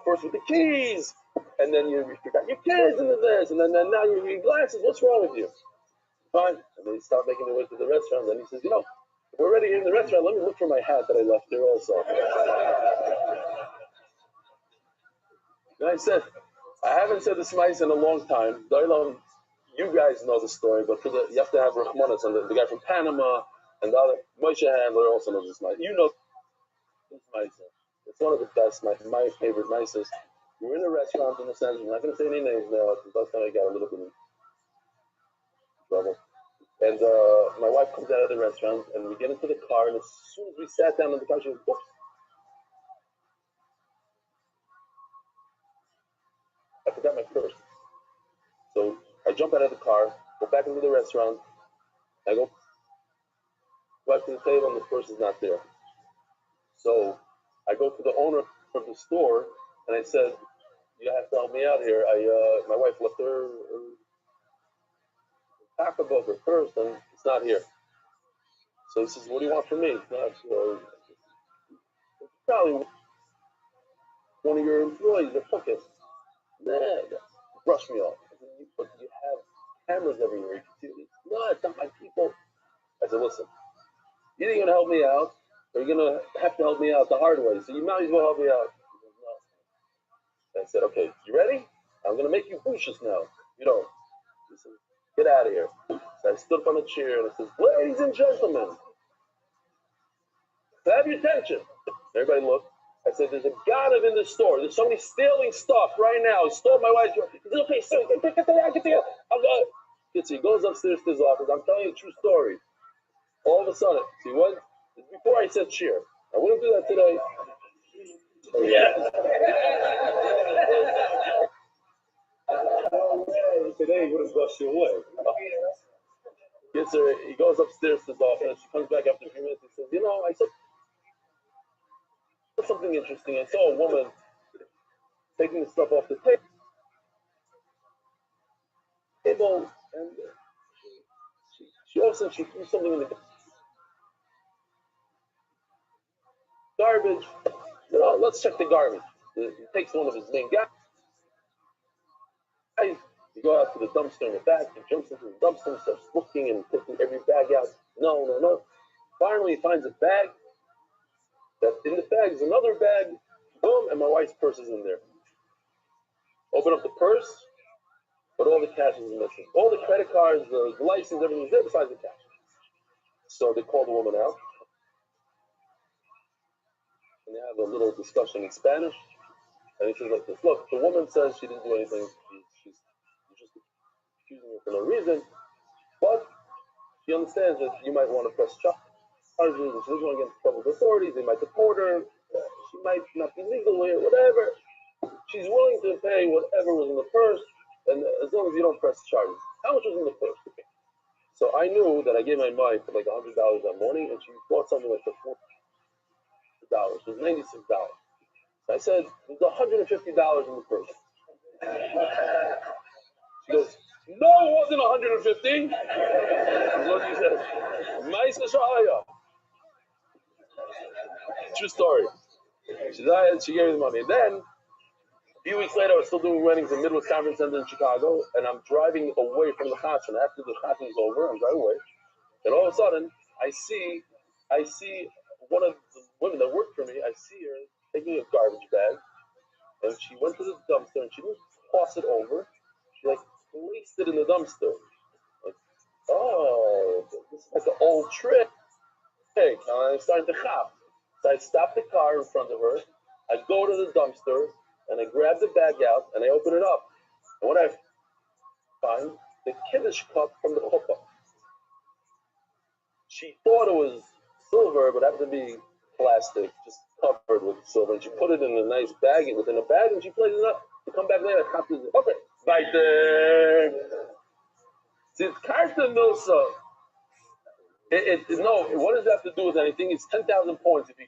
First with the keys, and then you forgot your kids and this, and then now your glasses. What's wrong with you? Fine. And they start making their way to the restaurant. And he says, if we're already here in the restaurant, let me look for my hat that I left here also. And I said, I haven't said this mice in a long time. You guys know the story, but you have to have Rachmanis, and the guy from Panama, and the other Moshe Handler also knows this mice. You know this mice. It's one of the best, my favorite mices. You're in a restaurant in the sense, I'm not going to say any names now, because last time I got a little bit trouble. And my wife comes out of the restaurant, and we get into the car, and as soon as we sat down in the car, she goes, "Whoops." I forgot my purse. So I jump out of the car, go back into the restaurant. I go back to the table, and the purse is not there. So I go to the owner of the store, and I said, "You have to help me out here. My wife left her pocketbook, her purse, and it's not here." So he says, "What do you want from me?" Probably one of your employees that took it. Nah, brush me off. I said, you have cameras everywhere. You can see it. No, it's not my people. I said, "Listen, either you're gonna help me out, or you're gonna have to help me out the hard way. So you might as well help me out." He goes, "No." I said, "Okay, you ready? I'm gonna make you bushes now. You know." He said, "Get out of here." So I stood up on a chair and I said, "Ladies and gentlemen, have your attention." Everybody looked. I said, "There's a ganav in the store. There's somebody stealing stuff right now. He stole my wife's." He said, "Okay, sir, get there. I'll go." He goes upstairs to his office. I'm telling you a true story. All of a sudden, see what? Before I said cheer. I wouldn't do that today. Oh, yeah. Today he would have brushed you away. He goes upstairs to his office. He comes back after a few minutes. He says, "I saw something interesting. I saw a woman taking the stuff off the table, and she also threw something in the garbage. Let's check the garbage." He takes one of his main guys. You go out to the dumpster in the back. He jumps into the dumpster and starts looking and taking every bag out. No. Finally, he finds a bag. That in the bag is another bag. Boom, and my wife's purse is in there. Open up the purse, but all the cash is missing. All the credit cards, the license, everything's there besides the cash. So they call the woman out, and they have a little discussion in Spanish. And he says like this: "Look, the woman says she didn't do anything. She's just accusing her for no reason, but she understands that you might want to press charges, and she doesn't want to get into trouble with authorities. They might deport her. She might not be legal here, whatever. She's willing to pay whatever was in the purse, and as long as you don't press charges." How much was in the purse? So I knew that I gave my wife like $100 that morning, and she bought something like for $400. It was $96. So I said, "There's $150 in the purse." She goes, "No, it wasn't 150. That's what she said. Ma'isa Shahaya. True story. She gave me the money. And then a few weeks later, I was still doing weddings in Midwest Conference Center in Chicago, and I'm driving away from the chassan. After the chassan is over, I'm driving away, and all of a sudden, I see one of the women that worked for me. I see her taking a garbage bag, and she went to the dumpster, and she didn't toss it over. She placed it in the dumpster. Like, oh, this is like an old trick. Hey, I'm starting to chop. So I stop the car in front of her. I go to the dumpster, and I grab the bag out, and I open it up. And what I find, the Kiddush cup from the chuppah. She thought it was silver, but it happened to be plastic, just covered with silver. And she put it in a nice bag, within a bag, and she plated it up. To come back later, I it. Okay, right there. See, it's Karta Milsa. No, what does that have to do with anything? It's 10,000 points if you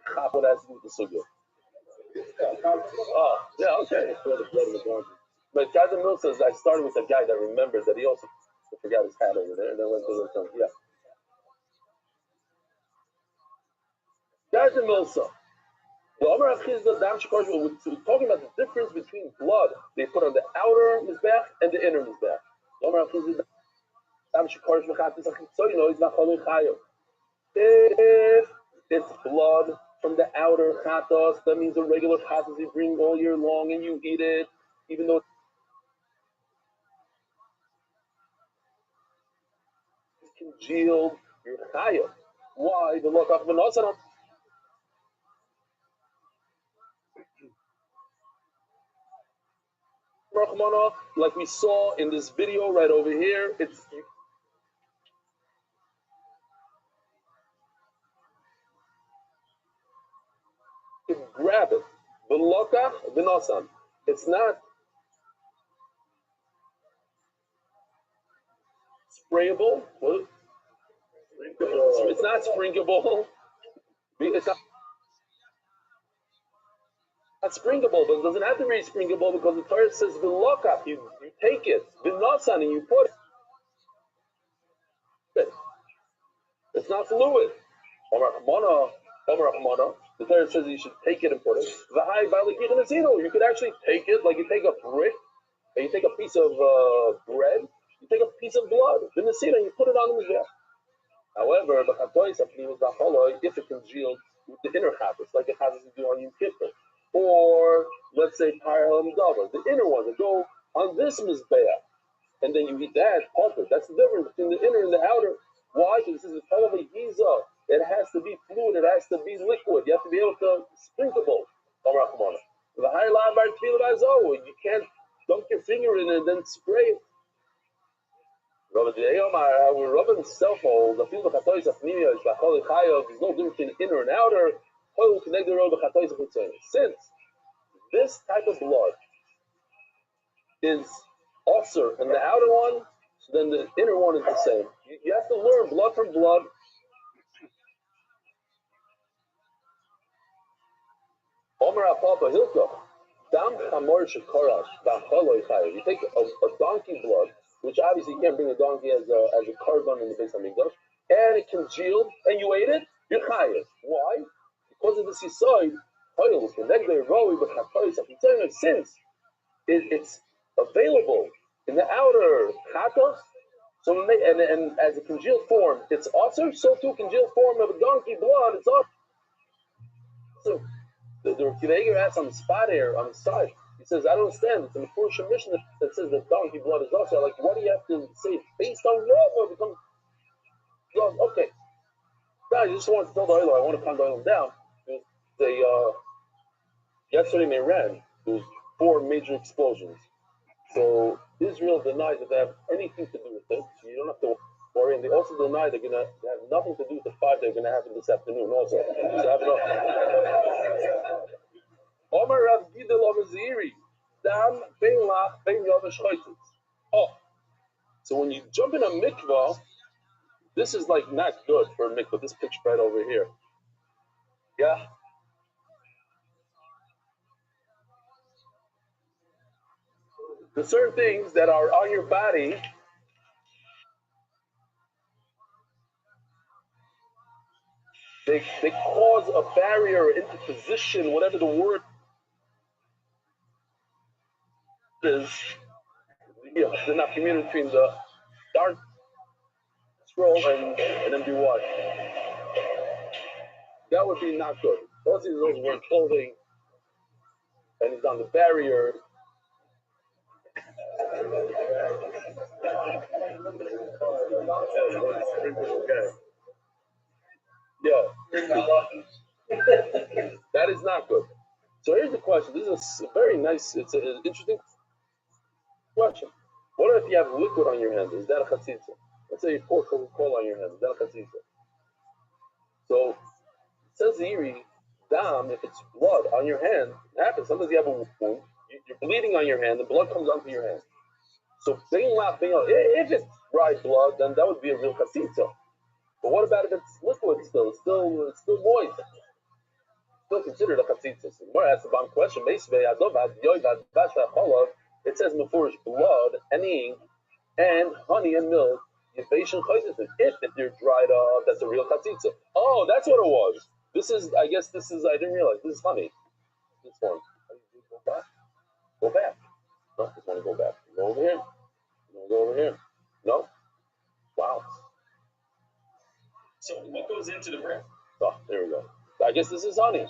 cop what has to do with the sugya. Oh, yeah, okay. But Karta Milsa says, I started with a guy that remembered that he also forgot his hat over there, and then went to the tongue. Yeah. Karta Milsa. We're talking about the difference between blood they put on the outer mizbeach and the inner mizbeach. If it's blood from the outer chatos, that means the regular chatos you bring all year long and you eat it, even though it's congealed, you're chayav. Why? The look of the like we saw in this video right over here, you can grab it. V'lokach v'nosan. It's not sprayable. What? It's not springable. It's not springable, but it doesn't have to be springable because the Torah says v'lokach. You take it. V'nosan and you put it. It's not fluid. The Torah says you should take it and put it. You could actually take it like you take a brick, and you take a piece of bread, you take a piece of blood, and you put it on the mizbeach. However, if it congealed with the inner habits, like it has to do on Yom Kippur, or let's say Parah Hamidava, the inner ones that go on this mizbeach, and then you eat that, that's the difference between the inner and the outer. Why? Because this is probably giza. It has to be fluid. It has to be liquid. You have to be able to sprinkable. The higher line by you can't dunk your finger in it and then spray it. Rabbi himself holds the field of chatois of niyah is b'chol chayav. There's no difference between inner and outer. Since this type of blood is also in the outer one, so then the inner one is the same. You have to learn blood from blood. You take a donkey blood, which obviously you can't bring a donkey as a carbon in the base of Hamikdash, and it congealed, and you ate it, you're chayav. Why? Because of the sisoid, since it's available in the outer chatos, so and as a congealed form, it's also so too congealed form of a donkey blood, it's also. So the Kiveger asks on the spot here on the side. He says, I don't understand. It's in the Purusha Mishnah that says that donkey blood is also. Like, what do you have to say? Based on what? Or become blood? Okay. Now, you just want to tell the oil, I want to calm the oil down. Yesterday in Iran, there was 4 major explosions. So Israel denied that they have anything to do with it. So you don't have to worry. And they also deny they're going to have nothing to do with the 5 they're going to happen this afternoon also. So have Omar Rav Gidel Omaziri, Dam Ben Lach Ben Yovash Choitzitz. Oh, so when you jump in a mikvah, this is like not good for a mikvah. This picture right over here. Yeah. There's certain things that are on your body. They cause a barrier, interposition, whatever the word is. Yeah, they're not communicating between the dark scroll and MDY. That would be not good. Those wearing clothing, and he's on the barrier. Yeah. That is not good. So here's the question. This is a very nice, it's an interesting question. What if you have liquid on your hand? Is that a chatzitza? Let's say you pour Coca-Cola on your hand. Is that a chatzitza? So it says here, dam, if it's blood on your hand, it happens. Sometimes you have a wound, you're bleeding on your hand, the blood comes onto your hand. So if it's dry blood, then that would be a real chatzitza. But what about if it's liquid still? It's still moist. Still considered a chatzitza. So more asks the bomb question. It says mefurish blood and ink and honey and milk. If they're dried up, that's a real chatzitza. Oh, that's what it was. I didn't realize. This is honey. This one. Go back. Go back. No, just want to go back. Go over here. Go over here. No? Wow. So what goes into the bread? Oh, there we go. I guess this is honey.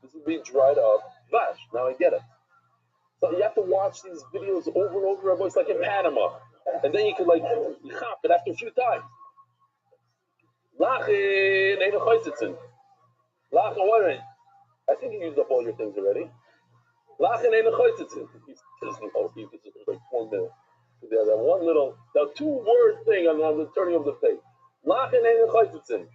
This would be dried up vash. Now I get it. So you have to watch these videos over and over. It's like in Panama. And then you could chop it after a few times. Lachin, I think you used up all your things already. Lachen ain't a chaytzitzin. He says, oh, this is like 4 minutes. There's that one little, that 2-word thing on the turning of the page. Lachen ain't a chaytzitzin.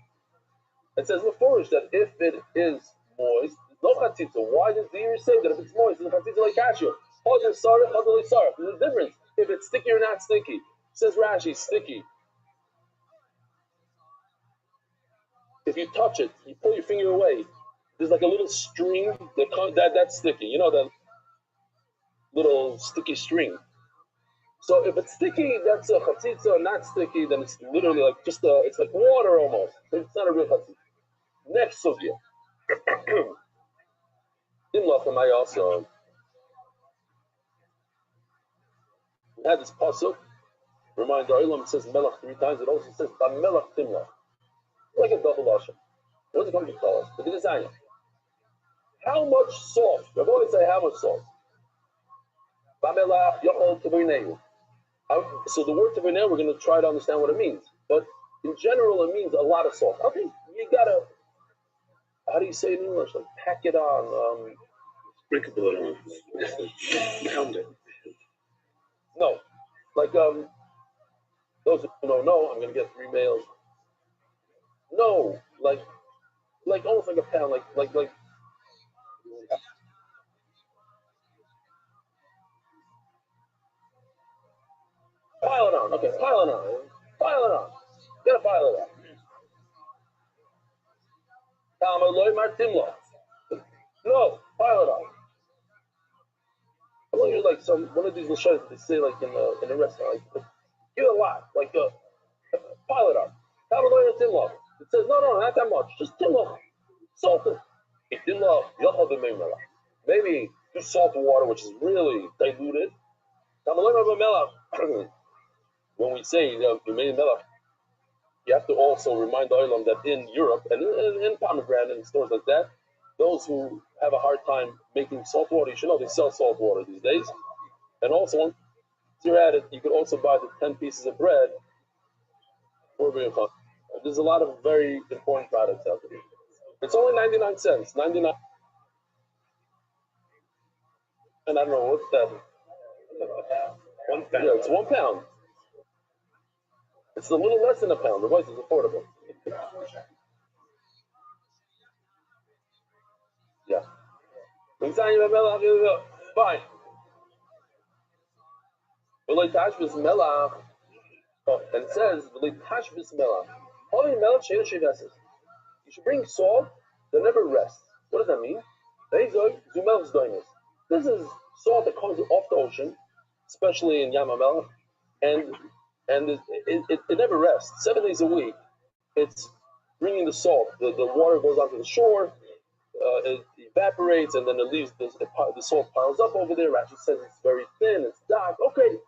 It says meforish that if it is moist, no chatzitza. Why does the Irish say that if it's moist, it's chatzitza like cashew? There's a difference. If it's sticky or not sticky. Says Rashi, sticky. If you touch it, you pull your finger away. There's like a little string that's sticky. You know that little sticky string. So if it's sticky, that's a chatzitza. Not sticky, then it's literally like it's like water almost. It's not a real chatzitza. Next sugya. Imlachem, I also we had this pasuk. Remind our Olam, it says melach 3 times. It also says melach timlach. Like a double lashon. What does it come to tell us? The design. How much salt? I've always say how much salt. Bamelach yochol teveineu. So the word teveineu, we're going to try to understand what it means. But in general, it means a lot of salt. Okay, you gotta. How do you say it in English? Like pack it on. Sprinkle it on. Pound it. No, like those who don't know, I'm gonna get 3 mails. No, like almost like a pound, like. Pile it on. Okay, pile it on. Pile it on. Gotta pile it on. No, pile it on. I want you like one of these lashonis that they say like in a restaurant, like give a lot, like pile it on. It says no, not that much, just timloch, salt it. Maybe just salt water, which is really diluted. When we say you made melach, you have to also remind the olam that in Europe and in pomegranate and stores like that, those who have a hard time making salt water, you should know they sell salt water these days. And also, once you're at it, you could also buy the 10 pieces of bread. There's a lot of very important products out there. It's only 99 cents. 99. And I don't know what's that. 1 pound. Yeah, it's 1 pound. It's a little less than a pound. The price is affordable. Yeah. Fine. And it says, you should bring salt that never rests. What does that mean? This is salt that comes off the ocean, especially in Yam HaMelech, and it never rests. 7 days a week, it's bringing the salt. The water goes onto the shore, it evaporates, and then it leaves the salt piles up over there. Rashi says it's very thin, it's dark. Okay.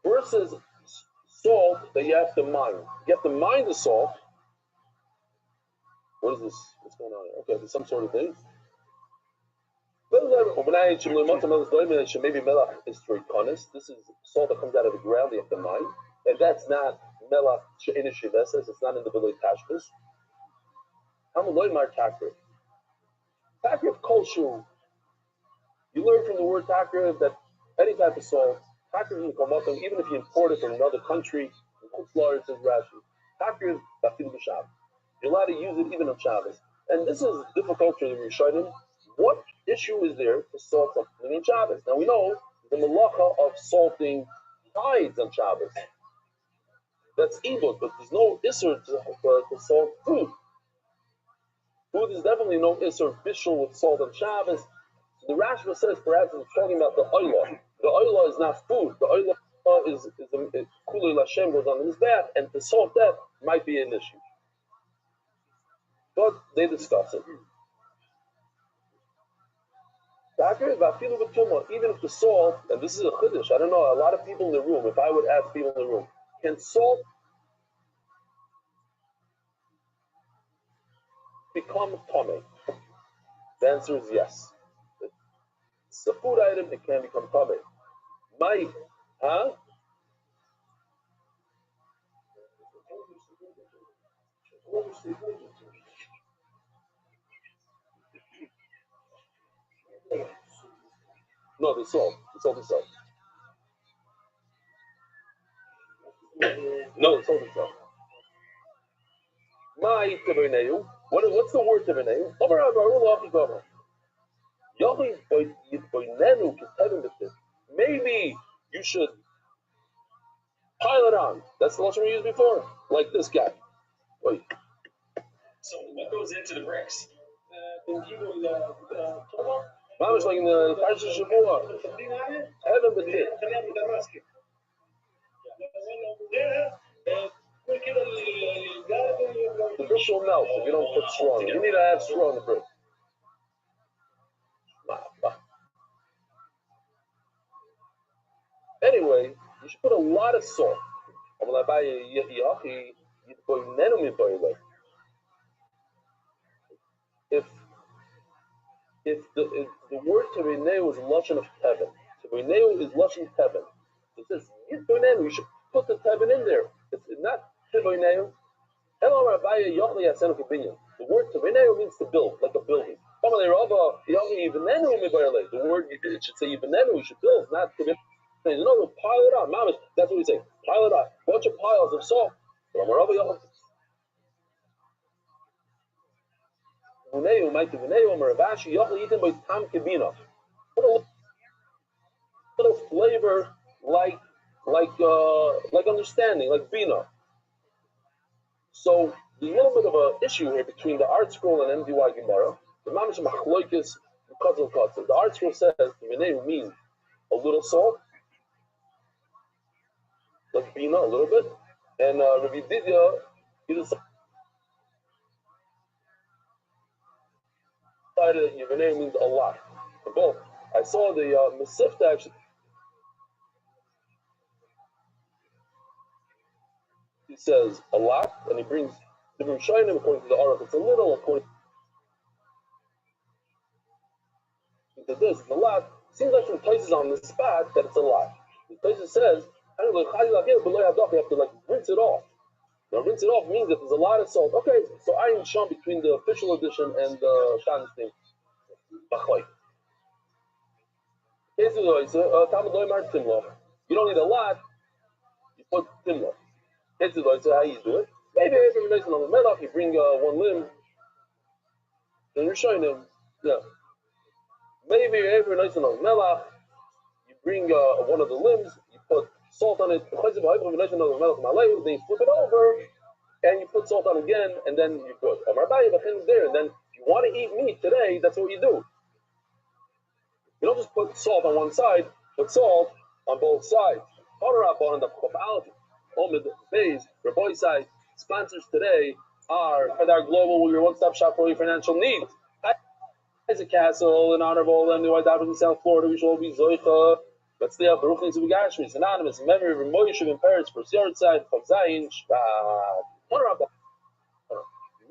Versus salt that you have to mine. You have to mine the salt. What is this? What's going on here? Okay, there's some sort of thing. Maybe melach is trichonis. This is salt that comes out of the ground. You have to mine, and that's not melach she'inish shiveses. It's not in the village tashbis. I'm a loymar takriv. Takriv kolshu. You learn from the word takriv that any type of salt, takriv can come up, and even if you import it from another country, Chutzlar says Rashi, takriv bafil b'shav. You're allowed to use it even on Shabbos. And this is difficult for the Rishonim. What issue is there to salt something on Shabbos? Now we know the malacha of salting hides on Shabbos. That's evil, but there's no issur to salt food. Food is definitely no issur bishul with salt on Shabbos. So the Rashba says perhaps it's talking about the oila. The oila is not food. The oila is kulei Lashem goes on in his bath, and to salt that might be an issue. But they discuss it. Even if the salt, and this is a chiddush, I don't know, a lot of people in the room, if I would ask people in the room, can salt become tummy? The answer is yes. It's a food item, it can become tummy. No, the salt. The salt itself. No, the salt itself. My Tiberneyu. What's the word Tiberneyu? Maybe you should pile it on. That's the lesson we used before. Like this guy. Wait. So what goes into the bricks? Mamish like in the Parsha Shavua. Heaven B'Tit. The brick will melt if you don't put straw in it. You need to add straw in the brick. Anyway, you should put a lot of salt. If the word Tevineu is Lashon of Tevin, Tevineu is Lashon Tevin. It says Yitboinenu, you should put the Tevin in there. It's not Tevineu. Hello, Rabbi Rothschild. The word Tevineu means to build, like a building. The word it should say Yivinenu, you should build, not Tevineu. No, pile it on. Mamish, that's what we say. Pile it on. Bunch of piles of salt. Put a little flavor like understanding, like bina. So there's a little bit of an issue here between the art scroll and MDY Gemara. The mamish machloikis kotzel kotzel. The art scroll says the means a little salt, like bina, a little bit, and Rabbi Didya he decided that Yevanei means a lot. For both, I saw the Mesifta actually. He says a lot, and he brings different shinim according to the Aruch. It's a little according to this. It's a lot. Seems like from places on the spot that it's a lot. The places says you have to like rinse it off. Now rinse it off means that there's a lot of salt. Okay, so I am shown between the official edition and the Shan's thing. You don't need a lot. You put timla. So how you do it? Maybe every nice on the melach, you bring one limb, then you're showing him. Yeah. Maybe every nice on the melach, you bring one of the limbs, you put salt on it. Then you flip it over, and you put salt on again, and then you put there. And then if you want to eat meat today, that's what you do. You don't just put salt on one side, but salt on both sides. On the Omid Bays, Rabbi side sponsors today are Hadar Global, your one-stop shop for all your financial needs. Isaac Castle, in honor of all them, New York, in South Florida, we shall all be Zoicha. Let's stay up, Baruch Nizubigashmi, it's anonymous, in memory of Moishe in Paris, for Siyard side, from Zayin,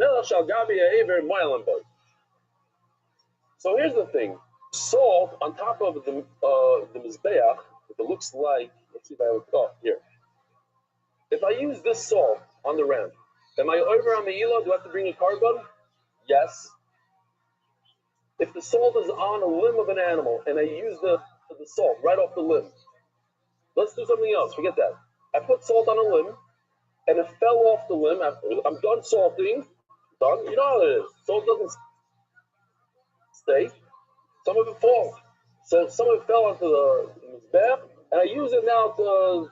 Melach Shal Gabi Aver, Moilan Boy. So here's the thing. Salt on top of the Mizbeach, if it looks like, let's see if I have it here. If I use this salt on the ramp, am I over on Meila? Do I have to bring a carbon? Yes. If the salt is on a limb of an animal and I use the salt right off the limb, let's do something else. Forget that. I put salt on a limb and it fell off the limb. I'm done salting. Done. You know how it is. Salt doesn't stay. Some of it falls. So some of it fell onto the mizbech, and I use it now to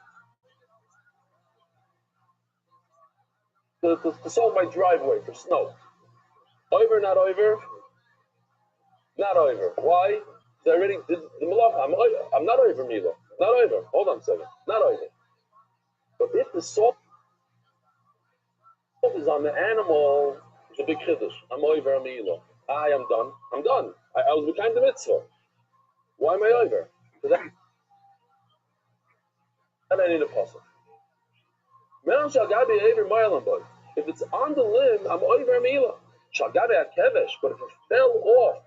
salt my driveway for snow. Over, not over? Not over. Why? Because I already did the malacha. I'm not over, Mila. Not over. Hold on a second. Not over. But if the salt is on the animal, it's a big chiddush. I'm over, Mila. I am done. I'm done. I was behind the mitzvah. Why am I over? Because I need a puzzle. If it's on the limb, I'm over Mila. But if it fell off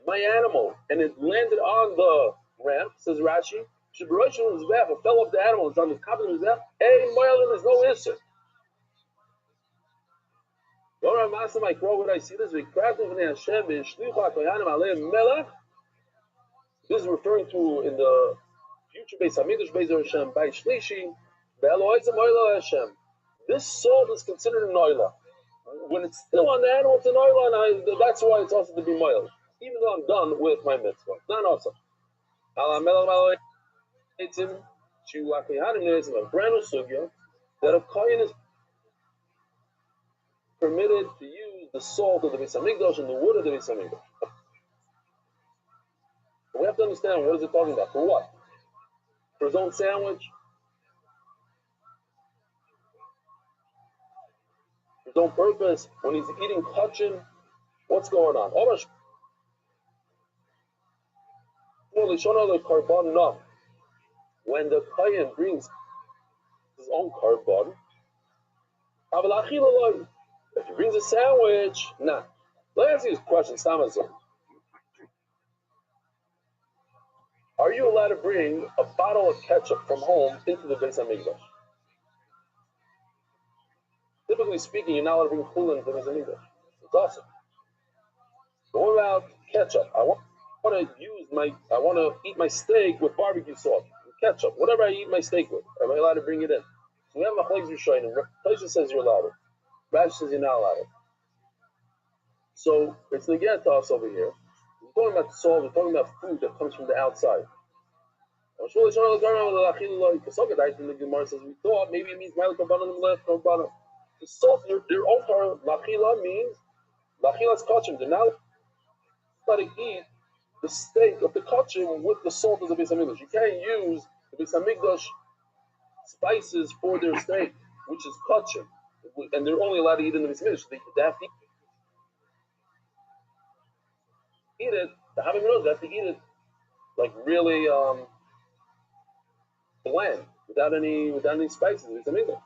my animal and it landed on the ramp, says Rashi, if it fell off the animal, it's on the top of the mizbech, there's no issue. What I see this This is referring to in the future Beis Hamikdash Beis Hashem by Shlishi Be'eloizim Oila Hashem. This salt is considered an oila. When it's still on the animal, it's an oila, and that's why it's also to be moil. Even though I'm done with my mitzvah, not awesome. It's in a brand new sugya that a kohen is permitted to use the salt of the Beis Hamikdash and the wood of the Beis Hamikdash. We have to understand, what is it talking about? For what? For his own sandwich? For his own purpose? When he's eating kachin? What's going on? When the kohen brings his own korban, if he brings a sandwich, nah. Let me ask you this question, Samazon. Are you allowed to bring a bottle of ketchup from home into the Beis Hamikdash? Typically speaking, you're not allowed to bring chulin into the Beis Hamikdash. It's awesome. But what about ketchup? I want to eat my steak with barbecue sauce, with ketchup, whatever I eat my steak with. Am I allowed to bring it in? So we have a chalek rishonim. Tosha says you're allowed it. Rashi says you're not allowed it. So it's the get to us over here. We're talking about salt. We're talking about food that comes from the outside. The Gemara says we thought maybe it means the salt. Their own term lachila means lachilas kachim. They're not allowed to eat the steak of the kachim with the salt of the Beis Hamikdash. You can't use the Beis Hamikdash spices for their steak, which is kachim, and they're only allowed to eat in the Beis Hamikdash. They have to eat it. The Havim knows they have to eat it like really bland, without any spices. Beis Hamikdash.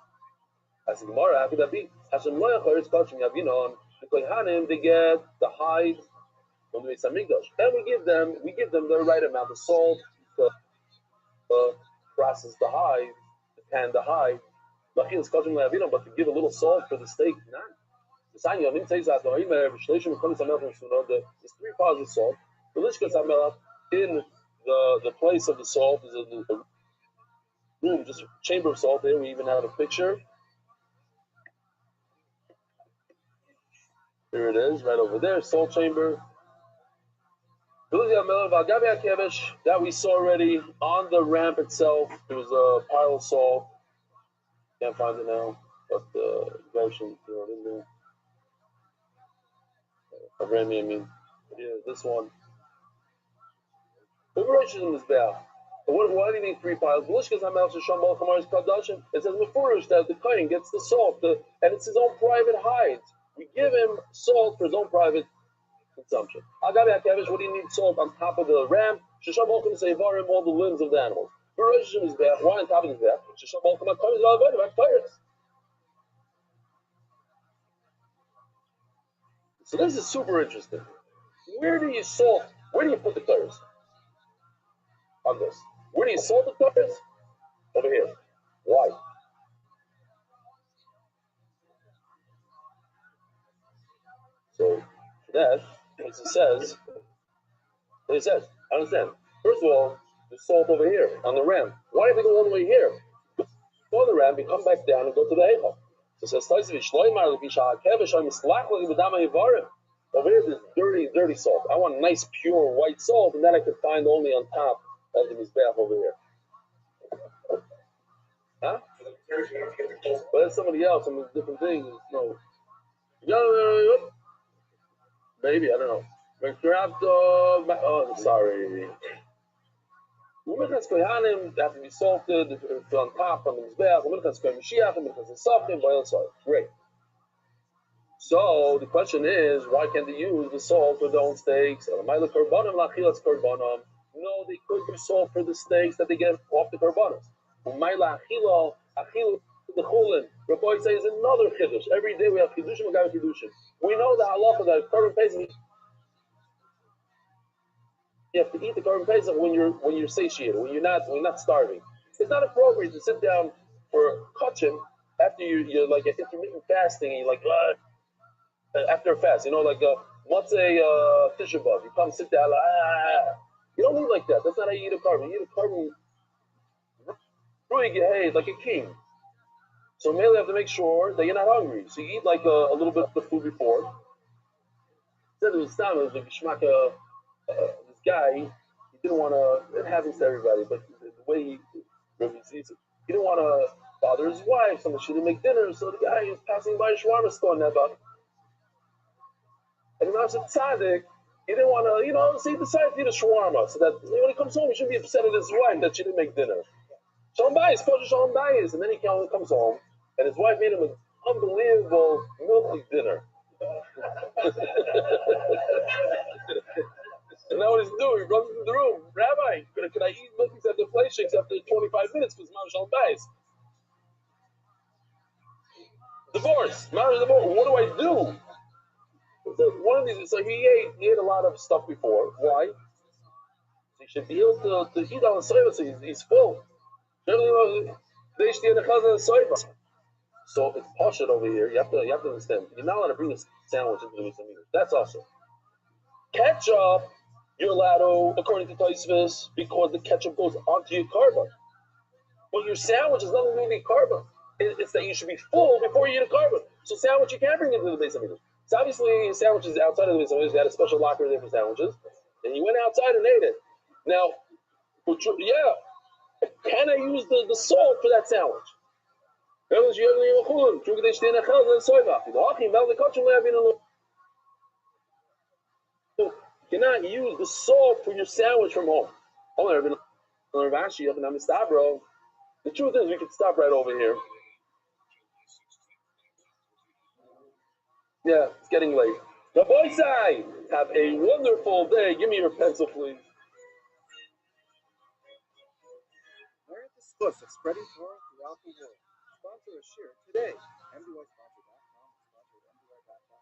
As the Gemara, how could that be? Hashem lo yachor is kachim yavinon. The kohanim, they get the hide from the Beis Hamikdash, and we give them the right amount of salt to process the hide, to pan the hide. But to give a little salt for the steak, none. There's 3 parts of salt. In the place of the salt is a room, just a chamber of salt. There we even have a picture. Here it is, right over there, salt chamber. That we saw already on the ramp itself. There was a pile of salt. Can't find it now, but the version threw it in there. Yeah, this one. Why do you need 3 piles? It says Mefurish that the kohen gets the salt, and it's his own private hide. We give him salt for his own private consumption. What do you need salt on top of the ram? All the limbs of the animals. Why on top of the ram? So this is super interesting. Where do you put the clears on this? Where do you salt the clears? Over here. Why? So that, as it says, I understand. First of all, the salt over here on the ram. Why do they go all the way here? Go on the ram, you come back down and go to the Eichel. So it says, over here, there's dirty salt. I want nice, pure white salt, and that I could find only on top of the Mizbeach over here. Huh? But that's somebody else, some different things. No. Maybe, I don't know. Oh, sorry. They have to be salted on top on the Mizbeach. Great. So the question is, why can't they use the salt for their own steaks? No, they could use salt for the steaks that they get off the korbanos. The chulin, Rabbi says another chiddush. Every day we have chiddushim, we got chiddushim. We know the halacha that korban pesach, you have to eat the korban pesach when you're satiated, when you're not starving. It's not appropriate to sit down for kachim after you're like an intermittent fasting and you're like after a fast, like what's a Tisha B'Av? You come sit down, You don't eat like that. That's not how you eat a carbon. You eat a carbon like a king. So mainly you have to make sure that you're not hungry. So you eat like a little bit of the food before. Said it was time. It was like this guy. He didn't want to. It happens to everybody, but the way he sees it, he didn't want to bother his wife. So she didn't make dinner. So the guy was passing by a shawarma store nearby, and now it's a tzaddik. He didn't want to, so he decided to eat a shawarma so that when he comes home, he shouldn't be upset at his wife that she didn't make dinner. Shalom bayis, shalom bayis, and then he comes home, and his wife made him an unbelievable milky dinner. And now what he's doing, he runs into the room. Rabbi, can I eat milkies after plate shakes after 25 minutes? Because Mama's shalom bayis. Divorce. What do I do? So one of these. So he ate a lot of stuff before. Why? So he should be able to eat on the soiva. So he's full. So it's poshut over here. You have to understand. You're not allowed to bring a sandwich into the Mesa Meter. That's also ketchup. You're allowed to, according to Tosfos, because the ketchup goes onto your carbon. But your sandwich is nothing to do with your carbon. It's that you should be full before you eat a carbon. So sandwich you can't bring into the Mesa Meter. So obviously sandwiches outside of the Mesa Meter. They had a special locker there for sandwiches, and you went outside and ate it. Now, can I use the salt for that sandwich? You cannot use the salt for your sandwich from home. The truth is, we could stop right over here. Yeah, it's getting late. Rabbi Sai, have a wonderful day. Give me your pencil, please. Learn the schluss of spreading Torah throughout the world. Sponsor a share today. MDYsponsor.com. Sponsor at MDY.com.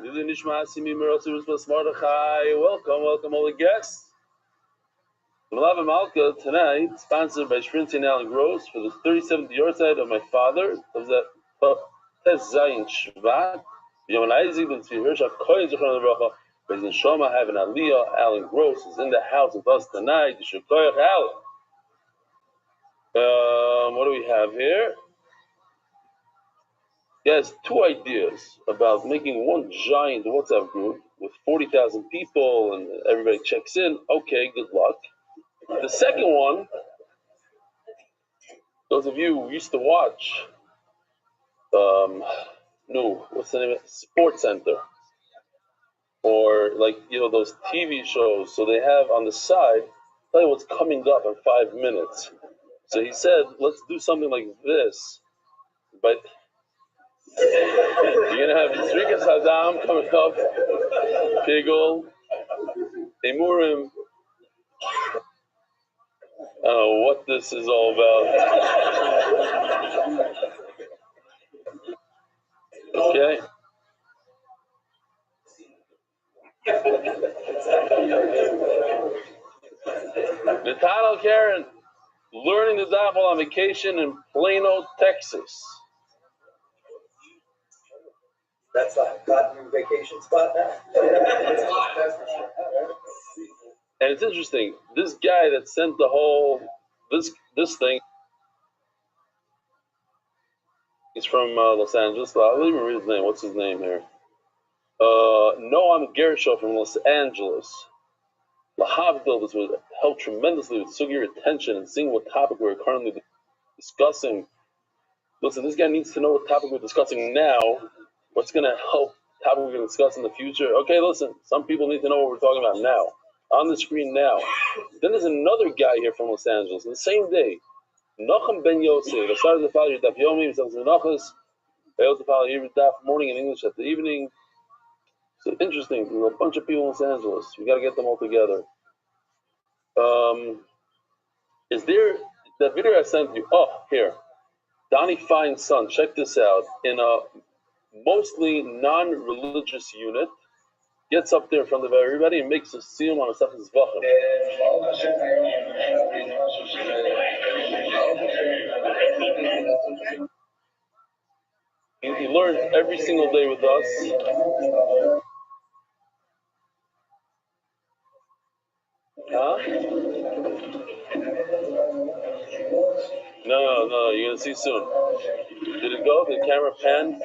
Welcome all the guests. Malava Malka tonight, sponsored by Shrinty and Alan Gross for the 37th yahrzeit of my father. Tes Zayin Shvat. Yom Isaac ben Tzvi Hirsch HaKoyin Zichron LeBracha. President Shoma having Aliyah. Alan Gross is in the house with us tonight. Yishu Koyach Alan. What do we have here? Yes, two ideas about making one giant WhatsApp group with 40,000 people and everybody checks in. Okay, good luck. The second one, those of you who used to watch, what's the name of it? Sports Center, or those TV shows. So they have on the side, tell you what's coming up in 5 minutes. So he said, let's do something like this, but you're gonna have Zrikas Hadam coming up, Pigel, Emurim. I don't know what this is all about. Okay. Nathaniel Karen, learning the daf while on vacation in Plano, Texas. That's a hot new vacation spot now. And it's interesting. This guy that sent the whole this thing, he's from Los Angeles. I'll even read his name. What's his name here? Noam Gershow from Los Angeles. Lahavdil, this would help tremendously with sugi retention and seeing what topic we're currently discussing. Listen, this guy needs to know what topic we're discussing now. What's going to help topic we're going to discuss in the future? Okay, listen, some people need to know what we're talking about now, on the screen now. Then there's another guy here from Los Angeles, on the same day, Nachum Ben Yosef. I started the Father Daf Yomi, he was in Nachas. I also follow here Daf morning and English at the evening. So interesting, there's a bunch of people in Los Angeles. We got to get them all together. Is there that video I sent you? Oh, here. Donnie Fine's son, check this out. In a mostly non-religious unit, gets up there in front of everybody and makes a siyum on a Sefes Vachim. He learns every single day with us. Huh? No, you're gonna see soon. Did it go? Did the camera pan?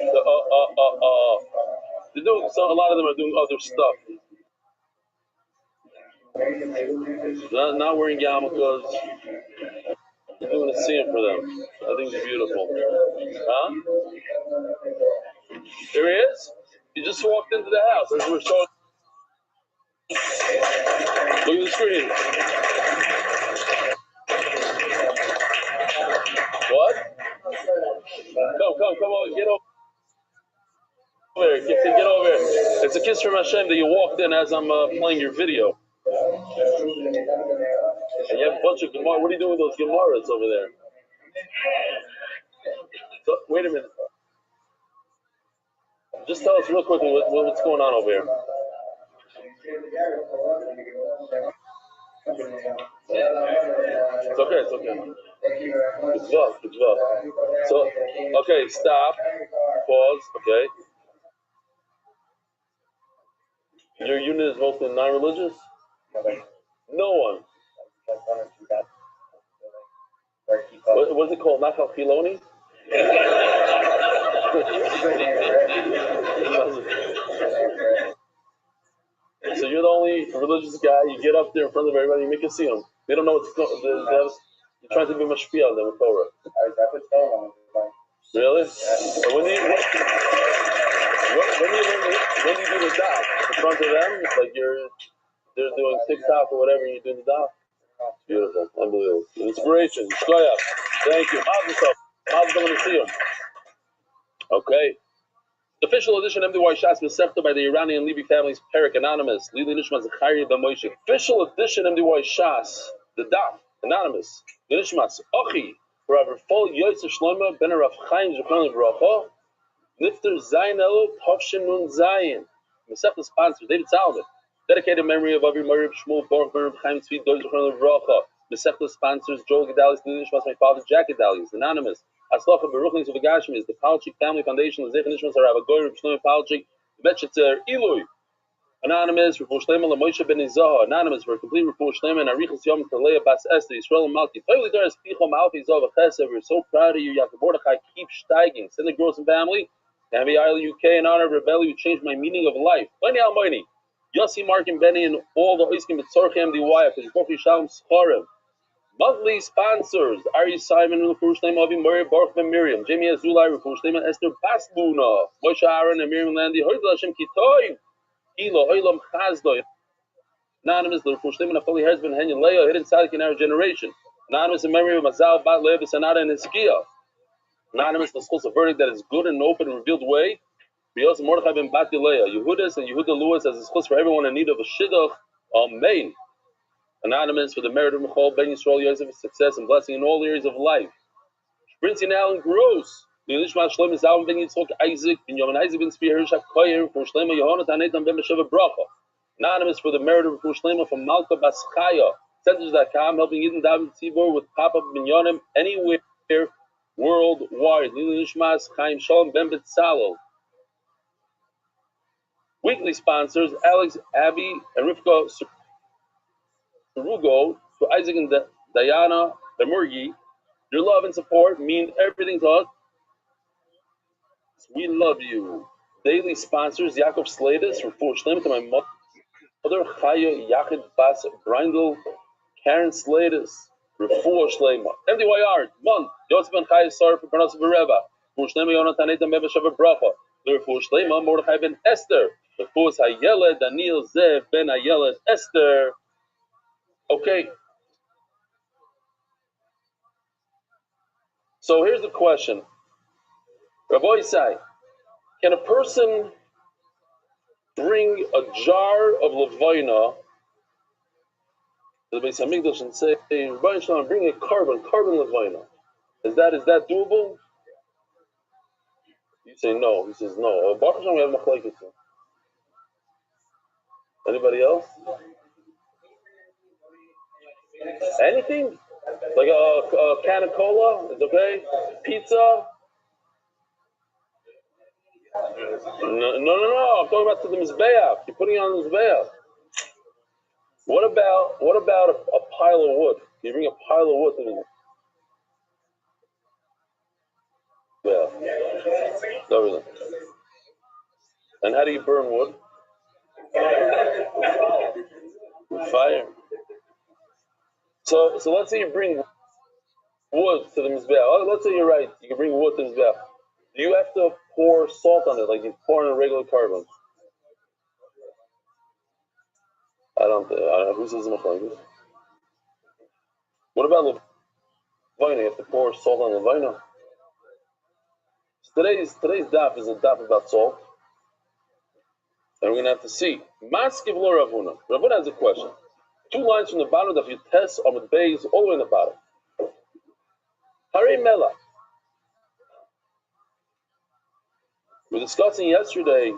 They're doing, so a lot of them are doing other stuff. Not wearing yarmulkes. They're doing a scene for them. I think it's beautiful. Huh? There he is. He just walked into the house as we're showing. Look at the screen. What? Come on, get over here. Get over here. It's a kiss from Hashem that you walked in as I'm playing your video. And you have a bunch of Gemara. What are you doing with those Gemaras over there? So, wait a minute. Just tell us real quickly what's going on over here. It's okay. Good job. So, okay, stop. Pause. Okay. Your unit is mostly non-religious? No one. What is it called? Nachal Chiloni? So you're the only religious guy. You get up there in front of everybody, you make a siyum. They don't know what's going on. You're trying to be mashpia on them with Torah. Really? And when do you do the daf? In front of them? Like they're doing TikTok or whatever, and you're doing the daf? Beautiful. Unbelievable. Inspiration. Shkoyach. Thank you. Mav's going to see him. Okay. The official edition MDY Shas was accepted by the Iranian Levy family's Perik Anonymous. Lili Nishma Zachariah Ben Moshe. Official edition MDY Shas. The Daf. Anonymous. Nishmas. Ochi. For our full Yosef Shlomo Ben Rav Chaim Zichron Livracha. Nifter Zayin Elu Tovshin Nun Zayin. Masechta sponsors David Salomon. Dedicated memory of Avi Murray Shmuel Baruch Baruch Chaim Tzvi Dozer Chron Levracha. Masechta sponsors Joel Gedalis Nishmas, my father Jack Gedalis. Anonymous. Aslacha Baruchlis of the Gashmis. The Palchik Family Foundation. Lezech Nishmas Harav Goy Reb Shlomo Palchik. Betchetzer Ilui. Anonymous, Refuah Shlema LaMoshe Ben Izah. Anonymous for a complete Refuah Shlema and Arichas Yom Talea Bas Esther Yisrael Malki. Toilet Doris Pichom Alfi Zav Chesed. We're so proud of you. Yaakov Mordechai, keep steiging. Send the girls and family. Hamby Isle UK in honor of Rebelli, who changed my meaning of life. Lenny Almighty, Yossi, Mark, and Benny, and all the Oiskim B'Tzorchem DY. Kofi Shalom Scharim. Monthly sponsors: Ari Simon, Refuah Shlema Avi Murray, Baruch Ben Miriam, Jamie Azulai, Refuah Shlema Esther Basbuna, Moshe Aaron, and Miriam Landy. Hoidel Hashem Kitoy. Elo, Olam Chazdoy. Anonymous, the Refuah Shlema Naftali Hezben, Henyon Leo, hidden tzaddik in our generation. Anonymous, in memory of Mazal, Bat Lev, Sanada, and Hiskia. Anonymous, the schools of verdict that is good and open and revealed way. Bios Mordechai ben Bat Yilea, Yehudas and Yehuda Lewis as a schools for everyone in need of a shidduch. Amen. Anonymous, for the merit of Michal Ben Yisrael, Yosef, success and blessing in all areas of life. Prince and Alan Gross. Lilishma Shlomo Zalman ben Yitzchok Isaac, ben Yoman Isaac ben Spear Hirshak Koyer, for Shlomo Yehonatan Eitan ben Besheva Bracha. Anonymous, for the merit of Shlomo from Malka Baschaya, Centers.com, helping Yidden David Tzibor with pop-up minyanim anywhere worldwide. Lilishma Chaim Shalom ben Betzalel. Weekly sponsors: Alex, Abby, and Rivka Sarugo, to Isaac and Diana Demurgi. Your love and support mean everything to us. We love you. Daily sponsors: Yaakov Slatus, Refuah Shlema to my mother, Chaya Yachid Bas Brindle, Karen Slatus, Refuah Shlema. MDYR, month, Yosef ben Chaya Sar for Parnas Bereva, Refuah Shlema Yonatan Eitan ben Besheva Bracha, Refuah Shlema Mordechai ben Esther, Refuah Hayeled Daniel Zev ben Hayeled Esther. Okay. So here's the question. Rabbi Isai, can a person bring a jar of levina to the Beis Hamikdash and say, "Hey, Rabbi Shalom, bring a carbon levina"? Is that doable? You say no. He says no. Baruch Hashem, we have machlokes. Anybody else? Anything? Like a can of cola is okay. Pizza. No. I'm talking about to the mizbeach. You're putting it on the mizbeach. What about a pile of wood? Can you bring a pile of wood to the mizbeach? Everything. And how do you burn wood? With fire. So let's say you bring wood to the mizbeach. Let's say you're right. You can bring wood to the mizbeach. Do you have to pour salt on it like you pour on a regular carbon? I don't know. Who says machlokes? What about levina? You have to pour salt on levina. So today's daf is a daf about salt, and we're gonna have to see. Maskiv lo Ravuna. Ravuna has a question. 2 lines from the bottom of your test on the base, all the way in the bottom. Hare Mela. We were discussing yesterday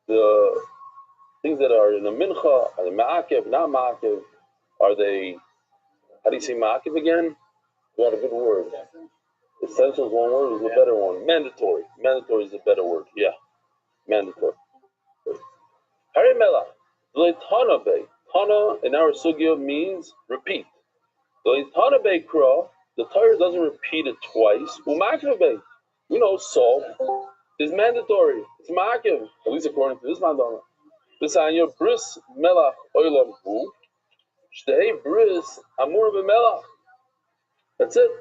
the things that are in the mincha. Are they ma'akev, not ma'akev? Are they, how do you say ma'akev again? You got a good word. Essential is one word, is a better one. Mandatory. Mandatory is a better word. Yeah. Mandatory. Hare Mela. Tana Bey. Tana in our sugya means repeat. Tana Bey Kra, the Torah doesn't repeat it twice. U'ma'akev Bey. We know salt is mandatory. It's ma'akev, at least according to this mandana. This anya bris melach oilam hu. Shtei bris amur b'melach. That's it.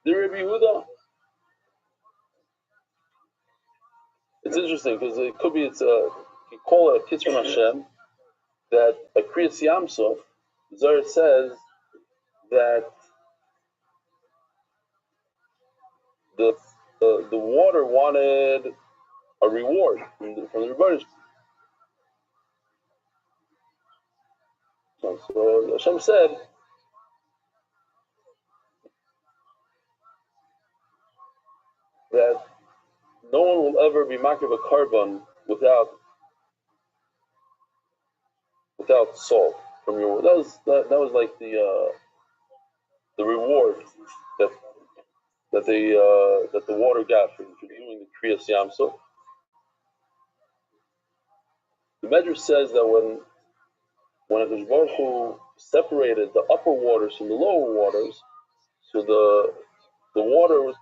The Rabbi Yehuda. It's interesting because it could be you call it a kitzur Hashem, that a Kriyas Yamsuf, Zohar says that the water wanted a reward from the Rebbeinu. So Hashem said that no one will ever be makiv a carbon without salt from your. That was like the reward that that the water got for doing the Kriyas Yamsuf. The Medrash says that when Hakadosh Baruch Hu separated the upper waters from the lower waters, so the water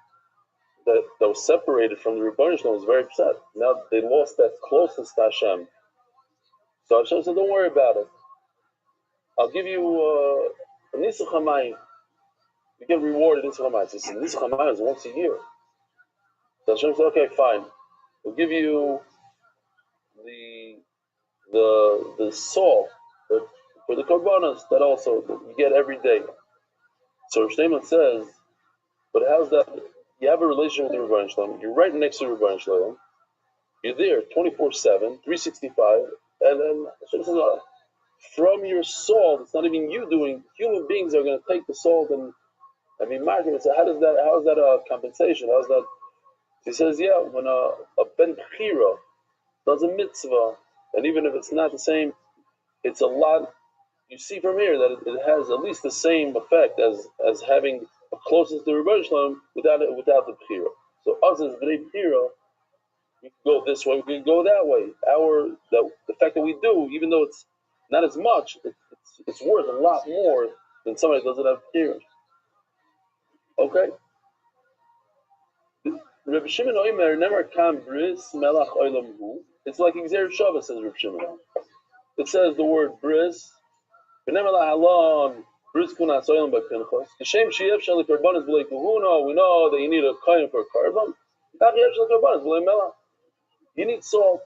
that was separated from the Rebbeinu Shalom was very upset. Now they lost that closest to Hashem. So Hashem said, "Don't worry about it. I'll give you a Nisuch HaMayim. You get rewarded in Nisuch HaMayim." He said, "Nisuch HaMayim is once a year." So Hashem said, "Okay, fine. We'll give you the salt for the korbanos that also you get every day." So Rosh Neiman says, "But how's that? You have a relationship with the Rebbeinu Shalom. You're right next to the Rebbeinu Shalom. You're there 24/7, 365, and then Hashem says, from your salt, it's not even you doing. Human beings are going to take the salt and be marking it. So how is that a compensation? How's that?" He says, "Yeah, when a ben bechira does a mitzvah, and even if it's not the same, it's a lot. You see from here that it has at least the same effect as having a closest to Rebbeinu Shalom without the bechira. So us as bnei bechira, we can go this way, we can go that way. The fact that we do, even though it's not as much, it's worth a lot more than somebody that doesn't have bechira." Okay. Rabbi Shimon Oimer never kam bris melach olam hu. It's like Xer Shavah, says Rabbi Shimon. It says the word bris. V'nemer lahalon bris kunas olam b'pinchos. Kashem sheyev shel korbanos b'lei kuhuna. We know that you need a kohen for a korban. Kach yev shel korbanos b'lei melach. You need salt.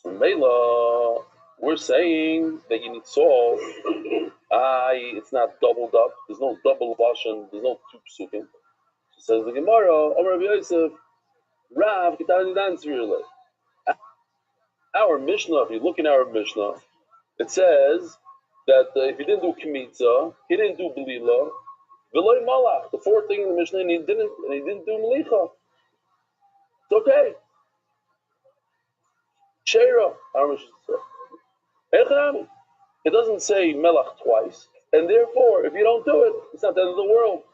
So Mela, we're saying that you need salt. It's not doubled up. There's no double washing. There's no two psukim. Says the Gemara, Omer Rabbi Yosef, Rav Ketani Dansvirle. Our Mishnah, if you look in our Mishnah, it says that if he didn't do Kemitza, he didn't do Belila, Veloy Malach, the fourth thing in the Mishnah, and he didn't do Melicha. It's okay. Sheira, our Mishnah says. It doesn't say Melach twice, and therefore, if you don't do it, it's not the end of the world.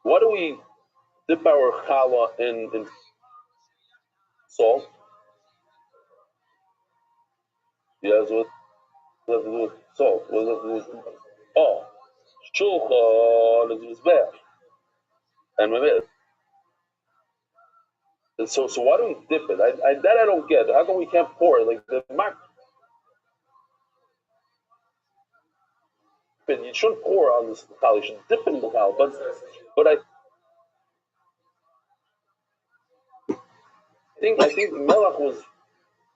Why do we dip our challah in salt? Yes, what does it do with salt? What does it do with shulchan is mizbeach and mimid. And so why do we dip it? I don't get. How come we can't pour it like the mark? You shouldn't pour on this challah. You should dip in the challah. But I think melach was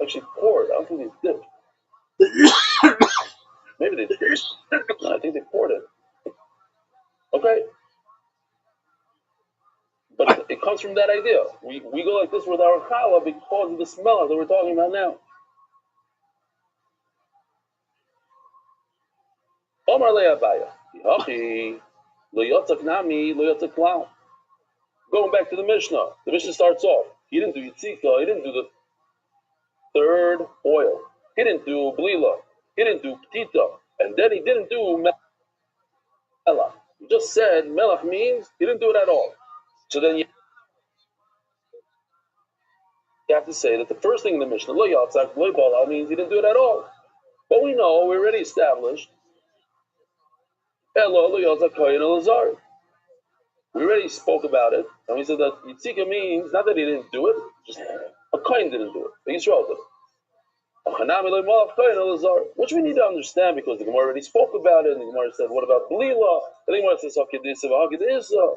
actually poured. I don't think they dipped. Maybe they did. No, I think they poured it. Okay. But it comes from that idea. We go like this with our challah because of the smell that we're talking about now. Omar le'abaya. Going back to the Mishnah starts off. He didn't do yitzika. He didn't do the third oil. He didn't do blila. He didn't do petita. And then he didn't do melach. He just said melach means he didn't do it at all. So then you have to say that the first thing in the Mishnah, lo yatzak, lo balal, means he didn't do it at all. But we know, we already established, elo lo yatzak kohen elazar. We already spoke about it, and we said that yitzika means not that he didn't do it, just a kohen didn't do it. But Yisrael did it. Which we need to understand because the Gemara already spoke about it, and the Gemara said, what about Belila? And the Gemara says, Hakidisa.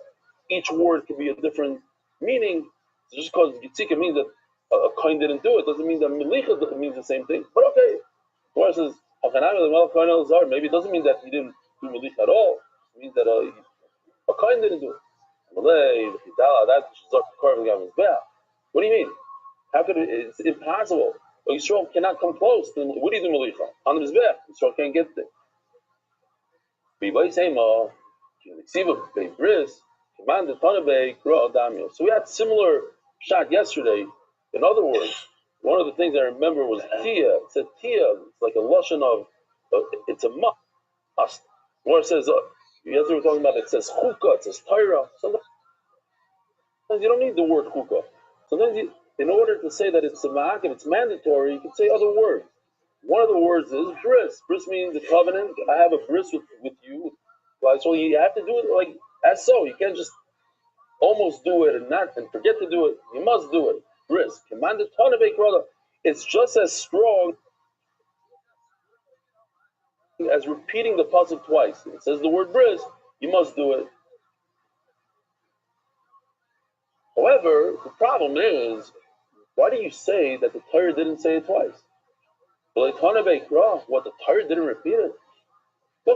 Each word could be a different meaning. So just because Yitzika means that a kohen didn't do it, doesn't mean that Melicha means the same thing. But okay. The Gemara says, maybe it doesn't mean that he didn't do Melicha at all. It means that a kohen didn't do it. What do you mean? How could it? It's impossible. Yisrael cannot come close. What do you do, Melicha? On the Mizbech, Yisrael can't get there. So we had similar shot yesterday. In other words, one of the things I remember was tia. It said tia. It's like a lashon of, it's a must. Where it says, yesterday we were talking about, it says chukah, it says Torah. Sometimes you don't need the word chukah. Sometimes in order to say that it's a ma'ak, if it's mandatory, you can say other words. One of the words is bris. Bris means the covenant. I have a bris with you. So you have to do it like as so. You can't just almost do it and forget to do it. You must do it. Bris. Commanded ton of brother. It's just as strong as repeating the pasuk twice. It says the word bris. You must do it. However, the problem is, why do you say that the Torah didn't say it twice? What the Torah didn't repeat it. Now,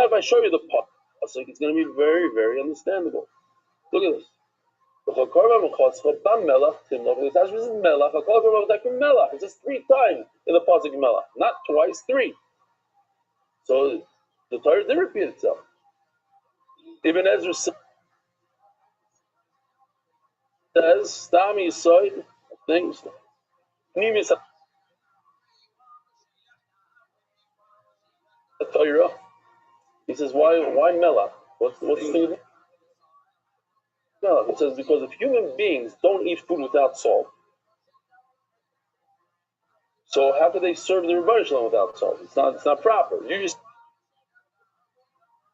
if I show you the pasuk, it's going to be very, very understandable. Look at this. It says 3 times in the pasuk melach, not twice, 3. So the Torah did repeat itself. Ibn Ezra says, "Stam Yisoid," things. Torah. He says, "Why melach? What's the thing?" No, it says because if human beings don't eat food without salt, so how could they serve the Rabbi Rothschild without salt? It's not proper. You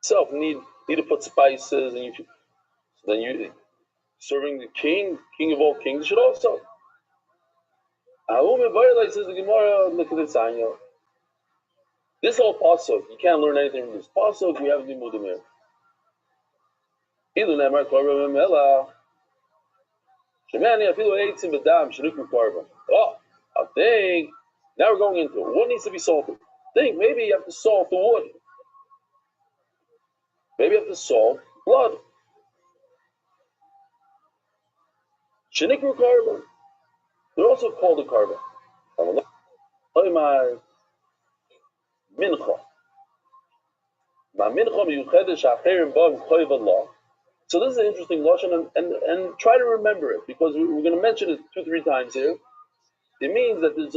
yourself need to put spices, and then you serving the king of all kings should also. Says the Gemara, look at this. This whole pasuk, you can't learn anything from this pasuk. We have the Mudimir. Oh, I think now we're going into it. What needs to be salted? Think maybe you have to salt the wood. Maybe you have to salt blood. Shinikru carbon. They're also called a carbon. Mincha. So this is an interesting lashon, and try to remember it because we're going to mention it 2-3 times here. It means that there's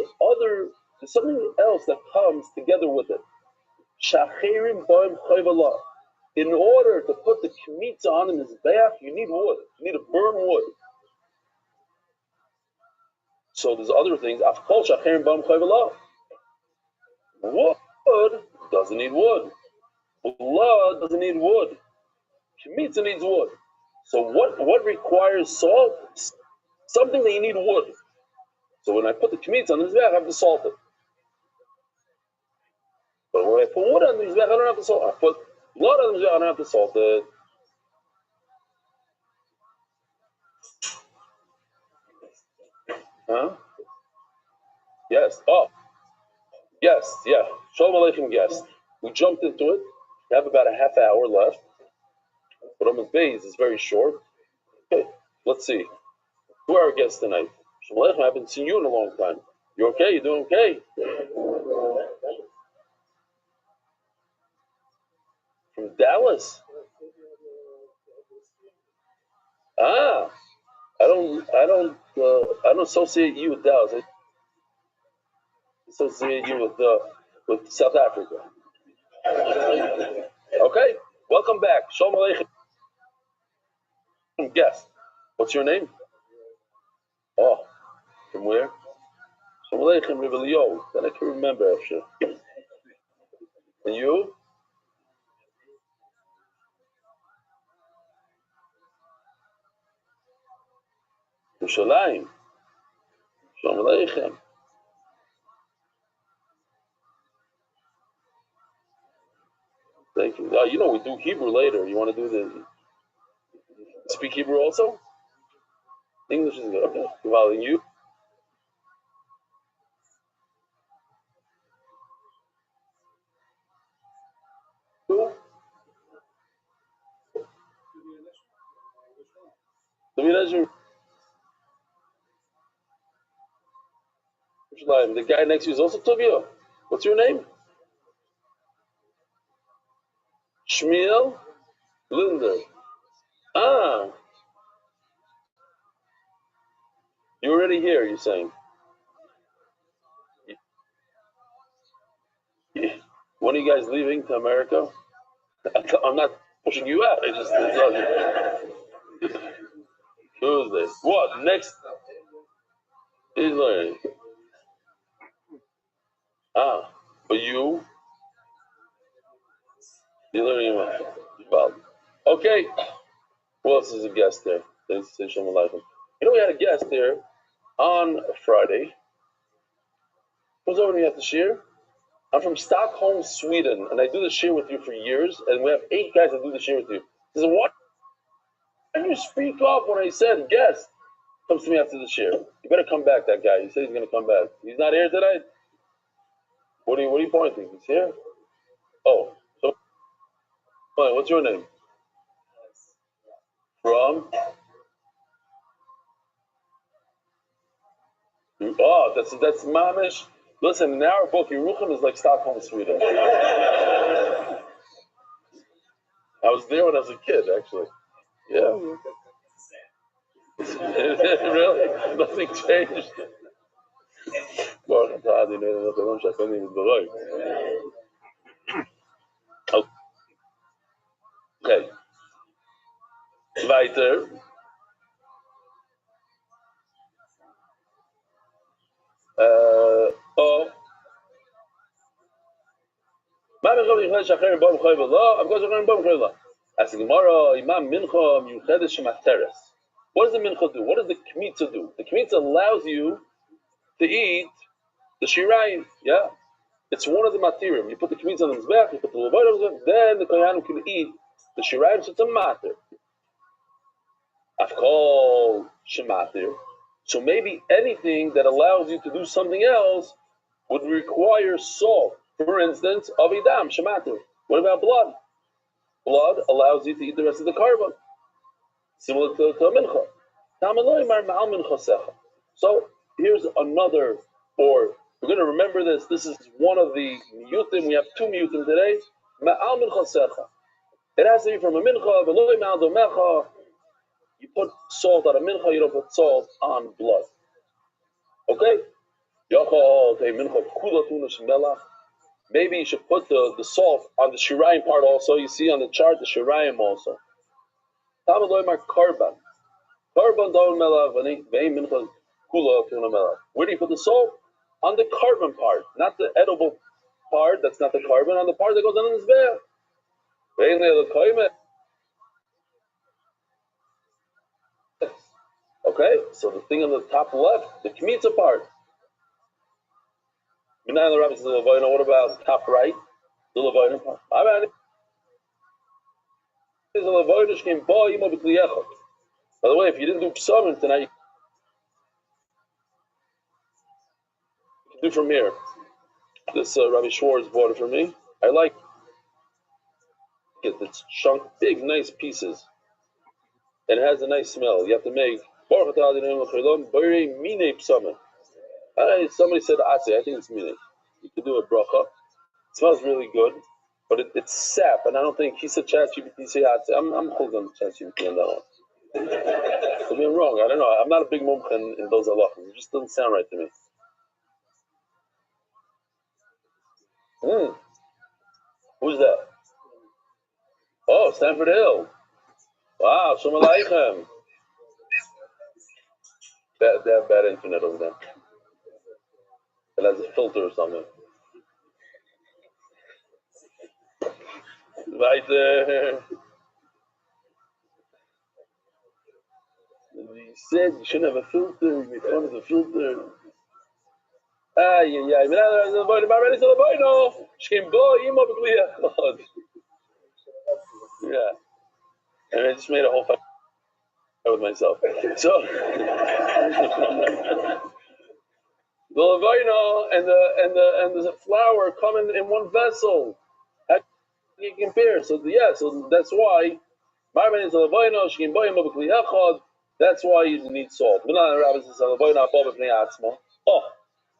something else that comes together with it. In order to put the kmitza on the mizbeach, you need wood. You need to burn wood. So there's other things. Wood doesn't need wood. Blood doesn't need wood. Kmitza needs wood. So what requires salt? Something that you need wood. So when I put the kmitza on the mizbeach, I have to salt it. But when I put wood on the mizbeach, I don't have to salt it. I put blood on the mizbeach, I don't have to salt it. Huh? Yes. Oh. Yes. Yeah. Shalom Aleichem guest. We jumped into it. We have about a half hour left. But Amaz Beis is very short. Okay. Let's see. Who are our guests tonight? Shalom Aleichem. I haven't seen you in a long time. You okay? You doing okay? From Dallas. Ah. I don't associate you with Dallas. I associate you with South Africa. Okay, welcome back. Shalom Aleichem. Guest. What's your name? Oh, from where? Shalom Aleichem, Rabbi Leo. Then I can remember after. And you? Yerushalayim. Shalom Aleichem. Thank you. You know we do Hebrew later. You want to do speak Hebrew also? English is good. Okay. Well, and you? The guy next to you is also Tuvia. What's your name? Shmuel, Linder. Ah, you're already here, you're saying. When are you guys leaving to America? I'm not pushing you out. I just Tuesday. What next? He's learning. Ah, but you're learning about. Okay. Who else is a guest there? You know, we had a guest there on Friday. Who's over me at the shir? I'm from Stockholm, Sweden, and I do the shir with you for years, and we have 8 guys that do the shir with you. He says, what? Why didn't you speak up when I said guest? Comes to me after the shir. You better come back, that guy. He said he's going to come back. He's not here tonight? What are you pointing? He's here? Oh, so what's your name? From? Oh, that's Mamish. Listen, in our book, Yerucham is like Stockholm, Sweden. I was there when I was a kid, actually. Yeah. Really? Nothing changed. Okay. Weiter. Oh. Ask the Gemara, Imam Mincha Miuchedes Shemateres. What does the Mincha do? What does the Kmitza do? The Kmitza allows you to eat the Shirayim. Yeah? It's one of the Matirim. You put the Kmitza on the Mizbech, you put the Levayim on the Mizbech, then the Kohanim can eat the Shirayim, so it's a Matir. Afkol Shematir. So maybe anything that allows you to do something else would require salt. For instance, Avidam, Shematir. What about blood? Blood allows you to eat the rest of the carbon. Similar to Mincha. So here's another, or we're going to remember this. This is one of the miyutim. We have 2 miyutim today. It has to be from a mincha. You put salt on a mincha, you don't put salt on blood. Okay? Maybe you should put the salt on the shirayim part also. You see on the chart the shirayim also. Karban. Karban don melav mincha kula tuna melav. Where do you put the salt? On the carbon part, not the edible part. That's not the carbon. On the part that goes on the zbeh. Okay, so the thing on the top left, the kmitza part. What about the top right? The levayim part. By the way, if you didn't do psalm tonight, you can do from here. This Rabbi Schwartz bought it for me. I like it. It's chunk, big, nice pieces. And it has a nice smell. You have to make. Somebody said Atze. I think it's mine. You can do a bracha. It smells really good, but it's sap, and I don't think he said ChatGPT say Atze. I'm holding on to ChatGPT on that one. Could be wrong. I don't know. I'm not a big mumch in those halachas. It just doesn't sound right to me. Who's that? Oh, Stanford Hill. Wow, Shalom Aleichem. They have bad internet over there. It has a filter or something. Right there. He said you shouldn't have a filter. You make fun of the filter. Yeah. And I just made a whole fight with myself. So the levino and the flour come in one vessel. How can you compare? So that's why that's why you need salt. Oh,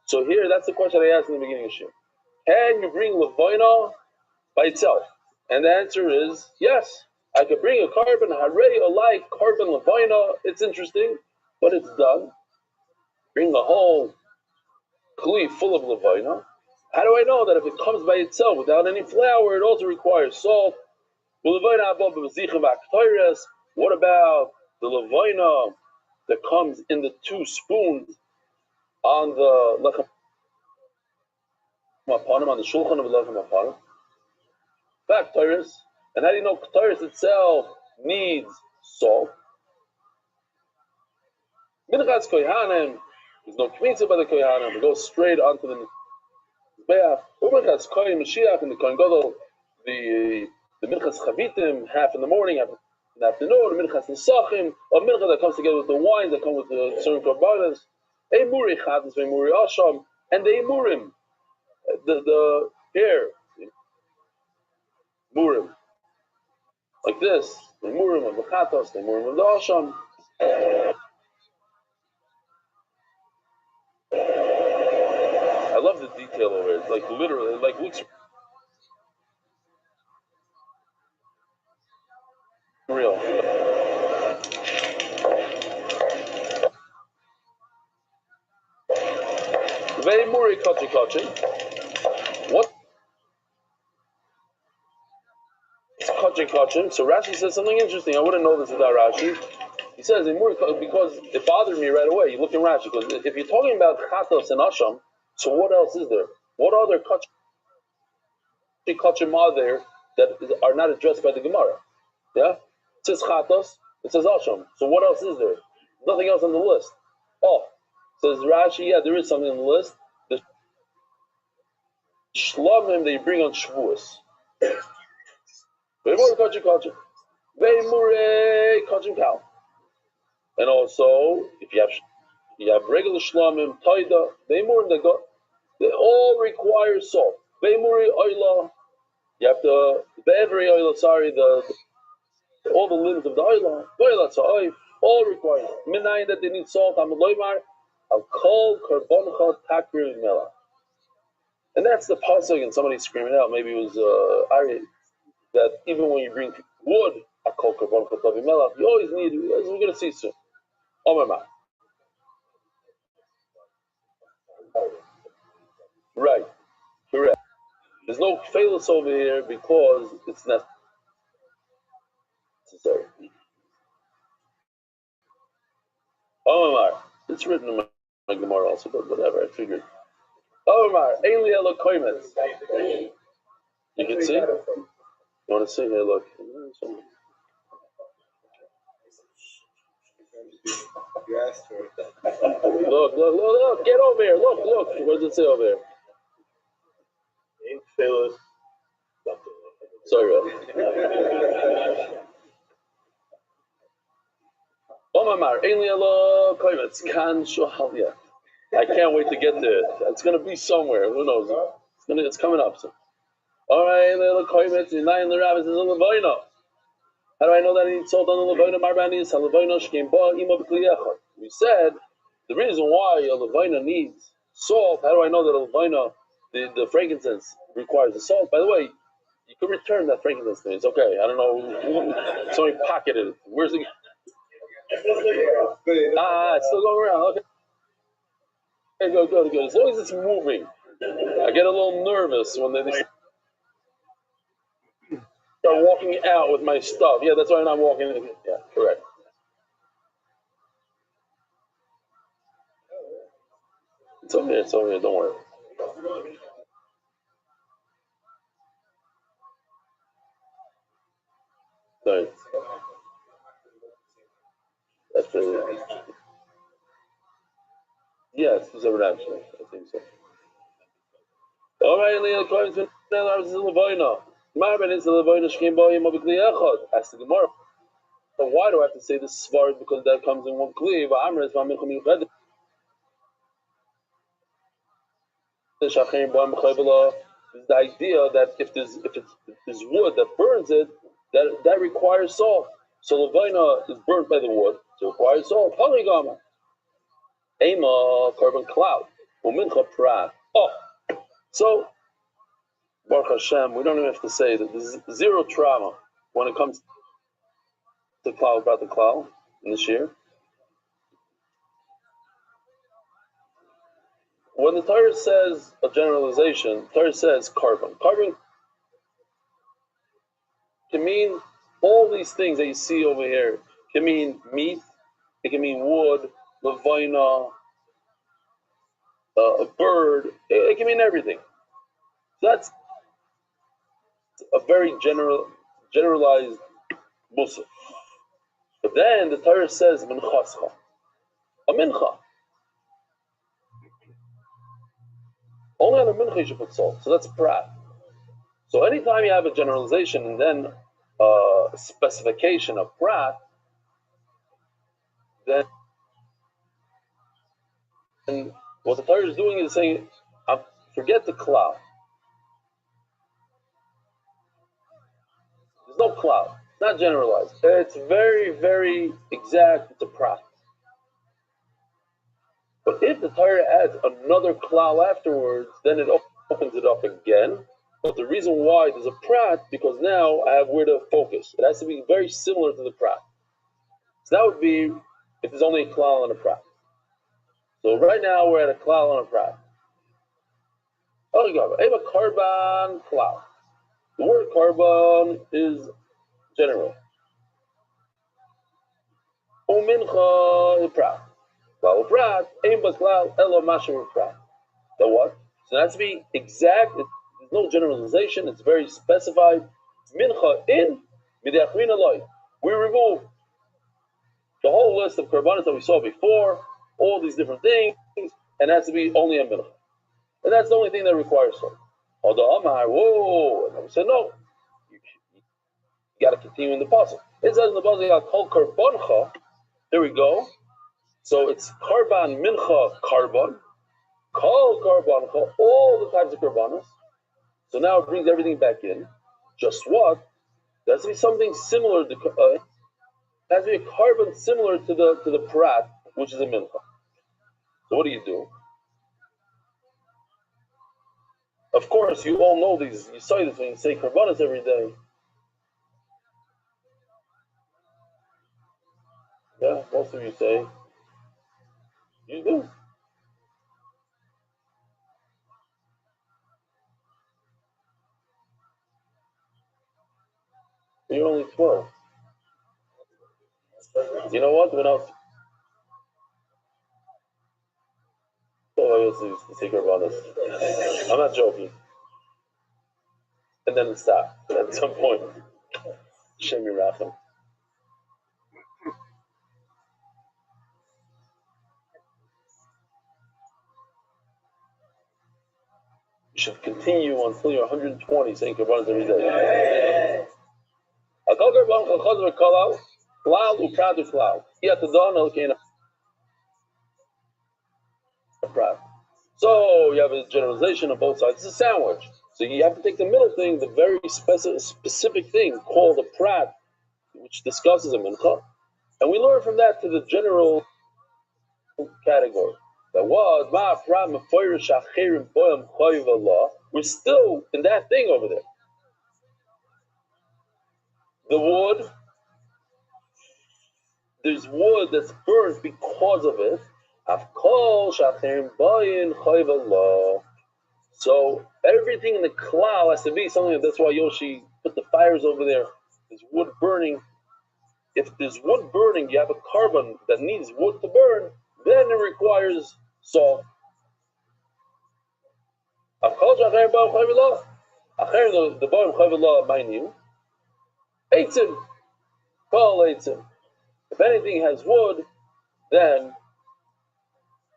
so here that's the question I asked in the beginning of Shir. Can you bring levino by itself? And the answer is yes. I could bring a carbon harei alike carbon levina. It's interesting, but it's done. Bring a whole kli full of levina. How do I know that if it comes by itself without any flour, it also requires salt? What about the levina that comes in the 2 spoons on the lechem apanim, on the shulchan of lechem apanim? Fact, Torahs. And how do you know Torahs itself needs salt? Minchas kohanim, there's no kmitza by the kohanim. It goes straight onto the mizbeach. Minchas kohen Mashiach and the kohen gadol, the minchas chavitim, half in the morning, half in the afternoon. Minchas nesachim, or minchas that comes together with the wines that come with the certain korbanos. Eimuri chatas, eimuri asham, and the emurim, the hair, murim, like this. The murim of the chatas, the murim of the asham. I love the detail over it. It's like literally, like looks real. Very muri kachi kachi. What? Kachi kachi. So Rashi says something interesting. I wouldn't know this without Rashi. He says in muri because it bothered me right away. You look in Rashi because if you're talking about chatos and asham, so what else is there? What other kachi kachim are there that are not addressed by the Gemara? Yeah, it says chatos, it says asham. So what else is there? Nothing else on the list. Oh, says Rashi. Yeah, there is something on the list. The shlamim that you bring on Shavuos. Ve'mur kachim kachim. Ve'mur kachim kal. And also, if you have regular shlamim, taida, ve'mur they all require salt. Ve'muri oila. You have to every oila. Sorry, all the limbs of the oila. Oila tza'oif. All require minayin that they need salt. I'm a loymar. I'll call karboncha takrir mela. And that's the pasuk. And somebody screaming out. Maybe it was Ari. That even when you bring wood, I call karboncha takrir mela. You always need. As we're going to see soon. Omar. Right. Correct. There's no failus over here because it's necessary. Omar. It's written in my Gemara also, but whatever, I figured. Omar, Eili Elo Koimetz. You can see? You want to see here? Look. Look. Get over here. Look. What does it say over here? Ain't failus. Sorry, Omar, Eili Elo Koimetz. Kan Shohalia. I can't wait to get there. It's going to be somewhere. Who knows? It's coming up. So. All right. How do I know that I need salt on the levina? We said the reason why a levina needs salt. How do I know that a levina, the frankincense, requires the salt? By the way, you can return that frankincense to me. It's okay. I don't know. Somebody pocketed it. Where's it? It's still going around. Okay. Good. As long as it's moving. I get a little nervous when they start walking out with my stuff. Yeah, that's why I'm not walking in. Yeah, correct. It's over here. Don't worry. Sorry. That's it. Yes, it's over actually. I think so. All right, Leah, according to Levina. Marvin is the Levina Shkim Boyim of Echad. Ask the Gemara. So why do I have to say this svart? Because that comes in one kli. Is the idea that if there's wood that burns it, that requires salt. So Levina is burnt by the wood, so it requires salt. Haligama. Ema carbon cloud. Umincha prat. Oh, so Baruch Hashem, we don't even have to say that there's zero trauma when it comes to klal about the klal in this year. When the Torah says a generalization, the Torah says carbon. Carbon can mean all these things that you see over here. It can mean meat, it can mean wood, levina, a bird, it can mean everything. So that's a very generalized musaf. But then the Torah says minchascha, a mincha. Only on a mincha you should put salt. So that's prat. So anytime you have a generalization and then a specification of prat, then what the Torah is doing is saying, forget the klal. There's no klal. It's not generalized. It's very, very exact. It's a prat. But if the Torah adds another klal afterwards, then it opens it up again. But the reason why there's a prat, because now I have where to focus. It has to be very similar to the prat. So that would be if there's only a klal and a prat. So right now we're at a klal and a prat. Oh, you go. I have a carbon klal. The word carbon is general. Umincha prat. Klal prat. Ein klal elo mashu prat. So what? So it has to be exact. There's no generalization. It's very specified. Mincha in midachrin aloi. We remove the whole list of karbanos that we saw before, all these different things, and it has to be only a mincha. And that's the only thing that requires salt. Although Amar, whoa, and we said no. You got to continue in the puzzle. It says in the puzzle, kol karboncha. There we go. So it's karban mincha carbon, kol karboncha, all the types of karbanos. So now it brings everything back in. Just what? There has to be something similar to. It has to be a carbon similar to the prat, which is a mincha. So what do? Of course, you all know these. You say this when you say karbanos every day. Yeah, most of you say. You do. You're only 12. You know what? When I was I used to say karbanos. I'm not joking. And then it stopped at some point. Shem Yerachim. You should continue until you're 120 saying karbanos every day. So you have a generalization of both sides. It's a sandwich. So you have to take the middle thing, the very specific thing called a prat, which discusses a mincha, and we learn from that to the general category. That was ma prat mefoirish acherim boyam chayiv Allah. We're still in that thing over there. The wood, there's wood that's burnt because of it. Afkol shacherim boyam chayiv Allah. So everything in the klal has to be something. That's why Yoshi put the fires over there. There's wood burning. If there's wood burning, you have a carbon that needs wood to burn, then it requires salt. The bottom chayvullah mind you. Eitzim, call eitzim. If anything has wood, then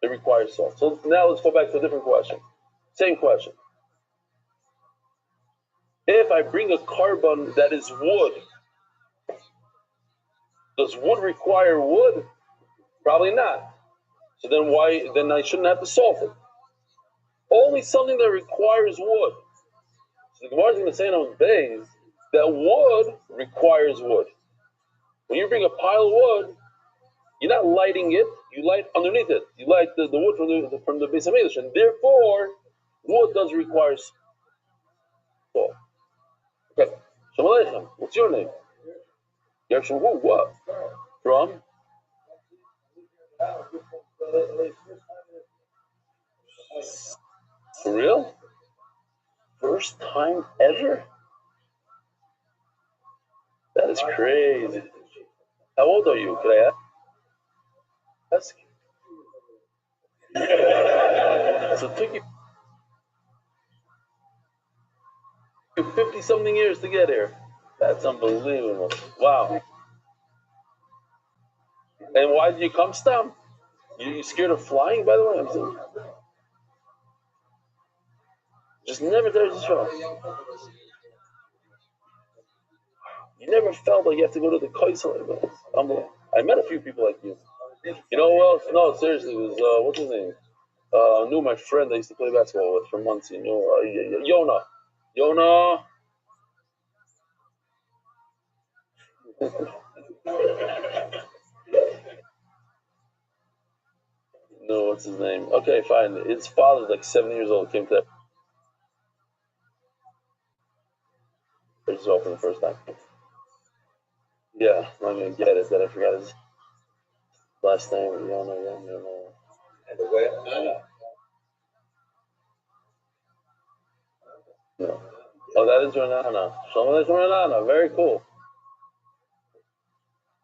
it requires salt. So now let's go back to a different question. Same question. If I bring a carbon that is wood, does wood require wood? Probably not. So then why? Then I shouldn't have to salt it. Only something that requires wood. So the Gemara is going to say in those days that wood requires wood. When you bring a pile of wood, you're not lighting it. You light underneath it. You light the wood from the Beis Hamikdash, and therefore wood does require. salt. Okay. Shalom Aleichem. What's your name? You're from who? What? From? For real? First time ever? That is crazy. How old are you? Can I ask? So it took you 50-something years to get here. That's unbelievable. Wow. And why did you come, Stam? You scared of flying, by the way? I'm saying. Just never did this show. You never felt like you have to go to the Kaisel like that. I met a few people like you. You know who else? No, seriously, it was, what's his name? I knew my friend I used to play basketball with for months. You know, Yona. Yona. No, what's his name? Okay, fine. His father's like 7 years old. Came to that for the first time. Yeah, I'm gonna get it. That I forgot his last name. Yona. And the way? No. Oh, that is Renana. Shalom Aleichem Renana. Very cool.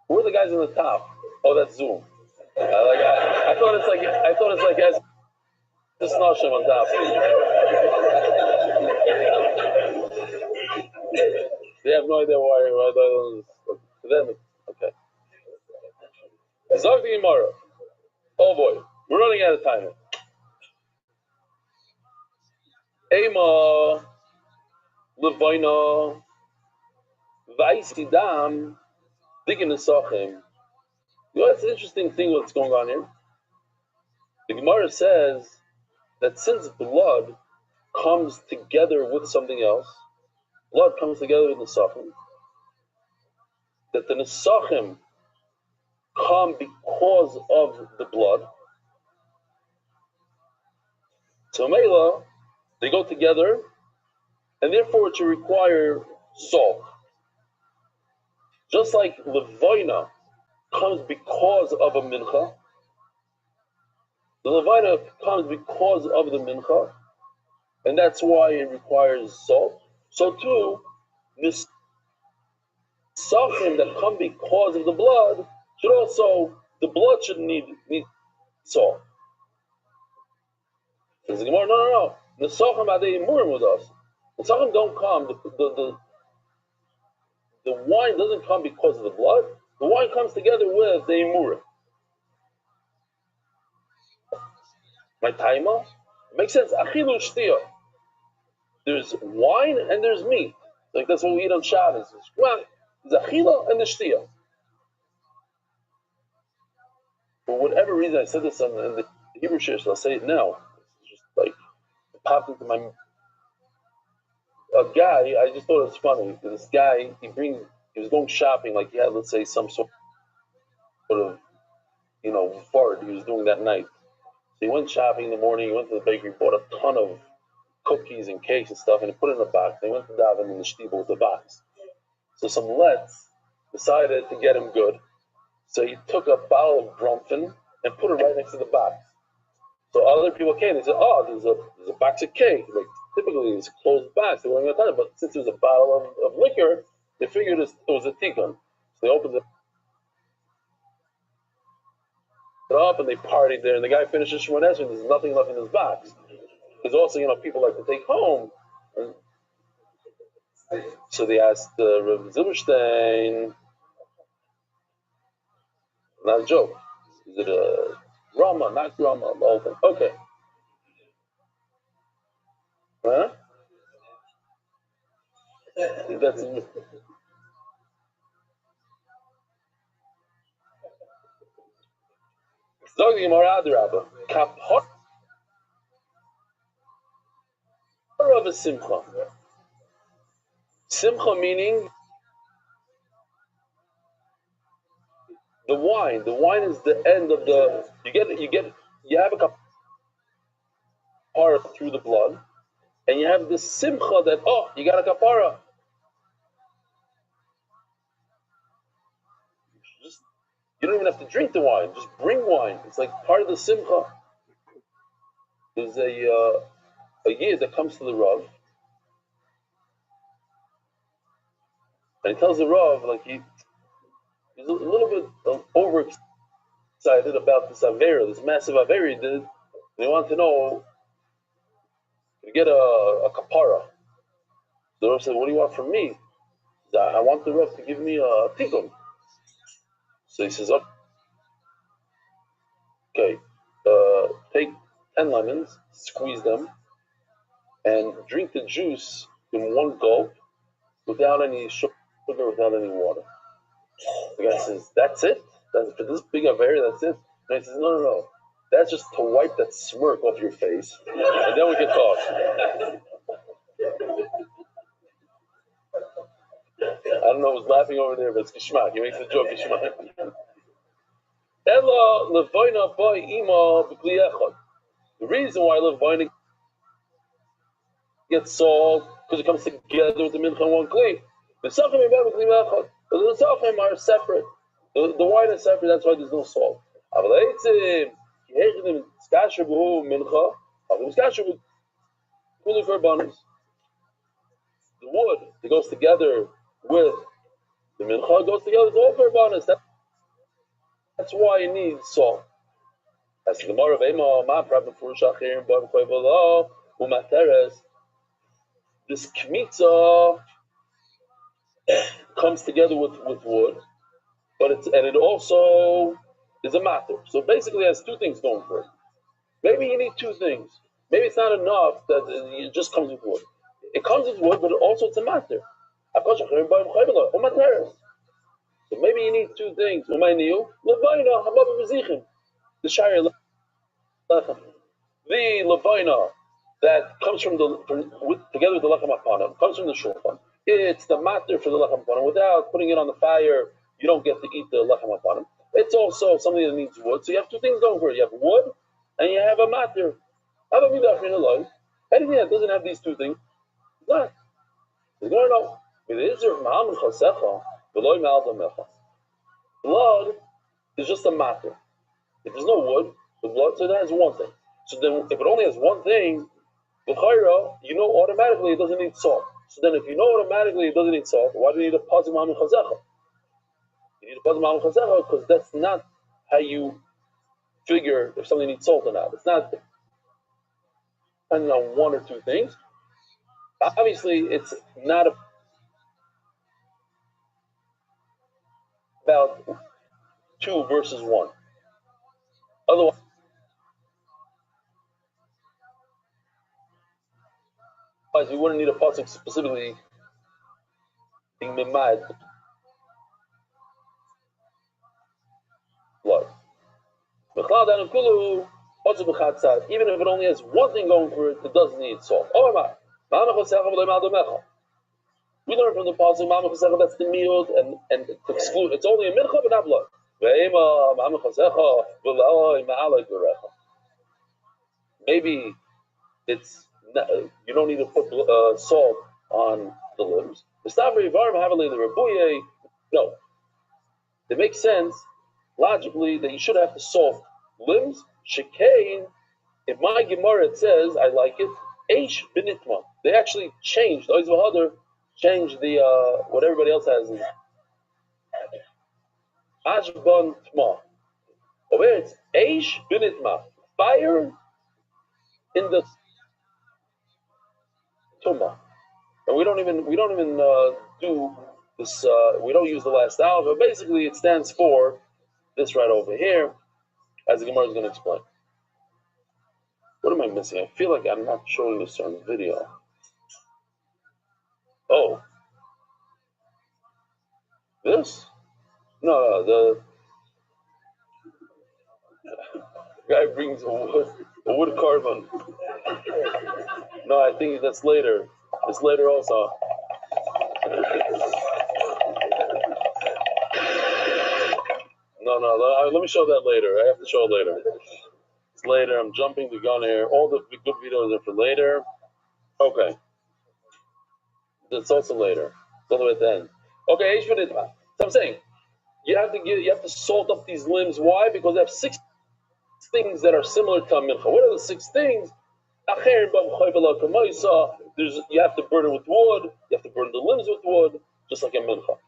Who are the guys on the top? Oh, that's Zoom. I thought it's like as this Nashim on top. They have no idea why to them. Okay. Zog the Gemara. Oh boy, we're running out of time. Ema Levina Vaisidam Digging the Sachim. You know, it's an interesting thing what's going on here. The Gemara says that since blood comes together with something else, blood comes together with Nesachim, that the Nesachim come because of the blood. So Mela, they go together, and therefore it should require salt. Just like Levina comes because of a mincha, the Levina comes because of the mincha, and that's why it requires salt. So too, this Nesachim that come because of the blood should also, the blood should need salt. Says the Gemara, no. Nesachim adei imurim with us. Nesachim don't come, the wine doesn't come because of the blood. The wine comes together with the imurim. My taima? It makes sense. Achilu shtiya. There's wine and there's meat. Like that's what we eat on Shabbos. There's achila and the shtiya. For whatever reason, I said this in the Hebrew Shish, I'll say it now. It's just like, it popped into my... A guy, I just thought it was funny. This guy, he was going shopping, like he had, let's say, some sort of, fart he was doing that night. So he went shopping in the morning, he went to the bakery, bought a ton of cookies and cakes and stuff, and he put it in a box. They went to daven in the shtibel with the box. So some Letts decided to get him good. So he took a bottle of Bromfin and put it right next to the box. So other people came, they said, oh, there's a box of cake. Like, typically it's a closed box, they weren't going to touch it, but since there's a bottle of liquor, they figured it was a tikkun. So they opened it up and they partied there, and the guy finished his Shmones and there's nothing left in his box. Because also, people like to take home. And so they asked Rabbi Zilberstein, not a joke, is it a Rama, not Rama, the whole thing? Okay. Huh? That's Zogim Adrabah. Kapot of a simcha. Simcha meaning the wine. The wine is the end of the. You have a kapara through the blood, and you have this simcha that, oh, you got a kapara. You don't even have to drink the wine, just bring wine. It's like part of the simcha. There's a yid that comes to the Rav, and he tells the Rav, like he's a little bit overexcited about this Avera, this massive Avera he did, and he wanted to know, to get a kapara. The Rav said, what do you want from me? He said, I want the Rav to give me a tikkun. So he says, okay, take 10 lemons, squeeze them, and drink the juice in one gulp without any sugar, without any water. The guy says, that's it? That's, for this big Avera, that's it? And he says, no. That's just to wipe that smirk off your face, and then we can talk. I don't know who's laughing over there, but it's Gishmak. He makes a joke, Gishmak. The reason why Levaina gets salt, because it comes together with the mincha in one kli. The Safim are separate. The wine is separate, that's why there's no salt. The wood that goes together with the mincha goes together with all korbanos. That's why you need salt. As the Gemara of Ema, Ma Prabhu Furushachir, Bar Koivolo, Umateres, this kmitza comes together with wood, but it also is a matter. So basically, it has two things going for it. Maybe you need two things. Maybe it's not enough that it just comes with wood. It comes with wood, but also it's a matter. So maybe you need two things. The shire lechem. The levaina that comes from together with the lechem hapanim comes from the shulchan. It's the matter for the lechem hapanim. Without putting it on the fire, you don't get to eat the lechem hapanim. It's also something that needs wood. So you have two things going for it. You have wood and you have a matter. Anything that doesn't have these two things, it's not. You're going to know. Blood is just a matter. If there's no wood, the blood, so that has one thing. So then, if it only has one thing, you know automatically it doesn't need salt. So then, if you know automatically it doesn't need salt, why do you need a pazim ma'am chazecha? You need a pazim ma'am chazecha because that's not how you figure if something needs salt or not. It's not depending on one or two things. Obviously, it's not about 2 versus 1. Otherwise, we wouldn't need a pasuk specifically being mimad blood. Even if it only has one thing going for it, it doesn't need salt. We learn from the pasuk that's the miut and to exclude. It's only a mincha but not blood. Maybe it's not, you don't need to put salt on the limbs. No, it makes sense logically that you should have to salt limbs. Shekain, in my Gemara it says, I like it, Eish Benitma. They actually changed, changed the what everybody else has is Ashban Tma. Over here it's Eish Benitma. Fire in the Tumah. And we don't even do this, we don't use the last alpha, but basically it stands for this right over here, as the Gemara is going to explain. What am I missing? I feel like I'm not showing this on video. Oh. This? No, the guy brings a wood carbon. No, I think that's later. It's later also. No, let me show that later. I have to show it later. It's later. I'm jumping the gun here. All the good videos are for later. Okay, that's also later. It's all the way at the end. Okay, so I'm saying you have to salt up these limbs. Why? Because they have 6 things that are similar to a mincha. What are the 6 things? You have to burn it with wood. You have to burn the limbs with wood, just like a mincha.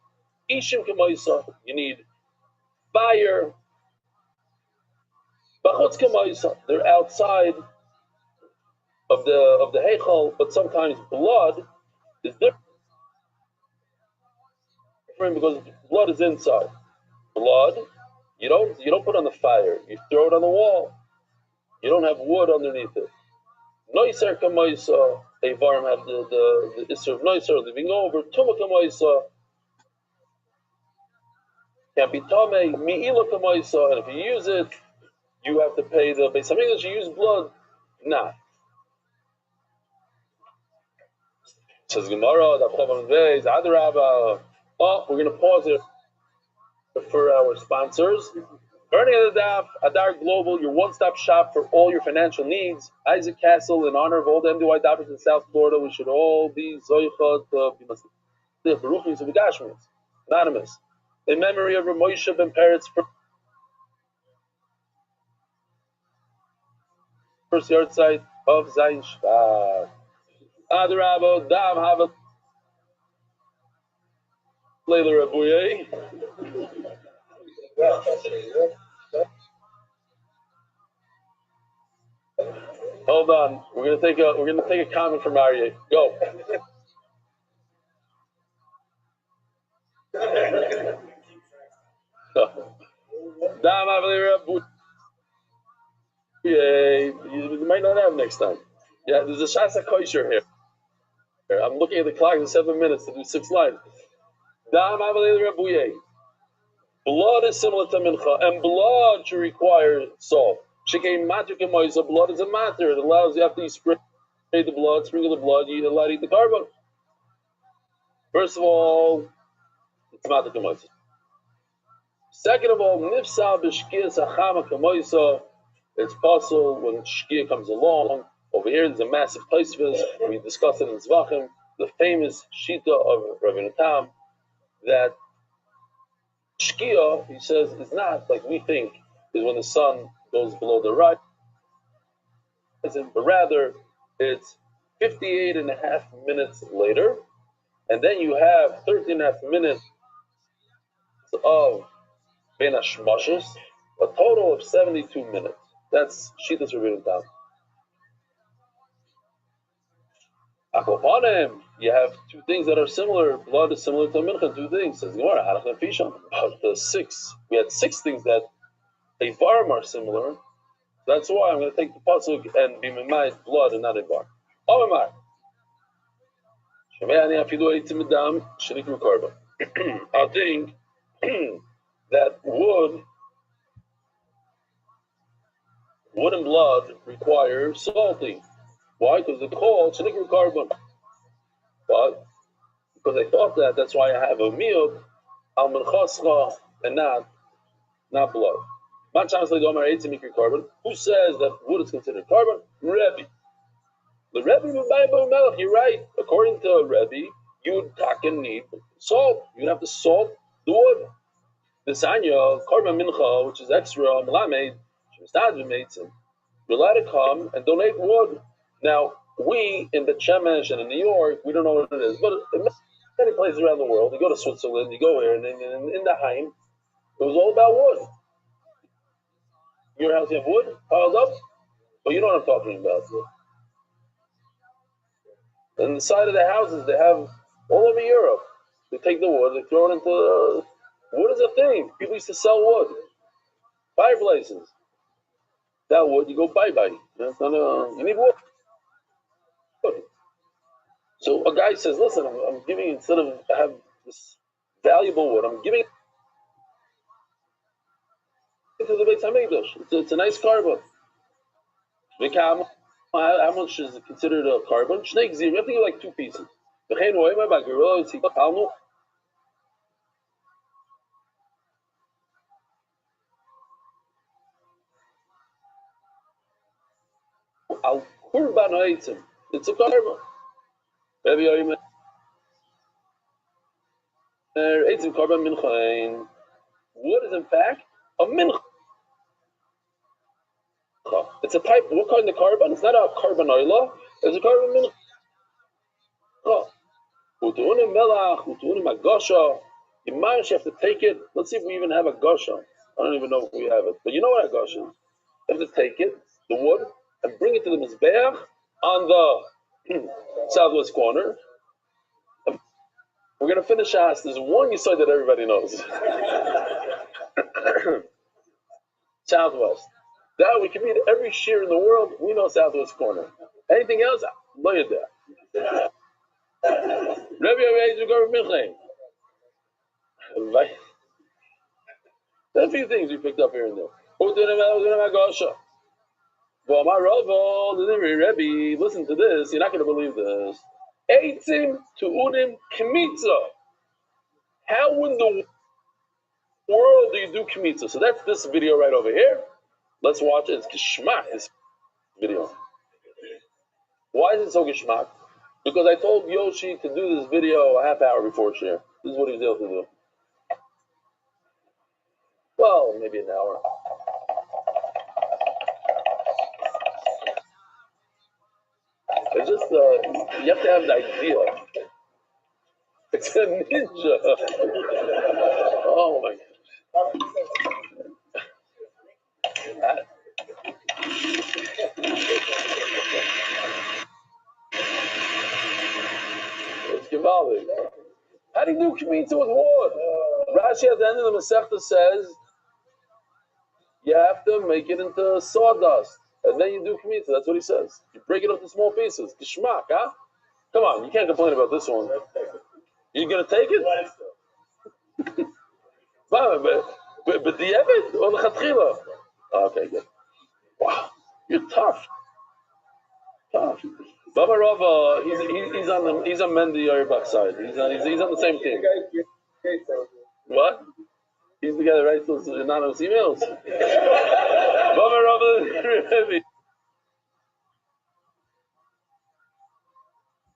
Ishim kamaisa, you need fire. Bachutz kamaisa, they're outside of the heichal, but sometimes blood is different because blood is inside. Blood, you don't put on the fire. You throw it on the wall. You don't have wood underneath it. Noiser kamaisa, Avarim have the Isser of Noiser living over. Tuma kamaisa can't be Tame. Mi'ila kamaisa, and if you use it, you have to pay the Beis Hamikdash. You use blood, nah. Says Gemara, oh, we're going to pause it for our sponsors. Burning of the Daf, Adar Global, your one-stop shop for all your financial needs. Isaac Castle, in honor of all the MDY doctors in South Florida, we should all be Zoichat, Baruchim Subigashmans, anonymous. In memory of Moshe ben Peretz, first yard site of Zayin Shvat. Adarabo, Dam Havat, Leila Rabuye. Hold on, we're gonna take a comment from Aryeh. Go. You might not have next time. Yeah, there's a Shasa Kosher here. I'm looking at the clock in 7 minutes to do 6 lines. Blood is similar to mincha, and blood should require salt. Blood is a matter. It allows you have to spray the blood, sprinkle the blood, you're allowed to eat the carbon. First of all, it's matter kamoisa. Second of all, nifsa b'shkia sachama kamoisa. It's possible when shkia comes along. Over here, there's a massive taisvus. We discussed it in Zvachim, the famous shita of Rabbi Rothschild, that shkia, he says, is not like we think, is when the sun goes below the horizon, but rather it's 58 and a half minutes later, and then you have 13 and a half minutes of Ben Hashmashis, a total of 72 minutes. That's Shitas Rabbi Rothschild. Akopanim, you have 2 things that are similar. Blood is similar to mincha. 2 things. Says Gemara, Halach and Fishan. The 6. We had 6 things that Avarim are similar. That's why I'm going to take the pasuk and be memayit blood and not Avar. Omar. I think that wood and blood require salting. Why? Because it's called shenikru carbon. But because I thought that's why I have a meal al menchascha and not blood. Who says that wood is considered carbon? Rebbe. The Rebbe Melech, you're right. According to Rebbe, you would taken need salt. You'd have to salt the wood. The Sanya, carbon mincha, which is extra, melamed, you're allowed to come and donate wood. Now, we in the Shemesh and in New York, we don't know what it is, but in many places around the world, you go to Switzerland, you go here, and in the Heim, it was all about wood. Your house, you have wood piled up? Well, you know what I'm talking about. And the side of the houses, they have all over Europe. They take the wood, they throw it into wood is a thing. People used to sell wood. Fireplaces. That wood, you go bye-bye. You need wood. So a guy says, listen, I'm giving, instead of have this valuable wood, I'm giving it to the Beis Hamikdash. It's a nice carbon. How much is it considered a carbon? You have to give like 2 pieces. It's a carbon. Rabbi Yoimer, Eitzim Korban Minchain. What is in fact a mincha? It's a type. What kind of carbon? It's not a carbon oila. It's a carbon mincha. Utuunim melach, utuunim agasha. You might have to take it. Let's see if we even have a gasha. I don't even know if we have it. But you know what a gasha is? You have to take it, the wood, and bring it to the mizbeach on the southwest corner. And we're going to finish us. There's one you said that everybody knows. Southwest. That we can meet every shear in the world. We know southwest corner. Anything else? Look at that. Rabbi Rothschild. There's a few things we picked up here and there. Listen to this. You're not going to believe this. Eitzim to unim kmitza. How in the world do you do kmitza? So that's this video right over here. Let's watch it. It's geschmack, this video. Why is it so geschmack? Because I told Yoshi to do this video a half hour before share. This is what he was able to do. Well, maybe an hour. It's just, you have to have the idea. It's a ninja. Oh my God. It's Givaldi. How do you do Kmitza with wood? Rashi at the end of the Masechta says, you have to make it into sawdust, and then you do Kmitza. That's what he says. You break it up into small pieces. Geschmack, huh? Come on, you can't complain about this one. You gonna take it? But the Evid or the Chatchila? Okay, good. Wow, you're tough. Tough. Baba Rava, he's on Mendy Yerbach side. He's on the same team. What? He's the guy that writes those anonymous emails. Baba Rava,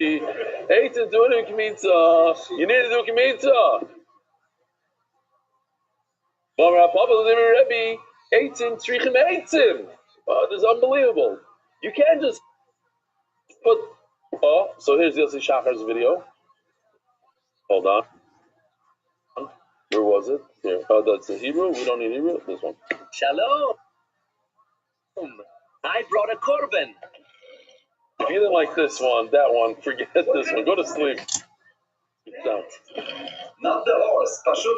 Eight to do Kmitza. You need to do Kmitza. Baba Rava, Rebbe, Eitzim, Tzrichim, Eitzim. This is unbelievable. You can't just put. Oh, so here's Yossi Shachar's video. Hold on. Where was it? Here. Oh, that's the Hebrew. We don't need Hebrew. This one. Shalom. I brought a korban. If you didn't like this one, that one, forget this one. Go to sleep. Don't. Not the horse.